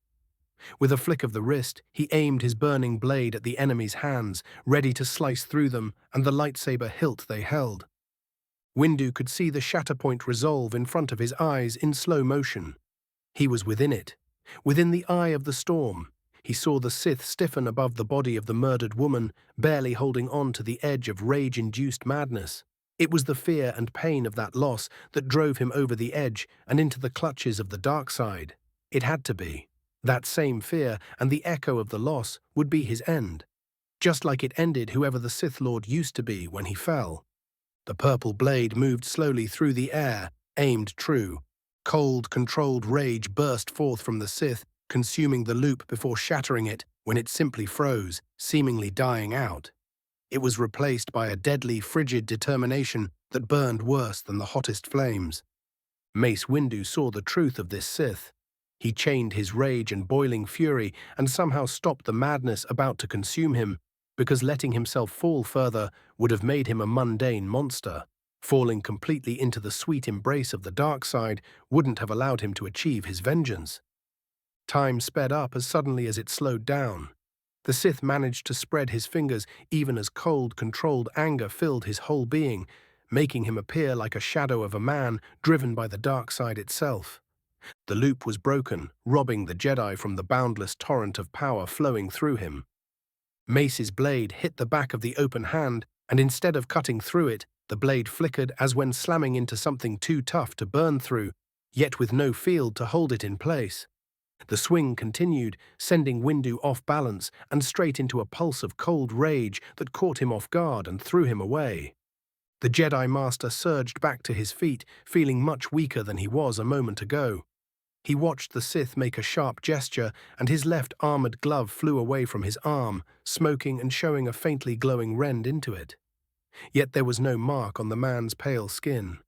With a flick of the wrist, he aimed his burning blade at the enemy's hands, ready to slice through them and the lightsaber hilt they held. Windu could see the shatterpoint resolve in front of his eyes in slow motion. He was within it, within the eye of the storm. He saw the Sith stiffen above the body of the murdered woman, barely holding on to the edge of rage-induced madness. It was the fear and pain of that loss that drove him over the edge and into the clutches of the dark side. It had to be. That same fear and the echo of the loss would be his end, just like it ended whoever the Sith Lord used to be when he fell. The purple blade moved slowly through the air, aimed true. Cold, controlled rage burst forth from the Sith, consuming the loop before shattering it when it simply froze, seemingly dying out. It was replaced by a deadly, frigid determination that burned worse than the hottest flames. Mace Windu saw the truth of this Sith. He chained his rage and boiling fury and somehow stopped the madness about to consume him, because letting himself fall further would have made him a mundane monster. Falling completely into the sweet embrace of the dark side wouldn't have allowed him to achieve his vengeance. Time sped up as suddenly as it slowed down. The Sith managed to spread his fingers even as cold, controlled anger filled his whole being, making him appear like a shadow of a man driven by the dark side itself. The loop was broken, robbing the Jedi from the boundless torrent of power flowing through him. Mace's blade hit the back of the open hand, and instead of cutting through it, the blade flickered as when slamming into something too tough to burn through, yet with no field to hold it in place. The swing continued, sending Windu off balance and straight into a pulse of cold rage that caught him off guard and threw him away. The Jedi Master surged back to his feet, feeling much weaker than he was a moment ago. He watched the Sith make a sharp gesture, and his left armored glove flew away from his arm, smoking and showing a faintly glowing rend into it. Yet there was no mark on the man's pale skin.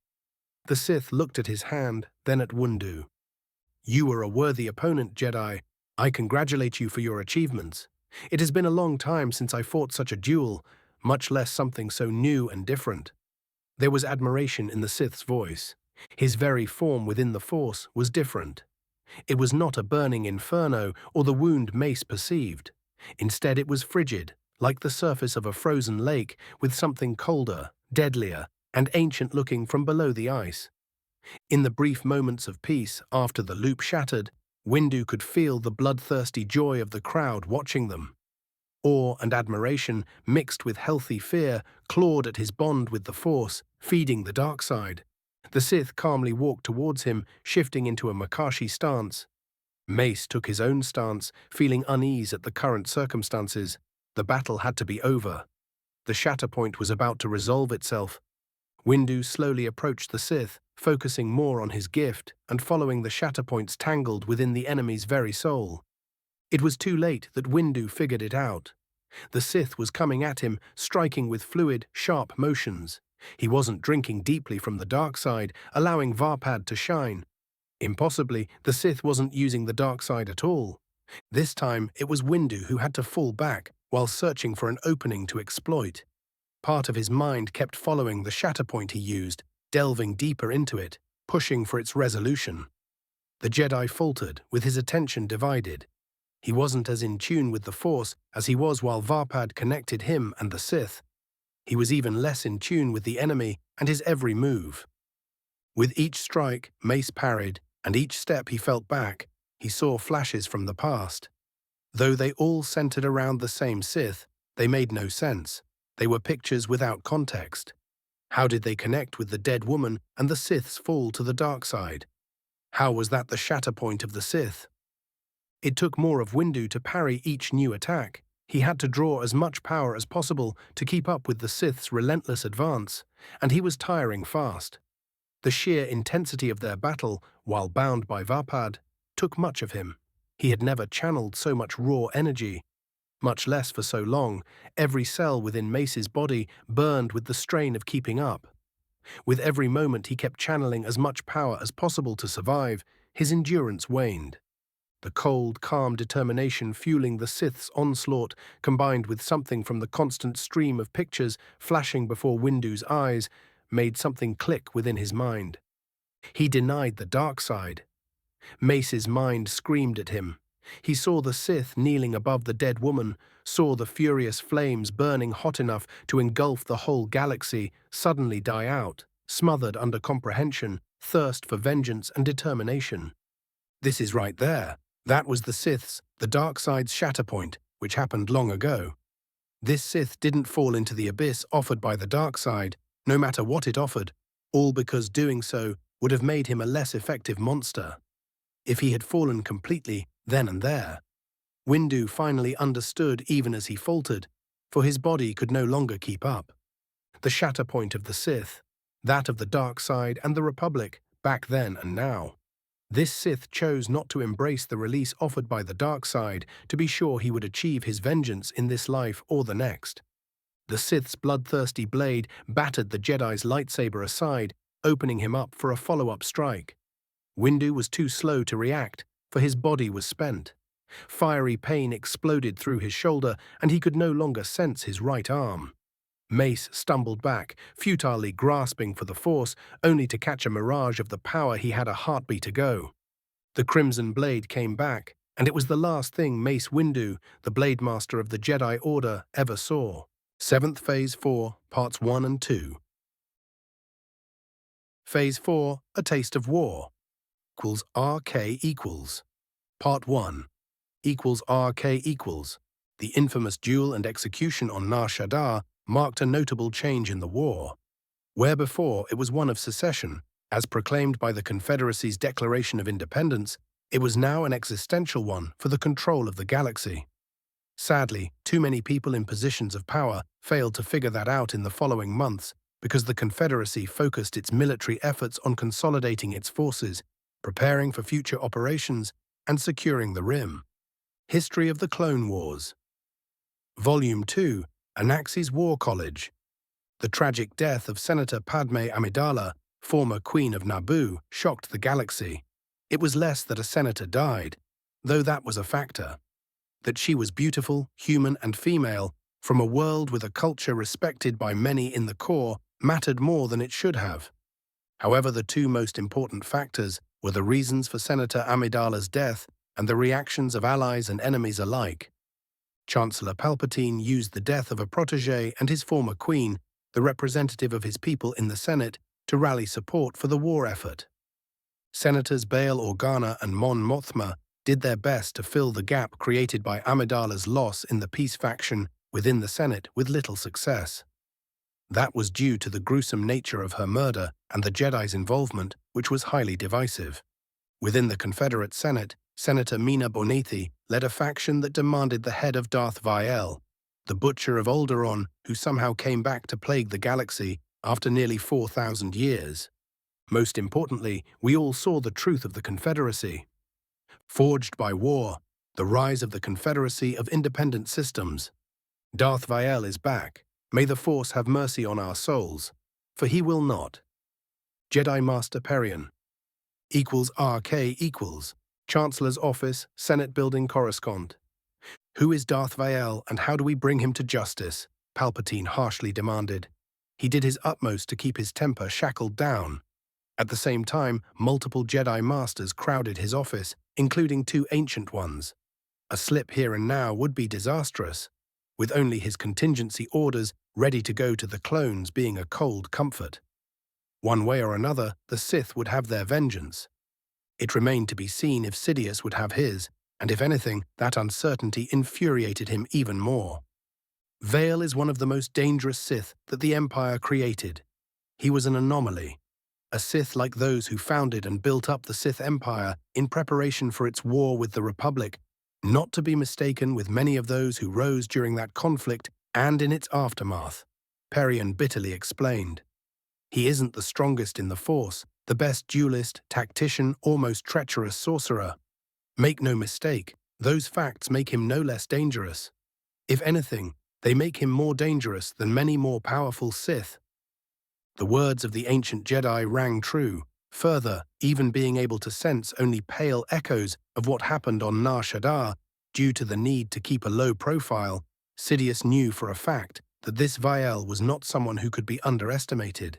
The Sith looked at his hand, then at Windu. "You are a worthy opponent, Jedi. I congratulate you for your achievements. It has been a long time since I fought such a duel, much less something so new and different." There was admiration in the Sith's voice. His very form within the Force was different. It was not a burning inferno or the wound Mace perceived. Instead, it was frigid, like the surface of a frozen lake, with something colder, deadlier, and ancient-looking from below the ice. In the brief moments of peace after the loop shattered, Windu could feel the bloodthirsty joy of the crowd watching them. Awe and admiration, mixed with healthy fear, clawed at his bond with the Force, feeding the dark side. The Sith calmly walked towards him, shifting into a Makashi stance. Mace took his own stance, feeling unease at the current circumstances. The battle had to be over. The shatterpoint was about to resolve itself. Windu slowly approached the Sith, focusing more on his gift and following the shatterpoints tangled within the enemy's very soul. It was too late that Windu figured it out. The Sith was coming at him, striking with fluid, sharp motions. He wasn't drinking deeply from the dark side, allowing Varpad to shine. Impossibly, the Sith wasn't using the dark side at all. This time, it was Windu who had to fall back while searching for an opening to exploit. Part of his mind kept following the shatterpoint he used, delving deeper into it, pushing for its resolution. The Jedi faltered, with his attention divided. He wasn't as in tune with the Force as he was while Varpad connected him and the Sith. He was even less in tune with the enemy and his every move. With each strike, Mace parried, and each step he felt back, he saw flashes from the past. Though they all centered around the same Sith, they made no sense. They were pictures without context. How did they connect with the dead woman and the Sith's fall to the dark side? How was that the shatterpoint of the Sith? It took more of Windu to parry each new attack. He had to draw as much power as possible to keep up with the Sith's relentless advance, and he was tiring fast. The sheer intensity of their battle, while bound by Varpad, took much of him. He had never channeled so much raw energy, much less for so long. Every cell within Mace's body burned with the strain of keeping up. With every moment he kept channeling as much power as possible to survive, his endurance waned. The cold, calm determination fueling the Sith's onslaught, combined with something from the constant stream of pictures flashing before Windu's eyes, made something click within his mind. He denied the dark side. Mace's mind screamed at him. He saw the Sith kneeling above the dead woman, saw the furious flames burning hot enough to engulf the whole galaxy suddenly die out, smothered under comprehension, thirst for vengeance and determination. This is right there. That was the Sith's, the dark side's shatterpoint, which happened long ago. This Sith didn't fall into the abyss offered by the dark side, no matter what it offered, all because doing so would have made him a less effective monster. If he had fallen completely, then and there. Windu finally understood even as he faltered, for his body could no longer keep up. The shatterpoint of the Sith, that of the dark side and the Republic, back then and now. This Sith chose not to embrace the release offered by the dark side to be sure he would achieve his vengeance in this life or the next. The Sith's bloodthirsty blade battered the Jedi's lightsaber aside, opening him up for a follow-up strike. Windu was too slow to react, for his body was spent. Fiery pain exploded through his shoulder, and he could no longer sense his right arm. Mace stumbled back, futilely grasping for the Force, only to catch a mirage of the power he had a heartbeat ago. The Crimson Blade came back, and it was the last thing Mace Windu, the Blade Master of the Jedi Order, ever saw. 7th Phase 4, Parts 1 and 2. Phase 4, A Taste of War. Equals RK equals. Part 1. Equals RK equals. The infamous duel and execution on Nar Shaddaa marked a notable change in the war. Where before it was one of secession, as proclaimed by the Confederacy's Declaration of Independence, it was now an existential one for the control of the galaxy. Sadly, too many people in positions of power failed to figure that out in the following months because the Confederacy focused its military efforts on consolidating its forces, preparing for future operations, and securing the Rim. History of the Clone Wars. Volume 2, Anaxi's War College. The tragic death of Senator Padme Amidala, former Queen of Naboo, shocked the galaxy. It was less that a senator died, though that was a factor. That she was beautiful, human, and female, from a world with a culture respected by many in the core, mattered more than it should have. However, the two most important factors were the reasons for Senator Amidala's death and the reactions of allies and enemies alike. Chancellor Palpatine used the death of a protégé and his former queen, the representative of his people in the Senate, to rally support for the war effort. Senators Bail Organa and Mon Mothma did their best to fill the gap created by Amidala's loss in the peace faction within the Senate with little success. That was due to the gruesome nature of her murder and the Jedi's involvement, which was highly divisive. Within the Confederate Senate, Senator Mina Bonethi led a faction that demanded the head of Darth Vael, the Butcher of Alderaan who somehow came back to plague the galaxy after nearly 4,000 years. Most importantly, we all saw the truth of the Confederacy. Forged by war, the rise of the Confederacy of Independent Systems. Darth Vael is back. May the Force have mercy on our souls, for he will not. Jedi Master Perion. Equals RK equals. Chancellor's Office, Senate Building, Coruscant. Who is Darth Vael and how do we bring him to justice? Palpatine harshly demanded. He did his utmost to keep his temper shackled down. At the same time, multiple Jedi Masters crowded his office, including 2 ancient ones. A slip here and now would be disastrous, with only his contingency orders ready to go to the clones being a cold comfort. One way or another, the Sith would have their vengeance. It remained to be seen if Sidious would have his, and if anything, that uncertainty infuriated him even more. Vael is one of the most dangerous Sith that the Empire created. He was an anomaly, a Sith like those who founded and built up the Sith Empire in preparation for its war with the Republic, not to be mistaken with many of those who rose during that conflict and in its aftermath. Perion bitterly explained. He isn't the strongest in the Force, the best duelist, tactician, or most treacherous sorcerer. Make no mistake, those facts make him no less dangerous. If anything, they make him more dangerous than many more powerful Sith. The words of the ancient Jedi rang true, further, even being able to sense only pale echoes of what happened on Nar Shaddaa due to the need to keep a low profile. Sidious knew for a fact that this Vial was not someone who could be underestimated.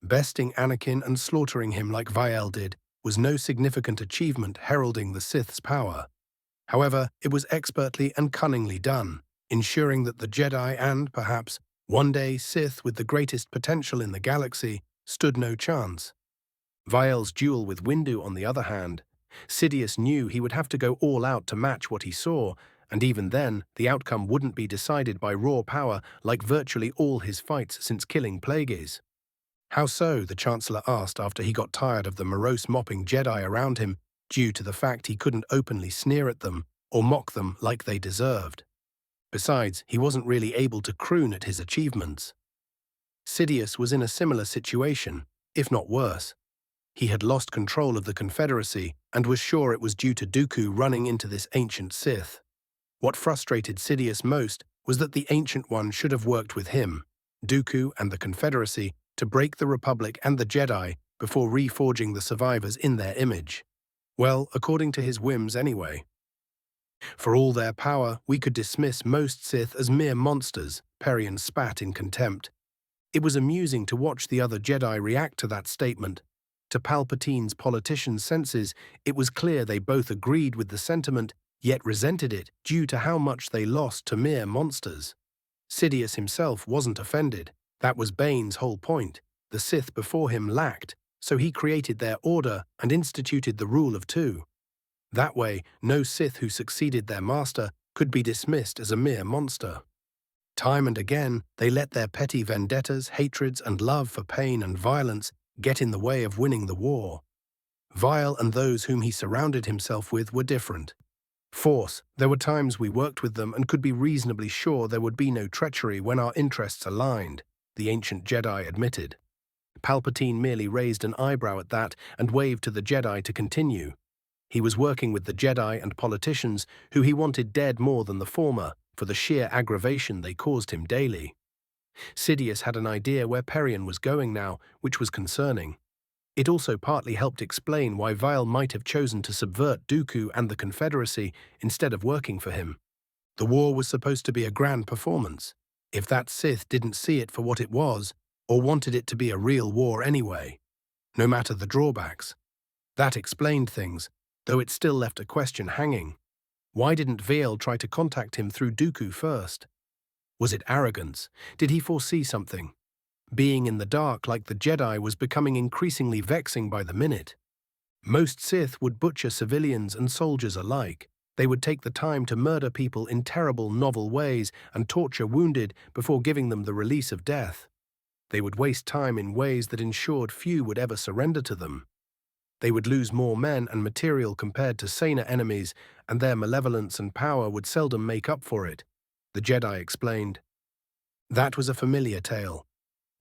Besting Anakin and slaughtering him like Vial did was no significant achievement heralding the Sith's power. However, it was expertly and cunningly done, ensuring that the Jedi and, perhaps, one day Sith with the greatest potential in the galaxy stood no chance. Vial's duel with Windu, on the other hand, Sidious knew he would have to go all out to match what he saw, and even then, the outcome wouldn't be decided by raw power like virtually all his fights since killing Plagueis. How so, the Chancellor asked after he got tired of the morose mopping Jedi around him due to the fact he couldn't openly sneer at them or mock them like they deserved. Besides, he wasn't really able to croon at his achievements. Sidious was in a similar situation, if not worse. He had lost control of the Confederacy and was sure it was due to Dooku running into this ancient Sith. What frustrated Sidious most was that the Ancient One should have worked with him, Dooku and the Confederacy, to break the Republic and the Jedi before reforging the survivors in their image. Well, according to his whims anyway. For all their power, we could dismiss most Sith as mere monsters, Perion spat in contempt. It was amusing to watch the other Jedi react to that statement. To Palpatine's politician senses, it was clear they both agreed with the sentiment, yet resented it due to how much they lost to mere monsters. Sidious himself wasn't offended. That was Bane's whole point. The Sith before him lacked, so he created their order and instituted the rule of two. That way, no Sith who succeeded their master could be dismissed as a mere monster. Time and again, they let their petty vendettas, hatreds, and love for pain and violence get in the way of winning the war. Vial and those whom he surrounded himself with were different. Force, there were times we worked with them and could be reasonably sure there would be no treachery when our interests aligned, the ancient Jedi admitted. Palpatine merely raised an eyebrow at that and waved to the Jedi to continue. He was working with the Jedi and politicians who he wanted dead more than the former for the sheer aggravation they caused him daily. Sidious had an idea where Perion was going now, which was concerning. It also partly helped explain why Vial might have chosen to subvert Dooku and the Confederacy instead of working for him. The war was supposed to be a grand performance. If that Sith didn't see it for what it was, or wanted it to be a real war anyway, no matter the drawbacks. That explained things, though it still left a question hanging. Why didn't Vial try to contact him through Dooku first? Was it arrogance? Did he foresee something? Being in the dark like the Jedi was becoming increasingly vexing by the minute. Most Sith would butcher civilians and soldiers alike. They would take the time to murder people in terrible, novel ways and torture wounded before giving them the release of death. They would waste time in ways that ensured few would ever surrender to them. They would lose more men and material compared to saner enemies, and their malevolence and power would seldom make up for it, the Jedi explained. That was a familiar tale.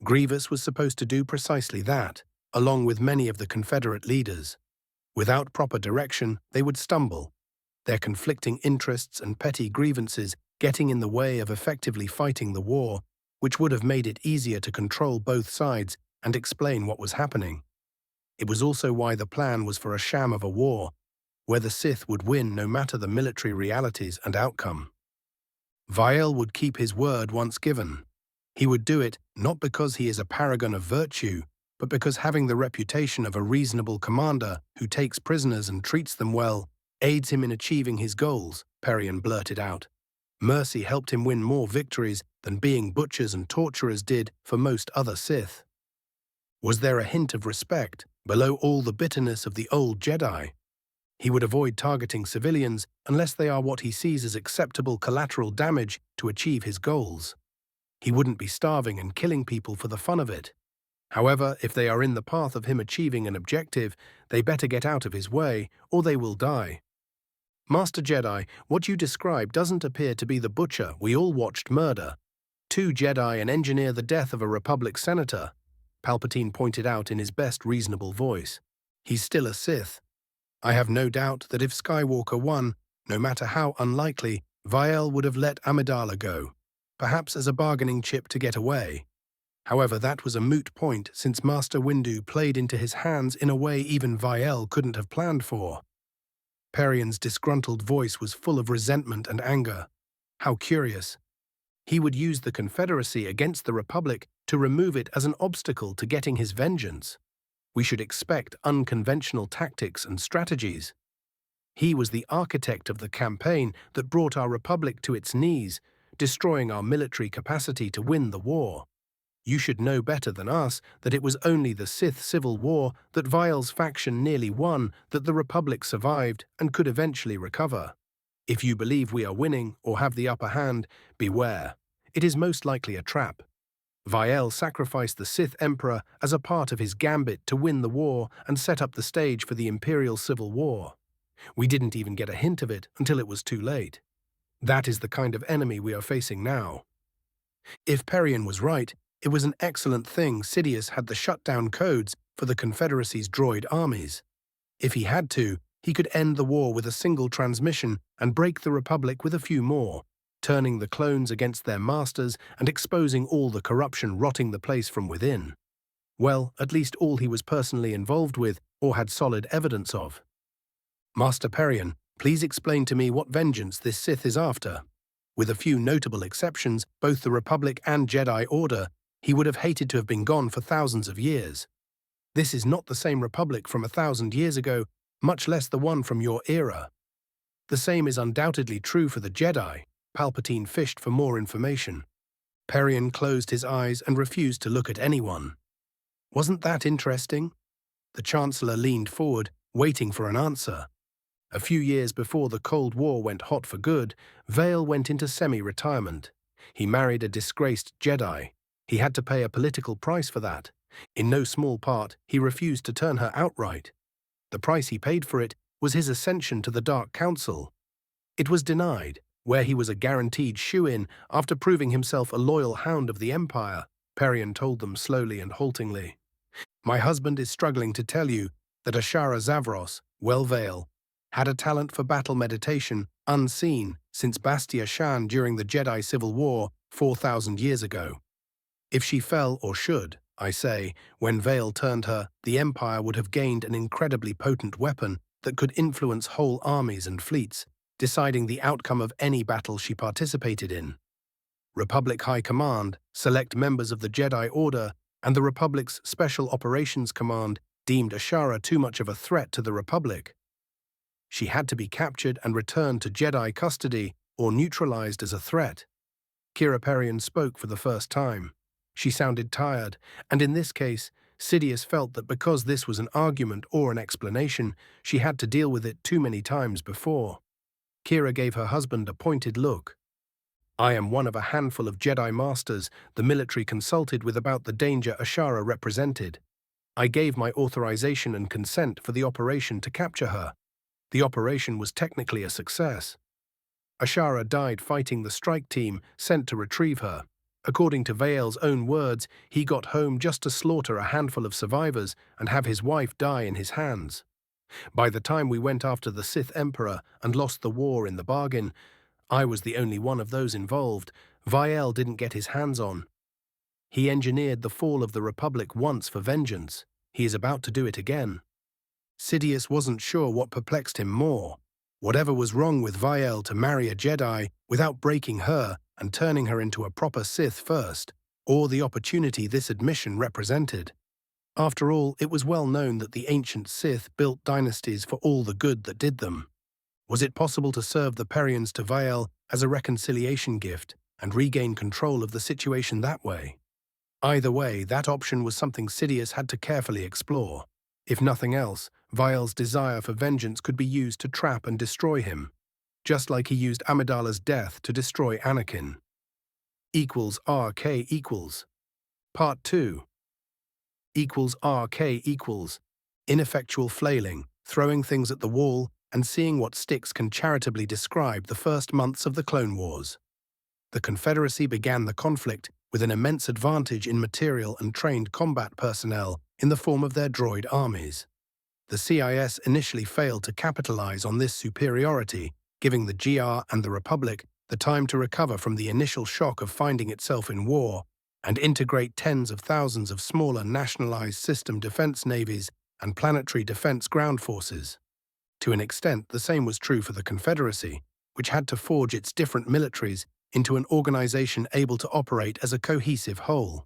Grievous was supposed to do precisely that, along with many of the Confederate leaders. Without proper direction, they would stumble, their conflicting interests and petty grievances getting in the way of effectively fighting the war, which would have made it easier to control both sides and explain what was happening. It was also why the plan was for a sham of a war, where the Sith would win no matter the military realities and outcome. Vial would keep his word once given. He would do it not because he is a paragon of virtue, but because having the reputation of a reasonable commander who takes prisoners and treats them well aids him in achieving his goals, Perion blurted out. Mercy helped him win more victories than being butchers and torturers did for most other Sith. Was there a hint of respect below all the bitterness of the old Jedi? He would avoid targeting civilians unless they are what he sees as acceptable collateral damage to achieve his goals. He wouldn't be starving and killing people for the fun of it. However, if they are in the path of him achieving an objective, they better get out of his way, or they will die. Master Jedi, what you describe doesn't appear to be the butcher we all watched murder. 2 Jedi and engineer the death of a Republic senator, Palpatine pointed out in his best reasonable voice. He's still a Sith. I have no doubt that if Skywalker won, no matter how unlikely, Viel would have let Amidala go, perhaps as a bargaining chip to get away. However, that was a moot point since Master Windu played into his hands in a way even Viel couldn't have planned for. Perian's disgruntled voice was full of resentment and anger. How curious. He would use the Confederacy against the Republic to remove it as an obstacle to getting his vengeance. We should expect unconventional tactics and strategies. He was the architect of the campaign that brought our Republic to its knees, destroying our military capacity to win the war. You should know better than us that it was only the Sith Civil War that Viel's faction nearly won that the Republic survived and could eventually recover. If you believe we are winning or have the upper hand, beware. It is most likely a trap. Viel sacrificed the Sith Emperor as a part of his gambit to win the war and set up the stage for the Imperial Civil War. We didn't even get a hint of it until it was too late. That is the kind of enemy we are facing now. If Perian was right, it was an excellent thing Sidious had the shutdown codes for the Confederacy's droid armies. If he had to, he could end the war with a single transmission and break the Republic with a few more, turning the clones against their masters and exposing all the corruption rotting the place from within. Well, at least all he was personally involved with or had solid evidence of. Master Perian, please explain to me what vengeance this Sith is after. With a few notable exceptions, both the Republic and Jedi Order, he would have hated to have been gone for thousands of years. This is not the same Republic from 1,000 years ago, much less the one from your era. The same is undoubtedly true for the Jedi. Palpatine fished for more information. Perian closed his eyes and refused to look at anyone. Wasn't that interesting? The Chancellor leaned forward, waiting for an answer. A few years before the Cold War went hot for good, Vale went into semi-retirement. He married a disgraced Jedi. He had to pay a political price for that. In no small part, he refused to turn her outright. The price he paid for it was his ascension to the Dark Council. It was denied, where he was a guaranteed shoo-in after proving himself a loyal hound of the Empire, Perian told them slowly and haltingly. My husband is struggling to tell you that Ashara Zavros, well Vale, had a talent for battle meditation unseen since Bastia Shan during the Jedi Civil War 4,000 years ago. If she fell, or should, I say, when Vale turned her, the Empire would have gained an incredibly potent weapon that could influence whole armies and fleets, deciding the outcome of any battle she participated in. Republic High Command, select members of the Jedi Order, and the Republic's Special Operations Command deemed Ashara too much of a threat to the Republic. She had to be captured and returned to Jedi custody or neutralized as a threat. Kira Perian spoke for the first time. She sounded tired, and in this case, Sidious felt that because this was an argument or an explanation, she had to deal with it too many times before. Kira gave her husband a pointed look. I am one of a handful of Jedi Masters the military consulted with about the danger Ashara represented. I gave my authorization and consent for the operation to capture her. The operation was technically a success. Ashara died fighting the strike team sent to retrieve her. According to Vale's own words, he got home just to slaughter a handful of survivors and have his wife die in his hands. By the time we went after the Sith Emperor and lost the war in the bargain, I was the only one of those involved Viel didn't get his hands on. He engineered the fall of the Republic once for vengeance. He is about to do it again. Sidious wasn't sure what perplexed him more. Whatever was wrong with Viel to marry a Jedi without breaking her and turning her into a proper Sith first, or the opportunity this admission represented. After all, it was well known that the ancient Sith built dynasties for all the good that did them. Was it possible to serve the Perians to Viel as a reconciliation gift and regain control of the situation that way? Either way, that option was something Sidious had to carefully explore. If nothing else, Viel's desire for vengeance could be used to trap and destroy him, just like he used Amidala's death to destroy Anakin. =RK equals. Part 2. =RK equals. Ineffectual flailing, throwing things at the wall, and seeing what sticks can charitably describe the first months of the Clone Wars. The Confederacy began the conflict with an immense advantage in material and trained combat personnel in the form of their droid armies. The CIS initially failed to capitalize on this superiority, giving the GR and the Republic the time to recover from the initial shock of finding itself in war and integrate tens of thousands of smaller nationalized system defense navies and planetary defense ground forces. To an extent, the same was true for the Confederacy, which had to forge its different militaries into an organization able to operate as a cohesive whole.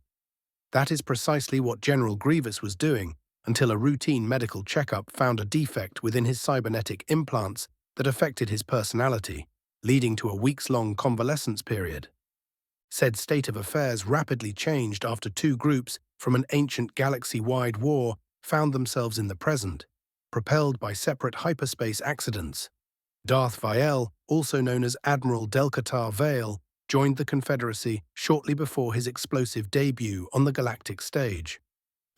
That is precisely what General Grievous was doing until a routine medical checkup found a defect within his cybernetic implants that affected his personality, leading to a weeks-long convalescence period. Said state of affairs rapidly changed after two groups from an ancient galaxy-wide war found themselves in the present, propelled by separate hyperspace accidents. Darth Vael, also known as Admiral Delcatar Vale, joined the Confederacy shortly before his explosive debut on the galactic stage.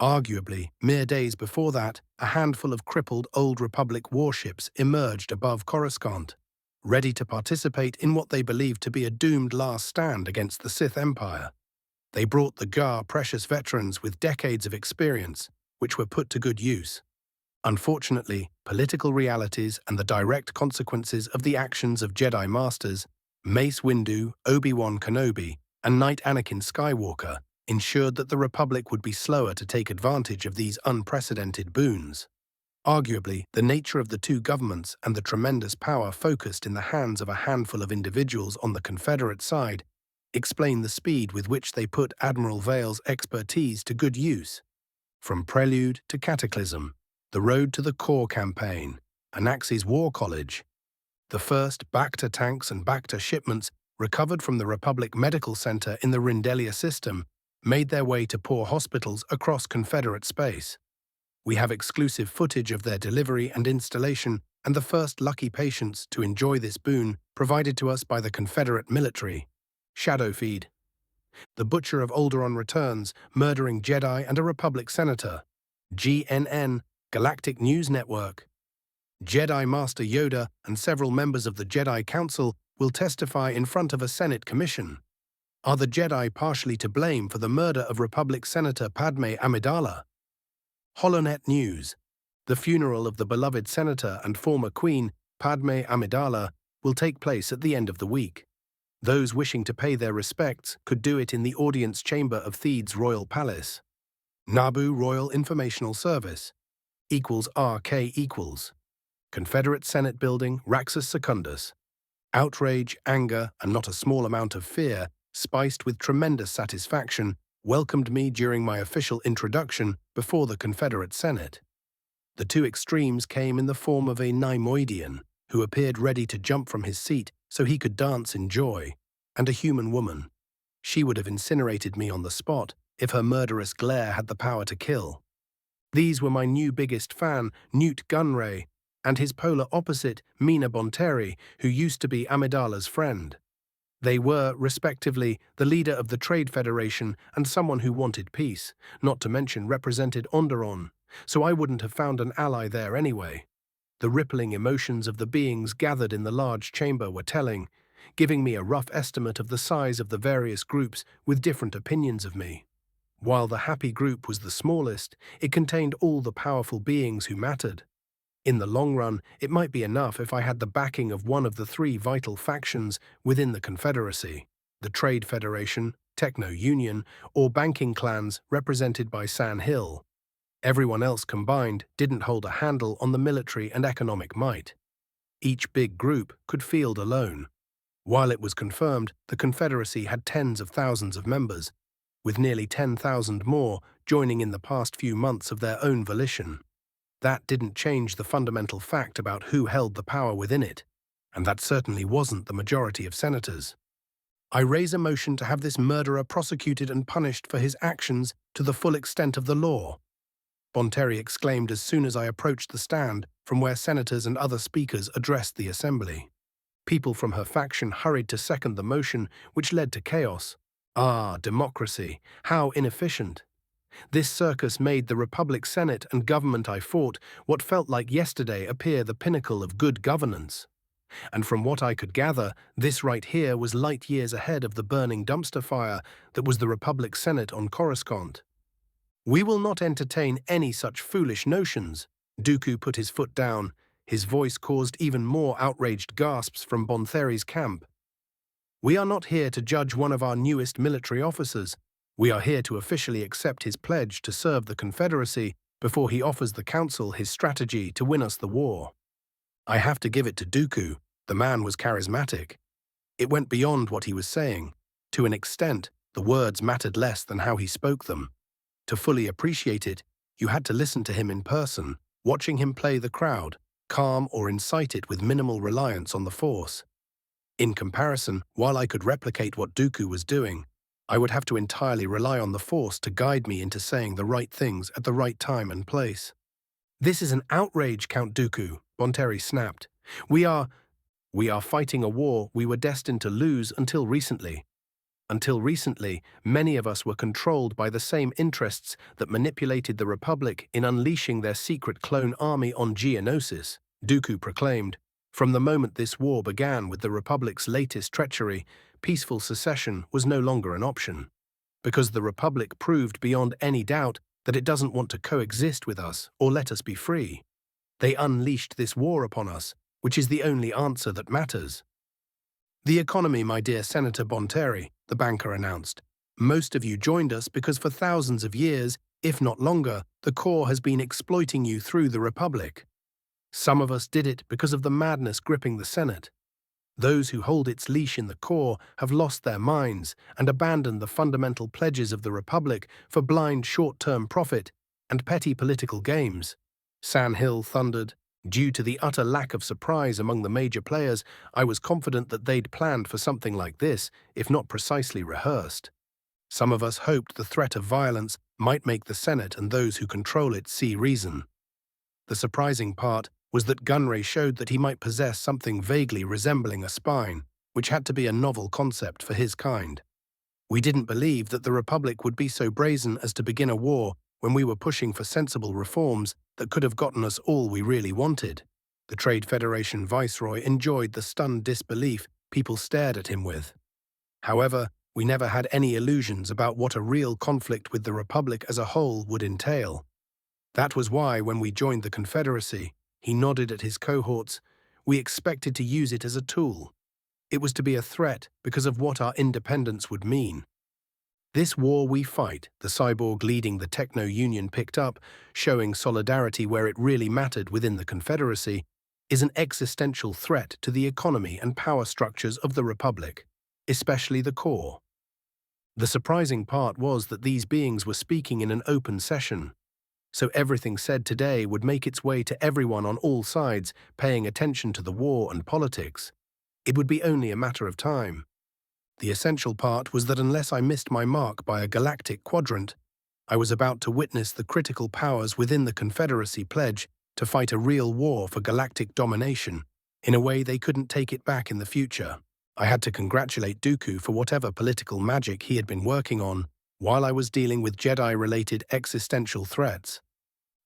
Arguably, mere days before that, a handful of crippled Old Republic warships emerged above Coruscant, ready to participate in what they believed to be a doomed last stand against the Sith Empire. They brought the GAR precious veterans with decades of experience, which were put to good use. Unfortunately, political realities and the direct consequences of the actions of Jedi Masters, Mace Windu, Obi-Wan Kenobi, and Knight Anakin Skywalker ensured that the Republic would be slower to take advantage of these unprecedented boons. Arguably, the nature of the two governments and the tremendous power focused in the hands of a handful of individuals on the Confederate side explain the speed with which they put Admiral Vale's expertise to good use. From Prelude to Cataclysm, the road to the Core campaign, Anaxi's War College, the first back-to tanks and back-to shipments recovered from the Republic Medical Center in the Rindelia system made their way to poor hospitals across Confederate space. We have exclusive footage of their delivery and installation and the first lucky patients to enjoy this boon provided to us by the Confederate military. Shadow feed. The Butcher of Alderaan returns, murdering Jedi and a Republic senator. GNN, Galactic News Network. Jedi Master Yoda and several members of the Jedi Council will testify in front of a Senate commission. Are the Jedi partially to blame for the murder of Republic Senator Padme Amidala? HoloNet News. The funeral of the beloved senator and former queen, Padme Amidala, will take place at the end of the week. Those wishing to pay their respects could do it in the audience chamber of Theed's Royal Palace. Naboo Royal Informational Service =RK=. Confederate Senate Building, Raxus Secundus. Outrage, anger, and not a small amount of fear, spiced with tremendous satisfaction, welcomed me during my official introduction before the Confederate Senate. The two extremes came in the form of a Neimoidian, who appeared ready to jump from his seat so he could dance in joy, and a human woman. She would have incinerated me on the spot if her murderous glare had the power to kill. These were my new biggest fan, Newt Gunray, and his polar opposite, Mina Bonteri, who used to be Amidala's friend. They were, respectively, the leader of the Trade Federation and someone who wanted peace, not to mention represented Onderon, so I wouldn't have found an ally there anyway. The rippling emotions of the beings gathered in the large chamber were telling, giving me a rough estimate of the size of the various groups with different opinions of me. While the happy group was the smallest, it contained all the powerful beings who mattered. In the long run, it might be enough if I had the backing of one of the three vital factions within the Confederacy, the Trade Federation, Techno-Union, or banking clans represented by San Hill. Everyone else combined didn't hold a handle on the military and economic might. Each big group could field alone. While it was confirmed, the Confederacy had tens of thousands of members, with nearly 10,000 more joining in the past few months of their own volition. That didn't change the fundamental fact about who held the power within it, and that certainly wasn't the majority of senators. I raise a motion to have this murderer prosecuted and punished for his actions to the full extent of the law, Bonteri exclaimed as soon as I approached the stand from where senators and other speakers addressed the assembly. People from her faction hurried to second the motion, which led to chaos. Ah, democracy, how inefficient. This circus made the Republic Senate and government I fought what felt like yesterday appear the pinnacle of good governance. And from what I could gather, this right here was light years ahead of the burning dumpster fire that was the Republic Senate on Coruscant. We will not entertain any such foolish notions, Dooku put his foot down. His voice caused even more outraged gasps from Bontheri's camp. We are not here to judge one of our newest military officers. We are here to officially accept his pledge to serve the Confederacy before he offers the Council his strategy to win us the war. I have to give it to Dooku. The man was charismatic. It went beyond what he was saying. To an extent, the words mattered less than how he spoke them. To fully appreciate it, you had to listen to him in person, watching him play the crowd, calm or incite it with minimal reliance on the Force. In comparison, while I could replicate what Dooku was doing, I would have to entirely rely on the Force to guide me into saying the right things at the right time and place. This is an outrage, Count Dooku, Bontheri snapped. We are fighting a war we were destined to lose until recently. Until recently, many of us were controlled by the same interests that manipulated the Republic in unleashing their secret clone army on Geonosis, Dooku proclaimed. From the moment this war began with the Republic's latest treachery, peaceful secession was no longer an option. Because the Republic proved beyond any doubt that it doesn't want to coexist with us or let us be free. They unleashed this war upon us, which is the only answer that matters. The economy, my dear Senator Bontheri, the banker announced. Most of you joined us because for thousands of years, if not longer, the Corps has been exploiting you through the Republic. Some of us did it because of the madness gripping the Senate. Those who hold its leash in the Corps have lost their minds and abandoned the fundamental pledges of the Republic for blind short-term profit and petty political games. San Hill thundered. Due to the utter lack of surprise among the major players, I was confident that they'd planned for something like this, if not precisely rehearsed. Some of us hoped the threat of violence might make the Senate and those who control it see reason. The surprising part was that Gunray showed that he might possess something vaguely resembling a spine, which had to be a novel concept for his kind. We didn't believe that the Republic would be so brazen as to begin a war when we were pushing for sensible reforms that could have gotten us all we really wanted. The Trade Federation Viceroy enjoyed the stunned disbelief people stared at him with. However, we never had any illusions about what a real conflict with the Republic as a whole would entail. That was why, when we joined the Confederacy, he nodded at his cohorts, we expected to use it as a tool. It was to be a threat because of what our independence would mean. This war we fight, the cyborg leading the Techno-Union picked up, showing solidarity where it really mattered within the Confederacy, is an existential threat to the economy and power structures of the Republic, especially the Corps. The surprising part was that these beings were speaking in an open session, so everything said today would make its way to everyone on all sides paying attention to the war and politics. It would be only a matter of time. The essential part was that unless I missed my mark by a galactic quadrant, I was about to witness the critical powers within the Confederacy pledge to fight a real war for galactic domination in a way they couldn't take it back in the future. I had to congratulate Dooku for whatever political magic he had been working on while I was dealing with Jedi-related existential threats.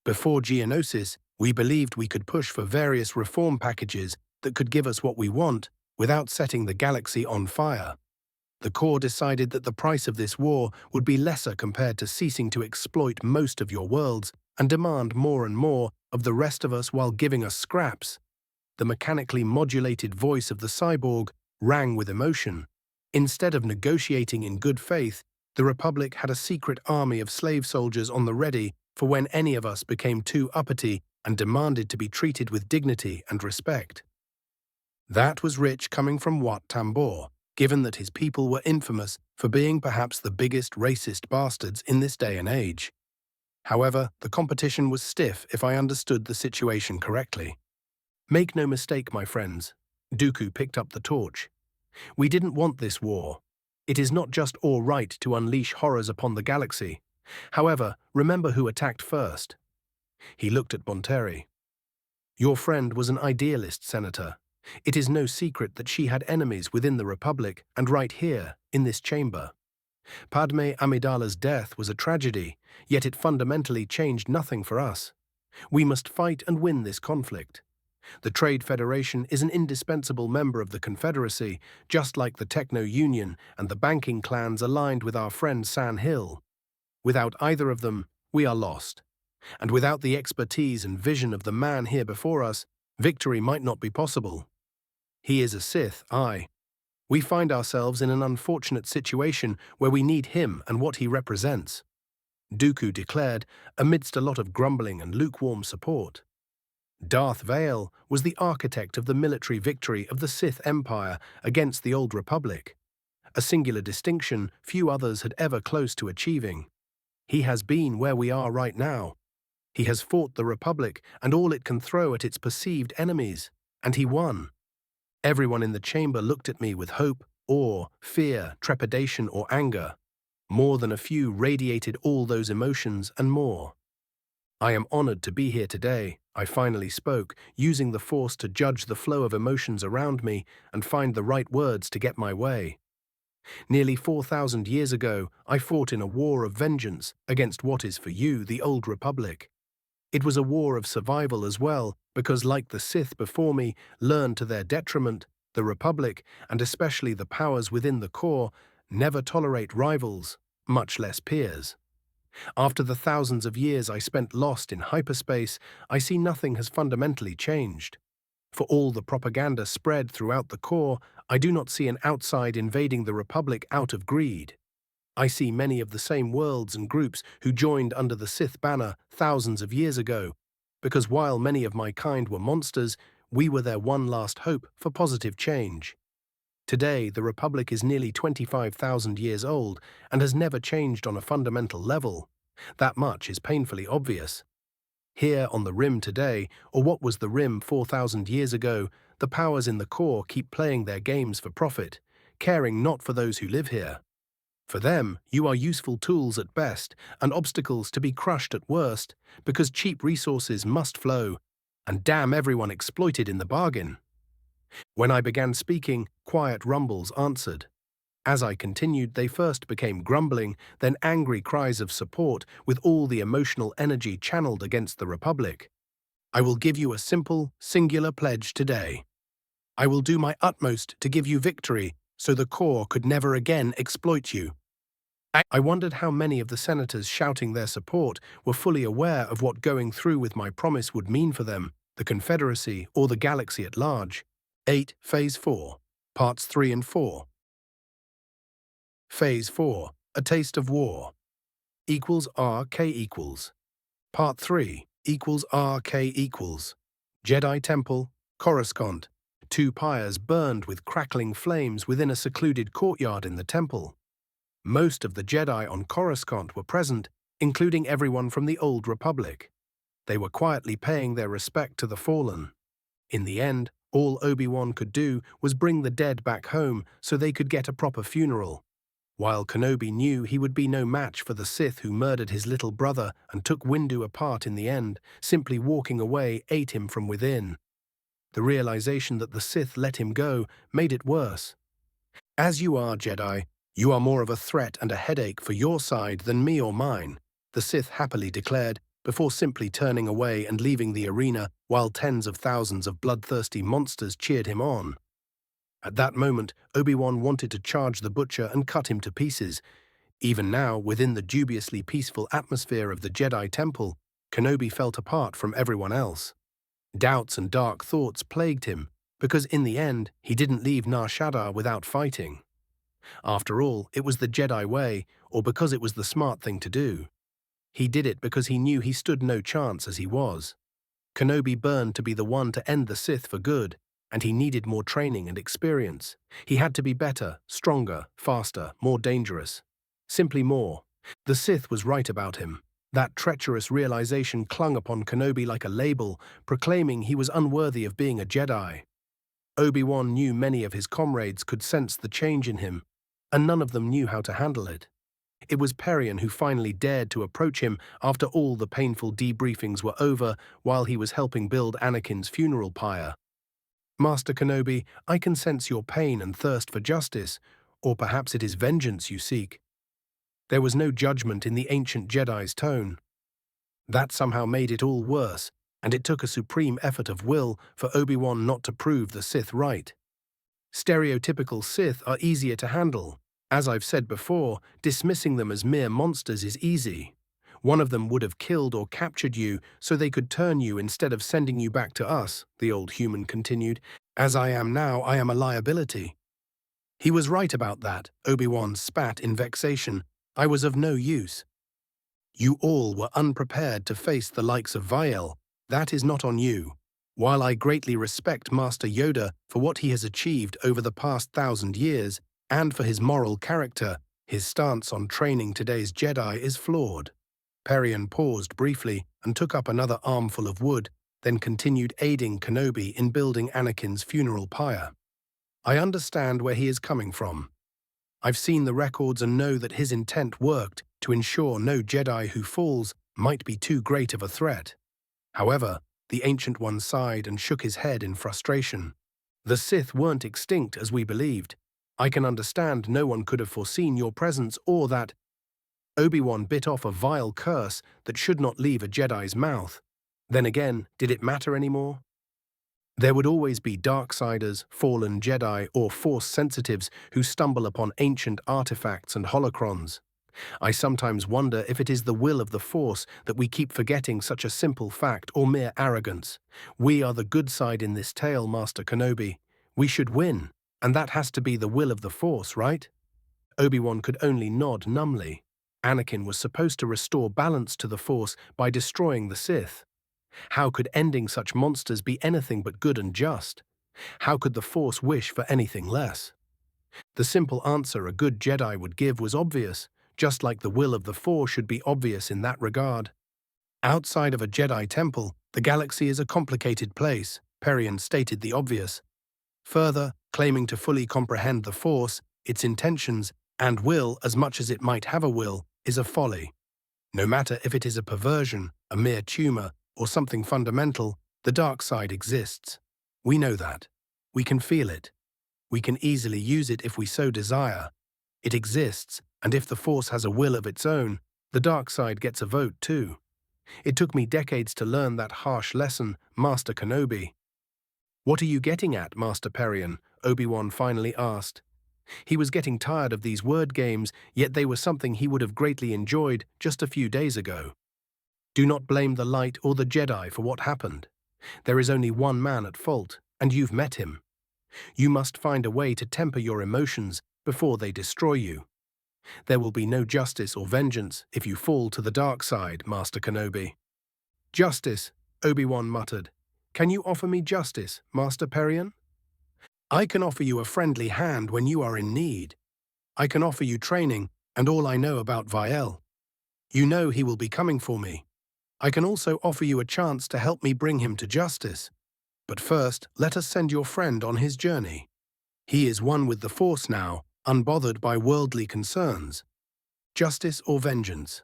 Before Geonosis, we believed we could push for various reform packages that could give us what we want without setting the galaxy on fire. The Corps decided that the price of this war would be lesser compared to ceasing to exploit most of your worlds and demand more and more of the rest of us while giving us scraps. The mechanically modulated voice of the cyborg rang with emotion. Instead of negotiating in good faith, the Republic had a secret army of slave soldiers on the ready for when any of us became too uppity and demanded to be treated with dignity and respect. That was rich coming from Wat Tambor, given that his people were infamous for being perhaps the biggest racist bastards in this day and age. However, the competition was stiff if I understood the situation correctly. Make no mistake, my friends, Dooku picked up the torch. We didn't want this war. It is not just all right to unleash horrors upon the galaxy. However, remember who attacked first. He looked at Bontheri. Your friend was an idealist, Senator. It is no secret that she had enemies within the Republic and right here, in this chamber. Padme Amidala's death was a tragedy, yet it fundamentally changed nothing for us. We must fight and win this conflict. The Trade Federation is an indispensable member of the Confederacy, just like the Techno-Union and the banking clans aligned with our friend San Hill. Without either of them, we are lost. And without the expertise and vision of the man here before us, victory might not be possible. He is a Sith, aye. We find ourselves in an unfortunate situation where we need him and what he represents, Dooku declared amidst a lot of grumbling and lukewarm support. Darth Vader was the architect of the military victory of the Sith Empire against the Old Republic, a singular distinction few others had ever close to achieving. He has been where we are right now. He has fought the Republic and all it can throw at its perceived enemies, and he won. Everyone in the chamber looked at me with hope, awe, fear, trepidation, or anger. More than a few radiated all those emotions and more. I am honored to be here today, I finally spoke, using the Force to judge the flow of emotions around me and find the right words to get my way. Nearly 4,000 years ago, I fought in a war of vengeance against what is for you the Old Republic. It was a war of survival as well, because like the Sith before me learned to their detriment, the Republic, and especially the powers within the core, never tolerate rivals, much less peers. After the thousands of years I spent lost in hyperspace, I see nothing has fundamentally changed. For all the propaganda spread throughout the core, I do not see an outside invading the Republic out of greed. I see many of the same worlds and groups who joined under the Sith banner thousands of years ago, because while many of my kind were monsters, we were their one last hope for positive change. Today, the Republic is nearly 25,000 years old and has never changed on a fundamental level. That much is painfully obvious. Here on the Rim today, or what was the Rim 4,000 years ago, the powers in the core keep playing their games for profit, caring not for those who live here. For them, you are useful tools at best and obstacles to be crushed at worst, because cheap resources must flow, and damn everyone exploited in the bargain. When I began speaking, quiet rumbles answered. As I continued, they first became grumbling, then angry cries of support, with all the emotional energy channeled against the Republic. I will give you a simple, singular pledge today. I will do my utmost to give you victory, so the core could never again exploit you. I wondered how many of the senators shouting their support were fully aware of what going through with my promise would mean for them, the Confederacy, or the galaxy at large. 8. Phase 4. Parts 3 and 4. Phase 4. A Taste of War. Equals RK equals. Part 3. Equals RK equals. Jedi Temple, Coruscant. 2 pyres burned with crackling flames within a secluded courtyard in the temple. Most of the Jedi on Coruscant were present, including everyone from the Old Republic. They were quietly paying their respect to the fallen. In the end, all Obi-Wan could do was bring the dead back home so they could get a proper funeral. While Kenobi knew he would be no match for the Sith who murdered his little brother and took Windu apart in the end, simply walking away ate him from within. The realization that the Sith let him go made it worse. As you are, Jedi, you are more of a threat and a headache for your side than me or mine, the Sith happily declared, before simply turning away and leaving the arena while tens of thousands of bloodthirsty monsters cheered him on. At that moment, Obi-Wan wanted to charge the Butcher and cut him to pieces. Even now, within the dubiously peaceful atmosphere of the Jedi Temple, Kenobi felt apart from everyone else. Doubts and dark thoughts plagued him, because in the end, he didn't leave Nar Shaddaa without fighting. After all, it was the Jedi way, or because it was the smart thing to do. He did it because he knew he stood no chance as he was. Kenobi burned to be the one to end the Sith for good, and he needed more training and experience. He had to be better, stronger, faster, more dangerous. Simply more. The Sith was right about him. That treacherous realization clung upon Kenobi like a label, proclaiming he was unworthy of being a Jedi. Obi-Wan knew many of his comrades could sense the change in him, and none of them knew how to handle it. It was Perion who finally dared to approach him after all the painful debriefings were over while he was helping build Anakin's funeral pyre. Master Kenobi, I can sense your pain and thirst for justice, or perhaps it is vengeance you seek. There was no judgment in the ancient Jedi's tone. That somehow made it all worse, and it took a supreme effort of will for Obi-Wan not to prove the Sith right. Stereotypical Sith are easier to handle. As I've said before, dismissing them as mere monsters is easy. One of them would have killed or captured you so they could turn you instead of sending you back to us, the old human continued. As I am now, I am a liability. He was right about that, Obi-Wan spat in vexation. I was of no use. You all were unprepared to face the likes of Viel. That is not on you. While I greatly respect Master Yoda for what he has achieved over the past 1,000 years, and for his moral character, his stance on training today's Jedi is flawed. Perion paused briefly and took up another armful of wood, then continued aiding Kenobi in building Anakin's funeral pyre. I understand where he is coming from. I've seen the records and know that his intent worked to ensure no Jedi who falls might be too great of a threat. However, the Ancient One sighed and shook his head in frustration. The Sith weren't extinct as we believed. I can understand no one could have foreseen your presence or that. Obi-Wan bit off a vile curse that should not leave a Jedi's mouth. Then again, did it matter anymore? There would always be Darksiders, fallen Jedi, or Force sensitives who stumble upon ancient artifacts and holocrons. I sometimes wonder if it is the will of the Force that we keep forgetting such a simple fact or mere arrogance. We are the good side in this tale, Master Kenobi. We should win, and that has to be the will of the Force, right? Obi-Wan could only nod numbly. Anakin was supposed to restore balance to the Force by destroying the Sith. How could ending such monsters be anything but good and just? How could the Force wish for anything less? The simple answer a good Jedi would give was obvious, just like the will of the Force should be obvious in that regard. Outside of a Jedi temple, the galaxy is a complicated place, Perion stated the obvious. Further, claiming to fully comprehend the Force, its intentions, and will as much as it might have a will, is a folly. No matter if it is a perversion, a mere tumor, or something fundamental, the dark side exists. We know that. We can feel it. We can easily use it if we so desire. It exists, and if the Force has a will of its own, the dark side gets a vote too. It took me decades to learn that harsh lesson, Master Kenobi. What are you getting at, Master Perion? Obi-Wan finally asked. He was getting tired of these word games, yet they were something he would have greatly enjoyed just a few days ago. Do not blame the light or the Jedi for what happened. There is only one man at fault, and you've met him. You must find a way to temper your emotions before they destroy you. There will be no justice or vengeance if you fall to the dark side, Master Kenobi. Justice, Obi-Wan muttered. Can you offer me justice, Master Perion? I can offer you a friendly hand when you are in need. I can offer you training and all I know about Viel. You know he will be coming for me. I can also offer you a chance to help me bring him to justice. But first, let us send your friend on his journey. He is one with the Force now, unbothered by worldly concerns. Justice or vengeance?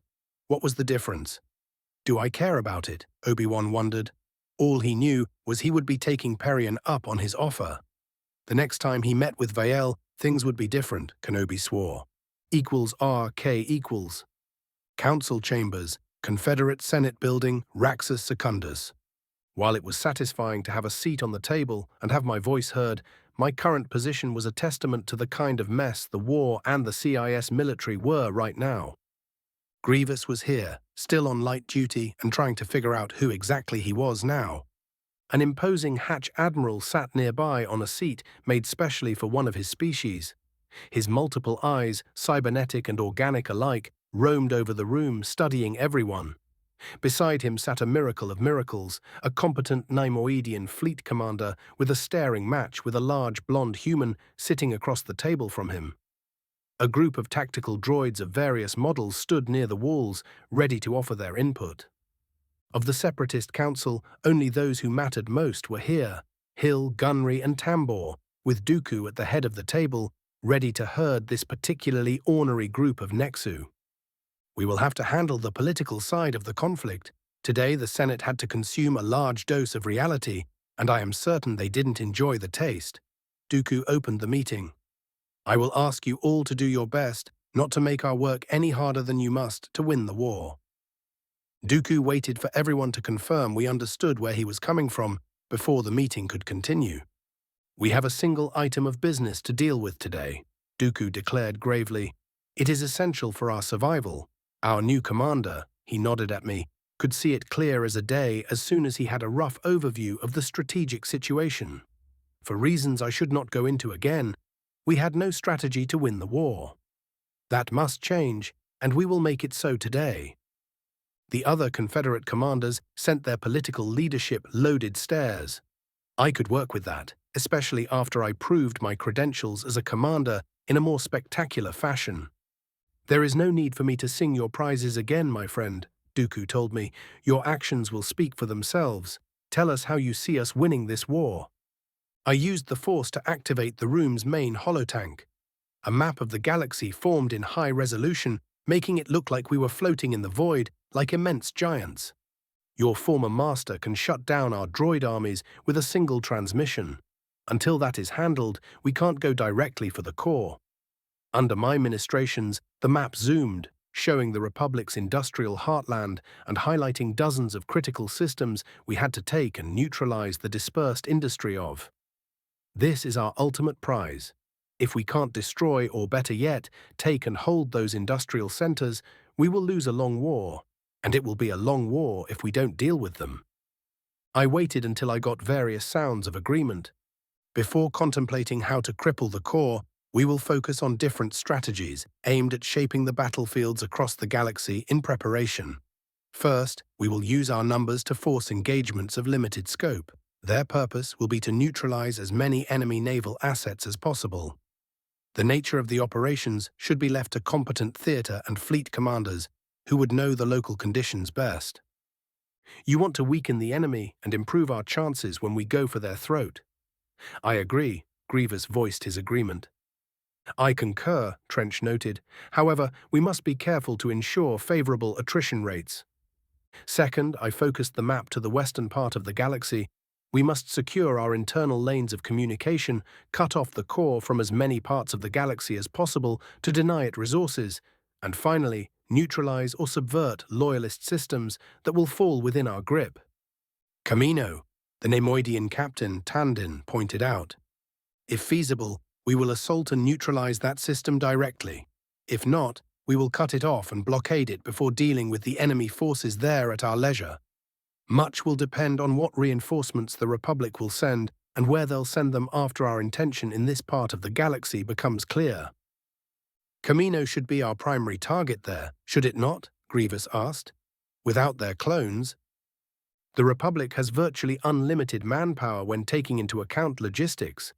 What was the difference? Do I care about it? Obi-Wan wondered. All he knew was he would be taking Perion up on his offer. The next time he met with Viel, things would be different, Kenobi swore. =RK equals. Council chambers, Confederate Senate building, Raxus Secundus. While it was satisfying to have a seat on the table and have my voice heard, my current position was a testament to the kind of mess the war and the CIS military were right now. Grievous was here, still on light duty and trying to figure out who exactly he was now. An imposing Hatch Admiral sat nearby on a seat made specially for one of his species. His multiple eyes, cybernetic and organic alike, roamed over the room, studying everyone. Beside him sat a miracle of miracles, a competent Neimoidian fleet commander with a staring match with a large blonde human sitting across the table from him. A group of tactical droids of various models stood near the walls, ready to offer their input. Of the Separatist Council, only those who mattered most were here, Hill, Gunry, and Tambor, with Dooku at the head of the table, ready to herd this particularly ornery group of Nexu. We will have to handle the political side of the conflict. Today the Senate had to consume a large dose of reality, and I am certain they didn't enjoy the taste. Dooku opened the meeting. I will ask you all to do your best, not to make our work any harder than you must to win the war. Dooku waited for everyone to confirm we understood where he was coming from before the meeting could continue. We have a single item of business to deal with today, Dooku declared gravely. It is essential for our survival. Our new commander, He nodded at me, could see it clear as a day as soon as he had a rough overview of the strategic situation. For reasons I should not go into again, we had no strategy to win the war. That must change, and we will make it so today. The other Confederate commanders sent their political leadership loaded stares. I could work with that, especially after I proved my credentials as a commander in a more spectacular fashion. There is no need for me to sing your praises again, my friend, Dooku told me. Your actions will speak for themselves. Tell us how you see us winning this war. I used the Force to activate the room's main holotank. A map of the galaxy formed in high resolution, making it look like we were floating in the void like immense giants. Your former master can shut down our droid armies with a single transmission. Until that is handled, we can't go directly for the core. Under my ministrations, the map zoomed, showing the Republic's industrial heartland and highlighting dozens of critical systems we had to take and neutralize the dispersed industry of. This is our ultimate prize. If we can't destroy, or better yet, take and hold those industrial centers, we will lose a long war, and it will be a long war if we don't deal with them. I waited until I got various sounds of agreement. Before contemplating how to cripple the core, we will focus on different strategies aimed at shaping the battlefields across the galaxy in preparation. First, we will use our numbers to force engagements of limited scope. Their purpose will be to neutralize as many enemy naval assets as possible. The nature of the operations should be left to competent theater and fleet commanders who would know the local conditions best. You want to weaken the enemy and improve our chances when we go for their throat. I agree, Grievous voiced his agreement. I concur, Trench noted. However, we must be careful to ensure favorable attrition rates. Second, I focused the map to the western part of the galaxy. We must secure our internal lanes of communication, cut off the core from as many parts of the galaxy as possible to deny it resources, and finally, neutralize or subvert loyalist systems that will fall within our grip. Camino, the Nemoidian captain Tandin pointed out. If feasible, we will assault and neutralize that system directly. If not, we will cut it off and blockade it before dealing with the enemy forces there at our leisure. Much will depend on what reinforcements the Republic will send and where they'll send them after our intention in this part of the galaxy becomes clear. Camino should be our primary target there, should it not? Grievous asked. Without their clones, the Republic has virtually unlimited manpower when taking into account logistics.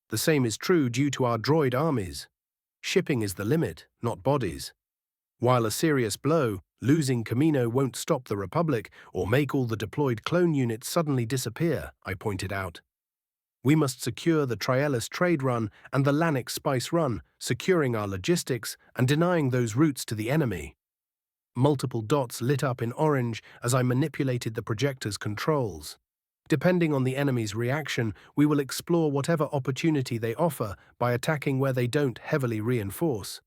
The same is true due to our droid armies. Shipping is the limit, not bodies. While a serious blow, losing Camino won't stop the Republic or make all the deployed clone units suddenly disappear, I pointed out. We must secure the Triellus trade run and the Lanix spice run, securing our logistics and denying those routes to the enemy. Multiple dots lit up in orange as I manipulated the projector's controls. Depending on the enemy's reaction, we will explore whatever opportunity they offer by attacking where they don't heavily reinforce.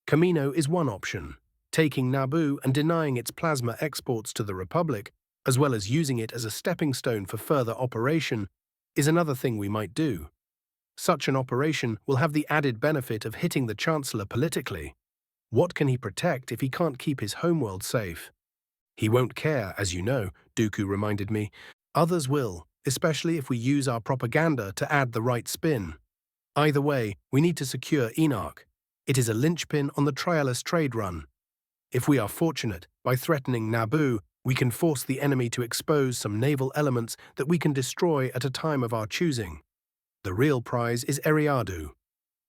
Camino is one option. Taking Naboo and denying its plasma exports to the Republic, as well as using it as a stepping stone for further operation, is another thing we might do. Such an operation will have the added benefit of hitting the Chancellor politically. What can he protect if he can't keep his homeworld safe? He won't care, as you know, Dooku reminded me. Others will, especially if we use our propaganda to add the right spin. Either way, we need to secure Enoch. It is a linchpin on the Triellus trade run. If we are fortunate, by threatening Naboo, we can force the enemy to expose some naval elements that we can destroy at a time of our choosing. The real prize is Eriadu.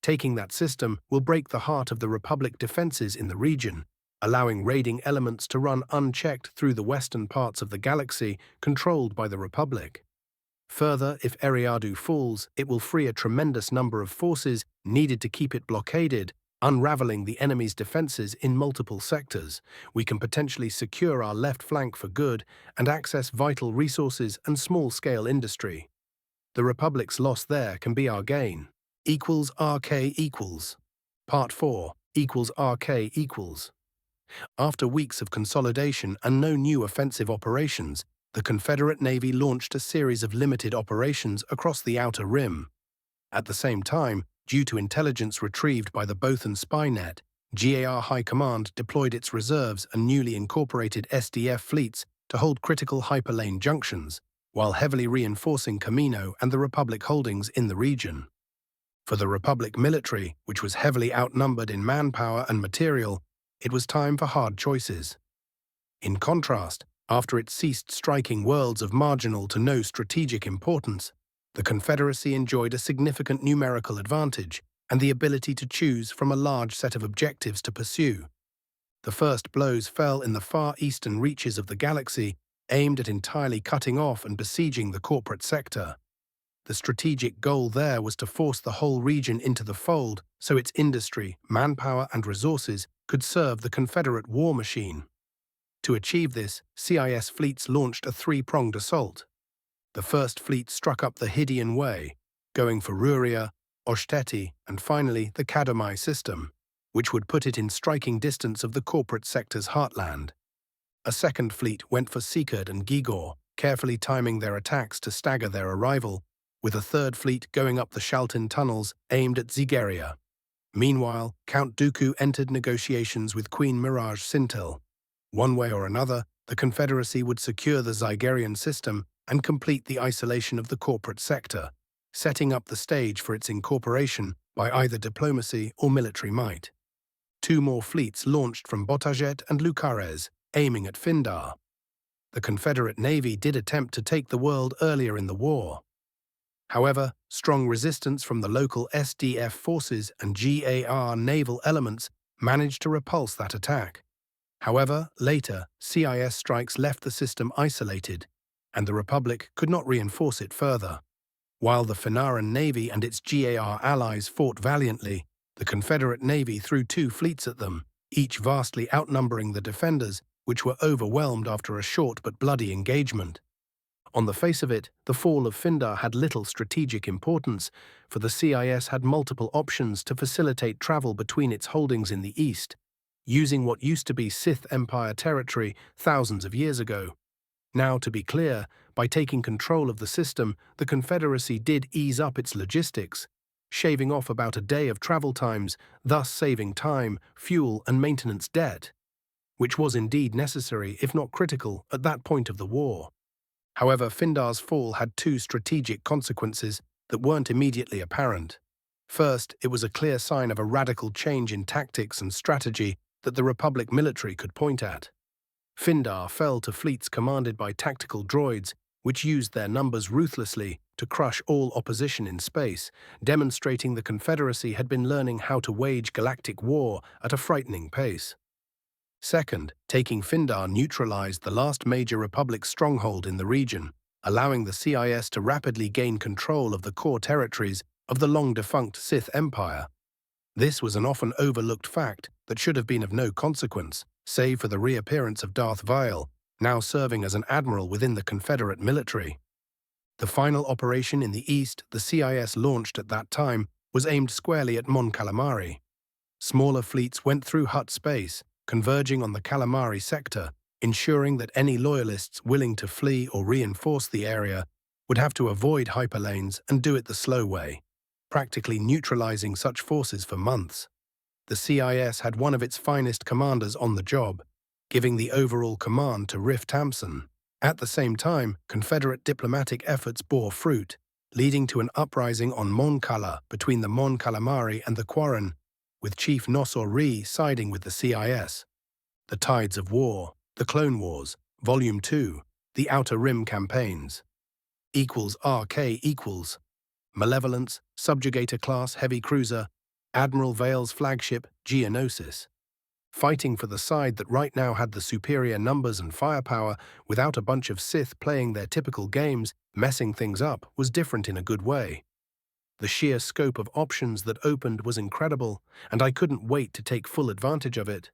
Taking that system will break the heart of the Republic defenses in the region, allowing raiding elements to run unchecked through the western parts of the galaxy controlled by the Republic. Further, if Eriadu falls, it will free a tremendous number of forces needed to keep it blockaded, unraveling the enemy's defenses in multiple sectors. We can potentially secure our left flank for good and access vital resources and small-scale industry. The Republic's loss there can be our gain. Equals RK equals. Part 4 equals RK equals. After weeks of consolidation and no new offensive operations, the Confederate Navy launched a series of limited operations across the Outer Rim. At the same time, due to intelligence retrieved by the Bothan spy net, GAR High Command deployed its reserves and newly incorporated SDF fleets to hold critical hyperlane junctions, while heavily reinforcing Camino and the Republic holdings in the region. For the Republic military, which was heavily outnumbered in manpower and material, it was time for hard choices. In contrast, after it ceased striking worlds of marginal to no strategic importance, the Confederacy enjoyed a significant numerical advantage and the ability to choose from a large set of objectives to pursue. The first blows fell in the far eastern reaches of the galaxy, aimed at entirely cutting off and besieging the corporate sector. The strategic goal there was to force the whole region into the fold so its industry, manpower, and resources could serve the Confederate war machine. To achieve this, CIS fleets launched a three-pronged assault. The first fleet struck up the Hydian Way, going for Ruria, Oshteti, and finally the Kadomai system, which would put it in striking distance of the corporate sector's heartland. A second fleet went for Sikerd and Gigor, carefully timing their attacks to stagger their arrival, with a third fleet going up the Shaltin tunnels aimed at Zygeria. Meanwhile, Count Dooku entered negotiations with Queen Mirage Sintil. One way or another, the Confederacy would secure the Zygerian system and complete the isolation of the corporate sector, setting up the stage for its incorporation by either diplomacy or military might. Two more fleets launched from Botajet and Lucares, aiming at Findar. The Confederate Navy did attempt to take the world earlier in the war. However, strong resistance from the local SDF forces and GAR naval elements managed to repulse that attack. However, later, CIS strikes left the system isolated, and the Republic could not reinforce it further. While the Finaran Navy and its GAR allies fought valiantly, the Confederate Navy threw two fleets at them, each vastly outnumbering the defenders, which were overwhelmed after a short but bloody engagement. On the face of it, the fall of Findar had little strategic importance, for the CIS had multiple options to facilitate travel between its holdings in the east, using what used to be Sith Empire territory thousands of years ago. Now, to be clear, by taking control of the system, the Confederacy did ease up its logistics, shaving off about a day of travel times, thus saving time, fuel, and maintenance debt, which was indeed necessary, if not critical, at that point of the war. However, Findar's fall had two strategic consequences that weren't immediately apparent. First, it was a clear sign of a radical change in tactics and strategy that the Republic military could point at. Findar fell to fleets commanded by tactical droids, which used their numbers ruthlessly to crush all opposition in space, demonstrating the Confederacy had been learning how to wage galactic war at a frightening pace. Second, taking Findar neutralized the last major Republic stronghold in the region, allowing the CIS to rapidly gain control of the core territories of the long-defunct Sith Empire. This was an often overlooked fact that should have been of no consequence, save for the reappearance of Darth Vail, now serving as an admiral within the Confederate military. The final operation in the east the CIS launched at that time was aimed squarely at Mon Calamari. Smaller fleets went through Hutt space, converging on the Calamari sector, ensuring that any loyalists willing to flee or reinforce the area would have to avoid hyperlanes and do it the slow way, practically neutralizing such forces for months. The CIS had one of its finest commanders on the job, giving the overall command to Riff Tamson. At the same time, Confederate diplomatic efforts bore fruit, leading to an uprising on Mon Cala between the Mon Calamari and the Quarren, with Chief Nosor Ree siding with the CIS. The Tides of War, The Clone Wars, Volume 2, The Outer Rim Campaigns. RK equals Malevolence, Subjugator-class heavy cruiser, Admiral Vail's flagship, Geonosis. Fighting for the side that right now had the superior numbers and firepower without a bunch of Sith playing their typical games, messing things up, was different in a good way. The sheer scope of options that opened was incredible, and I couldn't wait to take full advantage of it.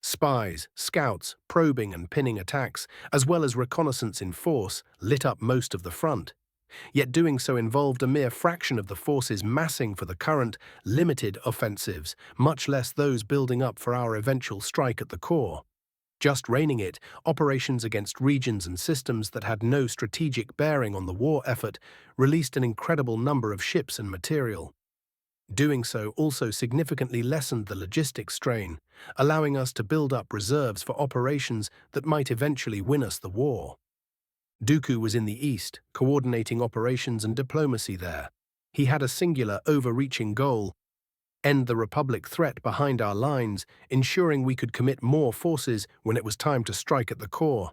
Spies, scouts, probing and pinning attacks, as well as reconnaissance in force, lit up most of the front. Yet doing so involved a mere fraction of the forces massing for the current, limited offensives, much less those building up for our eventual strike at the core. Just reining it, operations against regions and systems that had no strategic bearing on the war effort released an incredible number of ships and material. Doing so also significantly lessened the logistics strain, allowing us to build up reserves for operations that might eventually win us the war. Dooku was in the east, coordinating operations and diplomacy there. He had a singular, overreaching goal: end the Republic threat behind our lines, ensuring we could commit more forces when it was time to strike at the core.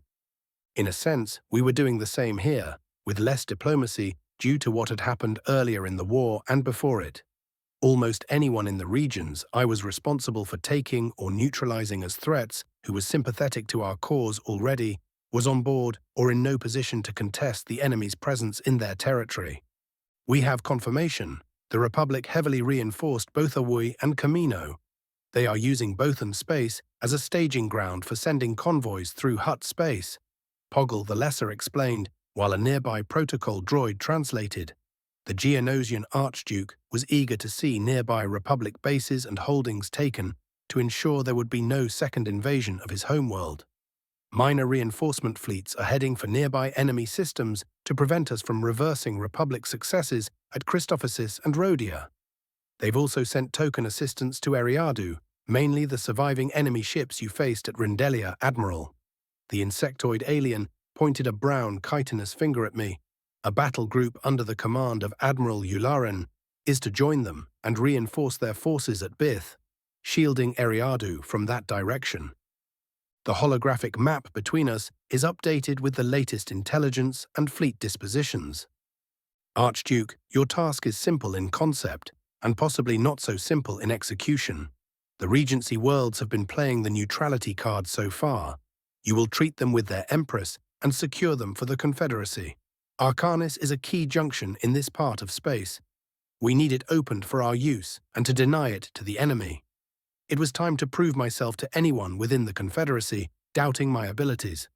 In a sense, we were doing the same here, with less diplomacy due to what had happened earlier in the war and before it. Almost anyone in the regions I was responsible for taking or neutralizing as threats, who was sympathetic to our cause already, was on board or in no position to contest the enemy's presence in their territory. We have confirmation. The Republic heavily reinforced both Awui and Camino. They are using Bothan space as a staging ground for sending convoys through Hutt space, Poggle the Lesser explained, while a nearby protocol droid translated. The Geonosian Archduke was eager to see nearby Republic bases and holdings taken to ensure there would be no second invasion of his homeworld. Minor reinforcement fleets are heading for nearby enemy systems to prevent us from reversing Republic successes at Christophersis and Rhodia. They've also sent token assistance to Eriadu, mainly the surviving enemy ships you faced at Rindelia, Admiral. The insectoid alien pointed a brown, chitinous finger at me. A battle group under the command of Admiral Yularen is to join them and reinforce their forces at Bith, shielding Eriadu from that direction. The holographic map between us is updated with the latest intelligence and fleet dispositions. Archduke, your task is simple in concept, and possibly not so simple in execution. The Regency worlds have been playing the neutrality card so far. You will treat them with their Empress and secure them for the Confederacy. Arcanis is a key junction in this part of space. We need it opened for our use and to deny it to the enemy. It was time to prove myself to anyone within the Confederacy, doubting my abilities.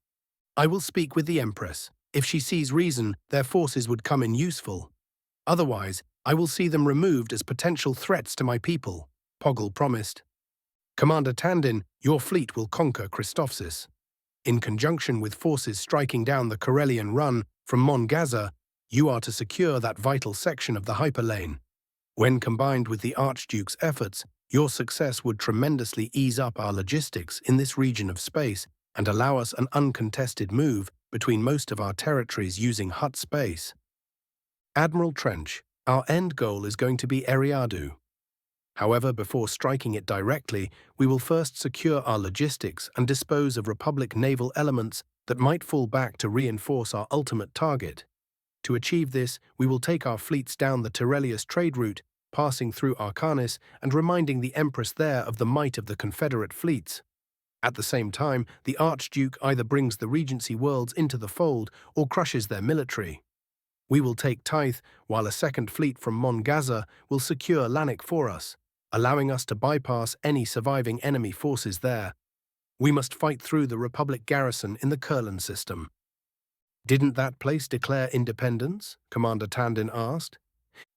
I will speak with the Empress. If she sees reason, their forces would come in useful. Otherwise, I will see them removed as potential threats to my people, Poggle promised. Commander Tandin, your fleet will conquer Christophsis. In conjunction with forces striking down the Corellian run from Mon Gaza, you are to secure that vital section of the hyperlane. When combined with the Archduke's efforts, your success would tremendously ease up our logistics in this region of space and allow us an uncontested move between most of our territories using Hutt space. Admiral Trench, our end goal is going to be Eriadu. However, before striking it directly, we will first secure our logistics and dispose of Republic naval elements that might fall back to reinforce our ultimate target. To achieve this, we will take our fleets down the Tyrellius trade route, passing through Arcanis and reminding the Empress there of the might of the Confederate fleets. At the same time, the Archduke either brings the Regency worlds into the fold or crushes their military. We will take Tythe, while a second fleet from Mon Gaza will secure Lannick for us, allowing us to bypass any surviving enemy forces there. We must fight through the Republic garrison in the Kurlan system. Didn't that place declare independence? Commander Tandin asked.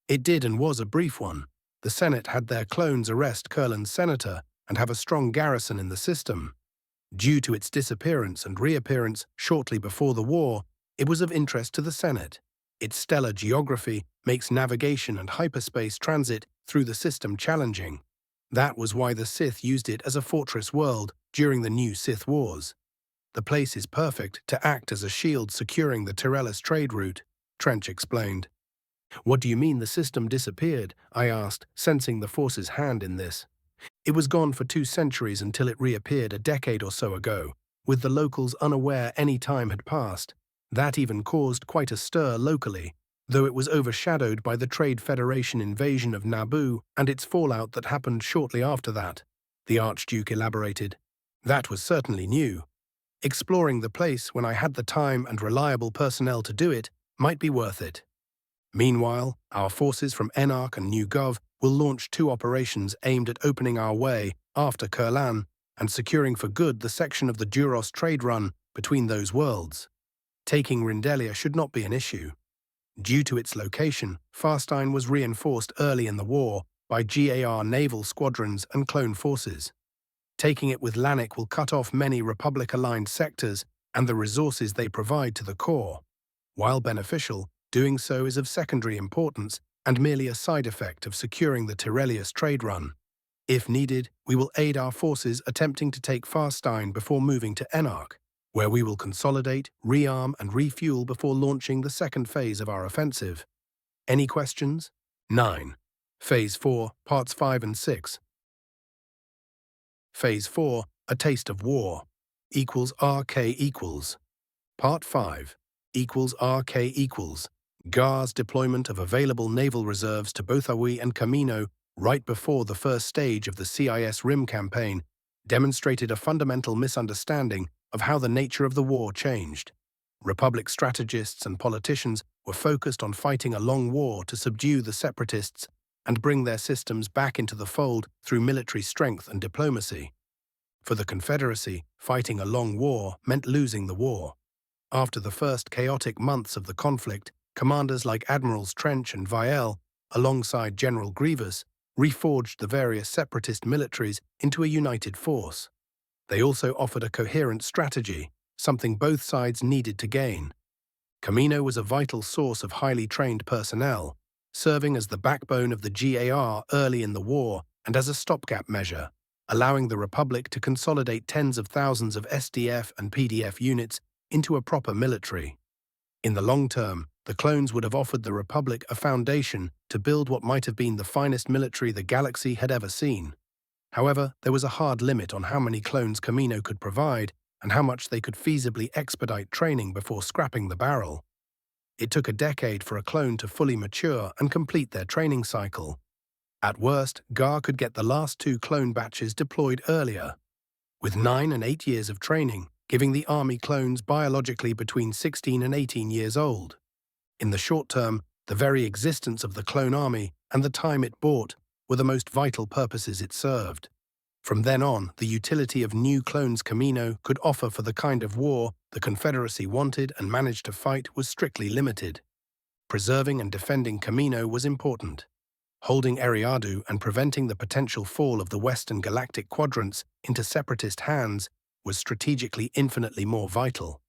It did, and was a brief one. The Senate had their clones arrest Kurlan's senator and have a strong garrison in the system. Due to its disappearance and reappearance shortly before the war, it was of interest to the Senate. Its stellar geography makes navigation and hyperspace transit through the system challenging. That was why the Sith used it as a fortress world during the new Sith Wars. The place is perfect to act as a shield securing the Tyrellus trade route, Trench explained. What do you mean the system disappeared? I asked, sensing the Force's hand in this. It was gone for 2 centuries until it reappeared a decade or so ago, with the locals unaware any time had passed. That even caused quite a stir locally, though it was overshadowed by the Trade Federation invasion of Naboo and its fallout that happened shortly after that, the Archduke elaborated. That was certainly new. Exploring the place when I had the time and reliable personnel to do it might be worth it. Meanwhile, our forces from Enarch and New Gov will launch 2 operations aimed at opening our way after Kurlan and securing for good the section of the Duros trade run between those worlds. Taking Rindelia should not be an issue. Due to its location, Farstein was reinforced early in the war by GAR naval squadrons and clone forces. Taking it with Lannick will cut off many Republic-aligned sectors and the resources they provide to the core. While beneficial, doing so is of secondary importance and merely a side effect of securing the Tyrellius trade run. If needed, we will aid our forces attempting to take Farstein before moving to Enarch, where we will consolidate, rearm and refuel before launching the second phase of our offensive. Any questions? 9. Phase 4, Parts 5 and 6. Phase 4, A Taste of War, equals RK equals. Part 5, equals RK equals. GAR's deployment of available naval reserves to both Aui and Camino right before the first stage of the CIS Rim campaign demonstrated a fundamental misunderstanding of how the nature of the war changed. Republic strategists and politicians were focused on fighting a long war to subdue the separatists and bring their systems back into the fold through military strength and diplomacy. For the Confederacy, fighting a long war meant losing the war. After the first chaotic months of the conflict, commanders like Admirals Trench and Vielle, alongside General Grievous, reforged the various separatist militaries into a united force. They also offered a coherent strategy, something both sides needed to gain. Camino was a vital source of highly trained personnel, serving as the backbone of the GAR early in the war and as a stopgap measure, allowing the Republic to consolidate tens of thousands of SDF and PDF units into a proper military. In the long term, the clones would have offered the Republic a foundation to build what might have been the finest military the galaxy had ever seen. However, there was a hard limit on how many clones Camino could provide and how much they could feasibly expedite training before scrapping the barrel. It took a decade for a clone to fully mature and complete their training cycle. At worst, GAR could get the last 2 clone batches deployed earlier, with 9 and 8 years of training, giving the Army clones biologically between 16 and 18 years old. In the short term, the very existence of the clone army and the time it bought were the most vital purposes it served. From then on, the utility of new clones Camino could offer for the kind of war the Confederacy wanted and managed to fight was strictly limited. Preserving and defending Camino was important. Holding Eriadu and preventing the potential fall of the Western Galactic Quadrants into separatist hands was strategically infinitely more vital.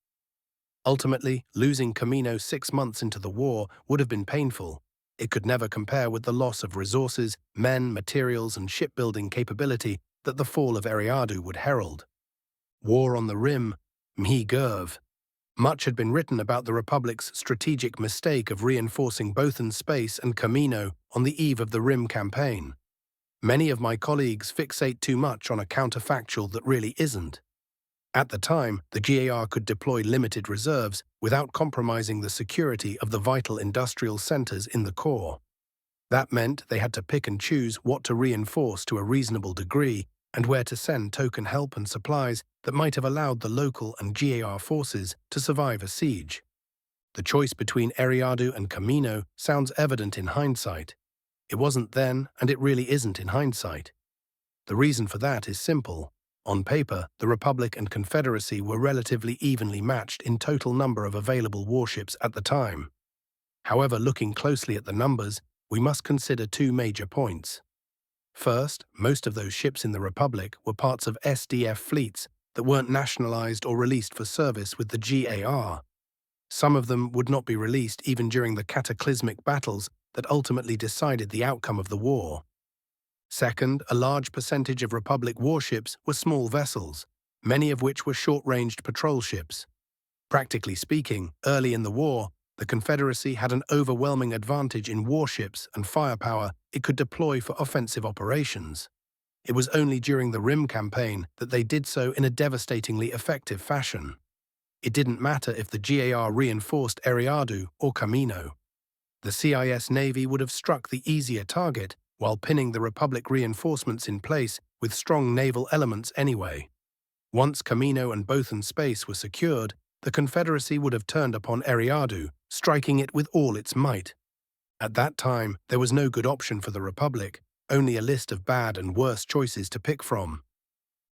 Ultimately, losing Camino 6 months into the war would have been painful. It could never compare with the loss of resources, men, materials, and shipbuilding capability that the fall of Eriadu would herald. War on the Rim, Mhi-Gerv. Much had been written about the Republic's strategic mistake of reinforcing Bothan Space and Camino on the eve of the Rim campaign. Many of my colleagues fixate too much on a counterfactual that really isn't. At the time, the GAR could deploy limited reserves without compromising the security of the vital industrial centers in the core. That meant they had to pick and choose what to reinforce to a reasonable degree and where to send token help and supplies that might have allowed the local and GAR forces to survive a siege. The choice between Eriadu and Camino sounds evident in hindsight. It wasn't then, and it really isn't in hindsight. The reason for that is simple. On paper, the Republic and Confederacy were relatively evenly matched in total number of available warships at the time. However, looking closely at the numbers, we must consider 2 major points. First, most of those ships in the Republic were parts of SDF fleets that weren't nationalized or released for service with the GAR. Some of them would not be released even during the cataclysmic battles that ultimately decided the outcome of the war. Second, a large percentage of Republic warships were small vessels, many of which were short-ranged patrol ships. Practically speaking, early in the war, the Confederacy had an overwhelming advantage in warships and firepower it could deploy for offensive operations. It was only during the Rim campaign that they did so in a devastatingly effective fashion. It didn't matter if the GAR reinforced Eriadu or Camino. The CIS Navy would have struck the easier target while pinning the Republic reinforcements in place with strong naval elements anyway. Once Camino and Bothan Space were secured, the Confederacy would have turned upon Eriadu, striking it with all its might. At that time, there was no good option for the Republic, only a list of bad and worse choices to pick from.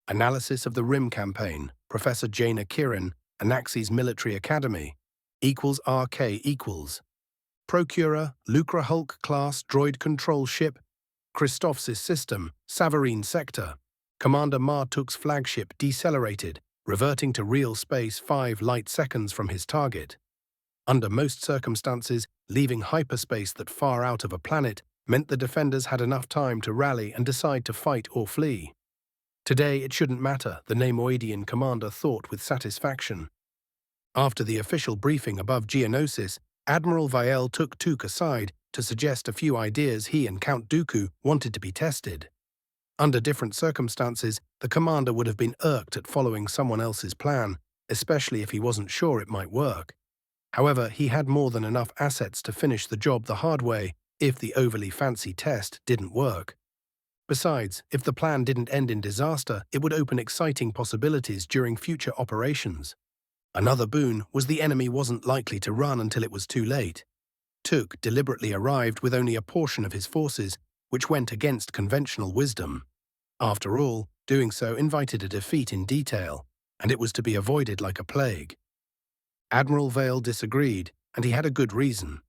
Analysis of the Rim campaign, Professor Jaina Kiran, Anaxi's Military Academy, equals RK equals. Procurer, Lucra Hulk-class droid control ship, Christophsis system, Savarine sector. Commander Martuk's flagship decelerated, reverting to real space 5 light seconds from his target. Under most circumstances, Leaving hyperspace that far out of a planet meant the defenders had enough time to rally and decide to fight or flee. Today it shouldn't matter, the Neimoidian commander thought with satisfaction. After the official briefing above Geonosis, Admiral Vael took Took aside to suggest a few ideas he and Count Dooku wanted to be tested. Under different circumstances, the commander would have been irked at following someone else's plan, especially if he wasn't sure it might work. However, he had more than enough assets to finish the job the hard way if the overly fancy test didn't work. Besides, if the plan didn't end in disaster, it would open exciting possibilities during future operations. Another boon was the enemy wasn't likely to run until it was too late. Took deliberately arrived with only a portion of his forces, which went against conventional wisdom. After all, doing so invited a defeat in detail, and it was to be avoided like a plague. Admiral Vail disagreed, and he had a good reason.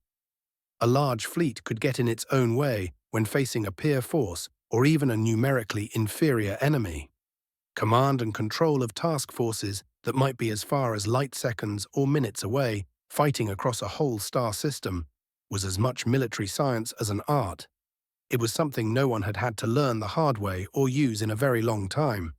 A large fleet could get in its own way when facing a peer force or even a numerically inferior enemy. Command and control of task forces that might be as far as light seconds or minutes away, fighting across a whole star system, was as much military science as an art. It was something no one had had to learn the hard way or use in a very long time.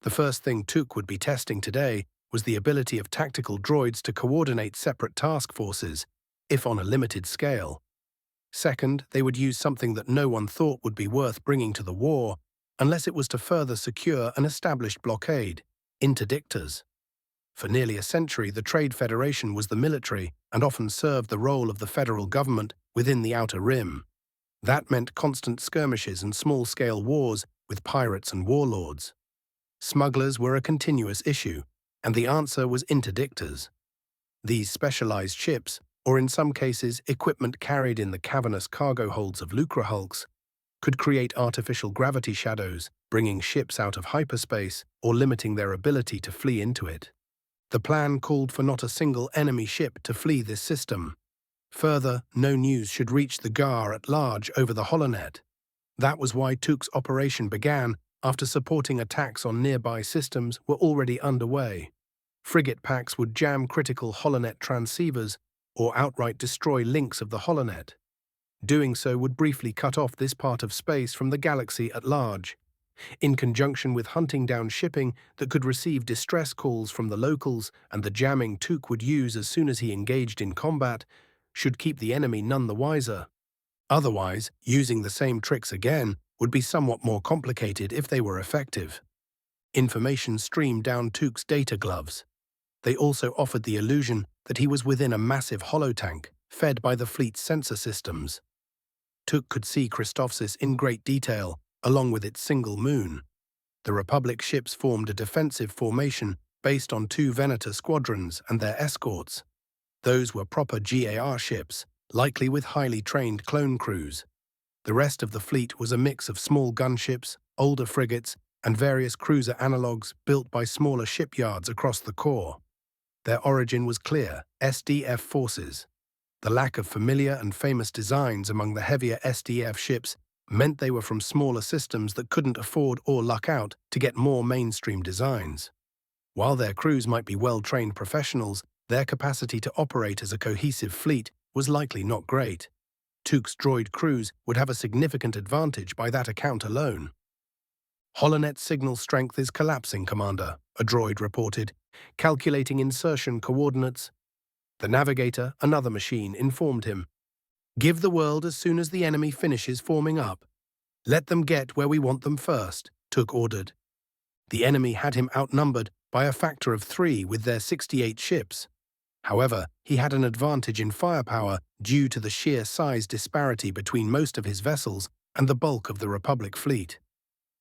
The first thing Took would be testing today was the ability of tactical droids to coordinate separate task forces, if on a limited scale. Second, they would use something that no one thought would be worth bringing to the war, unless it was to further secure an established blockade: interdictors. For nearly a century, the Trade Federation was the military and often served the role of the federal government within the Outer Rim. That meant constant skirmishes and small-scale wars with pirates and warlords. Smugglers were a continuous issue, and the answer was interdictors. These specialized ships, or in some cases equipment carried in the cavernous cargo holds of lucre hulks, could create artificial gravity shadows, bringing ships out of hyperspace or limiting their ability to flee into it. The plan called for not a single enemy ship to flee this system. Further, no news should reach the Gar at large over the holonet. That was why Took's operation began after supporting attacks on nearby systems were already underway. Frigate packs would jam critical holonet transceivers or outright destroy links of the holonet. Doing so would briefly cut off this part of space from the galaxy at large. In conjunction with hunting down shipping that could receive distress calls from the locals and the jamming Took would use as soon as he engaged in combat, should keep the enemy none the wiser. Otherwise, using the same tricks again would be somewhat more complicated if they were effective. Information streamed down Took's data gloves. They also offered the illusion that he was within a massive holotank, fed by the fleet's sensor systems. Took could see Christophsis in great detail, along with its single moon. The Republic ships formed a defensive formation based on 2 Venator squadrons and their escorts. Those were proper GAR ships, likely with highly trained clone crews. The rest of the fleet was a mix of small gunships, older frigates, and various cruiser analogues built by smaller shipyards across the core. Their origin was clear: SDF forces. The lack of familiar and famous designs among the heavier SDF ships meant they were from smaller systems that couldn't afford or luck out to get more mainstream designs. While their crews might be well-trained professionals, their capacity to operate as a cohesive fleet was likely not great. Took's droid crews would have a significant advantage by that account alone. "Holonet signal strength is collapsing, Commander," a droid reported, calculating insertion coordinates. The navigator, another machine, informed him. "Give the world as soon as the enemy finishes forming up. Let them get where we want them first," Took ordered. The enemy had him outnumbered by a factor of 3 with their 68 ships. However, he had an advantage in firepower due to the sheer size disparity between most of his vessels and the bulk of the Republic fleet.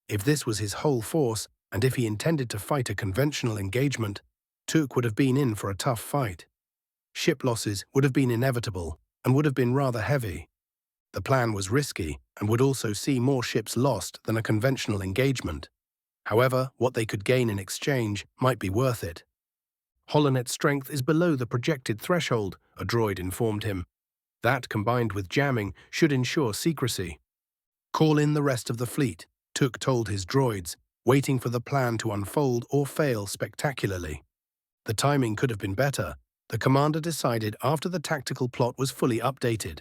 If this was his whole force, and if he intended to fight a conventional engagement, Took would have been in for a tough fight. Ship losses would have been inevitable and would have been rather heavy. The plan was risky and would also see more ships lost than a conventional engagement. However, what they could gain in exchange might be worth it. "Holonet strength is below the projected threshold," a droid informed him. That, combined with jamming, should ensure secrecy. "Call in the rest of the fleet," Took told his droids, waiting for the plan to unfold or fail spectacularly. The timing could have been better, The commander decided after the tactical plot was fully updated.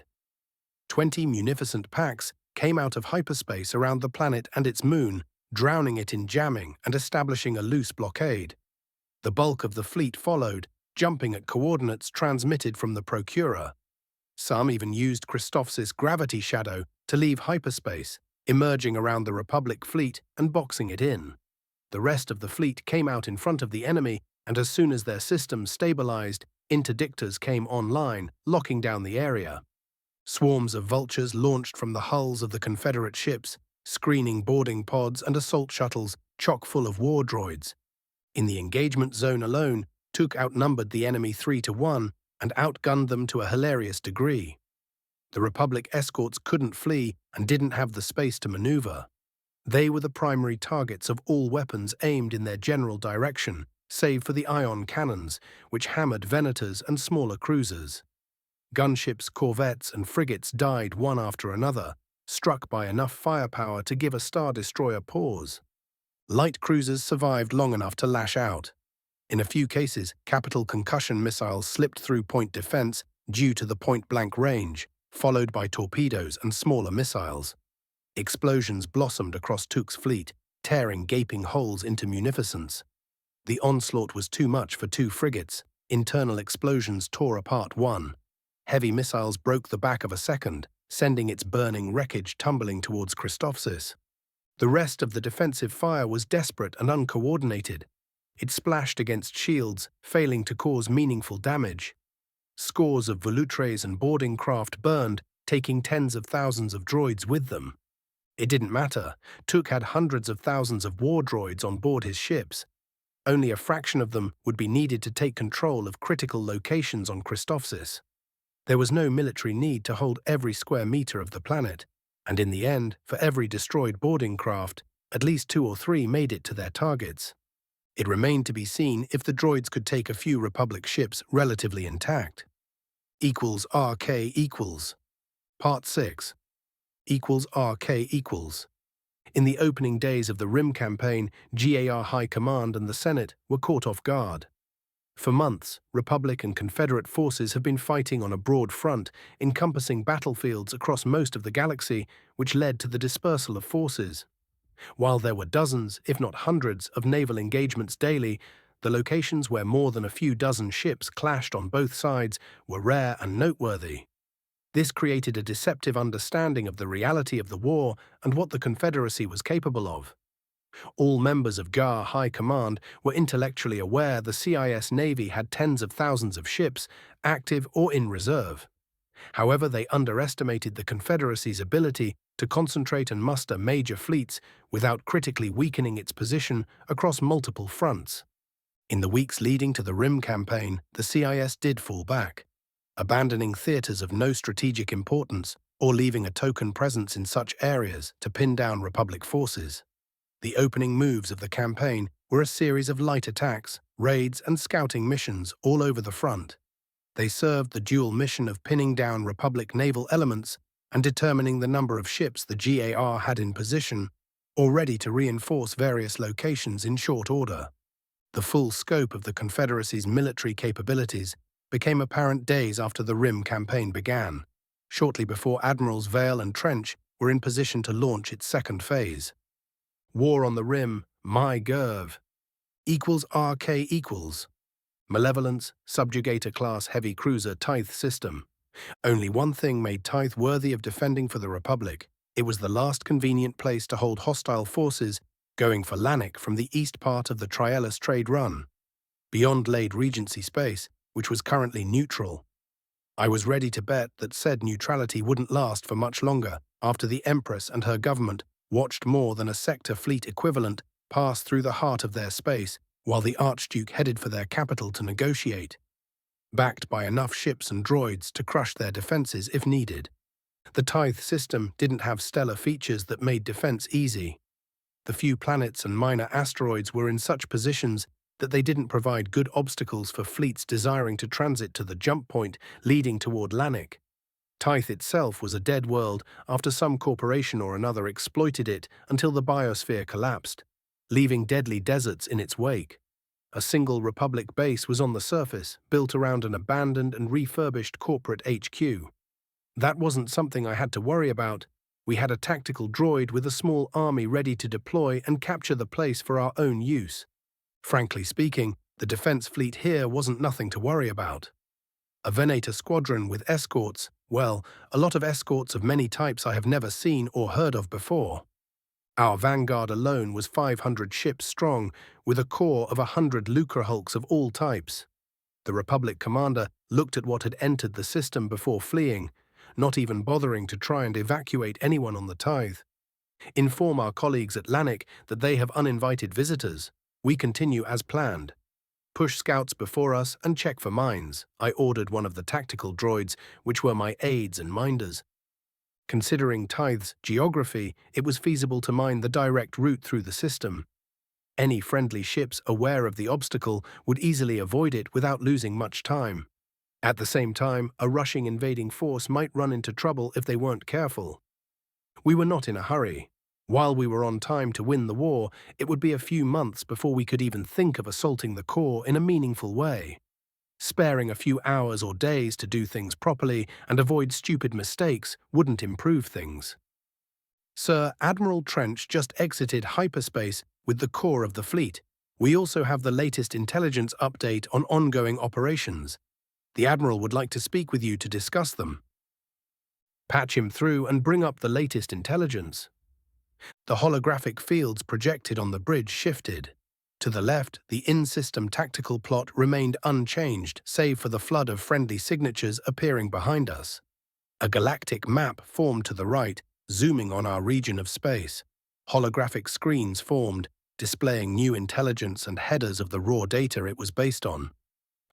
20 munificent packs came out of hyperspace around the planet and its moon, drowning it in jamming and establishing a loose blockade. The bulk of the fleet followed, jumping at coordinates transmitted from the Procurer. Some even used Christophsis' gravity shadow to leave hyperspace, emerging around the Republic fleet and boxing it in. The rest of the fleet came out in front of the enemy, and as soon as their systems stabilized, interdictors came online, locking down the area. Swarms of vultures launched from the hulls of the Confederate ships, screening boarding pods and assault shuttles chock full of war droids. In the engagement zone alone, Tuk outnumbered the enemy 3-1 and outgunned them to a hilarious degree. The Republic escorts couldn't flee and didn't have the space to maneuver. They were the primary targets of all weapons aimed in their general direction, save for the ion cannons, which hammered Venators and smaller cruisers. Gunships, corvettes, and frigates died one after another, struck by enough firepower to give a Star Destroyer pause. Light cruisers survived long enough to lash out. In a few cases, capital concussion missiles slipped through point defense due to the point-blank range, followed by torpedoes and smaller missiles. Explosions blossomed across Tuk's fleet, tearing gaping holes into munificence. The onslaught was too much for 2 frigates. Internal explosions tore apart one. Heavy missiles broke the back of a second, sending its burning wreckage tumbling towards Christophsis. The rest of the defensive fire was desperate and uncoordinated. It splashed against shields, failing to cause meaningful damage. Scores of volutres and boarding craft burned, taking tens of thousands of droids with them. It didn't matter. Tuk had hundreds of thousands of war droids on board his ships. Only a fraction of them would be needed to take control of critical locations on Christophsis. There was no military need to hold every square meter of the planet, and in the end, for every destroyed boarding craft, at least 2 or 3 made it to their targets. It remained to be seen if the droids could take a few Republic ships relatively intact. =RK equals. Part 6. =RK equals. In the opening days of the Rim campaign, GAR High Command and the Senate were caught off guard. For months, Republic and Confederate forces have been fighting on a broad front, encompassing battlefields across most of the galaxy, which led to the dispersal of forces. While there were dozens, if not hundreds, of naval engagements daily, the locations where more than a few dozen ships clashed on both sides were rare and noteworthy. This created a deceptive understanding of the reality of the war and what the Confederacy was capable of. All members of GAR High Command were intellectually aware the CIS Navy had tens of thousands of ships, active or in reserve. However, they underestimated the Confederacy's ability to concentrate and muster major fleets without critically weakening its position across multiple fronts. In the weeks leading to the Rim campaign, the CIS did fall back, abandoning theaters of no strategic importance or leaving a token presence in such areas to pin down Republic forces. The opening moves of the campaign were a series of light attacks, raids, and scouting missions all over the front. They served the dual mission of pinning down Republic naval elements and determining the number of ships the GAR had in position or ready to reinforce various locations in short order. The full scope of the Confederacy's military capabilities became apparent days after the Rim campaign began, shortly before Admirals Vale and Trench were in position to launch its second phase. War on the Rim, my Gerv, =RK equals. Malevolence, Subjugator-class heavy cruiser Tithe system. Only one thing made Tithe worthy of defending for the Republic. It was the last convenient place to hold hostile forces going for Lannick from the east part of the Triellus trade run, beyond Lade Regency space, which was currently neutral. I was ready to bet that said neutrality wouldn't last for much longer after the Empress and her government watched more than a sector fleet equivalent pass through the heart of their space while the Archduke headed for their capital to negotiate, backed by enough ships and droids to crush their defenses if needed. The Tithe system didn't have stellar features that made defense easy. The few planets and minor asteroids were in such positions that they didn't provide good obstacles for fleets desiring to transit to the jump point leading toward Lannick. Tithe itself was a dead world after some corporation or another exploited it until the biosphere collapsed, leaving deadly deserts in its wake. A single Republic base was on the surface, built around an abandoned and refurbished corporate HQ. That wasn't something I had to worry about. We had a tactical droid with a small army ready to deploy and capture the place for our own use. Frankly speaking, the defense fleet here wasn't nothing to worry about. A Venator squadron with escorts, well, a lot of escorts of many types I have never seen or heard of before. Our vanguard alone was 500 ships strong, with a core of 100 Lucrehulks of all types. The Republic commander looked at what had entered the system before fleeing, not even bothering to try and evacuate anyone on the tithe. Inform our colleagues at Lannick that they have uninvited visitors. We continue as planned. Push scouts before us and check for mines. I ordered one of the tactical droids, which were my aides and minders. Considering Tithe's geography, it was feasible to mine the direct route through the system. Any friendly ships aware of the obstacle would easily avoid it without losing much time. At the same time, a rushing invading force might run into trouble if they weren't careful. We were not in a hurry. While we were on time to win the war, it would be a few months before we could even think of assaulting the core in a meaningful way. Sparing a few hours or days to do things properly and avoid stupid mistakes wouldn't improve things. Sir, Admiral Trench just exited hyperspace with the core of the fleet. We also have the latest intelligence update on ongoing operations. The Admiral would like to speak with you to discuss them. Patch him through and bring up the latest intelligence. The holographic fields projected on the bridge shifted. To the left, the in-system tactical plot remained unchanged, save for the flood of friendly signatures appearing behind us. A galactic map formed to the right, zooming on our region of space. Holographic screens formed, displaying new intelligence and headers of the raw data it was based on.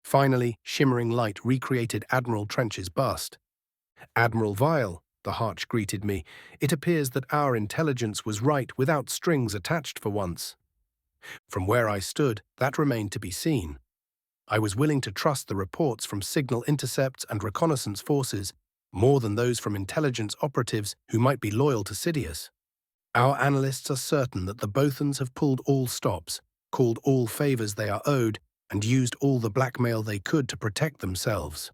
Finally, shimmering light recreated Admiral Trench's bust. "Admiral Vile," the Harch greeted me, "it appears that our intelligence was right without strings attached for once." From where I stood, that remained to be seen. I was willing to trust the reports from signal intercepts and reconnaissance forces more than those from intelligence operatives who might be loyal to Sidious. Our analysts are certain that the Bothans have pulled all stops, called all favors they are owed, and used all the blackmail they could to protect themselves.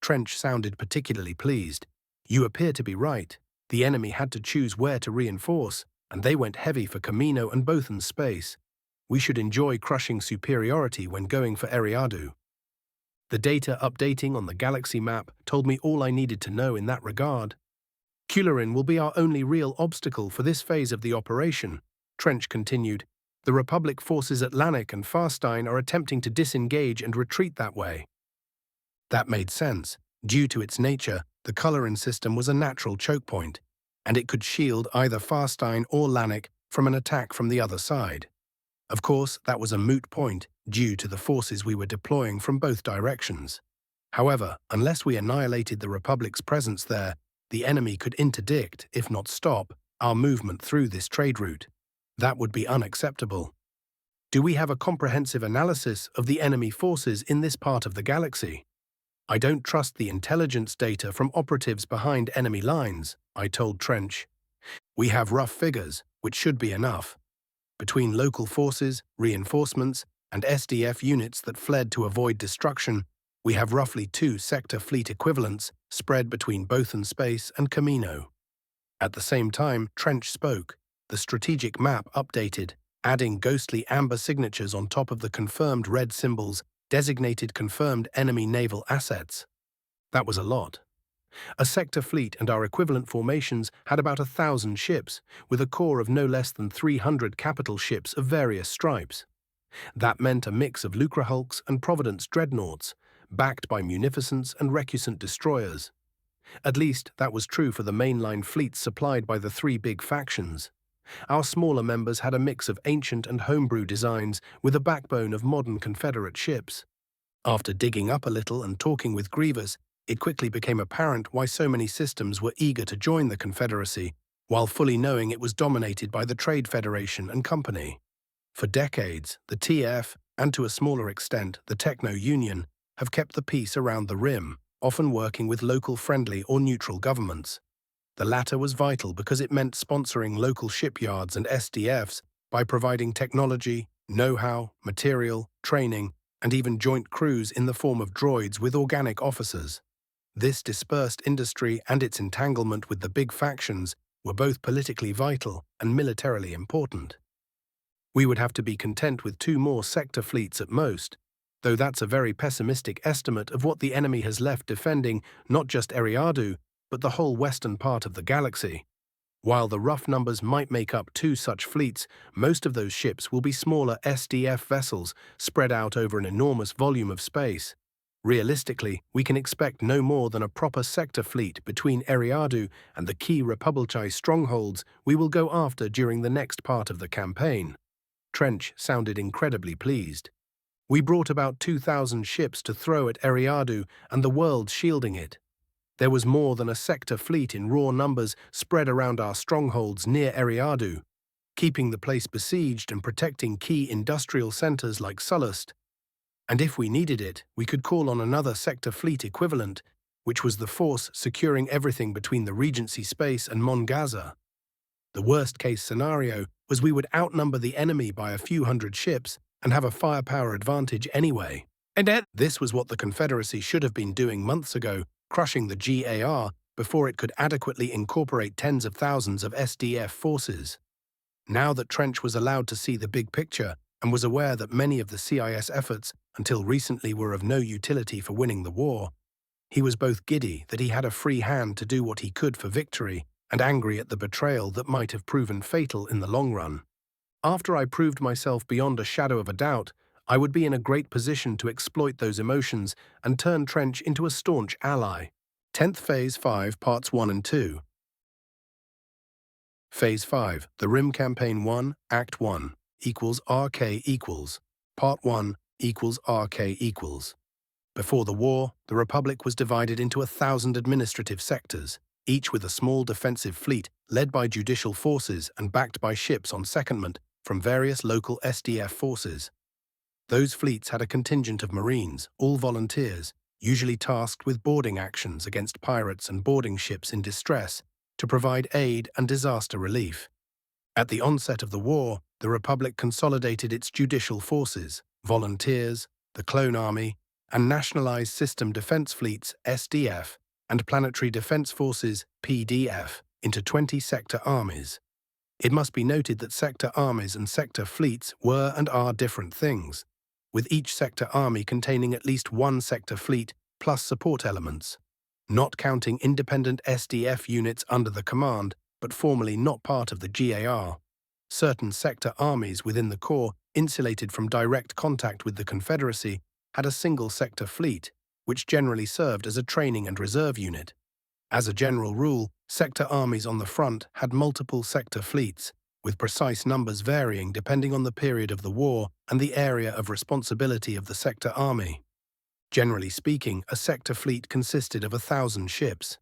Trench sounded particularly pleased. "You appear to be right. The enemy had to choose where to reinforce, and they went heavy for Camino and Bothan space. We should enjoy crushing superiority when going for Eriadu." The data updating on the galaxy map told me all I needed to know in that regard. "Kularin will be our only real obstacle for this phase of the operation," Trench continued. "The Republic forces at Lannick and Farstein are attempting to disengage and retreat that way." That made sense. Due to its nature, the Kularin system was a natural choke point, and it could shield either Farstein or Lannick from an attack from the other side. Of course, that was a moot point due to the forces we were deploying from both directions. However, unless we annihilated the Republic's presence there, the enemy could interdict, if not stop, our movement through this trade route. That would be unacceptable. "Do we have a comprehensive analysis of the enemy forces in this part of the galaxy?" "I don't trust the intelligence data from operatives behind enemy lines," I told Trench. "We have rough figures, which should be enough. Between local forces, reinforcements, and SDF units that fled to avoid destruction, we have roughly 2 sector fleet equivalents spread between Bothan space and Camino." At the same time, Trench spoke. The strategic map updated, adding ghostly amber signatures on top of the confirmed red symbols designated confirmed enemy naval assets. That was a lot. A sector fleet and our equivalent formations had about 1,000 ships, with a core of no less than 300 capital ships of various stripes. That meant a mix of Lucrehulks and Providence dreadnoughts, backed by munificence and recusant destroyers. At least, that was true for the mainline fleets supplied by the 3 big factions. Our smaller members had a mix of ancient and homebrew designs with a backbone of modern Confederate ships. After digging up a little and talking with Grievous, it quickly became apparent why so many systems were eager to join the Confederacy, while fully knowing it was dominated by the Trade Federation and Company. For decades, the TF, and to a smaller extent, the Techno-Union, have kept the peace around the rim, often working with local friendly or neutral governments. The latter was vital because it meant sponsoring local shipyards and SDFs by providing technology, know-how, material, training, and even joint crews in the form of droids with organic officers. This dispersed industry and its entanglement with the big factions were both politically vital and militarily important. We would have to be content with 2 more sector fleets at most, though that's a very pessimistic estimate of what the enemy has left defending not just Eriadu, but the whole western part of the galaxy. While the rough numbers might make up 2 such fleets, most of those ships will be smaller SDF vessels spread out over an enormous volume of space. Realistically, we can expect no more than a proper sector fleet between Eriadu and the key Republicized strongholds we will go after during the next part of the campaign. Trench sounded incredibly pleased. We brought about 2,000 ships to throw at Eriadu and the world shielding it. There was more than a sector fleet in raw numbers spread around our strongholds near Eriadu, keeping the place besieged and protecting key industrial centers like Sullust. And if we needed it, we could call on another sector fleet equivalent, which was the force securing everything between the Regency space and Mon Gaza. The worst-case scenario was we would outnumber the enemy by a few hundred ships and have a firepower advantage anyway. And this was what the Confederacy should have been doing months ago, crushing the GAR before it could adequately incorporate tens of thousands of SDF forces. Now that Trench was allowed to see the big picture and was aware that many of the CIS efforts until recently were of no utility for winning the war, he was both giddy that he had a free hand to do what he could for victory and angry at the betrayal that might have proven fatal in the long run. After I proved myself beyond a shadow of a doubt, I would be in a great position to exploit those emotions and turn Trench into a staunch ally. 10th Phase 5, Parts 1 and 2. Phase 5, The Rim Campaign 1, Act 1, equals RK equals. Part 1 equals RK equals. Before the war, the Republic was divided into 1,000 administrative sectors, each with a small defensive fleet led by judicial forces and backed by ships on secondment from various local SDF forces. Those fleets had a contingent of Marines, all volunteers, usually tasked with boarding actions against pirates and boarding ships in distress to provide aid and disaster relief. At the onset of the war, the Republic consolidated its judicial forces, volunteers, the Clone Army, and Nationalized System Defense Fleets (SDF) and Planetary Defense Forces (PDF) into 20 sector armies. It must be noted that sector armies and sector fleets were and are different things, with each sector army containing at least 1 sector fleet plus support elements, not counting independent SDF units under the command, but formally not part of the GAR. Certain sector armies within the Corps, insulated from direct contact with the Confederacy, had a single sector fleet, which generally served as a training and reserve unit. As a general rule, sector armies on the front had multiple sector fleets, with precise numbers varying depending on the period of the war and the area of responsibility of the sector army. Generally speaking, a sector fleet consisted of 1,000 ships.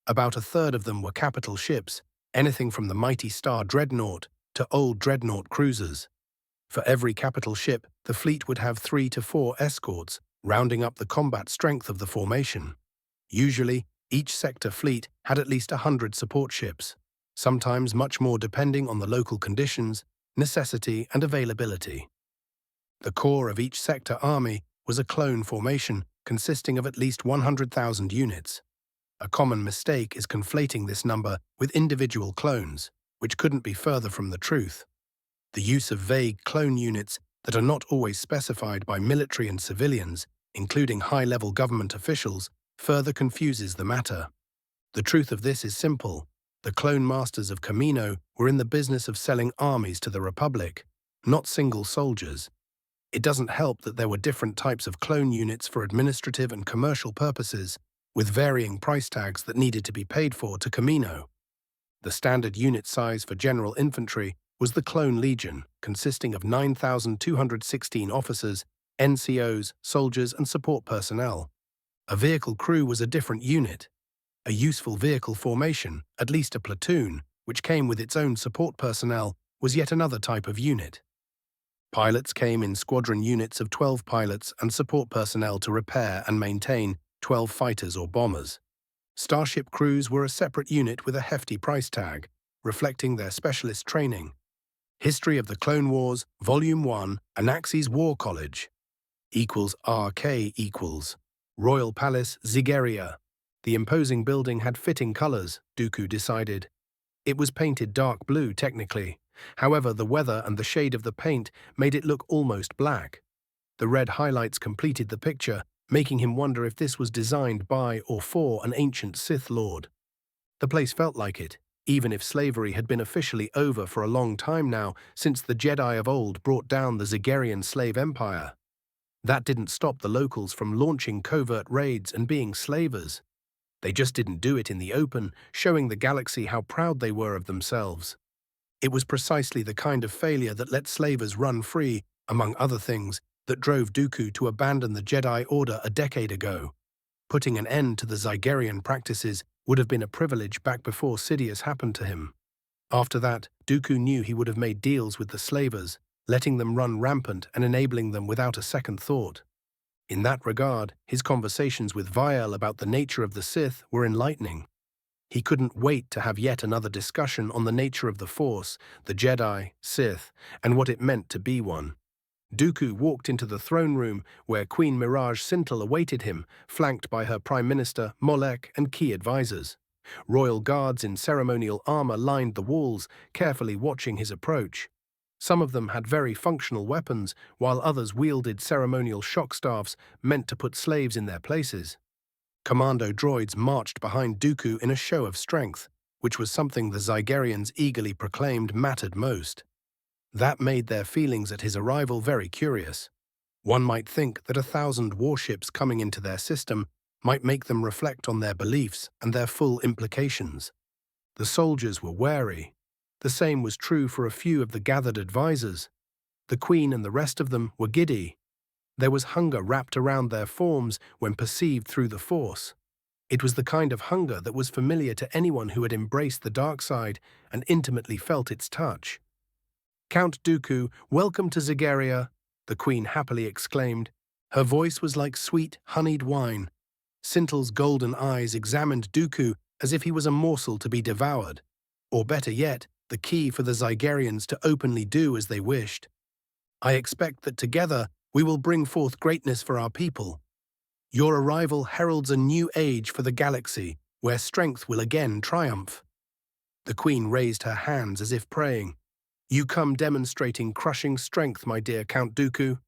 About a third of them were capital ships, anything from the mighty Star Dreadnought to old Dreadnought cruisers. For every capital ship, the fleet would have 3 to 4 escorts, rounding up the combat strength of the formation. Usually, each sector fleet had at least 100 support ships, sometimes much more depending on the local conditions, necessity, and availability. The core of each sector army was a clone formation consisting of at least 100,000 units. A common mistake is conflating this number with individual clones, which couldn't be further from the truth. The use of vague clone units that are not always specified by military and civilians, including high-level government officials, further confuses the matter. The truth of this is simple. The clone masters of Kamino were in the business of selling armies to the Republic, not single soldiers. It doesn't help that there were different types of clone units for administrative and commercial purposes, with varying price tags that needed to be paid for to Kamino. The standard unit size for general infantry was the Clone Legion, consisting of 9,216 officers, NCOs, soldiers, and support personnel. A vehicle crew was a different unit. A useful vehicle formation, at least a platoon, which came with its own support personnel, was yet another type of unit. Pilots came in squadron units of 12 pilots and support personnel to repair and maintain 12 fighters or bombers. Starship crews were a separate unit with a hefty price tag, reflecting their specialist training. History of the Clone Wars, Volume 1, Anaxi's War College. Equals RK equals. Royal Palace, Zygerria. The imposing building had fitting colors, Dooku decided. It was painted dark blue, technically. However, the weather and the shade of the paint made it look almost black. The red highlights completed the picture, making him wonder if this was designed by or for an ancient Sith Lord. The place felt like it, even if slavery had been officially over for a long time now, since the Jedi of old brought down the Zygerrian slave empire. That didn't stop the locals from launching covert raids and being slavers. They just didn't do it in the open, showing the galaxy how proud they were of themselves. It was precisely the kind of failure that let slavers run free, among other things, that drove Dooku to abandon the Jedi Order a decade ago. Putting an end to the Zygerrian practices would have been a privilege back before Sidious happened to him. After that, Dooku knew he would have made deals with the slavers, letting them run rampant and enabling them without a second thought. In that regard, his conversations with Viel about the nature of the Sith were enlightening. He couldn't wait to have yet another discussion on the nature of the Force, the Jedi, Sith, and what it meant to be one. Dooku walked into the throne room where Queen Mirage Sintel awaited him, flanked by her Prime Minister, Molech, and key advisors. Royal guards in ceremonial armor lined the walls, carefully watching his approach. Some of them had very functional weapons, while others wielded ceremonial shock staffs meant to put slaves in their places. Commando droids marched behind Dooku in a show of strength, which was something the Zygerrians eagerly proclaimed mattered most. That made their feelings at his arrival very curious. One might think that 1,000 warships coming into their system might make them reflect on their beliefs and their full implications. The soldiers were wary. The same was true for a few of the gathered advisors. The Queen and the rest of them were giddy. There was hunger wrapped around their forms when perceived through the Force. It was the kind of hunger that was familiar to anyone who had embraced the dark side and intimately felt its touch. "Count Dooku, welcome to Zygerria," the Queen happily exclaimed. Her voice was like sweet, honeyed wine. Sintel's golden eyes examined Dooku as if he was a morsel to be devoured. Or better yet, the key for the Zygerrians to openly do as they wished. "I expect that together we will bring forth greatness for our people. Your arrival heralds a new age for the galaxy, where strength will again triumph." The Queen raised her hands as if praying. "You come demonstrating crushing strength, my dear Count Dooku."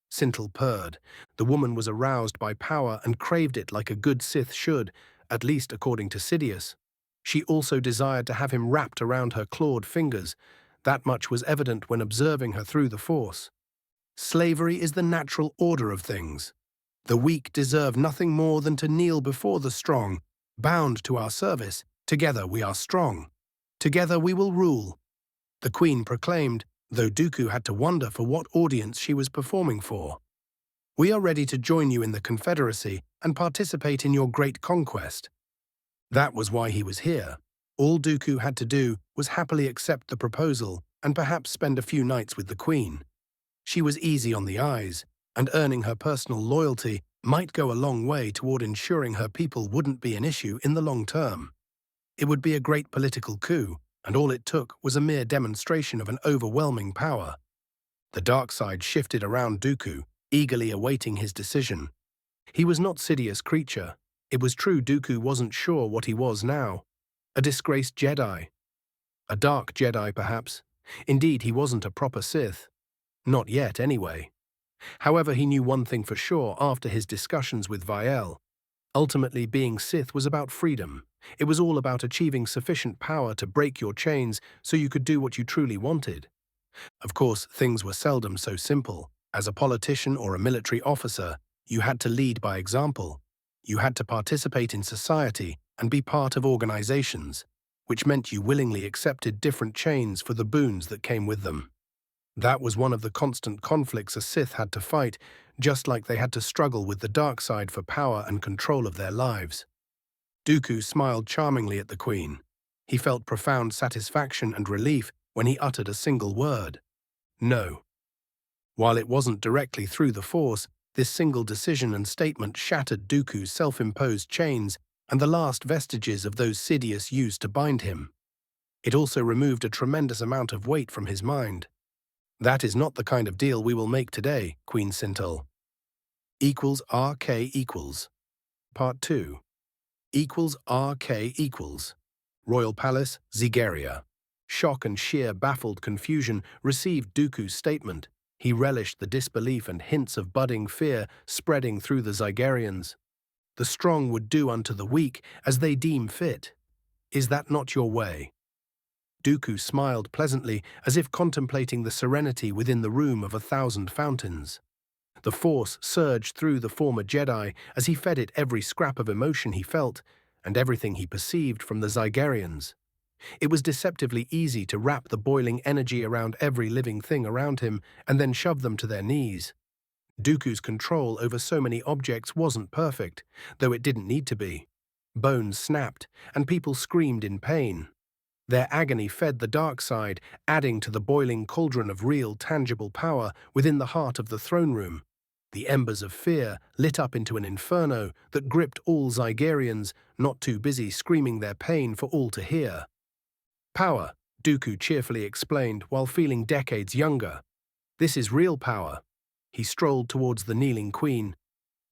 Sintel purred. The woman was aroused by power and craved it like a good Sith should, at least according to Sidious. She also desired to have him wrapped around her clawed fingers. That much was evident when observing her through the Force. "Slavery is the natural order of things. The weak deserve nothing more than to kneel before the strong, bound to our service. Together we are strong. Together we will rule," the Queen proclaimed, though Dooku had to wonder for what audience she was performing for. "We are ready to join you in the Confederacy and participate in your great conquest." That was why he was here. All Dooku had to do was happily accept the proposal and perhaps spend a few nights with the Queen. She was easy on the eyes, and earning her personal loyalty might go a long way toward ensuring her people wouldn't be an issue in the long term. It would be a great political coup, and all it took was a mere demonstration of an overwhelming power. The dark side shifted around Dooku, eagerly awaiting his decision. He was not Sidious creature. It was true Dooku wasn't sure what he was now. A disgraced Jedi. A dark Jedi, perhaps. Indeed, he wasn't a proper Sith. Not yet, anyway. However, he knew one thing for sure after his discussions with Viel. Ultimately, being Sith was about freedom. It was all about achieving sufficient power to break your chains so you could do what you truly wanted. Of course, things were seldom so simple. As a politician or a military officer, you had to lead by example. You had to participate in society and be part of organizations, which meant you willingly accepted different chains for the boons that came with them. That was one of the constant conflicts a Sith had to fight, just like they had to struggle with the dark side for power and control of their lives. Dooku smiled charmingly at the Queen. He felt profound satisfaction and relief when he uttered a single word. No. While it wasn't directly through the Force, this single decision and statement shattered Dooku's self-imposed chains and the last vestiges of those Sidious used to bind him. It also removed a tremendous amount of weight from his mind. That is not the kind of deal we will make today, Queen Sintal. Equals RK equals. Part 2. Equals RK equals. Royal Palace, Zygerria. Shock and sheer baffled confusion received Dooku's statement. He relished the disbelief and hints of budding fear spreading through the Zygerians. The strong would do unto the weak as they deem fit. Is that not your way? Dooku smiled pleasantly as if contemplating the serenity within the room of 1,000 fountains. The Force surged through the former Jedi as he fed it every scrap of emotion he felt and everything he perceived from the Zygerians. It was deceptively easy to wrap the boiling energy around every living thing around him and then shove them to their knees. Dooku's control over so many objects wasn't perfect, though it didn't need to be. Bones snapped, and people screamed in pain. Their agony fed the dark side, adding to the boiling cauldron of real, tangible power within the heart of the throne room. The embers of fear lit up into an inferno that gripped all Zygerians, not too busy screaming their pain for all to hear. Power, Dooku cheerfully explained while feeling decades younger. This is real power. He strolled towards the kneeling queen.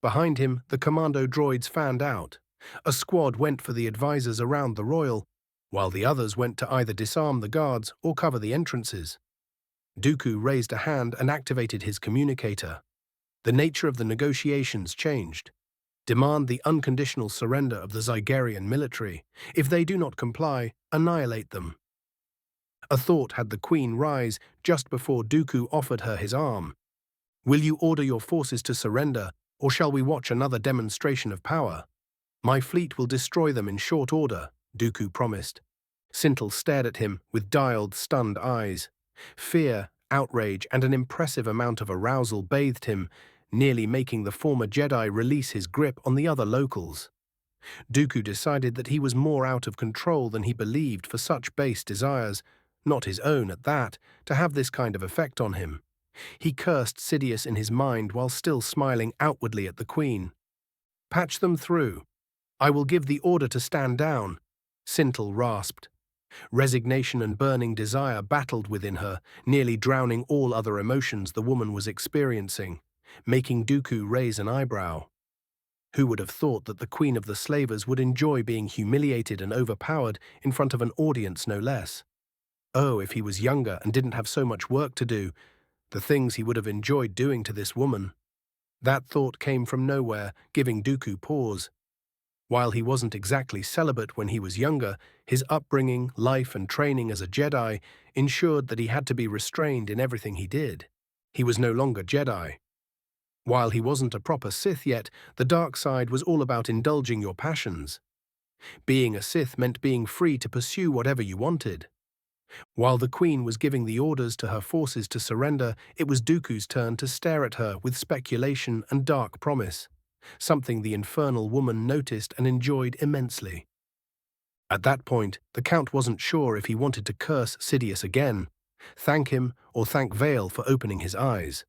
Behind him, the commando droids fanned out. A squad went for the advisors around the royal, while the others went to either disarm the guards or cover the entrances. Dooku raised a hand and activated his communicator. The nature of the negotiations changed. Demand the unconditional surrender of the Zygerian military. If they do not comply, annihilate them. A thought had the Queen rise just before Dooku offered her his arm. Will you order your forces to surrender, or shall we watch another demonstration of power? My fleet will destroy them in short order, Dooku promised. Sintal stared at him with dialed, stunned eyes. Fear, outrage, and an impressive amount of arousal bathed him, nearly making the former Jedi release his grip on the other locals. Dooku decided that he was more out of control than he believed for such base desires, not his own at that, to have this kind of effect on him. He cursed Sidious in his mind while still smiling outwardly at the Queen. Patch them through. I will give the order to stand down, Sintal rasped. Resignation and burning desire battled within her, nearly drowning all other emotions the woman was experiencing, making Dooku raise an eyebrow. Who would have thought that the Queen of the Slavers would enjoy being humiliated and overpowered in front of an audience no less? Oh, if he was younger and didn't have so much work to do, the things he would have enjoyed doing to this woman. That thought came from nowhere, giving Dooku pause. While he wasn't exactly celibate when he was younger, his upbringing, life, and training as a Jedi ensured that he had to be restrained in everything he did. He was no longer Jedi. While he wasn't a proper Sith yet, the dark side was all about indulging your passions. Being a Sith meant being free to pursue whatever you wanted. While the Queen was giving the orders to her forces to surrender, it was Dooku's turn to stare at her with speculation and dark promise, something the infernal woman noticed and enjoyed immensely. At that point, the Count wasn't sure if he wanted to curse Sidious again, thank him, or thank Vale for opening his eyes.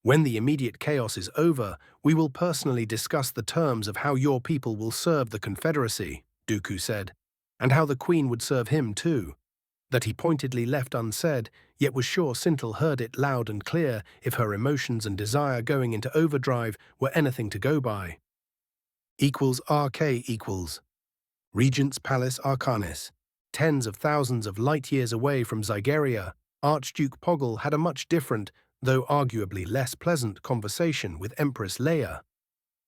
When the immediate chaos is over, we will personally discuss the terms of how your people will serve the Confederacy, Dooku said, and how the Queen would serve him too. That he pointedly left unsaid, yet was sure Sintal heard it loud and clear if her emotions and desire going into overdrive were anything to go by. Equals RK equals. Regent's Palace Arcanis. Tens of thousands of light-years away from Zygerria, Archduke Poggle had a much different, though arguably less pleasant, conversation with Empress Leia.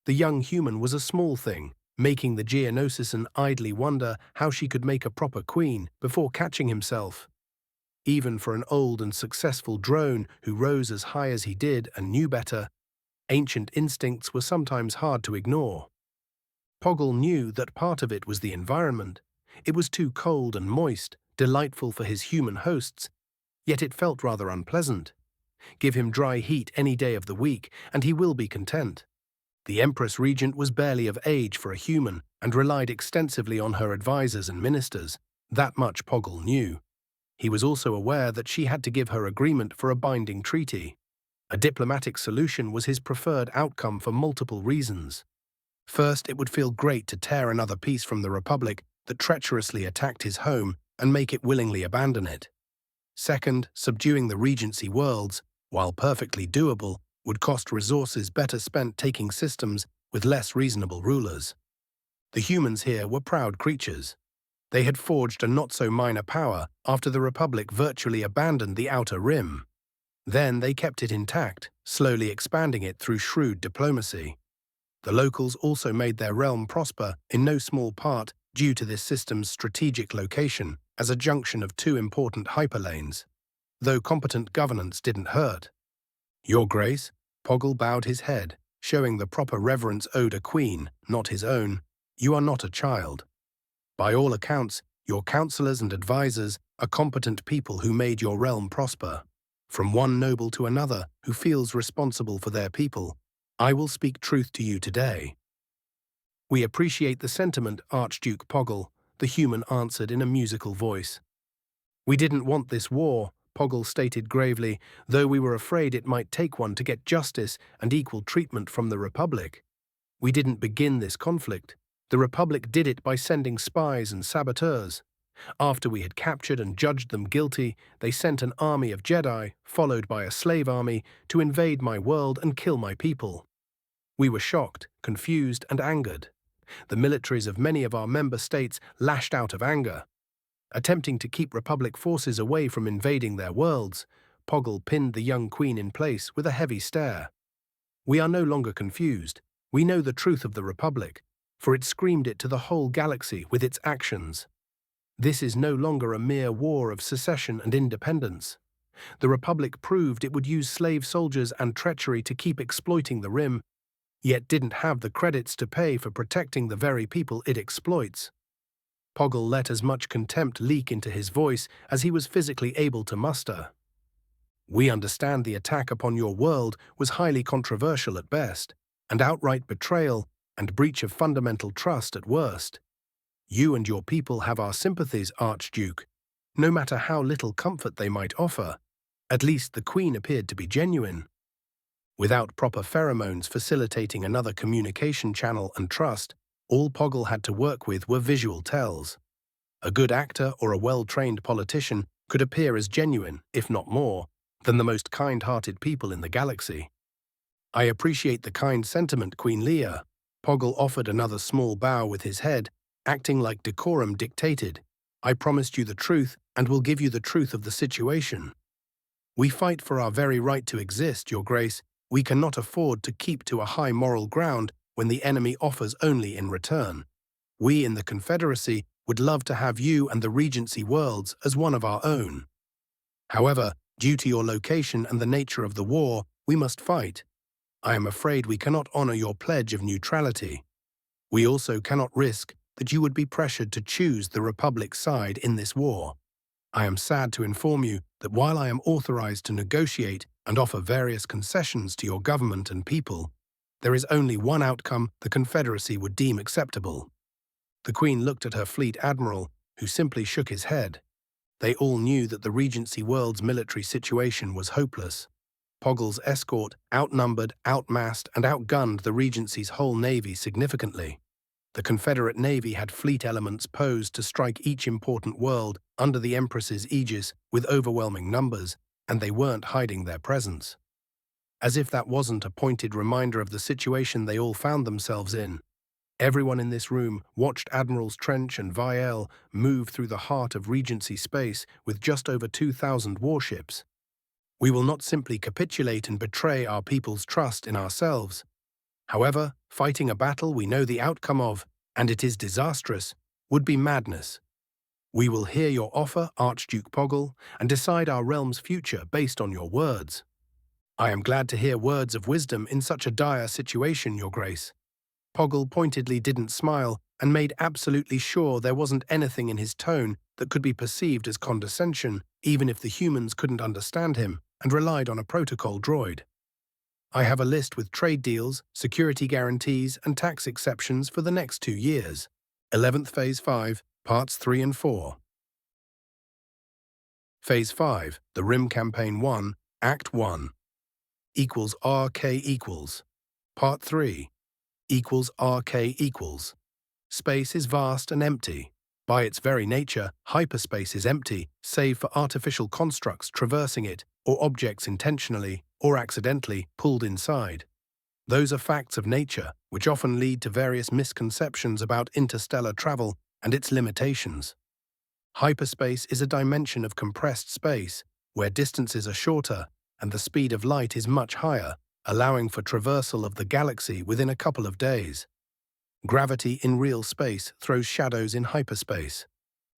The young human was a small thing, making the Geonosisan idly wonder how she could make a proper queen before catching himself. Even for an old and successful drone who rose as high as he did and knew better, ancient instincts were sometimes hard to ignore. Poggle knew that part of it was the environment. It was too cold and moist, delightful for his human hosts, yet it felt rather unpleasant. Give him dry heat any day of the week, and he will be content. The Empress Regent was barely of age for a human and relied extensively on her advisors and ministers. That much Poggle knew. He was also aware that she had to give her agreement for a binding treaty. A diplomatic solution was his preferred outcome for multiple reasons. First, it would feel great to tear another piece from the Republic that treacherously attacked his home and make it willingly abandon it. Second, subduing the Regency worlds, while perfectly doable, would cost resources better spent taking systems with less reasonable rulers. The humans here were proud creatures. They had forged a not-so-minor power after the Republic virtually abandoned the Outer Rim. Then they kept it intact, slowly expanding it through shrewd diplomacy. The locals also made their realm prosper in no small part due to this system's strategic location as a junction of two important hyperlanes, though competent governance didn't hurt. Your Grace, Poggle bowed his head, showing the proper reverence owed a queen, not his own. You are not a child. By all accounts, your counselors and advisors are competent people who made your realm prosper. From one noble to another who feels responsible for their people, I will speak truth to you today. We appreciate the sentiment, Archduke Poggle, the human answered in a musical voice. We didn't want this war, Poggle stated gravely, though we were afraid it might take one to get justice and equal treatment from the Republic. We didn't begin this conflict. The Republic did it by sending spies and saboteurs. After we had captured and judged them guilty, they sent an army of Jedi, followed by a slave army, to invade my world and kill my people. We were shocked, confused, and angered. The militaries of many of our member states lashed out of anger. Attempting to keep Republic forces away from invading their worlds, Poggle pinned the young queen in place with a heavy stare. We are no longer confused. We know the truth of the Republic, for it screamed it to the whole galaxy with its actions. This is no longer a mere war of secession and independence. The Republic proved it would use slave soldiers and treachery to keep exploiting the Rim, yet didn't have the credits to pay for protecting the very people it exploits. Poggle let as much contempt leak into his voice as he was physically able to muster. We understand the attack upon your world was highly controversial at best, and outright betrayal and breach of fundamental trust at worst. You and your people have our sympathies, Archduke, no matter how little comfort they might offer. At least the Queen appeared to be genuine. Without proper pheromones facilitating another communication channel and trust, all Poggle had to work with were visual tells. A good actor or a well-trained politician could appear as genuine, if not more, than the most kind-hearted people in the galaxy. I appreciate the kind sentiment, Queen Leia. Poggle offered another small bow with his head, acting like decorum dictated. I promised you the truth and will give you the truth of the situation. We fight for our very right to exist, Your Grace. We cannot afford to keep to a high moral ground when the enemy offers only in return. We in the Confederacy would love to have you and the Regency worlds as one of our own. However, due to your location and the nature of the war, we must fight. I am afraid we cannot honor your pledge of neutrality. We also cannot risk that you would be pressured to choose the Republic's side in this war. I am sad to inform you that while I am authorized to negotiate and offer various concessions to your government and people, there is only one outcome the Confederacy would deem acceptable. The Queen looked at her fleet admiral, who simply shook his head. They all knew that the Regency world's military situation was hopeless. Poggle's escort outnumbered, outmassed, and outgunned the Regency's whole navy significantly. The Confederate Navy had fleet elements posed to strike each important world under the Empress's aegis with overwhelming numbers, and they weren't hiding their presence. As if that wasn't a pointed reminder of the situation they all found themselves in. Everyone in this room watched Admirals Trench and Vielle move through the heart of Regency space with just over 2,000 warships. We will not simply capitulate and betray our people's trust in ourselves. However, fighting a battle we know the outcome of, and it is disastrous, would be madness. We will hear your offer, Archduke Poggle, and decide our realm's future based on your words. I am glad to hear words of wisdom in such a dire situation, Your Grace. Poggle pointedly didn't smile and made absolutely sure there wasn't anything in his tone that could be perceived as condescension, even if the humans couldn't understand him and relied on a protocol droid. I have a list with trade deals, security guarantees, and tax exceptions for the next 2 years. 11th Phase 5, Parts 3 and 4. Phase 5, The Rim Campaign 1, Act 1. Equals RK equals. Part 3. Equals RK equals. Space is vast and empty. By its very nature, hyperspace is empty, save for artificial constructs traversing it, or objects intentionally or accidentally pulled inside. Those are facts of nature, which often lead to various misconceptions about interstellar travel and its limitations. Hyperspace is a dimension of compressed space, where distances are shorter and the speed of light is much higher, allowing for traversal of the galaxy within a couple of days. Gravity in real space throws shadows in hyperspace.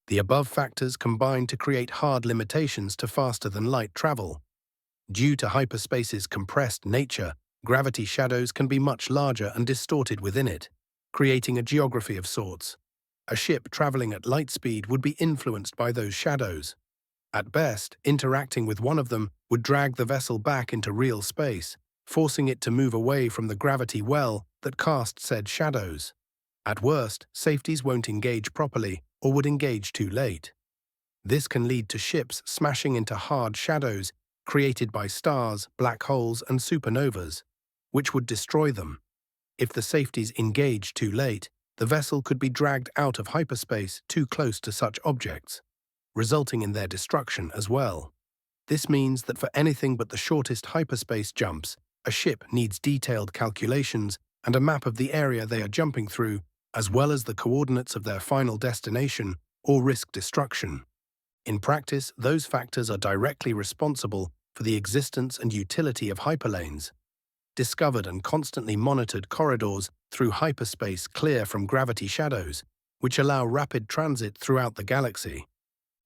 The above factors combine to create hard limitations to faster-than-light travel. Due to hyperspace's compressed nature, gravity shadows can be much larger and distorted within it, creating a geography of sorts. A ship traveling at light speed would be influenced by those shadows. At best, interacting with one of them would drag the vessel back into real space, forcing it to move away from the gravity well that cast said shadows. At worst, safeties won't engage properly or would engage too late. This can lead to ships smashing into hard shadows created by stars, black holes, and supernovas, which would destroy them. If the safeties engage too late, the vessel could be dragged out of hyperspace too close to such objects, resulting in their destruction as well. This means that for anything but the shortest hyperspace jumps, a ship needs detailed calculations and a map of the area they are jumping through, as well as the coordinates of their final destination, or risk destruction. In practice, those factors are directly responsible for the existence and utility of hyperlanes. Discovered and constantly monitored corridors through hyperspace clear from gravity shadows, which allow rapid transit throughout the galaxy.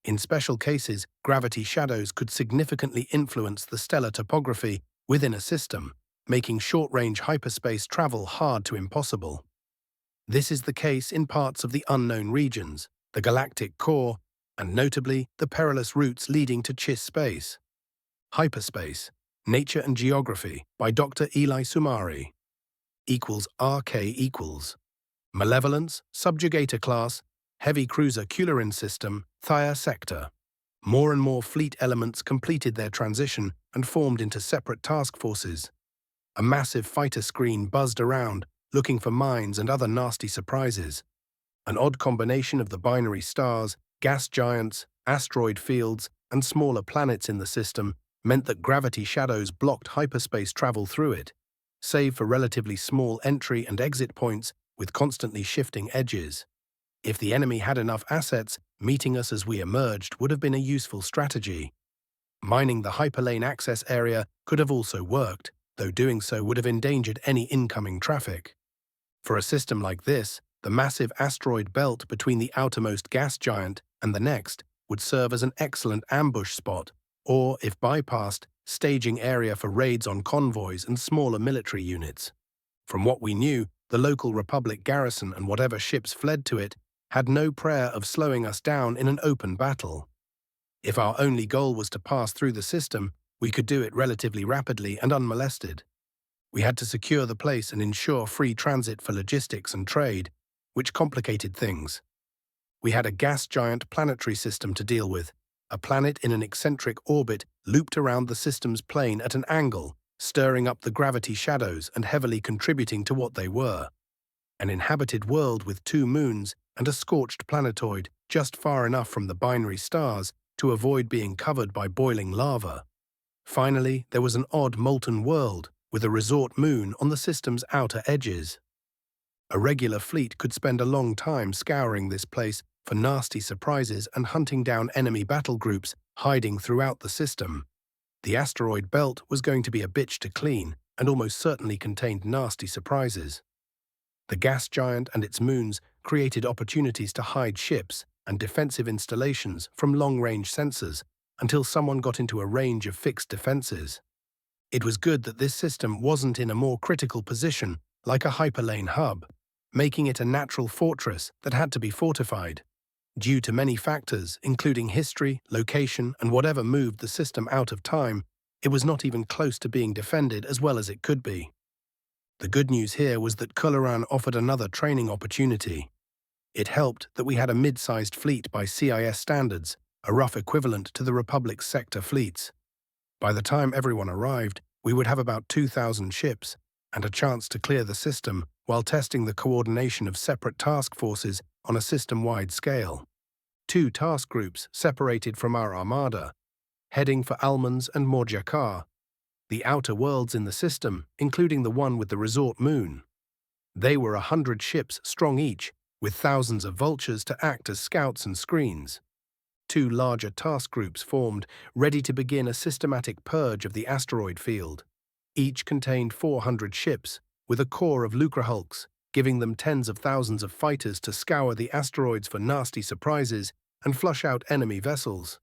In special cases, gravity shadows could significantly influence the stellar topography within a system, making short-range hyperspace travel hard to impossible. This is the case in parts of the unknown regions, the galactic core, and notably the perilous routes leading to Chiss space. Hyperspace, Nature and Geography by Dr. Eli Sumari =RK=. Malevolence, Subjugator Class, Heavy Cruiser Kullerin System, Thia Sector. More and more fleet elements completed their transition and formed into separate task forces. A massive fighter screen buzzed around, looking for mines and other nasty surprises. An odd combination of the binary stars, gas giants, asteroid fields, and smaller planets in the system meant that gravity shadows blocked hyperspace travel through it, save for relatively small entry and exit points with constantly shifting edges. If the enemy had enough assets, meeting us as we emerged would have been a useful strategy. Mining the hyperlane access area could have also worked, though doing so would have endangered any incoming traffic. For a system like this, the massive asteroid belt between the outermost gas giant and the next would serve as an excellent ambush spot, or, if bypassed, staging area for raids on convoys and smaller military units. From what we knew, the local Republic garrison and whatever ships fled to it had no prayer of slowing us down in an open battle. If our only goal was to pass through the system, we could do it relatively rapidly and unmolested. We had to secure the place and ensure free transit for logistics and trade, which complicated things. We had a gas giant planetary system to deal with, a planet in an eccentric orbit looped around the system's plane at an angle, stirring up the gravity shadows and heavily contributing to what they were. An inhabited world with 2 moons and a scorched planetoid just far enough from the binary stars to avoid being covered by boiling lava. Finally, there was an odd molten world with a resort moon on the system's outer edges. A regular fleet could spend a long time scouring this place for nasty surprises and hunting down enemy battle groups hiding throughout the system. The asteroid belt was going to be a bitch to clean and almost certainly contained nasty surprises. The gas giant and its moons created opportunities to hide ships and defensive installations from long-range sensors until someone got into a range of fixed defenses. It was good that this system wasn't in a more critical position like a hyperlane hub, making it a natural fortress that had to be fortified. Due to many factors, including history, location, and whatever moved the system out of time, it was not even close to being defended as well as it could be. The good news here was that Kulleran offered another training opportunity. It helped that we had a mid-sized fleet by CIS standards, a rough equivalent to the Republic's sector fleets. By the time everyone arrived, we would have about 2,000 ships and a chance to clear the system while testing the coordination of separate task forces on a system-wide scale. 2 task groups separated from our armada, heading for Almans and Morjakar, the outer worlds in the system, including the one with the resort moon. They were 100 ships strong each, with thousands of vultures to act as scouts and screens. 2 larger task groups formed, ready to begin a systematic purge of the asteroid field. Each contained 400 ships, with a core of Lucrahulks, giving them tens of thousands of fighters to scour the asteroids for nasty surprises and flush out enemy vessels.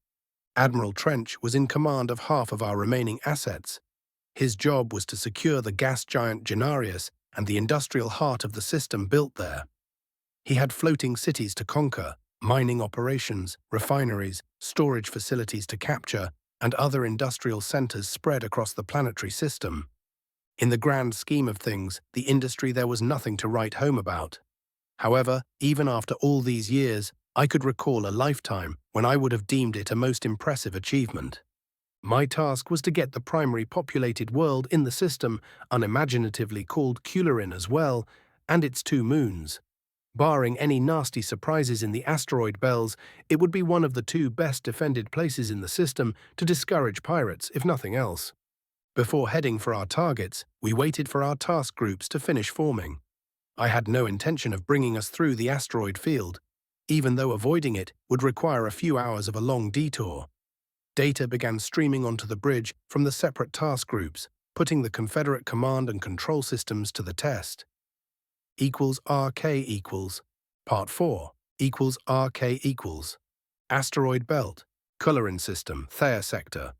Admiral Trench was in command of half of our remaining assets. His job was to secure the gas giant Genarius and the industrial heart of the system built there. He had floating cities to conquer, mining operations, refineries, storage facilities to capture, and other industrial centers spread across the planetary system. In the grand scheme of things, the industry there was nothing to write home about. However, even after all these years, I could recall a lifetime when I would have deemed it a most impressive achievement. My task was to get the primary populated world in the system, unimaginatively called Cularin as well, and its 2 moons. Barring any nasty surprises in the asteroid belts, it would be one of the 2 best defended places in the system to discourage pirates, if nothing else. Before heading for our targets, we waited for our task groups to finish forming. I had no intention of bringing us through the asteroid field, even though avoiding it would require a few hours of a long detour. Data began streaming onto the bridge from the separate task groups, putting the Confederate command and control systems to the test. RK equals Part 4 equals RK equals Asteroid Belt, Cularin System, Thea Sector.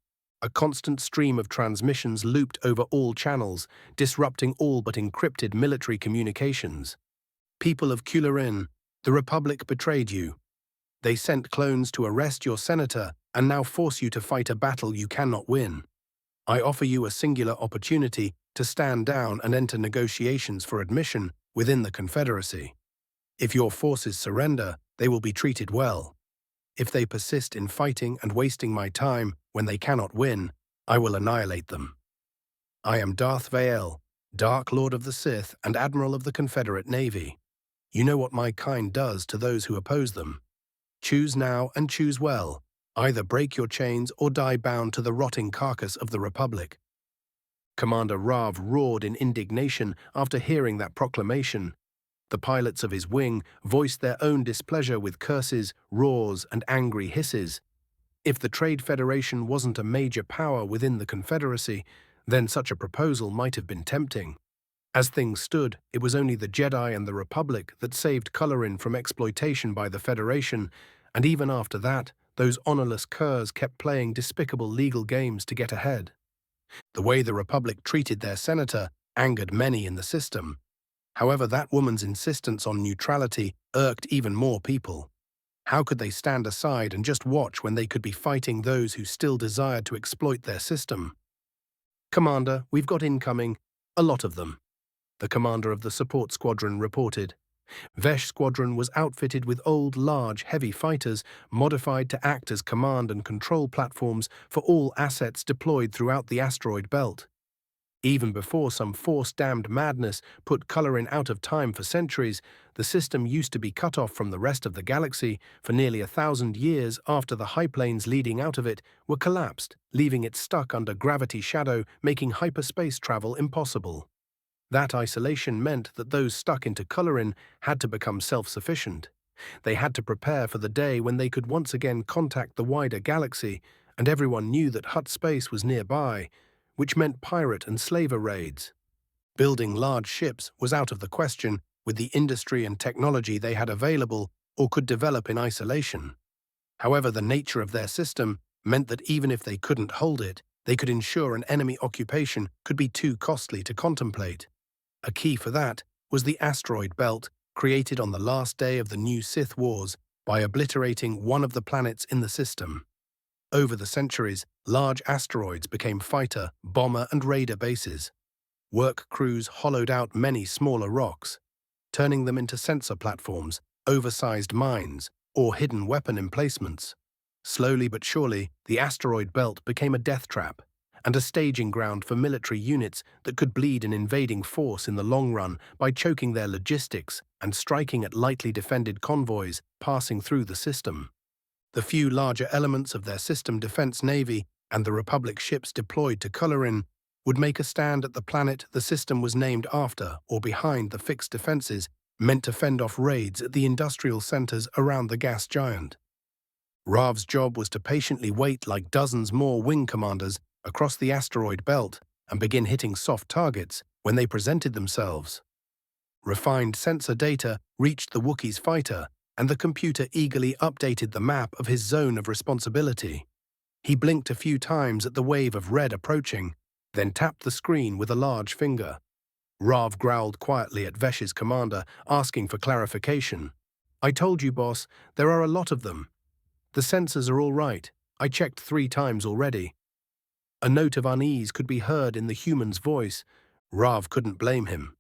A constant stream of transmissions looped over all channels, disrupting all but encrypted military communications. People of Cularin, the Republic betrayed you. They sent clones to arrest your senator and now force you to fight a battle you cannot win. I offer you a singular opportunity to stand down and enter negotiations for admission within the Confederacy. If your forces surrender, they will be treated well. If they persist in fighting and wasting my time when they cannot win, I will annihilate them. I am Darth Vael, Dark Lord of the Sith and Admiral of the Confederate Navy. You know what my kind does to those who oppose them. Choose now and choose well. Either break your chains or die bound to the rotting carcass of the Republic. Commander Rav roared in indignation after hearing that proclamation. The pilots of his wing voiced their own displeasure with curses, roars, and angry hisses. If the Trade Federation wasn't a major power within the Confederacy, then such a proposal might have been tempting. As things stood, it was only the Jedi and the Republic that saved Cularin from exploitation by the Federation, and even after that, those honorless curs kept playing despicable legal games to get ahead. The way the Republic treated their senator angered many in the system. However, that woman's insistence on neutrality irked even more people. How could they stand aside and just watch when they could be fighting those who still desired to exploit their system? Commander, we've got incoming, a lot of them. The commander of the support squadron reported. Vesh Squadron was outfitted with old, large, heavy fighters modified to act as command and control platforms for all assets deployed throughout the asteroid belt. Even before some force-damned madness put Cularin out of time for centuries, the system used to be cut off from the rest of the galaxy for nearly 1,000 years after the high planes leading out of it were collapsed, leaving it stuck under gravity shadow, making hyperspace travel impossible. That isolation meant that those stuck into Cularin had to become self-sufficient. They had to prepare for the day when they could once again contact the wider galaxy, and everyone knew that Hutt space was nearby, which meant pirate and slaver raids. Building large ships was out of the question with the industry and technology they had available or could develop in isolation. However, the nature of their system meant that even if they couldn't hold it, they could ensure an enemy occupation could be too costly to contemplate. A key for that was the asteroid belt created on the last day of the new Sith Wars by obliterating one of the planets in the system. Over the centuries, large asteroids became fighter, bomber, and raider bases. Work crews hollowed out many smaller rocks, turning them into sensor platforms, oversized mines, or hidden weapon emplacements. Slowly but surely, the asteroid belt became a death trap and a staging ground for military units that could bleed an invading force in the long run by choking their logistics and striking at lightly defended convoys passing through the system. The few larger elements of their system defense navy and the Republic ships deployed to Colorin would make a stand at the planet the system was named after or behind the fixed defenses meant to fend off raids at the industrial centers around the gas giant. Rav's job was to patiently wait like dozens more wing commanders across the asteroid belt and begin hitting soft targets when they presented themselves. Refined sensor data reached the Wookiee's fighter, and the computer eagerly updated the map of his zone of responsibility. He blinked a few times at the wave of red approaching, then tapped the screen with a large finger. Rav growled quietly at Vesh's commander, asking for clarification. "I told you, boss, there are a lot of them. The sensors are all right. I checked 3 times already." A note of unease could be heard in the human's voice. Rav couldn't blame him.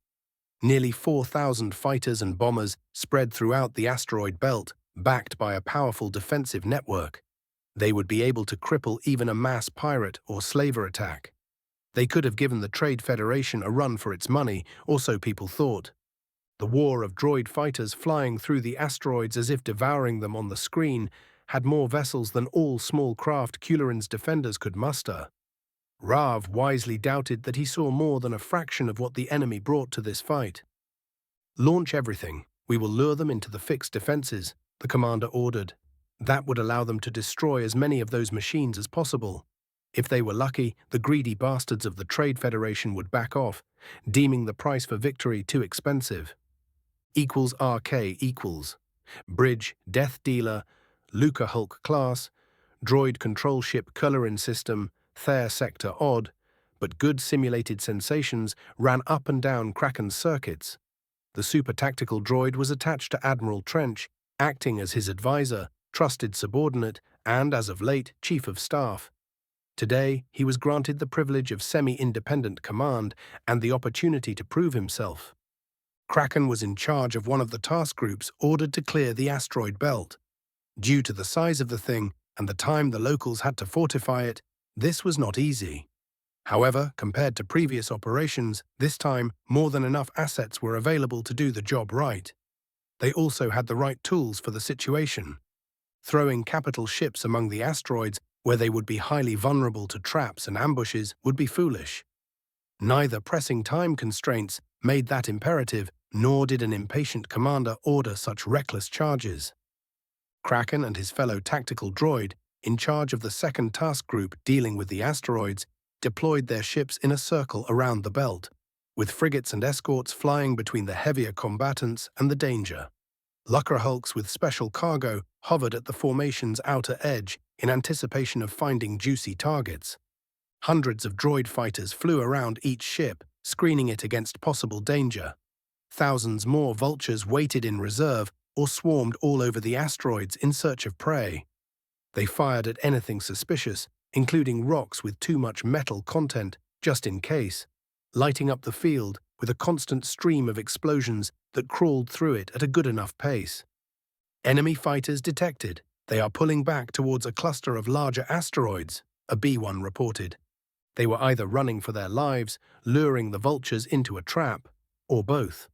Nearly 4,000 fighters and bombers spread throughout the asteroid belt, backed by a powerful defensive network. They would be able to cripple even a mass pirate or slaver attack. They could have given the Trade Federation a run for its money, or so people thought. The war of droid fighters flying through the asteroids as if devouring them on the screen had more vessels than all small craft Colorin's defenders could muster. Rav wisely doubted that he saw more than a fraction of what the enemy brought to this fight. "Launch everything. We will lure them into the fixed defenses," the commander ordered. That would allow them to destroy as many of those machines as possible. If they were lucky, the greedy bastards of the Trade Federation would back off, deeming the price for victory too expensive. =RK equals Bridge, Death Dealer, Luca Hulk class, Droid Control Ship Colorin System, Thayer Sector odd, but good simulated sensations ran up and down Kraken's circuits. The super-tactical droid was attached to Admiral Trench, acting as his advisor, trusted subordinate, and, as of late, chief of staff. Today, he was granted the privilege of semi-independent command and the opportunity to prove himself. Kraken was in charge of one of the task groups ordered to clear the asteroid belt. Due to the size of the thing and the time the locals had to fortify it, this was not easy. However, compared to previous operations, this time more than enough assets were available to do the job right. They also had the right tools for the situation. Throwing capital ships among the asteroids where they would be highly vulnerable to traps and ambushes would be foolish. Neither pressing time constraints made that imperative, nor did an impatient commander order such reckless charges. Kraken and his fellow tactical droid, in charge of the second task group dealing with the asteroids, deployed their ships in a circle around the belt, with frigates and escorts flying between the heavier combatants and the danger. Luckerhulks with special cargo hovered at the formation's outer edge in anticipation of finding juicy targets. Hundreds of droid fighters flew around each ship, screening it against possible danger. Thousands more vultures waited in reserve or swarmed all over the asteroids in search of prey. They fired at anything suspicious, including rocks with too much metal content, just in case, lighting up the field with a constant stream of explosions that crawled through it at a good enough pace. "Enemy fighters detected. They are pulling back towards a cluster of larger asteroids," a B-1 reported. They were either running for their lives, luring the vultures into a trap, or both.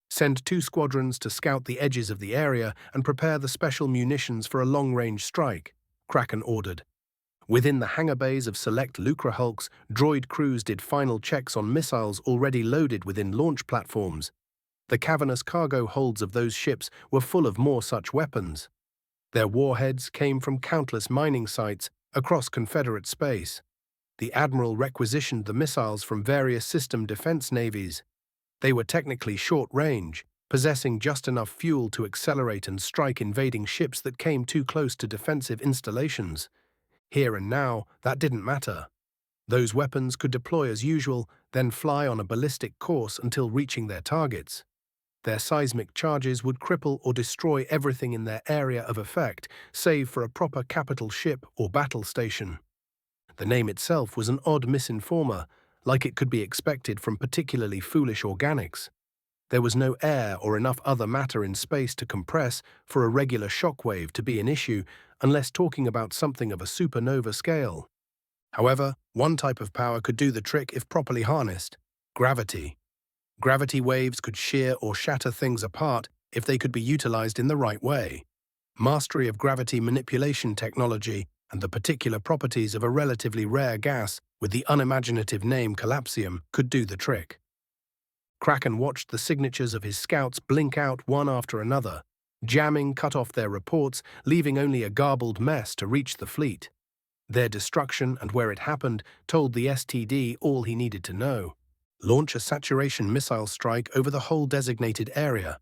"Send 2 squadrons to scout the edges of the area and prepare the special munitions for a long-range strike," Kraken ordered. Within the hangar bays of select Lucrehulks, droid crews did final checks on missiles already loaded within launch platforms. The cavernous cargo holds of those ships were full of more such weapons. Their warheads came from countless mining sites across Confederate space. The Admiral requisitioned the missiles from various system defense navies. They were technically short-range, possessing just enough fuel to accelerate and strike invading ships that came too close to defensive installations. Here and now, that didn't matter. Those weapons could deploy as usual, then fly on a ballistic course until reaching their targets. Their seismic charges would cripple or destroy everything in their area of effect, save for a proper capital ship or battle station. The name itself was an odd misinformer, like it could be expected from particularly foolish organics. There was no air or enough other matter in space to compress for a regular shockwave to be an issue, unless talking about something of a supernova scale. However, one type of power could do the trick if properly harnessed: gravity. Gravity waves could shear or shatter things apart if they could be utilized in the right way. Mastery of gravity manipulation technology and the particular properties of a relatively rare gas with the unimaginative name collapsium could do the trick. Kraken watched the signatures of his scouts blink out one after another. Jamming cut off their reports, leaving only a garbled mess to reach the fleet. Their destruction and where it happened told the STD all he needed to know. Launch a saturation missile strike over the whole designated area.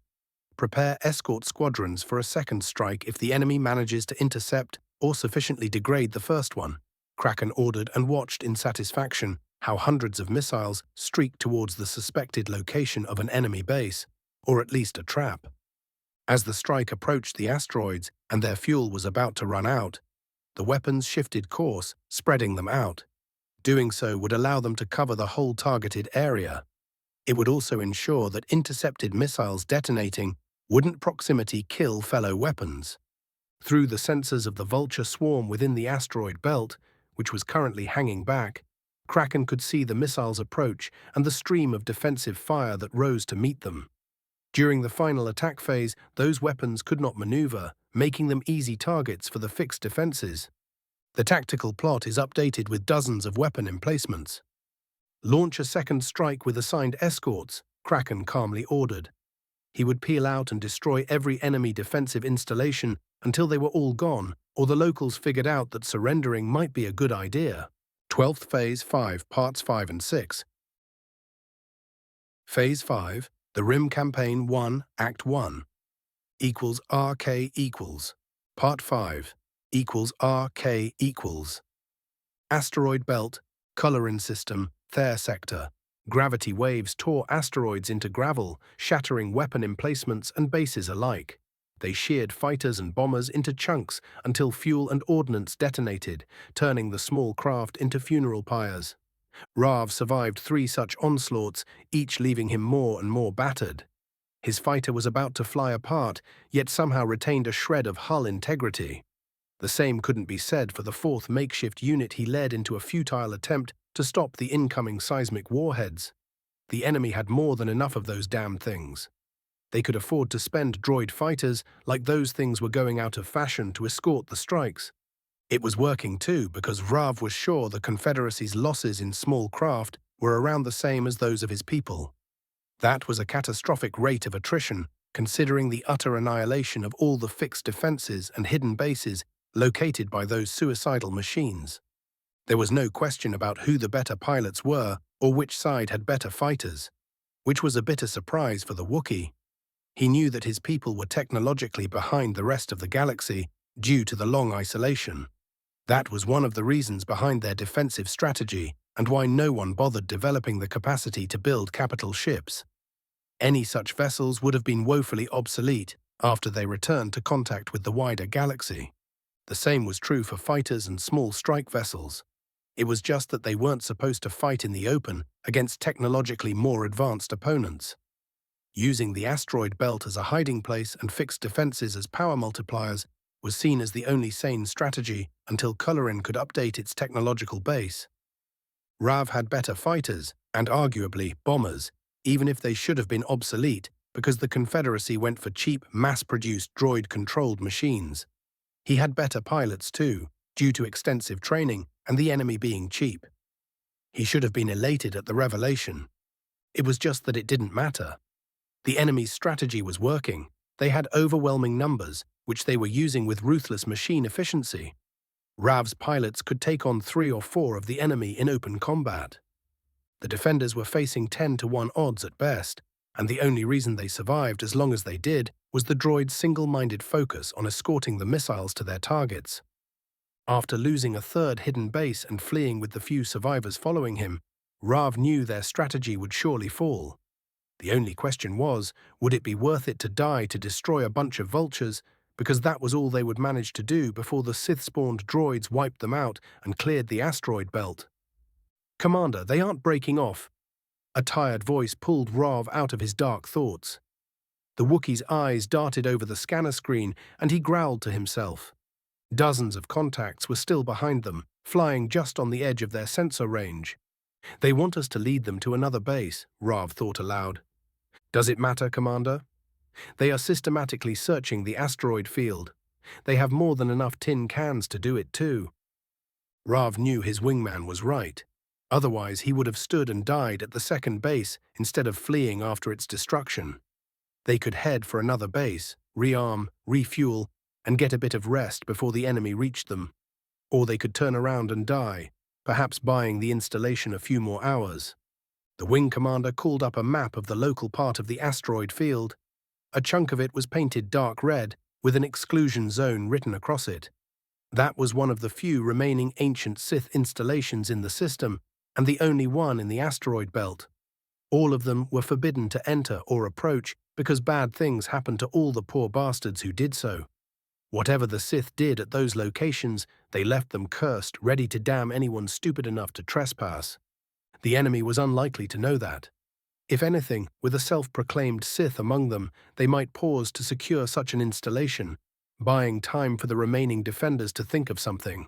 Prepare escort squadrons for a second strike if the enemy manages to intercept or sufficiently degrade the first one. Kraken ordered and watched in satisfaction how hundreds of missiles streaked towards the suspected location of an enemy base, or at least a trap. As the strike approached the asteroids and their fuel was about to run out, the weapons shifted course, spreading them out. Doing so would allow them to cover the whole targeted area. It would also ensure that intercepted missiles detonating wouldn't proximity kill fellow weapons. Through the sensors of the vulture swarm within the asteroid belt, which was currently hanging back, Kraken could see the missiles approach and the stream of defensive fire that rose to meet them. During the final attack phase, those weapons could not maneuver, making them easy targets for the fixed defenses. The tactical plot is updated with dozens of weapon emplacements. Launch a second strike with assigned escorts, Kraken calmly ordered. He would peel out and destroy every enemy defensive installation until they were all gone, or the locals figured out that surrendering might be a good idea. 12th Phase 5, Parts 5 and 6. Phase 5, The Rim Campaign 1, Act 1, equals RK equals. Part 5, equals RK equals. Asteroid Belt, Colorin System, Thayer Sector. Gravity waves tore asteroids into gravel, shattering weapon emplacements and bases alike. They sheared fighters and bombers into chunks until fuel and ordnance detonated, turning the small craft into funeral pyres. Rav survived 3 such onslaughts, each leaving him more and more battered. His fighter was about to fly apart, yet somehow retained a shred of hull integrity. The same couldn't be said for the 4th makeshift unit he led into a futile attempt to stop the incoming seismic warheads. The enemy had more than enough of those damn things. They could afford to spend droid fighters like those things were going out of fashion to escort the strikes. It was working too because Rav was sure the Confederacy's losses in small craft were around the same as those of his people. That was a catastrophic rate of attrition, considering the utter annihilation of all the fixed defenses and hidden bases located by those suicidal machines. There was no question about who the better pilots were or which side had better fighters, which was a bitter surprise for the Wookiee. He knew that his people were technologically behind the rest of the galaxy due to the long isolation. That was one of the reasons behind their defensive strategy and why no one bothered developing the capacity to build capital ships. Any such vessels would have been woefully obsolete after they returned to contact with the wider galaxy. The same was true for fighters and small strike vessels. It was just that they weren't supposed to fight in the open against technologically more advanced opponents. Using the asteroid belt as a hiding place and fixed defenses as power multipliers was seen as the only sane strategy until Colorin could update its technological base. Rav had better fighters, and arguably bombers, even if they should have been obsolete because the Confederacy went for cheap, mass-produced droid-controlled machines. He had better pilots too, due to extensive training and the enemy being cheap. He should have been elated at the revelation. It was just that it didn't matter. The enemy's strategy was working. They had overwhelming numbers, which they were using with ruthless machine efficiency. Rav's pilots could take on 3 or 4 of the enemy in open combat. The defenders were facing 10-to-1 odds at best, and the only reason they survived as long as they did was the droid's single-minded focus on escorting the missiles to their targets. After losing a 3rd hidden base and fleeing with the few survivors following him, Rav knew their strategy would surely fall. The only question was, would it be worth it to die to destroy a bunch of vultures, because that was all they would manage to do before the Sith-spawned droids wiped them out and cleared the asteroid belt? "Commander, they aren't breaking off." A tired voice pulled Rav out of his dark thoughts. The Wookiee's eyes darted over the scanner screen, and he growled to himself. Dozens of contacts were still behind them, flying just on the edge of their sensor range. "They want us to lead them to another base," Rav thought aloud. "Does it matter, Commander? They are systematically searching the asteroid field. They have more than enough tin cans to do it too. Rav knew his wingman was right. Otherwise, he would have stood and died at the second base instead of fleeing after its destruction. They could head for another base, rearm, refuel, and get a bit of rest before the enemy reached them. Or they could turn around and die, perhaps buying the installation a few more hours. The wing commander called up a map of the local part of the asteroid field. A chunk of it was painted dark red, with an exclusion zone written across it. That was one of the few remaining ancient Sith installations in the system, and the only one in the asteroid belt. All of them were forbidden to enter or approach because bad things happened to all the poor bastards who did so. Whatever the Sith did at those locations, they left them cursed, ready to damn anyone stupid enough to trespass. The enemy was unlikely to know that. If anything, with a self-proclaimed Sith among them, they might pause to secure such an installation, buying time for the remaining defenders to think of something.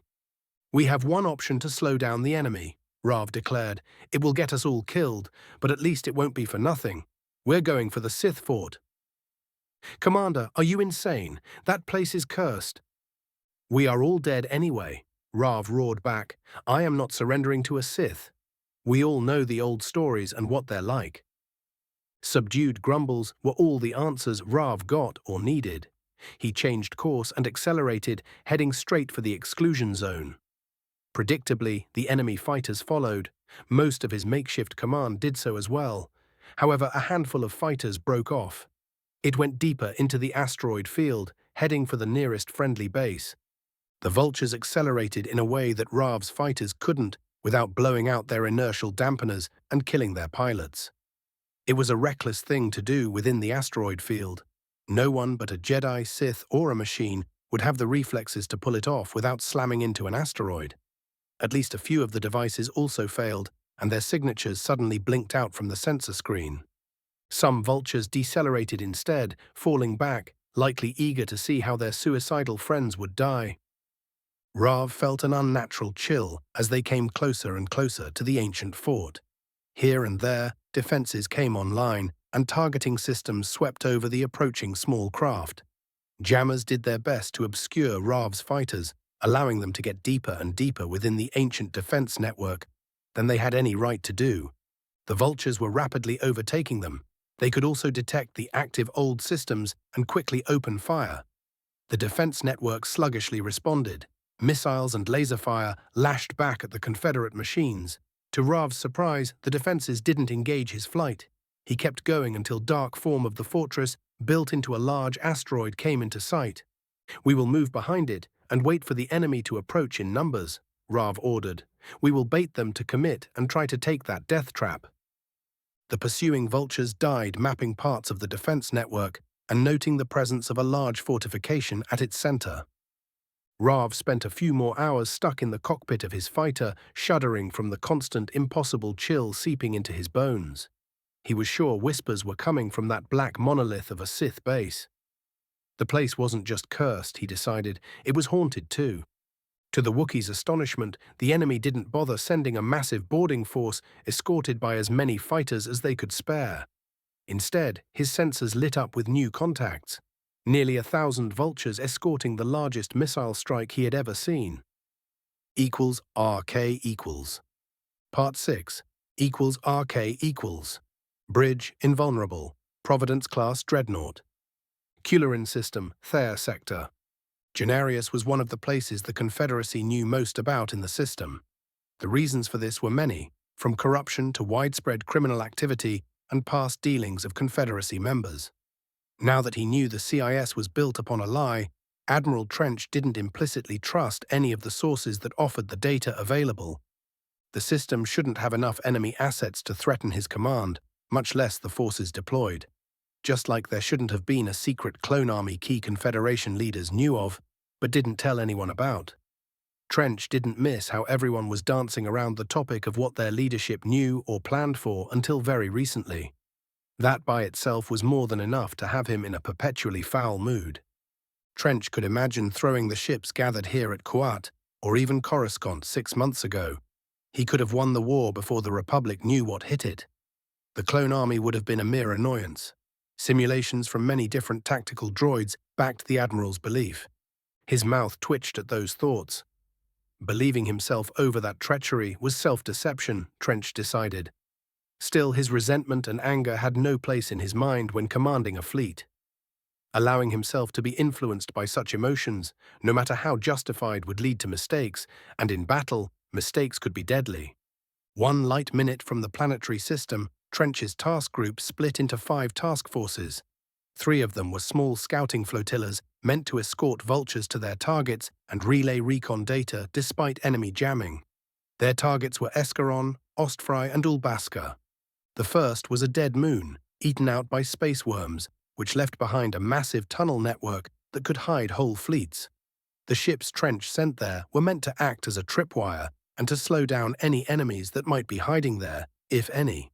"We have one option to slow down the enemy," Rav declared. "It will get us all killed, but at least it won't be for nothing. We're going for the Sith fort." "Commander, are you insane? That place is cursed." "We are all dead anyway," Rav roared back. "I am not surrendering to a Sith. We all know the old stories and what they're like." Subdued grumbles were all the answers Rav got or needed. He changed course and accelerated, heading straight for the exclusion zone. Predictably, the enemy fighters followed. Most of his makeshift command did so as well. However, a handful of fighters broke off. It went deeper into the asteroid field, heading for the nearest friendly base. The vultures accelerated in a way that Rav's fighters couldn't without blowing out their inertial dampeners and killing their pilots. It was a reckless thing to do within the asteroid field. No one but a Jedi, Sith, or a machine would have the reflexes to pull it off without slamming into an asteroid. At least a few of the devices also failed, and their signatures suddenly blinked out from the sensor screen. Some vultures decelerated instead, falling back, likely eager to see how their suicidal friends would die. Rav felt an unnatural chill as they came closer and closer to the ancient fort. Here and there, defenses came online, and targeting systems swept over the approaching small craft. Jammers did their best to obscure Rav's fighters, allowing them to get deeper and deeper within the ancient defense network than they had any right to do. The vultures were rapidly overtaking them. They could also detect the active old systems and quickly open fire. The defense network sluggishly responded. Missiles and laser fire lashed back at the Confederate machines. To Rav's surprise, the defenses didn't engage his flight. He kept going until dark form of the fortress, built into a large asteroid, came into sight. "We will move behind it and wait for the enemy to approach in numbers," Rav ordered. "We will bait them to commit and try to take that death trap." The pursuing vultures died mapping parts of the defense network and noting the presence of a large fortification at its center. Rav spent a few more hours stuck in the cockpit of his fighter, shuddering from the constant, impossible chill seeping into his bones. He was sure whispers were coming from that black monolith of a Sith base. The place wasn't just cursed, he decided, it was haunted too. To the Wookiees' astonishment, the enemy didn't bother sending a massive boarding force escorted by as many fighters as they could spare. Instead, his sensors lit up with new contacts. Nearly 1,000 vultures escorting the largest missile strike he had ever seen. Equals RK equals. Part 6. Equals RK equals. Bridge invulnerable. Providence-class dreadnought. Kularin system, Thayer sector. Genarius was one of the places the Confederacy knew most about in the system. The reasons for this were many, from corruption to widespread criminal activity and past dealings of Confederacy members. Now that he knew the CIS was built upon a lie, Admiral Trench didn't implicitly trust any of the sources that offered the data available. The system shouldn't have enough enemy assets to threaten his command, much less the forces deployed. Just like there shouldn't have been a secret clone army key Confederation leaders knew of, but didn't tell anyone about. Trench didn't miss how everyone was dancing around the topic of what their leadership knew or planned for until very recently. That by itself was more than enough to have him in a perpetually foul mood. Trench could imagine throwing the ships gathered here at Kuat, or even Coruscant 6 months ago. He could have won the war before the Republic knew what hit it. The clone army would have been a mere annoyance. Simulations from many different tactical droids backed the Admiral's belief. His mouth twitched at those thoughts. Believing himself over that treachery was self-deception, Trench decided. Still, his resentment and anger had no place in his mind when commanding a fleet. Allowing himself to be influenced by such emotions, no matter how justified, would lead to mistakes, and in battle, mistakes could be deadly. 1 light minute from the planetary system, Trench's task group split into 5 task forces. 3 of them were small scouting flotillas meant to escort vultures to their targets and relay recon data despite enemy jamming. Their targets were Escaron, Ostfry, and Ulbaska. The first was a dead moon, eaten out by space worms, which left behind a massive tunnel network that could hide whole fleets. The ships Trench sent there were meant to act as a tripwire and to slow down any enemies that might be hiding there, if any.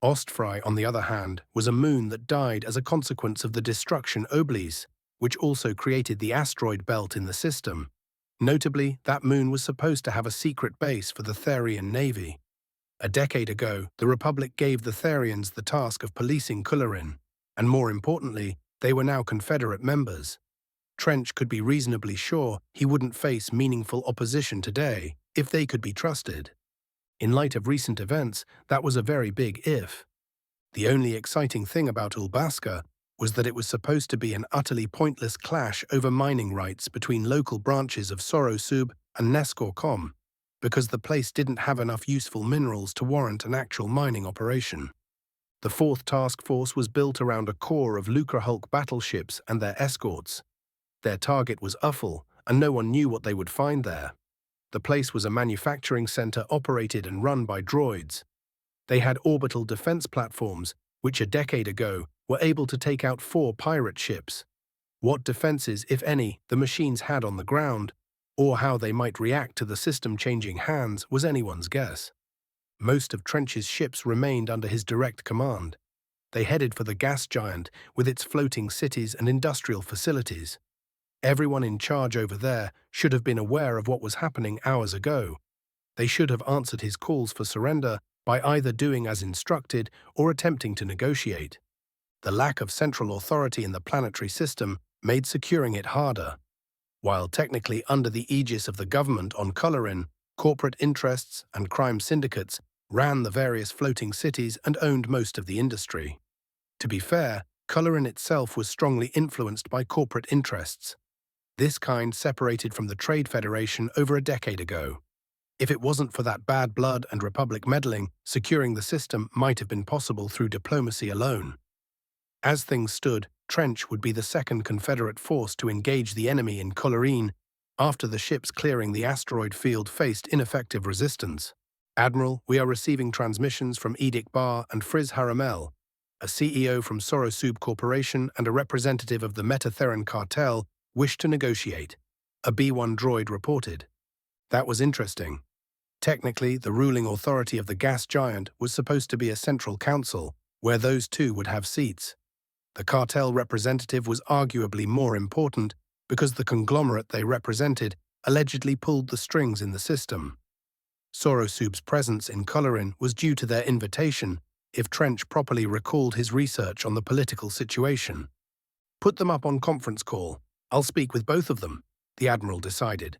Ostfry, on the other hand, was a moon that died as a consequence of the destruction Oblis, which also created the asteroid belt in the system. Notably, that moon was supposed to have a secret base for the Therian Navy. A decade ago, the Republic gave the Therians the task of policing Colorin, and more importantly, they were now Confederate members. Trench could be reasonably sure he wouldn't face meaningful opposition today if they could be trusted. In light of recent events, that was a very big if. The only exciting thing about Ulbaska was that it was supposed to be an utterly pointless clash over mining rights between local branches of Sorosub and Nescor-Com, because the place didn't have enough useful minerals to warrant an actual mining operation. The 4th task force was built around a core of Lucrehulk battleships and their escorts. Their target was Uffle, and no one knew what they would find there. The place was a manufacturing center operated and run by droids. They had orbital defense platforms, which a decade ago were able to take out 4 pirate ships. What defenses, if any, the machines had on the ground, or how they might react to the system changing hands, was anyone's guess. Most of Trench's ships remained under his direct command. They headed for the gas giant with its floating cities and industrial facilities. Everyone in charge over there should have been aware of what was happening hours ago. They should have answered his calls for surrender by either doing as instructed or attempting to negotiate. The lack of central authority in the planetary system made securing it harder. While technically under the aegis of the government on Colorin, corporate interests and crime syndicates ran the various floating cities and owned most of the industry. To be fair, Colorin itself was strongly influenced by corporate interests. This kind separated from the Trade Federation over a decade ago. If it wasn't for that bad blood and Republic meddling, securing the system might have been possible through diplomacy alone. As things stood, Trench would be the second Confederate force to engage the enemy in Colorin after the ships clearing the asteroid field faced ineffective resistance. Admiral, we are receiving transmissions from Edict Bar and Friz Haramel, a CEO from Sorosub Corporation and a representative of the Metatheran cartel, wish to negotiate. A B-1 droid reported. That was interesting. Technically, the ruling authority of the gas giant was supposed to be a central council, where those 2 would have seats. The cartel representative was arguably more important because the conglomerate they represented allegedly pulled the strings in the system. Sorosub's presence in Colorin was due to their invitation, if Trench properly recalled his research on the political situation. Put them up on conference call. I'll speak with both of them, the Admiral decided.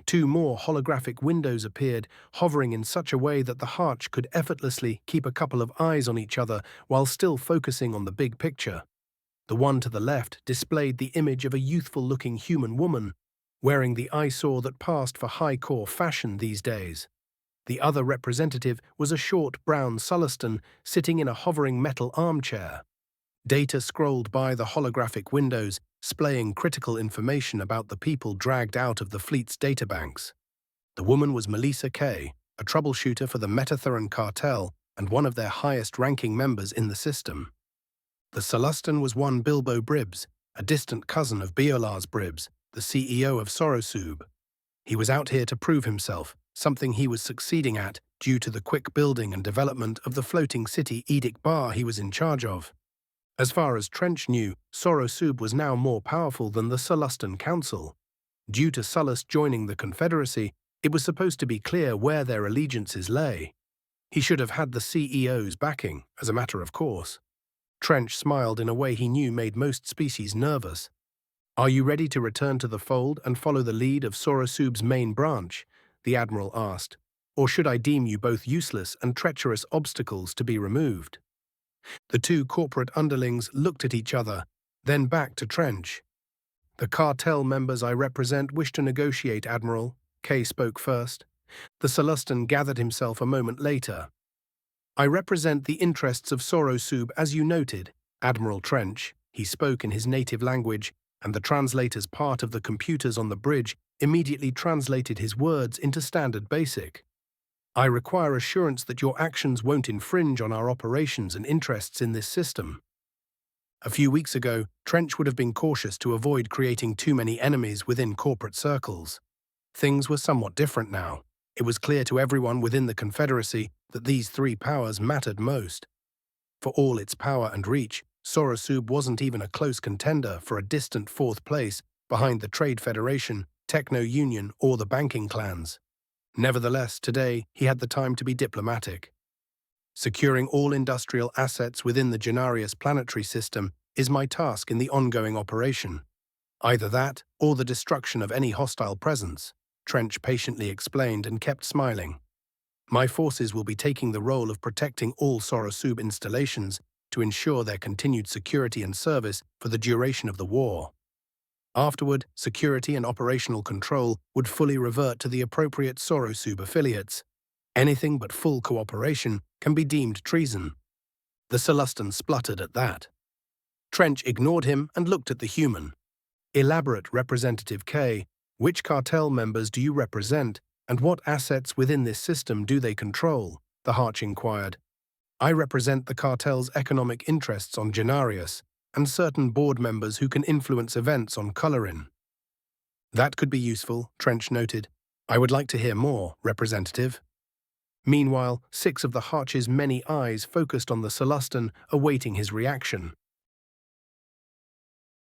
2 more holographic windows appeared, hovering in such a way that the Harch could effortlessly keep a couple of eyes on each other while still focusing on the big picture. The one to the left displayed the image of a youthful-looking human woman, wearing the eyesore that passed for high-core fashion these days. The other representative was a short brown Sullustan sitting in a hovering metal armchair. Data scrolled by the holographic windows, displaying critical information about the people dragged out of the fleet's databanks. The woman was Melissa Kay, a troubleshooter for the Metatheran cartel and one of their highest-ranking members in the system. The Sullustan was one Bilbo Bribbs, a distant cousin of Beolars Bribbs, the CEO of Sorosub. He was out here to prove himself, something he was succeeding at due to the quick building and development of the floating city Edict Bar he was in charge of. As far as Trench knew, Sorosub was now more powerful than the Sullustan Council. Due to Sullust joining the Confederacy, it was supposed to be clear where their allegiances lay. He should have had the CEO's backing, as a matter of course. Trench smiled in a way he knew made most species nervous. Are you ready to return to the fold and follow the lead of Sorosub's main branch? The Admiral asked. Or should I deem you both useless and treacherous obstacles to be removed? The two corporate underlings looked at each other, then back to Trench. The cartel members I represent wish to negotiate, Admiral. Kay spoke first. The Celestin gathered himself a moment later. I represent the interests of Sorosub, as you noted, Admiral Trench. He spoke in his native language, and the translator's part of the computers on the bridge immediately translated his words into Standard Basic. I require assurance that your actions won't infringe on our operations and interests in this system. A few weeks ago, Trench would have been cautious to avoid creating too many enemies within corporate circles. Things were somewhat different now. It was clear to everyone within the Confederacy that these three powers mattered most. For all its power and reach, Sorosub wasn't even a close contender for a distant fourth place behind the Trade Federation, Techno Union, or the banking clans. Nevertheless, today, he had the time to be diplomatic. Securing all industrial assets within the Genarius planetary system is my task in the ongoing operation. Either that, or the destruction of any hostile presence, Trench patiently explained and kept smiling. My forces will be taking the role of protecting all Sorosub installations to ensure their continued security and service for the duration of the war. Afterward, security and operational control would fully revert to the appropriate Sorosub affiliates. Anything but full cooperation can be deemed treason. The Celestin spluttered at that. Trench ignored him and looked at the human. Elaborate, Representative K. Which cartel members do you represent, and what assets within this system do they control? The Harch inquired. I represent the cartel's economic interests on Genarius, and certain board members who can influence events on Colorin. That could be useful, Trench noted. I would like to hear more, Representative. Meanwhile, 6 of the Harch's many eyes focused on the Celestin, awaiting his reaction.